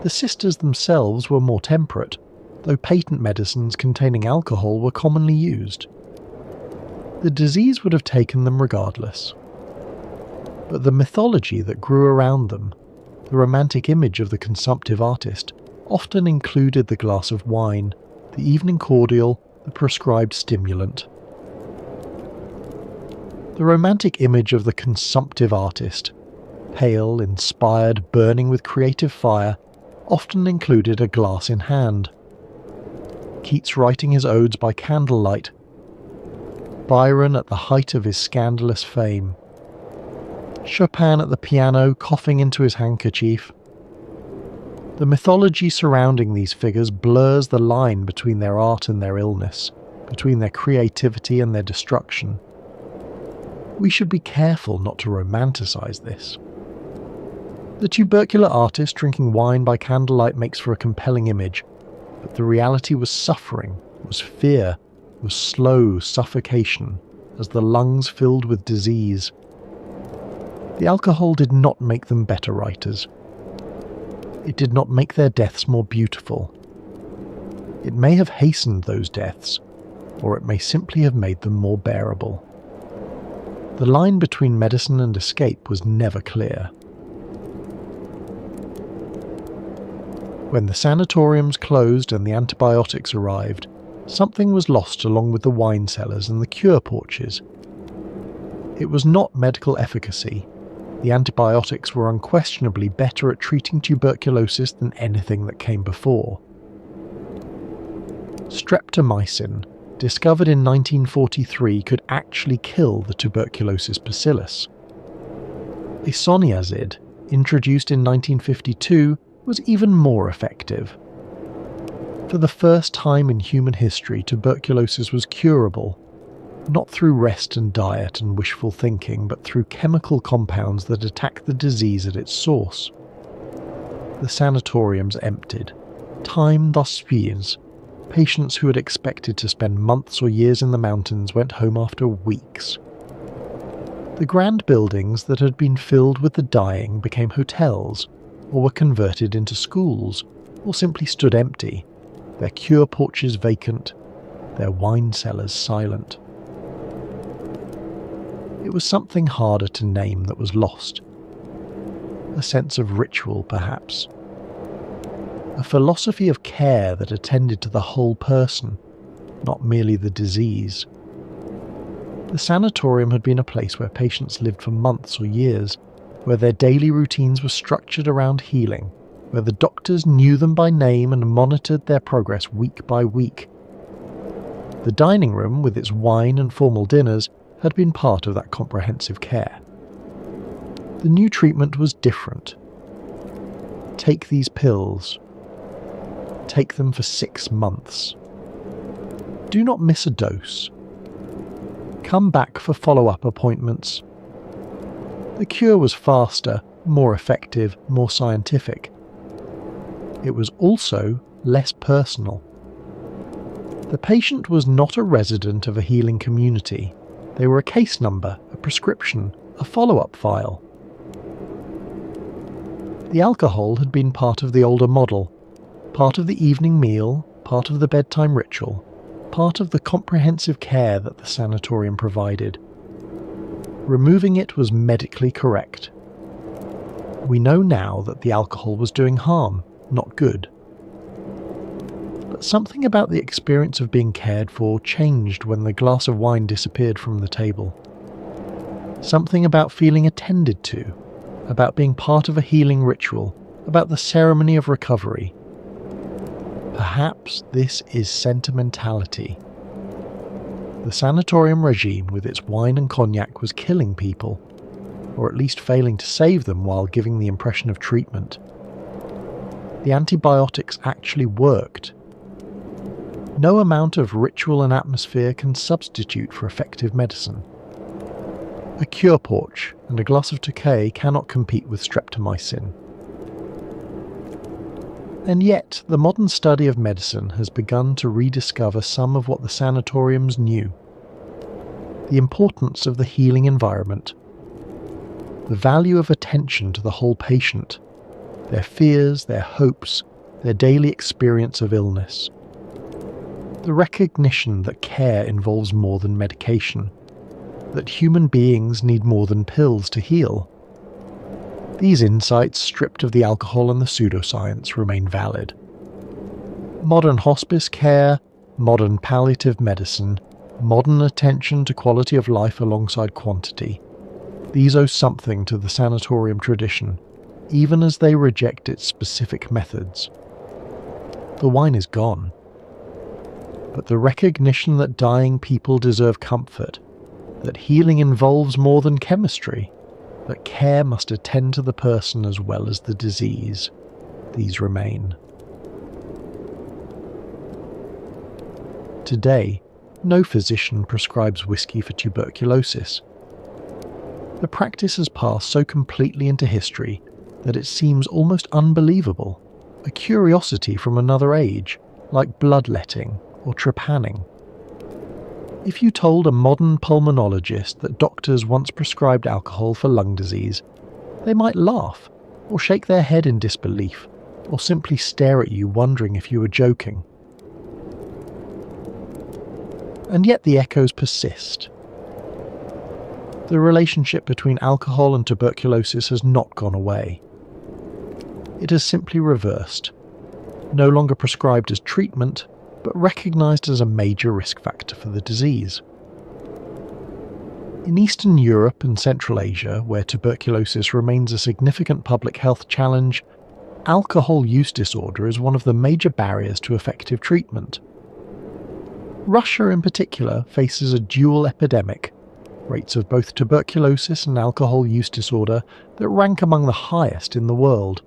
The sisters themselves were more temperate, though patent medicines containing alcohol were commonly used. The disease would have taken them regardless. But the mythology that grew around them, the romantic image of the consumptive artist, often included the glass of wine, the evening cordial, the prescribed stimulant. The romantic image of the consumptive artist, pale, inspired, burning with creative fire, often included a glass in hand. Keats writing his odes by candlelight, Byron at the height of his scandalous fame, Chopin at the piano coughing into his handkerchief. The mythology surrounding these figures blurs the line between their art and their illness, between their creativity and their destruction. We should be careful not to romanticize this. The tubercular artist drinking wine by candlelight makes for a compelling image, but the reality was suffering, was fear, was slow suffocation, as the lungs filled with disease. The alcohol did not make them better writers. It did not make their deaths more beautiful. It may have hastened those deaths, or it may simply have made them more bearable. The line between medicine and escape was never clear. When the sanatoriums closed and the antibiotics arrived, something was lost along with the wine cellars and the cure porches. It was not medical efficacy. The antibiotics were unquestionably better at treating tuberculosis than anything that came before. Streptomycin, discovered in 1943, could actually kill the tuberculosis bacillus. Isoniazid, introduced in 1952, was even more effective. For the first time in human history, tuberculosis was curable, not through rest and diet and wishful thinking, but through chemical compounds that attack the disease at its source. The sanatoriums emptied. Time thus speeds. Patients who had expected to spend months or years in the mountains went home after weeks. The grand buildings that had been filled with the dying became hotels, or were converted into schools, or simply stood empty, their cure porches vacant, their wine cellars silent. It was something harder to name that was lost. A sense of ritual, perhaps. A philosophy of care that attended to the whole person, not merely the disease. The sanatorium had been a place where patients lived for months or years, where their daily routines were structured around healing, where the doctors knew them by name and monitored their progress week by week. The dining room, with its wine and formal dinners, had been part of that comprehensive care. The new treatment was different. Take these pills. Take them for 6 months. Do not miss a dose. Come back for follow-up appointments. The cure was faster, more effective, more scientific. It was also less personal. The patient was not a resident of a healing community. They were a case number, a prescription, a follow-up file. The alcohol had been part of the older model, part of the evening meal, part of the bedtime ritual, part of the comprehensive care that the sanatorium provided. Removing it was medically correct. We know now that the alcohol was doing harm, not good. But something about the experience of being cared for changed when the glass of wine disappeared from the table. Something about feeling attended to, about being part of a healing ritual, about the ceremony of recovery, Perhaps this is sentimentality. The sanatorium regime with its wine and cognac was killing people, or at least failing to save them while giving the impression of treatment. The antibiotics actually worked. No amount of ritual and atmosphere can substitute for effective medicine. A cure porch and a glass of Tokay cannot compete with streptomycin. And yet, the modern study of medicine has begun to rediscover some of what the sanatoriums knew. The importance of the healing environment, the value of attention to the whole patient, their fears, their hopes, their daily experience of illness. The recognition that care involves more than medication, that human beings need more than pills to heal. These insights, stripped of the alcohol and the pseudoscience, remain valid. Modern hospice care, modern palliative medicine, modern attention to quality of life alongside quantity. These owe something to the sanatorium tradition, even as they reject its specific methods. The wine is gone, but the recognition that dying people deserve comfort, that healing involves more than chemistry, that care must attend to the person as well as the disease, these remain. Today, no physician prescribes whiskey for tuberculosis. The practice has passed so completely into history that it seems almost unbelievable, a curiosity from another age, like bloodletting or trepanning. If you told a modern pulmonologist that doctors once prescribed alcohol for lung disease, they might laugh, or shake their head in disbelief, or simply stare at you wondering if you were joking. And yet the echoes persist. The relationship between alcohol and tuberculosis has not gone away. It has simply reversed, no longer prescribed as treatment, but recognised as a major risk factor for the disease. In Eastern Europe and Central Asia, where tuberculosis remains a significant public health challenge, alcohol use disorder is one of the major barriers to effective treatment. Russia in particular faces a dual epidemic, rates of both tuberculosis and alcohol use disorder that rank among the highest in the world.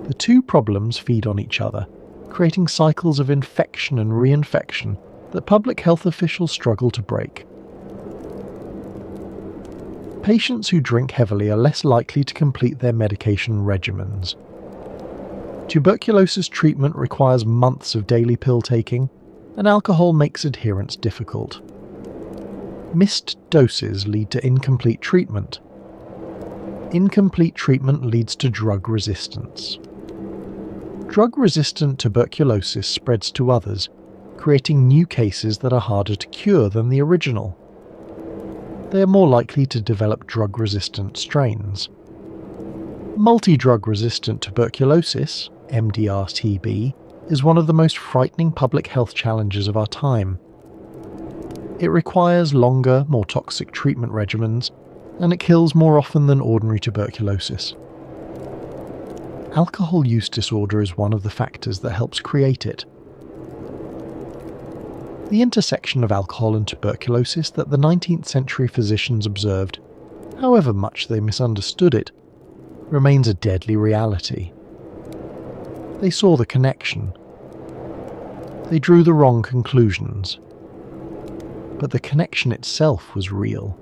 The two problems feed on each other, creating cycles of infection and reinfection that public health officials struggle to break. Patients who drink heavily are less likely to complete their medication regimens. Tuberculosis treatment requires months of daily pill taking, and alcohol makes adherence difficult. Missed doses lead to incomplete treatment. Incomplete treatment leads to drug resistance. Drug-resistant tuberculosis spreads to others, creating new cases that are harder to cure than the original. They are more likely to develop drug-resistant strains. Multi-drug-resistant tuberculosis, MDR-TB, is one of the most frightening public health challenges of our time. It requires longer, more toxic treatment regimens, and it kills more often than ordinary tuberculosis. Alcohol use disorder is one of the factors that helps create it. The intersection of alcohol and tuberculosis that the 19th century physicians observed, however much they misunderstood it, remains a deadly reality. They saw the connection. They drew the wrong conclusions. But the connection itself was real.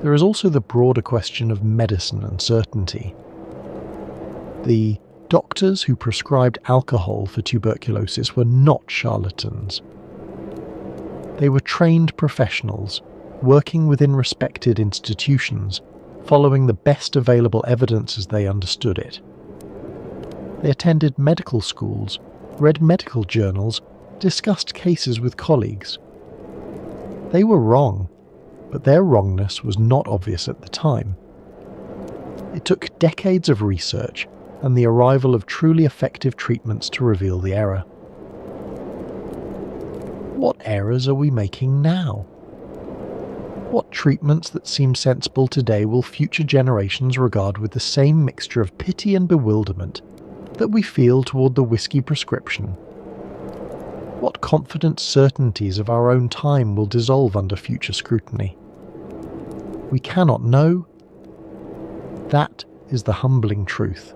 There is also the broader question of medicine uncertainty. The doctors who prescribed alcohol for tuberculosis were not charlatans. They were trained professionals, working within respected institutions, following the best available evidence as they understood it. They attended medical schools, read medical journals, discussed cases with colleagues. They were wrong, but their wrongness was not obvious at the time. It took decades of research and the arrival of truly effective treatments to reveal the error. What errors are we making now? What treatments that seem sensible today will future generations regard with the same mixture of pity and bewilderment that we feel toward the whiskey prescription? What confident certainties of our own time will dissolve under future scrutiny? We cannot know. That is the humbling truth.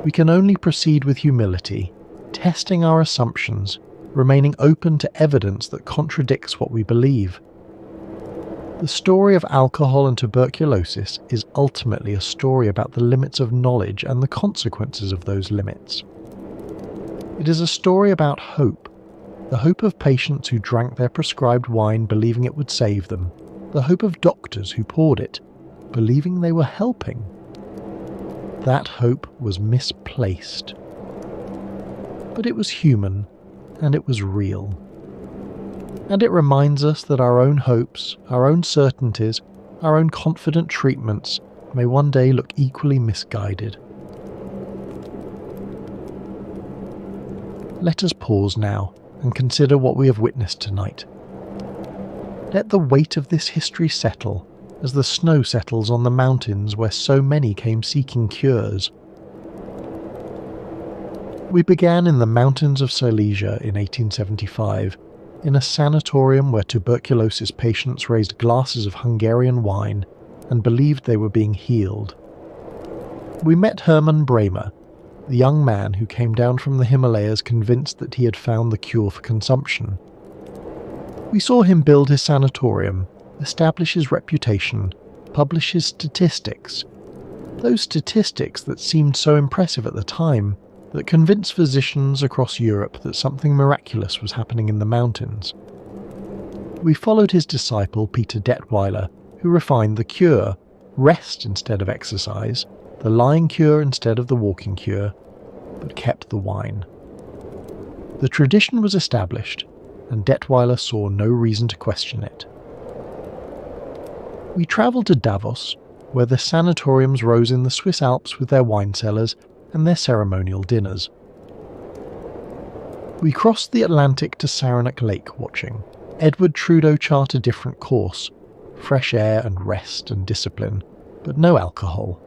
We can only proceed with humility, testing our assumptions, remaining open to evidence that contradicts what we believe. The story of alcohol and tuberculosis is ultimately a story about the limits of knowledge and the consequences of those limits. It is a story about hope, the hope of patients who drank their prescribed wine believing it would save them, the hope of doctors who poured it, believing they were helping. That hope was misplaced. But it was human, and it was real. And it reminds us that our own hopes, our own certainties, our own confident treatments may one day look equally misguided. Let us pause now and consider what we have witnessed tonight. Let the weight of this history settle as the snow settles on the mountains where so many came seeking cures. We began in the mountains of Silesia in 1875, in a sanatorium where tuberculosis patients raised glasses of Hungarian wine and believed they were being healed. We met Hermann Bremer, the young man who came down from the Himalayas convinced that he had found the cure for consumption. We saw him build his sanatorium, establish his reputation, publish his statistics. Those statistics that seemed so impressive at the time, that convinced physicians across Europe that something miraculous was happening in the mountains. We followed his disciple Peter Detweiler, who refined the cure, rest instead of exercise, the lying cure instead of the walking cure, but kept the wine. The tradition was established, and Detweiler saw no reason to question it. We travelled to Davos, where the sanatoriums rose in the Swiss Alps with their wine cellars and their ceremonial dinners. We crossed the Atlantic to Saranac Lake watching. Edward Trudeau chart a different course, fresh air and rest and discipline, but no alcohol.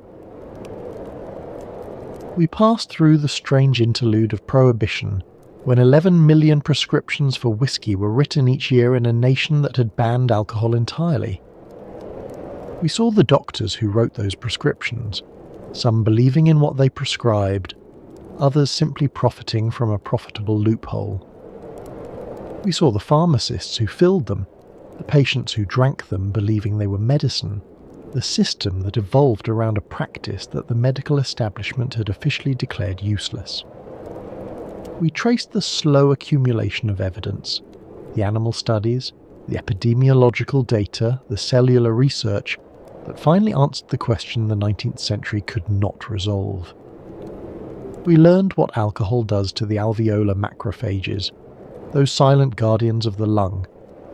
We passed through the strange interlude of prohibition, when 11 million prescriptions for whiskey were written each year in a nation that had banned alcohol entirely. We saw the doctors who wrote those prescriptions, some believing in what they prescribed, others simply profiting from a profitable loophole. We saw the pharmacists who filled them, the patients who drank them believing they were medicine, the system that evolved around a practice that the medical establishment had officially declared useless. We traced the slow accumulation of evidence, the animal studies, the epidemiological data, the cellular research, that finally answered the question the 19th century could not resolve. We learned what alcohol does to the alveolar macrophages, those silent guardians of the lung,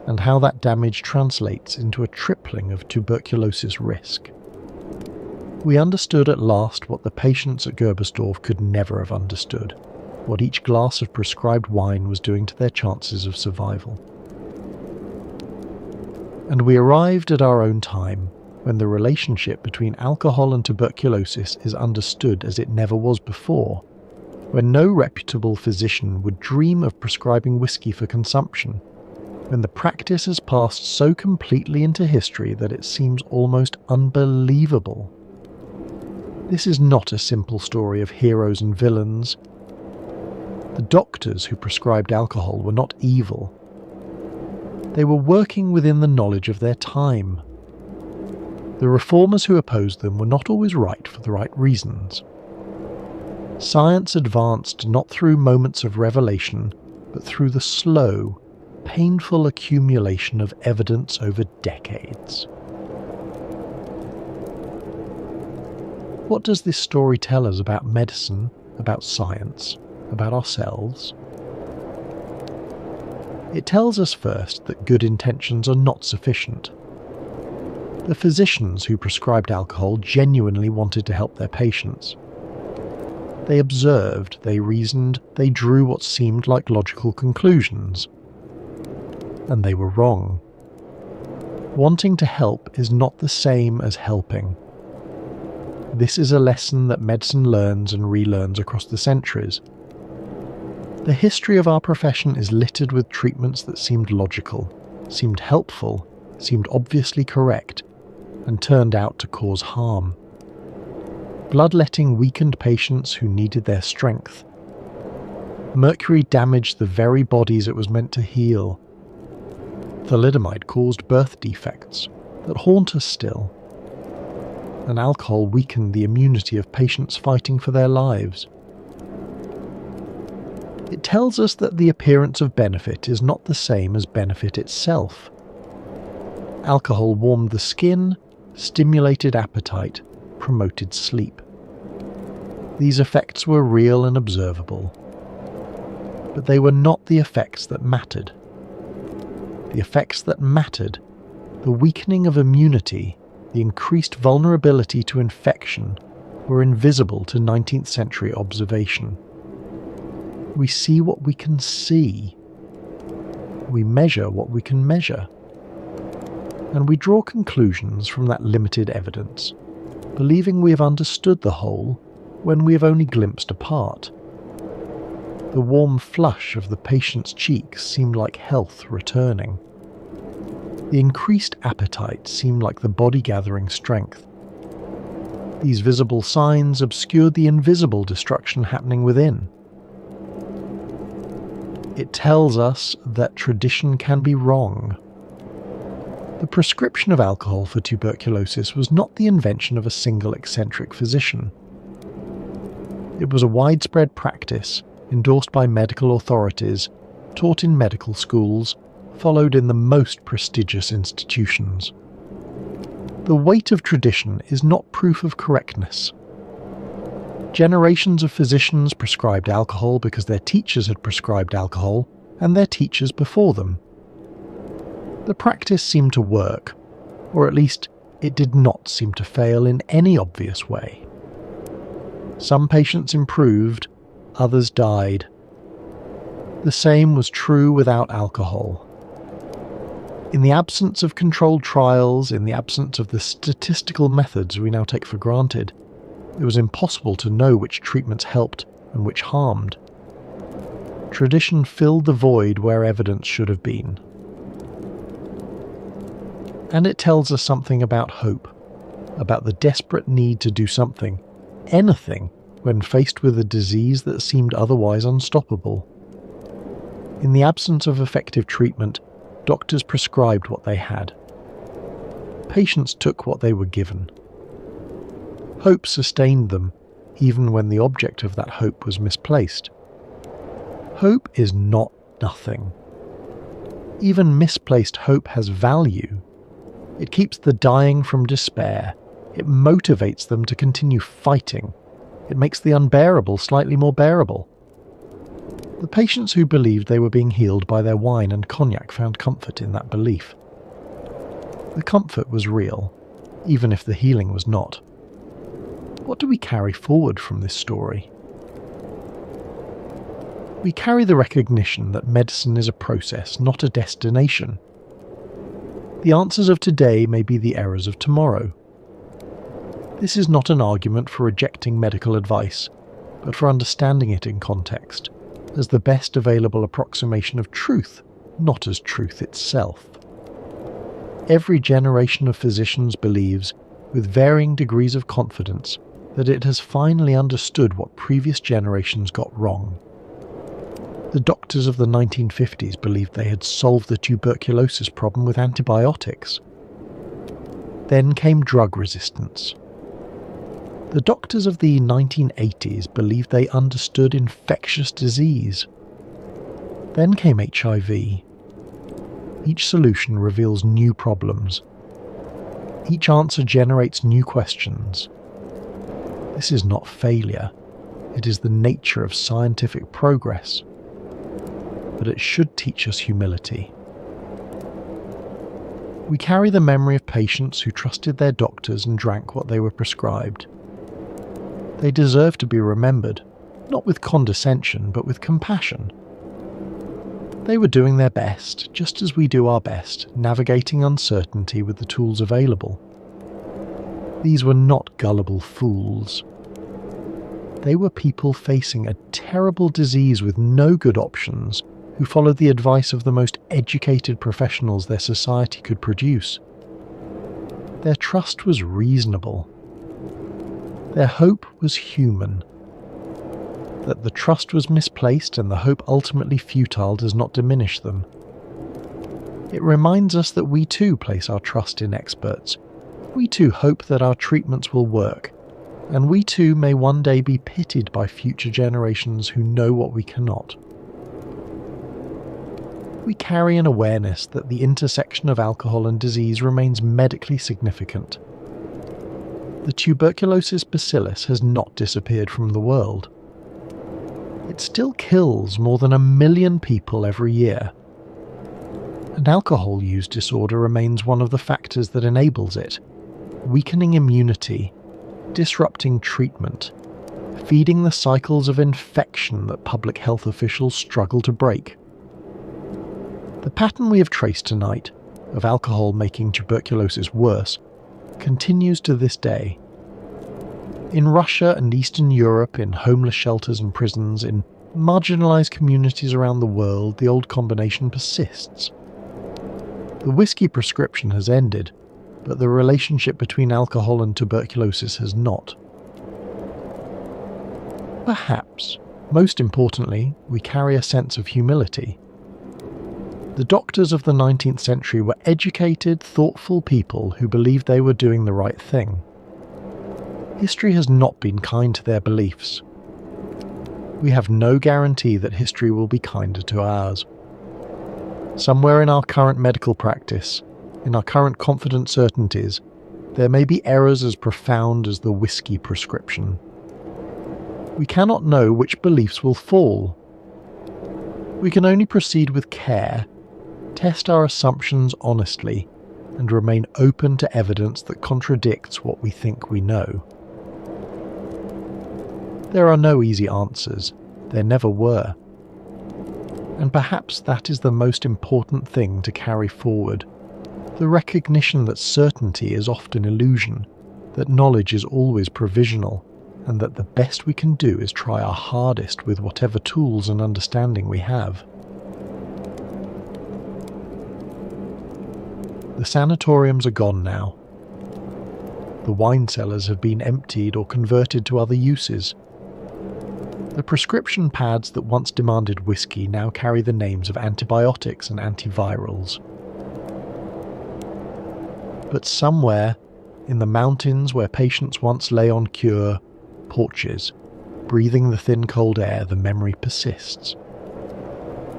and how that damage translates into a tripling of tuberculosis risk. We understood at last what the patients at Gerbesdorf could never have understood, what each glass of prescribed wine was doing to their chances of survival. And we arrived at our own time, when the relationship between alcohol and tuberculosis is understood as it never was before, when no reputable physician would dream of prescribing whiskey for consumption, when the practice has passed so completely into history that it seems almost unbelievable. This is not a simple story of heroes and villains. The doctors who prescribed alcohol were not evil. They were working within the knowledge of their time. The reformers who opposed them were not always right for the right reasons. Science advanced not through moments of revelation, but through the slow, painful accumulation of evidence over decades. What does this story tell us about medicine, about science, about ourselves? It tells us first that good intentions are not sufficient. The physicians who prescribed alcohol genuinely wanted to help their patients. They observed, they reasoned, they drew what seemed like logical conclusions. And they were wrong. Wanting to help is not the same as helping. This is a lesson that medicine learns and relearns across the centuries. The history of our profession is littered with treatments that seemed logical, seemed helpful, seemed obviously correct, and turned out to cause harm. Bloodletting weakened patients who needed their strength. Mercury damaged the very bodies it was meant to heal. Thalidomide caused birth defects that haunt us still. And alcohol weakened the immunity of patients fighting for their lives. It tells us that the appearance of benefit is not the same as benefit itself. Alcohol warmed the skin, stimulated appetite, promoted sleep. These effects were real and observable. But they were not the effects that mattered. The effects that mattered, the weakening of immunity, the increased vulnerability to infection, were invisible to 19th century observation. We see what we can see. We measure what we can measure. And we draw conclusions from that limited evidence, believing we have understood the whole when we have only glimpsed a part. The warm flush of the patient's cheeks seemed like health returning. The increased appetite seemed like the body gathering strength. These visible signs obscured the invisible destruction happening within. It tells us that tradition can be wrong. The prescription of alcohol for tuberculosis was not the invention of a single eccentric physician. It was a widespread practice, endorsed by medical authorities, taught in medical schools, followed in the most prestigious institutions. The weight of tradition is not proof of correctness. Generations of physicians prescribed alcohol because their teachers had prescribed alcohol, and their teachers before them. The practice seemed to work, or at least it did not seem to fail in any obvious way. Some patients improved, others died. The same was true without alcohol. In the absence of controlled trials, in the absence of the statistical methods we now take for granted, it was impossible to know which treatments helped and which harmed. Tradition filled the void where evidence should have been. And it tells us something about hope, about the desperate need to do something, anything, when faced with a disease that seemed otherwise unstoppable. In the absence of effective treatment, doctors prescribed what they had. Patients took what they were given. Hope sustained them, even when the object of that hope was misplaced. Hope is not nothing. Even misplaced hope has value. It keeps the dying from despair. It motivates them to continue fighting. It makes the unbearable slightly more bearable. The patients who believed they were being healed by their wine and cognac found comfort in that belief. The comfort was real, even if the healing was not. What do we carry forward from this story? We carry the recognition that medicine is a process, not a destination. The answers of today may be the errors of tomorrow. This is not an argument for rejecting medical advice, but for understanding it in context, as the best available approximation of truth, not as truth itself. Every generation of physicians believes, with varying degrees of confidence, that it has finally understood what previous generations got wrong. The doctors of the 1950s believed they had solved the tuberculosis problem with antibiotics. Then came drug resistance. The doctors of the 1980s believed they understood infectious disease. Then came HIV. Each solution reveals new problems. Each answer generates new questions. This is not failure. It is the nature of scientific progress. But it should teach us humility. We carry the memory of patients who trusted their doctors and drank what they were prescribed. They deserve to be remembered, not with condescension, but with compassion. They were doing their best, just as we do our best, navigating uncertainty with the tools available. These were not gullible fools. They were people facing a terrible disease with no good options, who followed the advice of the most educated professionals their society could produce. Their trust was reasonable. Their hope was human. That the trust was misplaced and the hope ultimately futile does not diminish them. It reminds us that we too place our trust in experts. We too hope that our treatments will work, and we too may one day be pitied by future generations who know what we cannot. We carry an awareness that the intersection of alcohol and disease remains medically significant. The tuberculosis bacillus has not disappeared from the world. It still kills more than 1 million people every year. And alcohol use disorder remains one of the factors that enables it, weakening immunity, disrupting treatment, feeding the cycles of infection that public health officials struggle to break. The pattern we have traced tonight, of alcohol making tuberculosis worse, continues to this day. In Russia and Eastern Europe, in homeless shelters and prisons, in marginalised communities around the world, the old combination persists. The whiskey prescription has ended, but the relationship between alcohol and tuberculosis has not. Perhaps, most importantly, we carry a sense of humility. The doctors of the 19th century were educated, thoughtful people who believed they were doing the right thing. History has not been kind to their beliefs. We have no guarantee that history will be kinder to ours. Somewhere in our current medical practice, in our current confident certainties, there may be errors as profound as the whiskey prescription. We cannot know which beliefs will fall. We can only proceed with care, test our assumptions honestly, and remain open to evidence that contradicts what we think we know. There are no easy answers. There never were. And perhaps that is the most important thing to carry forward. The recognition that certainty is often illusion, that knowledge is always provisional, and that the best we can do is try our hardest with whatever tools and understanding we have. The sanatoriums are gone now. The wine cellars have been emptied or converted to other uses. The prescription pads that once demanded whiskey now carry the names of antibiotics and antivirals. But somewhere, in the mountains where patients once lay on cure porches, breathing the thin cold air, the memory persists.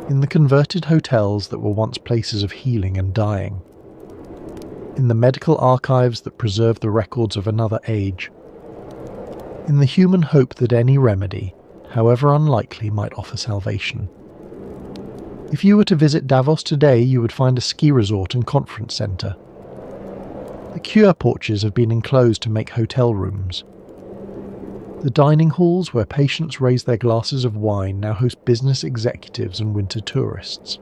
In the converted hotels that were once places of healing and dying. In the medical archives that preserve the records of another age. In the human hope that any remedy, however unlikely, might offer salvation. If you were to visit Davos today, you would find a ski resort and conference centre. The cure porches have been enclosed to make hotel rooms. The dining halls where patients raise their glasses of wine now host business executives and winter tourists.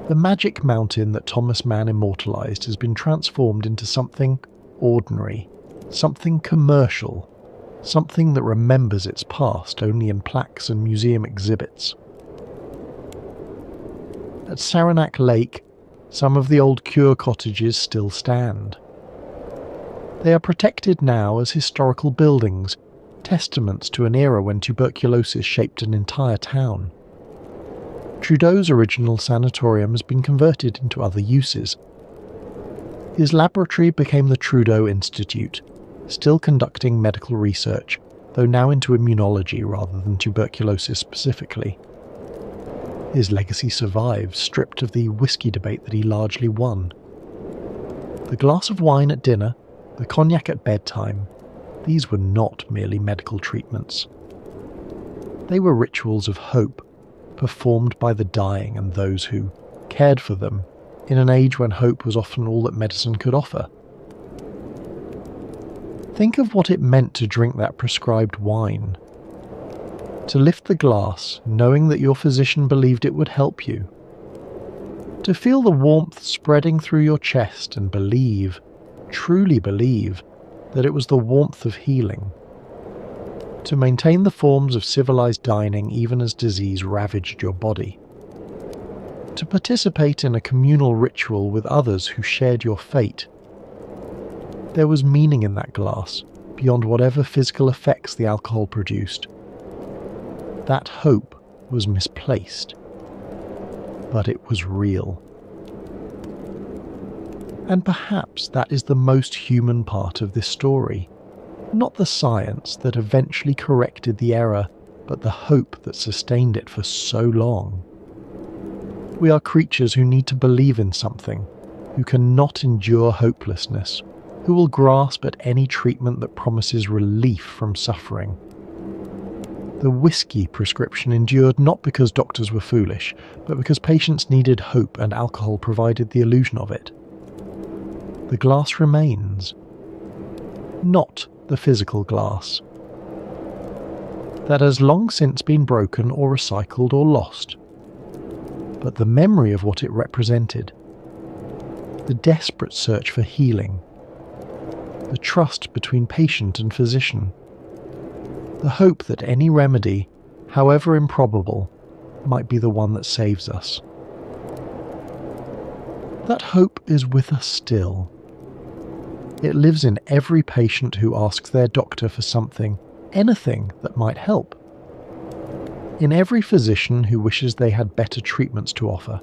The magic mountain that Thomas Mann immortalised has been transformed into something ordinary, something commercial, something that remembers its past only in plaques and museum exhibits. At Saranac Lake, some of the old cure cottages still stand. They are protected now as historical buildings, testaments to an era when tuberculosis shaped an entire town. Trudeau's original sanatorium has been converted into other uses. His laboratory became the Trudeau Institute, still conducting medical research, though now into immunology rather than tuberculosis specifically. His legacy survives, stripped of the whiskey debate that he largely won. The glass of wine at dinner, the cognac at bedtime, these were not merely medical treatments. They were rituals of hope, performed by the dying and those who cared for them, in an age when hope was often all that medicine could offer. Think of what it meant to drink that prescribed wine. To lift the glass, knowing that your physician believed it would help you. To feel the warmth spreading through your chest and believe, truly believe, that it was the warmth of healing. To maintain the forms of civilized dining even as disease ravaged your body. To participate in a communal ritual with others who shared your fate. There was meaning in that glass, beyond whatever physical effects the alcohol produced. That hope was misplaced, but it was real. And perhaps that is the most human part of this story. Not the science that eventually corrected the error, but the hope that sustained it for so long. We are creatures who need to believe in something, who cannot endure hopelessness, who will grasp at any treatment that promises relief from suffering. The whiskey prescription endured not because doctors were foolish, but because patients needed hope and alcohol provided the illusion of it. The glass remains. Not the physical glass. That has long since been broken or recycled or lost. But the memory of what it represented. The desperate search for healing. The trust between patient and physician. The hope that any remedy, however improbable, might be the one that saves us. That hope is with us still. It lives in every patient who asks their doctor for something, anything that might help. In every physician who wishes they had better treatments to offer.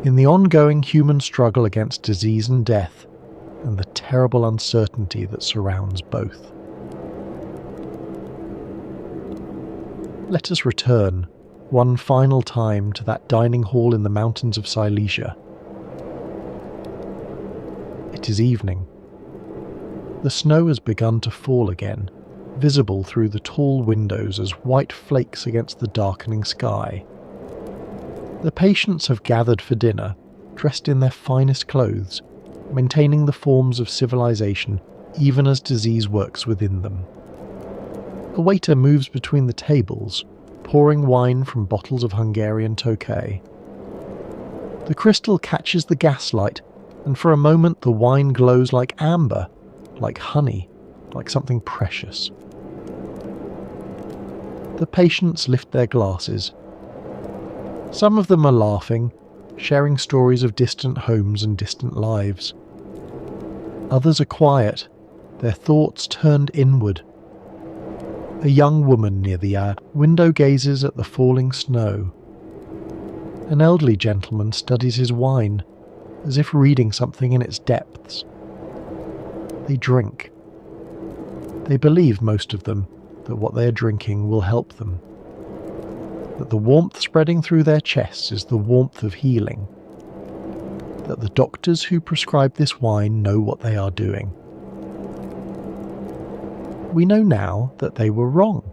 In the ongoing human struggle against disease and death, and the terrible uncertainty that surrounds both. Let us return, one final time, to that dining hall in the mountains of Silesia. It is evening. The snow has begun to fall again, visible through the tall windows as white flakes against the darkening sky. The patients have gathered for dinner, dressed in their finest clothes, maintaining the forms of civilization even as disease works within them. A waiter moves between the tables, pouring wine from bottles of Hungarian Tokay. The crystal catches the gaslight, and for a moment the wine glows like amber, like honey, like something precious. The patients lift their glasses. Some of them are laughing, sharing stories of distant homes and distant lives. Others are quiet, their thoughts turned inward. A young woman near the window gazes at the falling snow. An elderly gentleman studies his wine, as if reading something in its depths. They drink. They believe, most of them, that what they are drinking will help them. That the warmth spreading through their chests is the warmth of healing. That the doctors who prescribe this wine know what they are doing. We know now that they were wrong.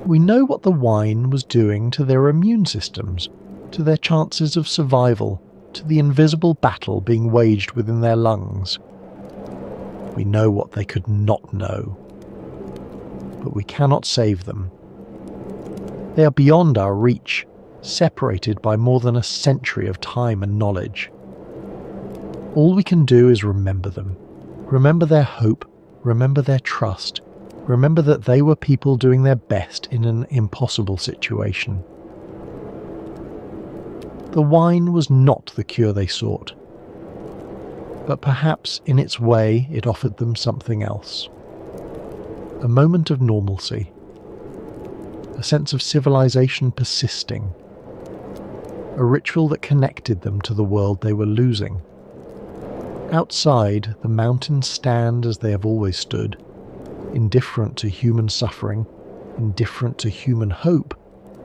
We know what the wine was doing to their immune systems, to their chances of survival, to the invisible battle being waged within their lungs. We know what they could not know. But we cannot save them. They are beyond our reach, separated by more than a century of time and knowledge. All we can do is remember them. Remember their hope, remember their trust, remember that they were people doing their best in an impossible situation. The wine was not the cure they sought, but perhaps in its way it offered them something else. A moment of normalcy, a sense of civilization persisting, a ritual that connected them to the world they were losing. Outside, the mountains stand as they have always stood, indifferent to human suffering, indifferent to human hope,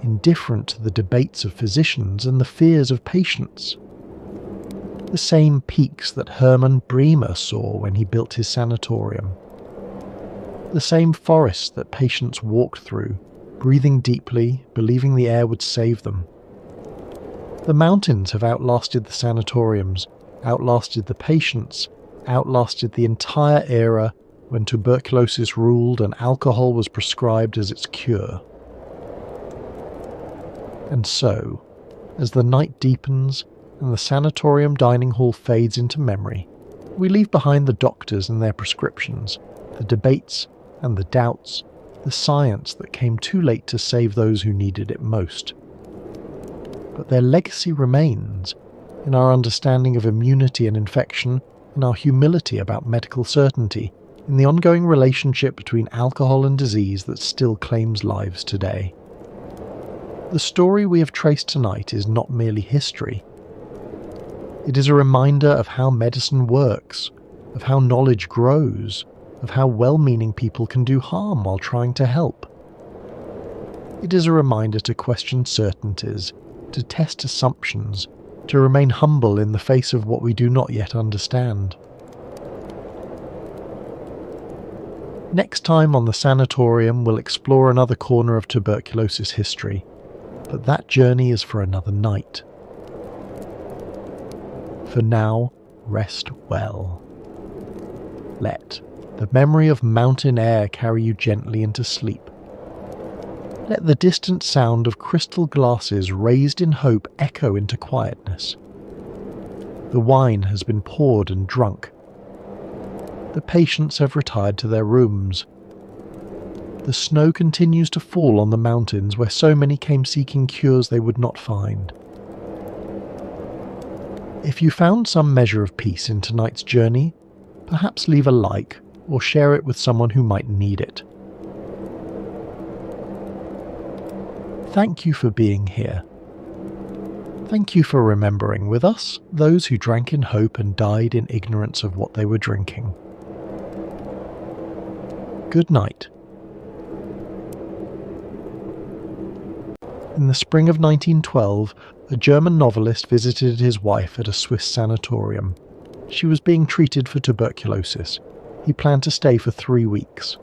indifferent to the debates of physicians and the fears of patients. The same peaks that Hermann Bremer saw when he built his sanatorium. The same forests that patients walked through, breathing deeply, believing the air would save them. The mountains have outlasted the sanatoriums, outlasted the patients, outlasted the entire era when tuberculosis ruled and alcohol was prescribed as its cure. And so, as the night deepens and the sanatorium dining hall fades into memory, We leave behind the doctors and their prescriptions, the debates and the doubts, the science that came too late to save those who needed it most. But their legacy remains in our understanding of immunity and infection, in our humility about medical certainty, in the ongoing relationship between alcohol and disease that still claims lives today. The story we have traced tonight is not merely history. It is a reminder of how medicine works, of how knowledge grows, of how well-meaning people can do harm while trying to help. It is a reminder to question certainties, to test assumptions, to remain humble in the face of what we do not yet understand. Next time on the Sanatorium, we'll explore another corner of tuberculosis history, but that journey is for another night. For now, rest well. Let the memory of mountain air carry you gently into sleep. Let the distant sound of crystal glasses raised in hope echo into quietness. The wine has been poured and drunk. The patients have retired to their rooms. The snow continues to fall on the mountains where so many came seeking cures they would not find. If you found some measure of peace in tonight's journey, perhaps leave a like or share it with someone who might need it. Thank you for being here. Thank you for remembering with us those who drank in hope and died in ignorance of what they were drinking. Good night. In the spring of 1912, a German novelist visited his wife at a Swiss sanatorium. She was being treated for tuberculosis. He planned to stay for 3 weeks.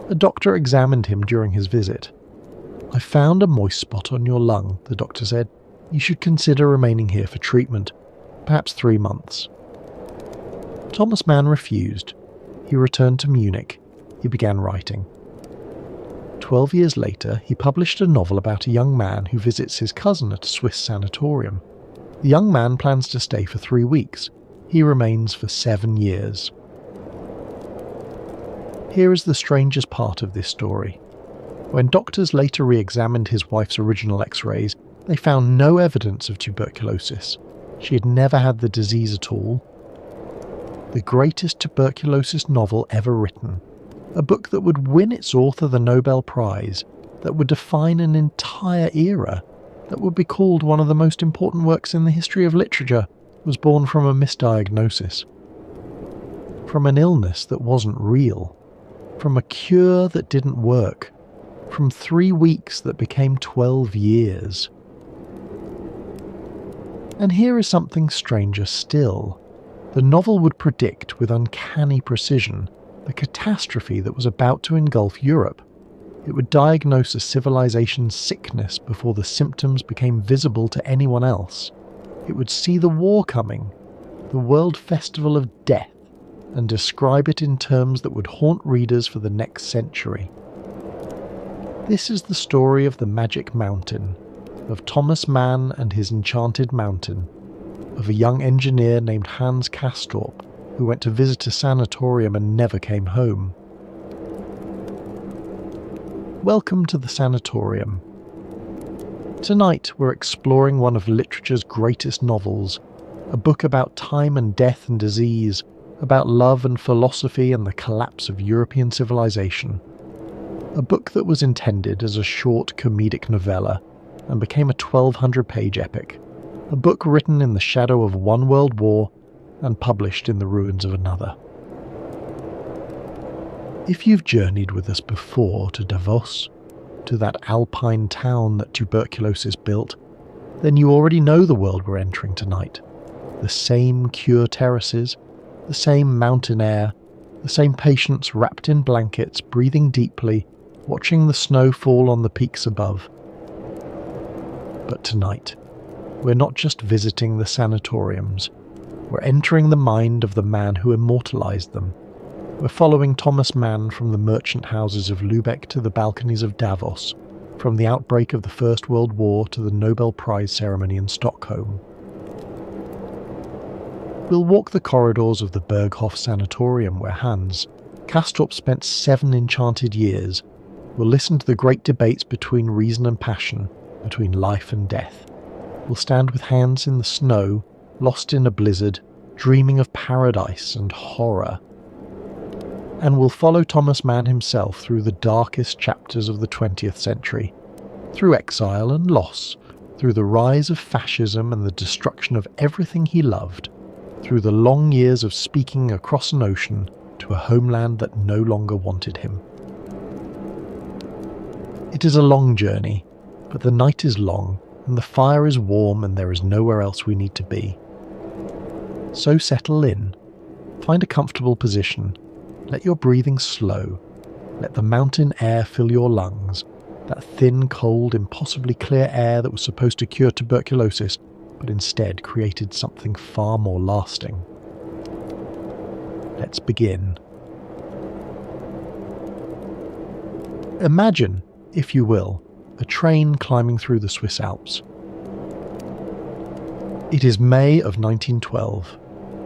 A doctor examined him during his visit. "I found a moist spot on your lung," the doctor said. "You should consider remaining here for treatment, perhaps 3 months." Thomas Mann refused. He returned to Munich. He began writing. 12 years later, he published a novel about a young man who visits his cousin at a Swiss sanatorium. The young man plans to stay for 3 weeks. He remains for 7 years. Here is the strangest part of this story. When doctors later re-examined his wife's original X-rays, they found no evidence of tuberculosis. She had never had the disease at all. The greatest tuberculosis novel ever written. A book that would win its author the Nobel Prize, that would define an entire era, that would be called one of the most important works in the history of literature, was born from a misdiagnosis. From an illness that wasn't real. From a cure that didn't work. From 3 weeks that became 12 years. And here is something stranger still. The novel would predict with uncanny precision the catastrophe that was about to engulf Europe. It would diagnose a civilization's sickness before the symptoms became visible to anyone else. It would see the war coming, the World Festival of Death, and describe it in terms that would haunt readers for the next century. This is the story of the Magic Mountain, of Thomas Mann and his Enchanted Mountain, of a young engineer named Hans Castorp, who went to visit a sanatorium and never came home. Welcome to the Sanatorium. Tonight we're exploring one of literature's greatest novels, a book about time and death and disease, about love and philosophy and the collapse of European civilization. A book that was intended as a short comedic novella and became a 1,200-page epic. A book written in the shadow of one world war and published in the ruins of another. If you've journeyed with us before to Davos, to that alpine town that tuberculosis built, then you already know the world we're entering tonight. The same cure terraces, the same mountain air, the same patients wrapped in blankets, breathing deeply, watching the snow fall on the peaks above. But tonight, we're not just visiting the sanatoriums. We're entering the mind of the man who immortalized them. We're following Thomas Mann from the merchant houses of Lübeck to the balconies of Davos, from the outbreak of the First World War to the Nobel Prize ceremony in Stockholm. We'll walk the corridors of the Berghof Sanatorium where Hans, Kastrup, spent 7 enchanted years. We'll listen to the great debates between reason and passion, between life and death. We'll stand with hands in the snow, lost in a blizzard, dreaming of paradise and horror. And we'll follow Thomas Mann himself through the darkest chapters of the 20th century, through exile and loss, through the rise of fascism and the destruction of everything he loved, through the long years of speaking across an ocean to a homeland that no longer wanted him. It is a long journey, but the night is long, and the fire is warm, and there is nowhere else we need to be. So settle in, find a comfortable position, let your breathing slow, let the mountain air fill your lungs, that thin, cold, impossibly clear air that was supposed to cure tuberculosis, but instead created something far more lasting. Let's begin. Imagine, if you will, a train climbing through the Swiss Alps. It is May of 1912.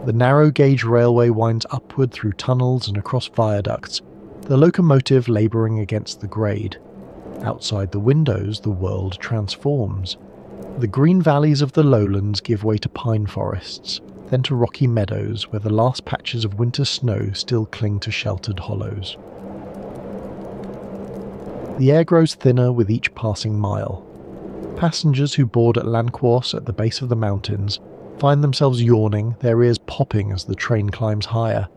The narrow gauge railway winds upward through tunnels and across viaducts, the locomotive labouring against the grade. Outside the windows, the world transforms. The green valleys of the lowlands give way to pine forests, then to rocky meadows where the last patches of winter snow still cling to sheltered hollows. The air grows thinner with each passing mile. Passengers who board at Lanquos at the base of the mountains find themselves yawning, their ears popping as the train climbs higher.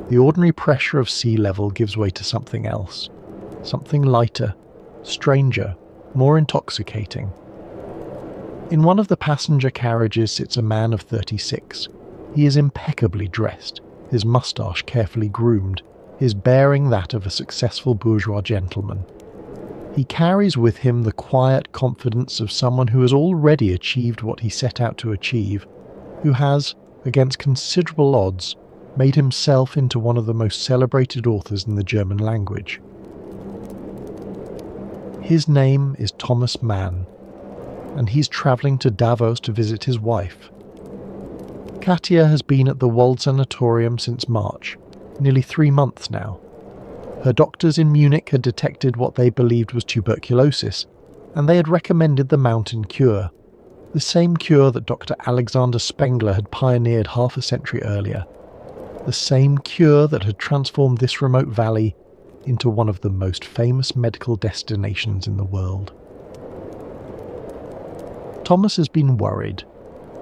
The ordinary pressure of sea level gives way to something else, something lighter, stranger, more intoxicating. In one of the passenger carriages sits a man of 36. He is impeccably dressed, his moustache carefully groomed, his bearing that of a successful bourgeois gentleman. He carries with him the quiet confidence of someone who has already achieved what he set out to achieve, who has, against considerable odds, made himself into one of the most celebrated authors in the German language. His name is Thomas Mann, and he's travelling to Davos to visit his wife. Katja has been at the Wald Sanatorium since March, nearly 3 months now. Her doctors in Munich had detected what they believed was tuberculosis, and they had recommended the mountain cure, the same cure that Dr. Alexander Spengler had pioneered half a century earlier, the same cure that had transformed this remote valley into one of the most famous medical destinations in the world. Thomas has been worried.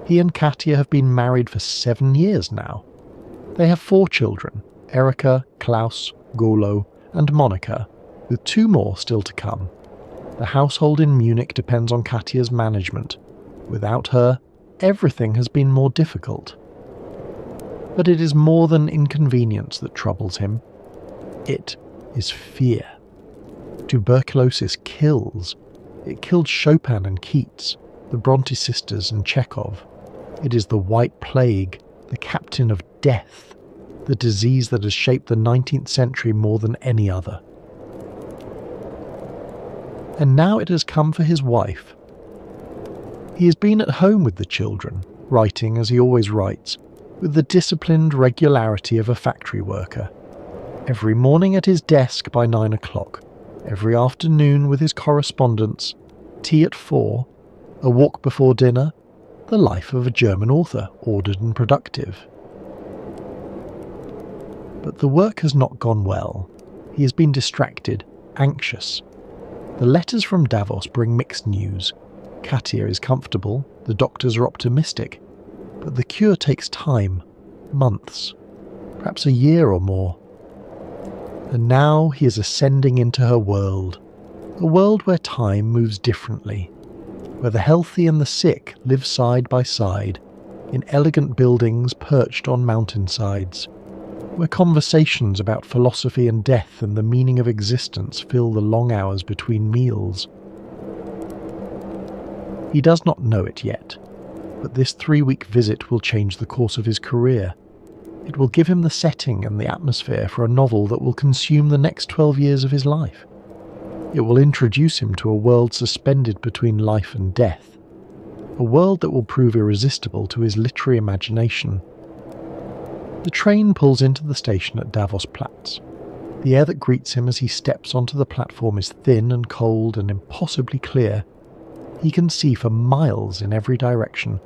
He and Katja have been married for 7 years now. They have 4 children, Erika, Klaus, Golo, and Monika, with 2 more still to come. The household in Munich depends on Katja's management. Without her, everything has been more difficult. But it is more than inconvenience that troubles him. It is fear. Tuberculosis kills. It killed Chopin and Keats, the Bronte sisters and Chekhov. It is the White Plague, the captain of death, the disease that has shaped the 19th century more than any other. And now it has come for his wife. He has been at home with the children, writing as he always writes, with the disciplined regularity of a factory worker. Every morning at his desk by 9 o'clock, every afternoon with his correspondence, tea at 4, a walk before dinner, the life of a German author, ordered and productive. But the work has not gone well. He has been distracted, anxious. The letters from Davos bring mixed news. Katja is comfortable, the doctors are optimistic, but the cure takes time, months, perhaps a year or more. And now he is ascending into her world, a world where time moves differently, where the healthy and the sick live side by side, in elegant buildings perched on mountainsides, where conversations about philosophy and death and the meaning of existence fill the long hours between meals. He does not know it yet, but this 3-week visit will change the course of his career. It will give him the setting and the atmosphere for a novel that will consume the next 12 years of his life. It will introduce him to a world suspended between life and death. a world that will prove irresistible to his literary imagination. The train pulls into the station at Davosplatz. The air that greets him as he steps onto the platform is thin and cold and impossibly clear. He can see for miles in every direction,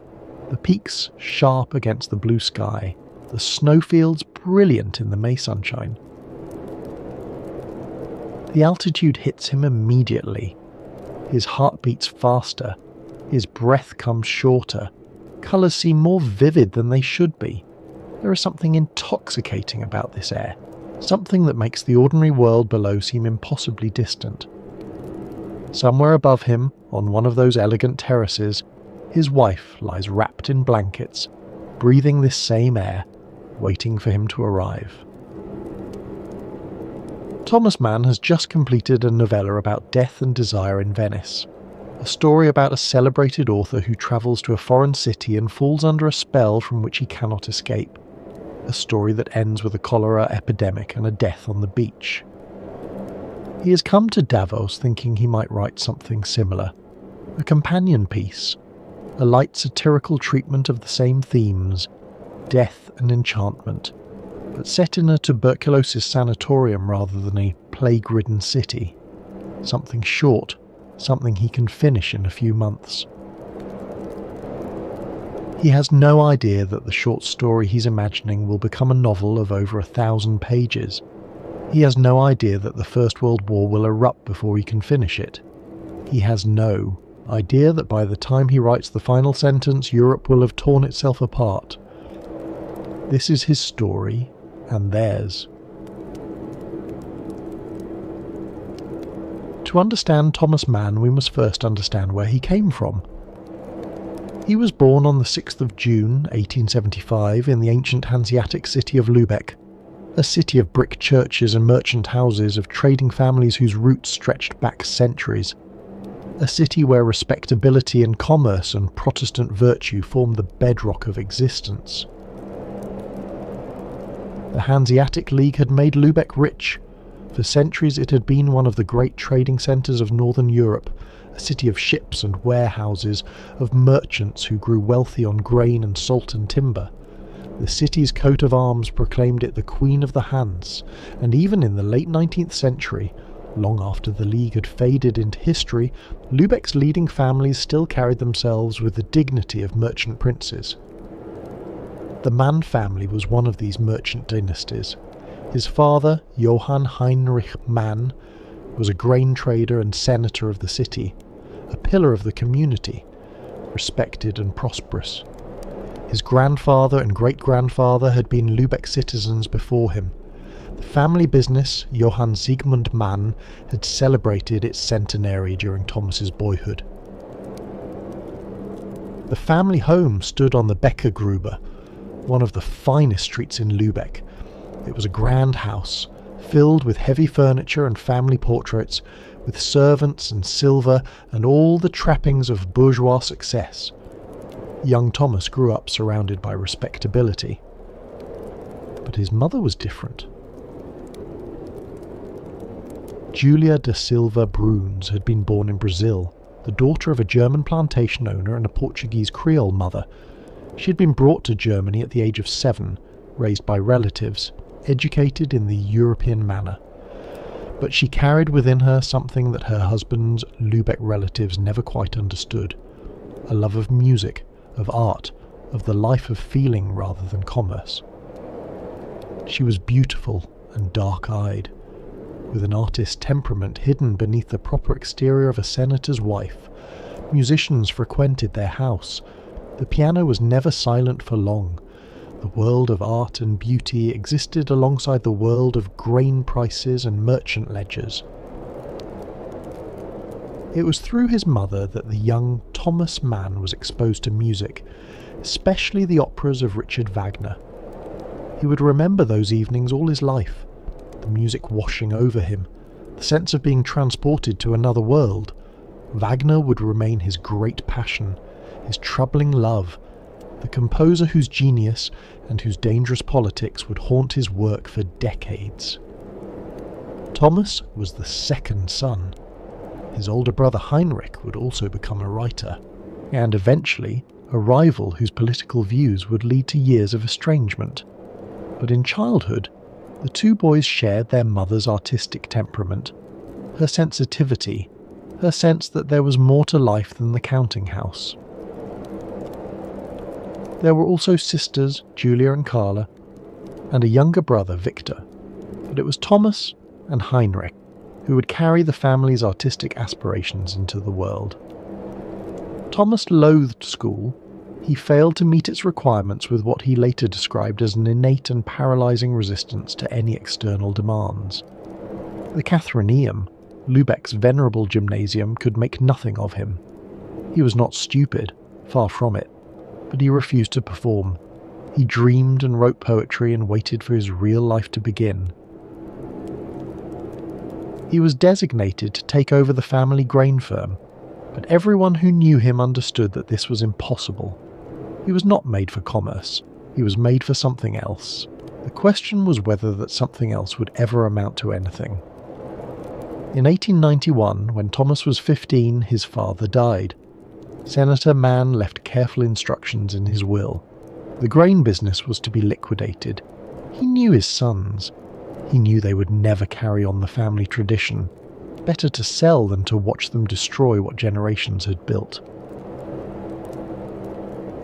the peaks sharp against the blue sky, the snowfields brilliant in the May sunshine. The altitude hits him immediately. His heart beats faster, his breath comes shorter, colours seem more vivid than they should be. There is something intoxicating about this air, something that makes the ordinary world below seem impossibly distant. Somewhere above him, on one of those elegant terraces, his wife lies wrapped in blankets, breathing this same air, waiting for him to arrive. Thomas Mann has just completed a novella about death and desire in Venice, a story about a celebrated author who travels to a foreign city and falls under a spell from which he cannot escape, a story that ends with a cholera epidemic and a death on the beach. He has come to Davos thinking he might write something similar, a companion piece, a light satirical treatment of the same themes, death and enchantment, but set in a tuberculosis sanatorium rather than a plague-ridden city. Something short, something he can finish in a few months. He has no idea that the short story he's imagining will become a novel of over 1,000 pages. He has no idea that the First World War will erupt before he can finish it. He has no idea that by the time he writes the final sentence, Europe will have torn itself apart. This is his story, and theirs. To understand Thomas Mann, we must first understand where he came from. He was born on the 6th of June 1875 in the ancient Hanseatic city of Lübeck, a city of brick churches and merchant houses of trading families whose roots stretched back centuries, a city where respectability and commerce and Protestant virtue formed the bedrock of existence. The Hanseatic League had made Lübeck rich. For centuries it had been one of the great trading centres of northern Europe, a city of ships and warehouses, of merchants who grew wealthy on grain and salt and timber. The city's coat of arms proclaimed it the Queen of the Hanse, and even in the late 19th century, long after the League had faded into history, Lübeck's leading families still carried themselves with the dignity of merchant princes. The Mann family was one of these merchant dynasties. His father, Johann Heinrich Mann, was a grain trader and senator of the city, a pillar of the community, respected and prosperous. His grandfather and great-grandfather had been Lübeck citizens before him. The family business, Johann Siegmund Mann, had celebrated its centenary during Thomas's boyhood. The family home stood on the Bäckergrube, one of the finest streets in Lübeck. It was a grand house, filled with heavy furniture and family portraits, with servants and silver and all the trappings of bourgeois success. Young Thomas grew up surrounded by respectability. But his mother was different. Julia da Silva Bruns had been born in Brazil, the daughter of a German plantation owner and a Portuguese Creole mother. She had been brought to Germany at the age of 7, raised by relatives, educated in the European manner. But she carried within her something that her husband's Lübeck relatives never quite understood, a love of music, of art, of the life of feeling rather than commerce. She was beautiful and dark-eyed, with an artist's temperament hidden beneath the proper exterior of a senator's wife. Musicians frequented their house. The piano was never silent for long. The world of art and beauty existed alongside the world of grain prices and merchant ledgers. It was through his mother that the young Thomas Mann was exposed to music, especially the operas of Richard Wagner. He would remember those evenings all his life, the music washing over him, the sense of being transported to another world. Wagner would remain his great passion, his troubling love, the composer whose genius and whose dangerous politics would haunt his work for decades. Thomas was the second son. His older brother Heinrich would also become a writer. and eventually a rival whose political views would lead to years of estrangement. But in childhood, the two boys shared their mother's artistic temperament, her sensitivity, her sense that there was more to life than the counting house. There were also sisters, Julia and Carla, and a younger brother, Victor, but it was Thomas and Heinrich who would carry the family's artistic aspirations into the world. Thomas loathed school. He failed to meet its requirements with what he later described as an innate and paralysing resistance to any external demands. The Catharineum, Lübeck's venerable gymnasium, could make nothing of him. He was not stupid, far from it, but he refused to perform. He dreamed and wrote poetry and waited for his real life to begin. He was designated to take over the family grain firm, but everyone who knew him understood that this was impossible. He was not made for commerce. He was made for something else. The question was whether that something else would ever amount to anything. In 1891, when Thomas was 15, his father died. Senator Mann left careful instructions in his will. The grain business was to be liquidated. He knew his sons. He knew they would never carry on the family tradition. Better to sell than to watch them destroy what generations had built.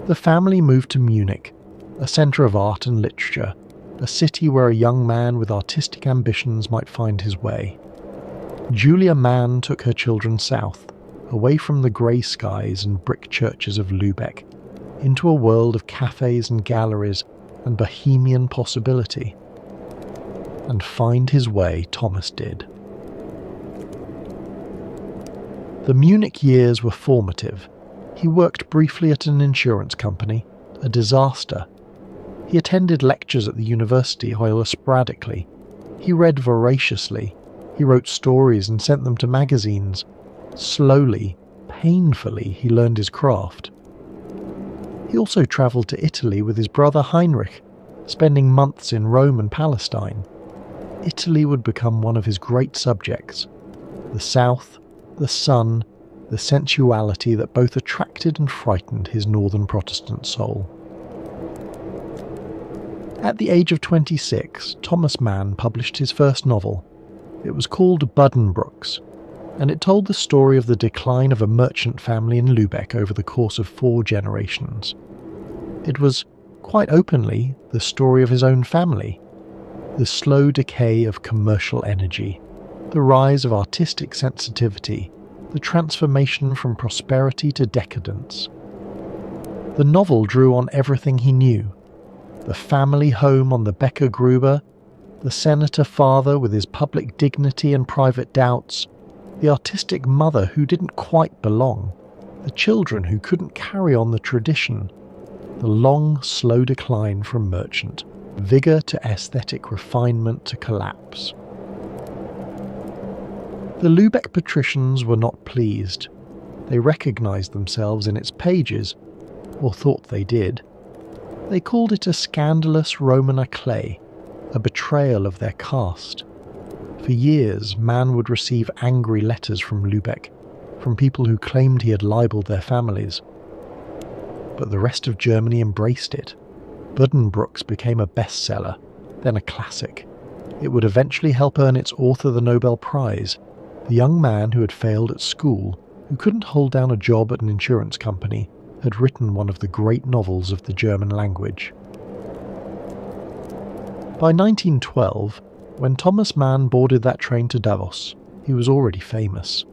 The family moved to Munich, a centre of art and literature, a city where a young man with artistic ambitions might find his way. Julia Mann took her children south, away from the grey skies and brick churches of Lübeck, into a world of cafes and galleries and bohemian possibility. And find his way Thomas did. The Munich years were formative. He worked briefly at an insurance company, a disaster. He attended lectures at the university, however sporadically. He read voraciously. He wrote stories and sent them to magazines. Slowly, painfully, he learned his craft. He also travelled to Italy with his brother Heinrich, spending months in Rome and Palestine. Italy would become one of his great subjects. The South, the sun, the sensuality that both attracted and frightened his northern Protestant soul. At the age of 26, Thomas Mann published his first novel. It was called Buddenbrooks, and it told the story of the decline of a merchant family in Lübeck over the course of 4 generations. It was, quite openly, the story of his own family, the slow decay of commercial energy, the rise of artistic sensitivity, the transformation from prosperity to decadence. The novel drew on everything he knew: the family home on the Becker Gruber, the senator father with his public dignity and private doubts, the artistic mother who didn't quite belong, the children who couldn't carry on the tradition, the long, slow decline from merchant, vigour to aesthetic refinement to collapse. The Lübeck patricians were not pleased. They recognised themselves in its pages, or thought they did. They called it a scandalous Roman éclat, a betrayal of their caste. For years, Mann would receive angry letters from Lübeck, from people who claimed he had libelled their families. But the rest of Germany embraced it. Buddenbrooks became a bestseller, then a classic. It would eventually help earn its author the Nobel Prize, the young man who had failed at school, who couldn't hold down a job at an insurance company, had written one of the great novels of the German language. By 1912, when Thomas Mann boarded that train to Davos, he was already famous.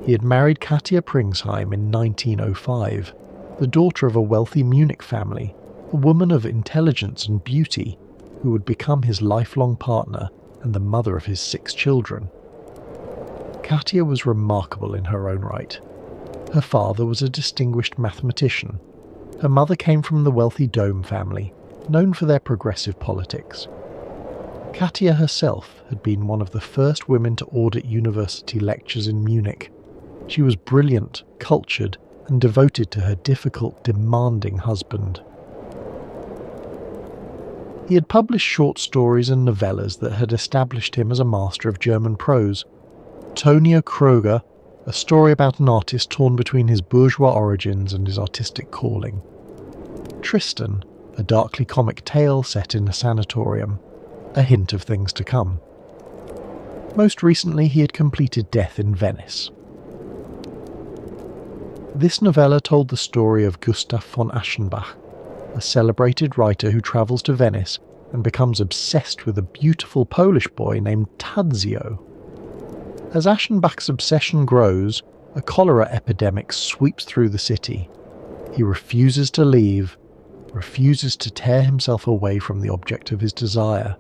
He had married Katia Pringsheim in 1905, the daughter of a wealthy Munich family, a woman of intelligence and beauty, who would become his lifelong partner and the mother of his 6 children. Katia was remarkable in her own right. Her father was a distinguished mathematician. Her mother came from the wealthy Dome family, known for their progressive politics. Katia herself had been one of the first women to audit university lectures in Munich. She was brilliant, cultured, and devoted to her difficult, demanding husband. He had published short stories and novellas that had established him as a master of German prose. Tonio Kröger, a story about an artist torn between his bourgeois origins and his artistic calling. Tristan, a darkly comic tale set in a sanatorium, a hint of things to come. Most recently, he had completed Death in Venice. This novella told the story of Gustav von Aschenbach, a celebrated writer who travels to Venice and becomes obsessed with a beautiful Polish boy named Tadzio. As Aschenbach's obsession grows, a cholera epidemic sweeps through the city. He refuses to leave, refuses to tear himself away from the object of his desire.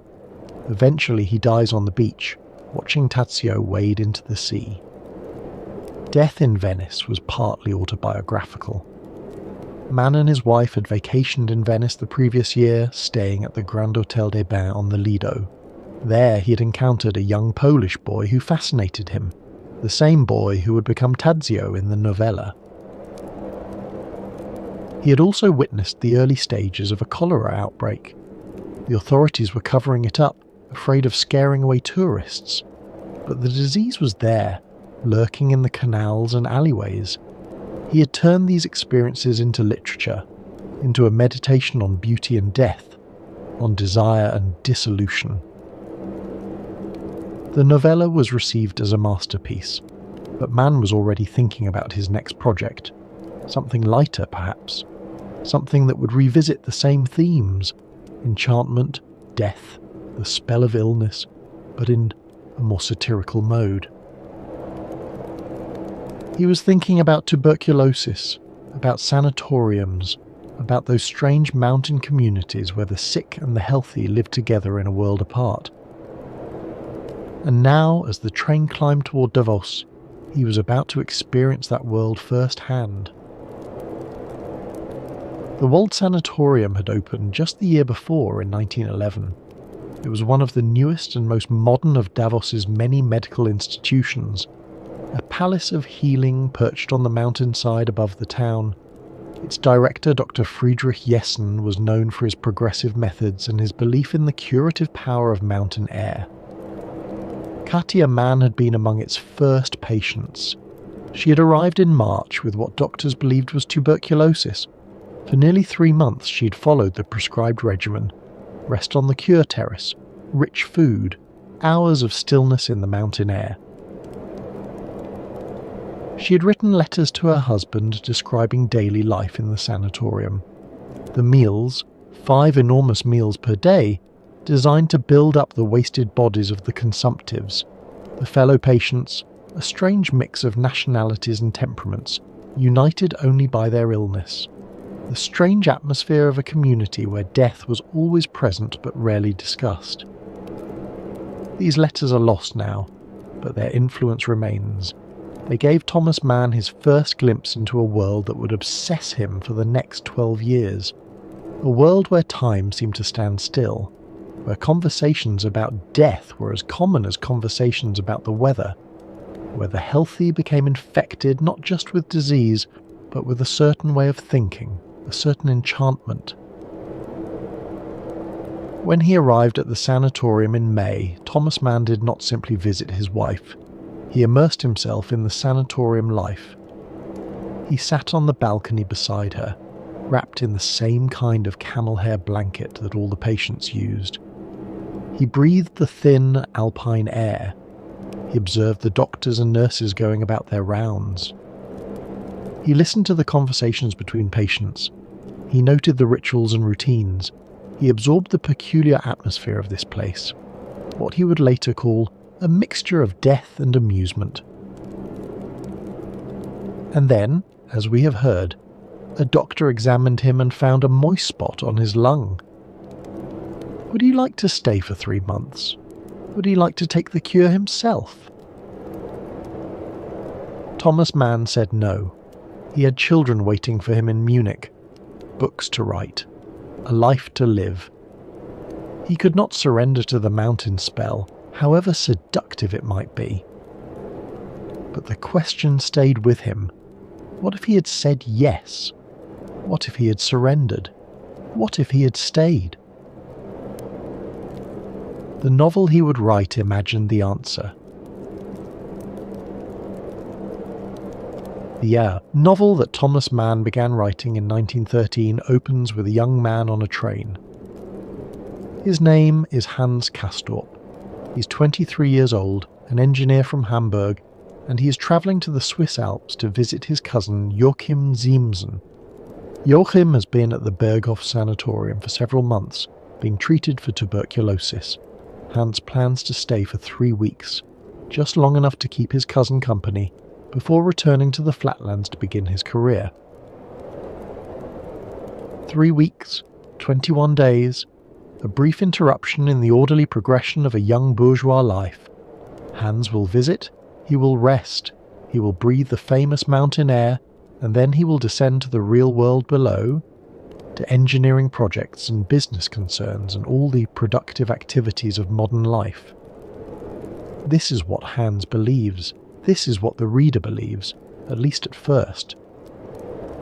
Eventually he dies on the beach, watching Tadzio wade into the sea. Death in Venice was partly autobiographical. Mann and his wife had vacationed in Venice the previous year, staying at the Grand Hôtel des Bains on the Lido. There he had encountered a young Polish boy who fascinated him, the same boy who would become Tadzio in the novella. He had also witnessed the early stages of a cholera outbreak. The authorities were covering it up, afraid of scaring away tourists. But the disease was there, lurking in the canals and alleyways. He had turned these experiences into literature, into a meditation on beauty and death, on desire and dissolution. The novella was received as a masterpiece, but Mann was already thinking about his next project, something lighter perhaps, something that would revisit the same themes: enchantment, death, the spell of illness, but in a more satirical mode. He was thinking about tuberculosis, about sanatoriums, about those strange mountain communities where the sick and the healthy live together in a world apart. And now, as the train climbed toward Davos, he was about to experience that world firsthand. The Wald Sanatorium had opened just the year before in 1911. It was one of the newest and most modern of Davos's many medical institutions, a palace of healing perched on the mountainside above the town. Its director, Dr. Friedrich Jessen, was known for his progressive methods and his belief in the curative power of mountain air. Katia Mann had been among its first patients. She had arrived in March with what doctors believed was tuberculosis. For nearly 3 months she'd followed the prescribed regimen: rest on the cure terrace, rich food, hours of stillness in the mountain air. She had written letters to her husband describing daily life in the sanatorium. The meals, 5 enormous meals per day, designed to build up the wasted bodies of the consumptives, the fellow patients, a strange mix of nationalities and temperaments, united only by their illness. The strange atmosphere of a community where death was always present but rarely discussed. These letters are lost now, but their influence remains. They gave Thomas Mann his first glimpse into a world that would obsess him for the next 12 years. A world where time seemed to stand still, where conversations about death were as common as conversations about the weather, where the healthy became infected not just with disease, but with a certain way of thinking, a certain enchantment. When he arrived at the sanatorium in May, Thomas Mann did not simply visit his wife. He immersed himself in the sanatorium life. He sat on the balcony beside her, wrapped in the same kind of camel hair blanket that all the patients used. He breathed the thin, alpine air. He observed the doctors and nurses going about their rounds. He listened to the conversations between patients. He noted the rituals and routines. He absorbed the peculiar atmosphere of this place, what he would later call a mixture of death and amusement. And then, as we have heard, a doctor examined him and found a moist spot on his lung. Would he like to stay for 3 months? Would he like to take the cure himself? Thomas Mann said no. He had children waiting for him in Munich, books to write, a life to live. He could not surrender to the mountain spell, however seductive it might be. But the question stayed with him. What if he had said yes? What if he had surrendered? What if he had stayed? The novel he would write imagined the answer. The novel that Thomas Mann began writing in 1913 opens with a young man on a train. His name is Hans Castorp. He's 23 years old, an engineer from Hamburg, and he is travelling to the Swiss Alps to visit his cousin Joachim Siemsen. Joachim has been at the Berghof Sanatorium for several months, being treated for tuberculosis. Hans plans to stay for 3 weeks, just long enough to keep his cousin company, before returning to the flatlands to begin his career. 3 weeks, 21 days, a brief interruption in the orderly progression of a young bourgeois life. Hans will visit, he will rest, he will breathe the famous mountain air, and then he will descend to the real world below, to engineering projects and business concerns and all the productive activities of modern life. This is what Hans believes. This is what the reader believes, at least at first.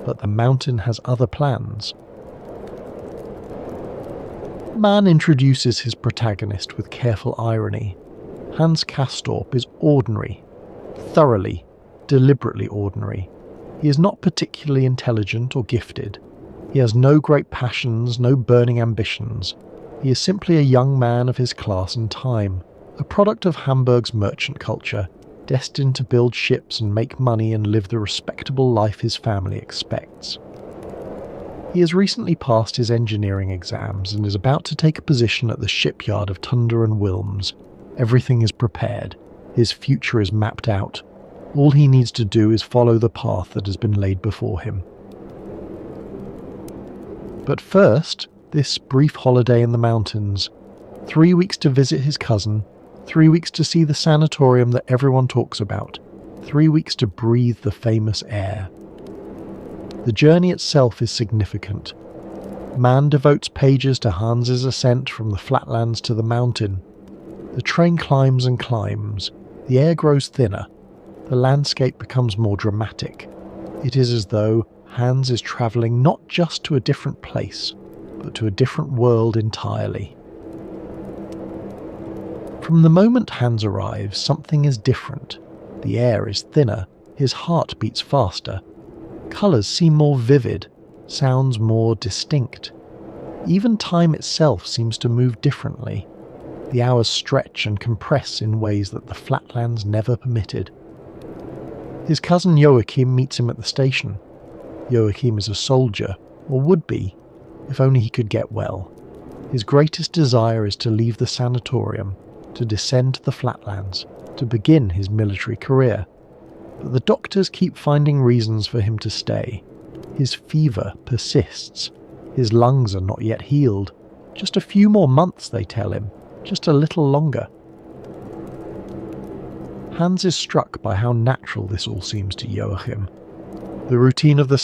But the mountain has other plans. Mann introduces his protagonist with careful irony. Hans Castorp is ordinary, thoroughly, deliberately ordinary. He is not particularly intelligent or gifted. He has no great passions, no burning ambitions. He is simply a young man of his class and time, a product of Hamburg's merchant culture, destined to build ships and make money and live the respectable life his family expects. He has recently passed his engineering exams and is about to take a position at the shipyard of Tunder and Wilms. Everything is prepared. His future is mapped out. All he needs to do is follow the path that has been laid before him. But first, this brief holiday in the mountains. 3 weeks to visit his cousin, 3 weeks to see the sanatorium that everyone talks about, 3 weeks to breathe the famous air. The journey itself is significant. Mann devotes pages to Hans's ascent from the flatlands to the mountain. The train climbs and climbs. The air grows thinner. The landscape becomes more dramatic. It is as though Hans is travelling not just to a different place, but to a different world entirely. From the moment Hans arrives, something is different. The air is thinner, his heart beats faster. Colours seem more vivid, sounds more distinct. Even time itself seems to move differently. The hours stretch and compress in ways that the flatlands never permitted. His cousin Joachim meets him at the station. Joachim is a soldier, or would be, if only he could get well. His greatest desire is to leave the sanatorium, to descend to the flatlands, to begin his military career. But the doctors keep finding reasons for him to stay. His fever persists. His lungs are not yet healed. Just a few more months, they tell him. Just a little longer. Hans is struck by how natural this all seems to Joachim. The routine of the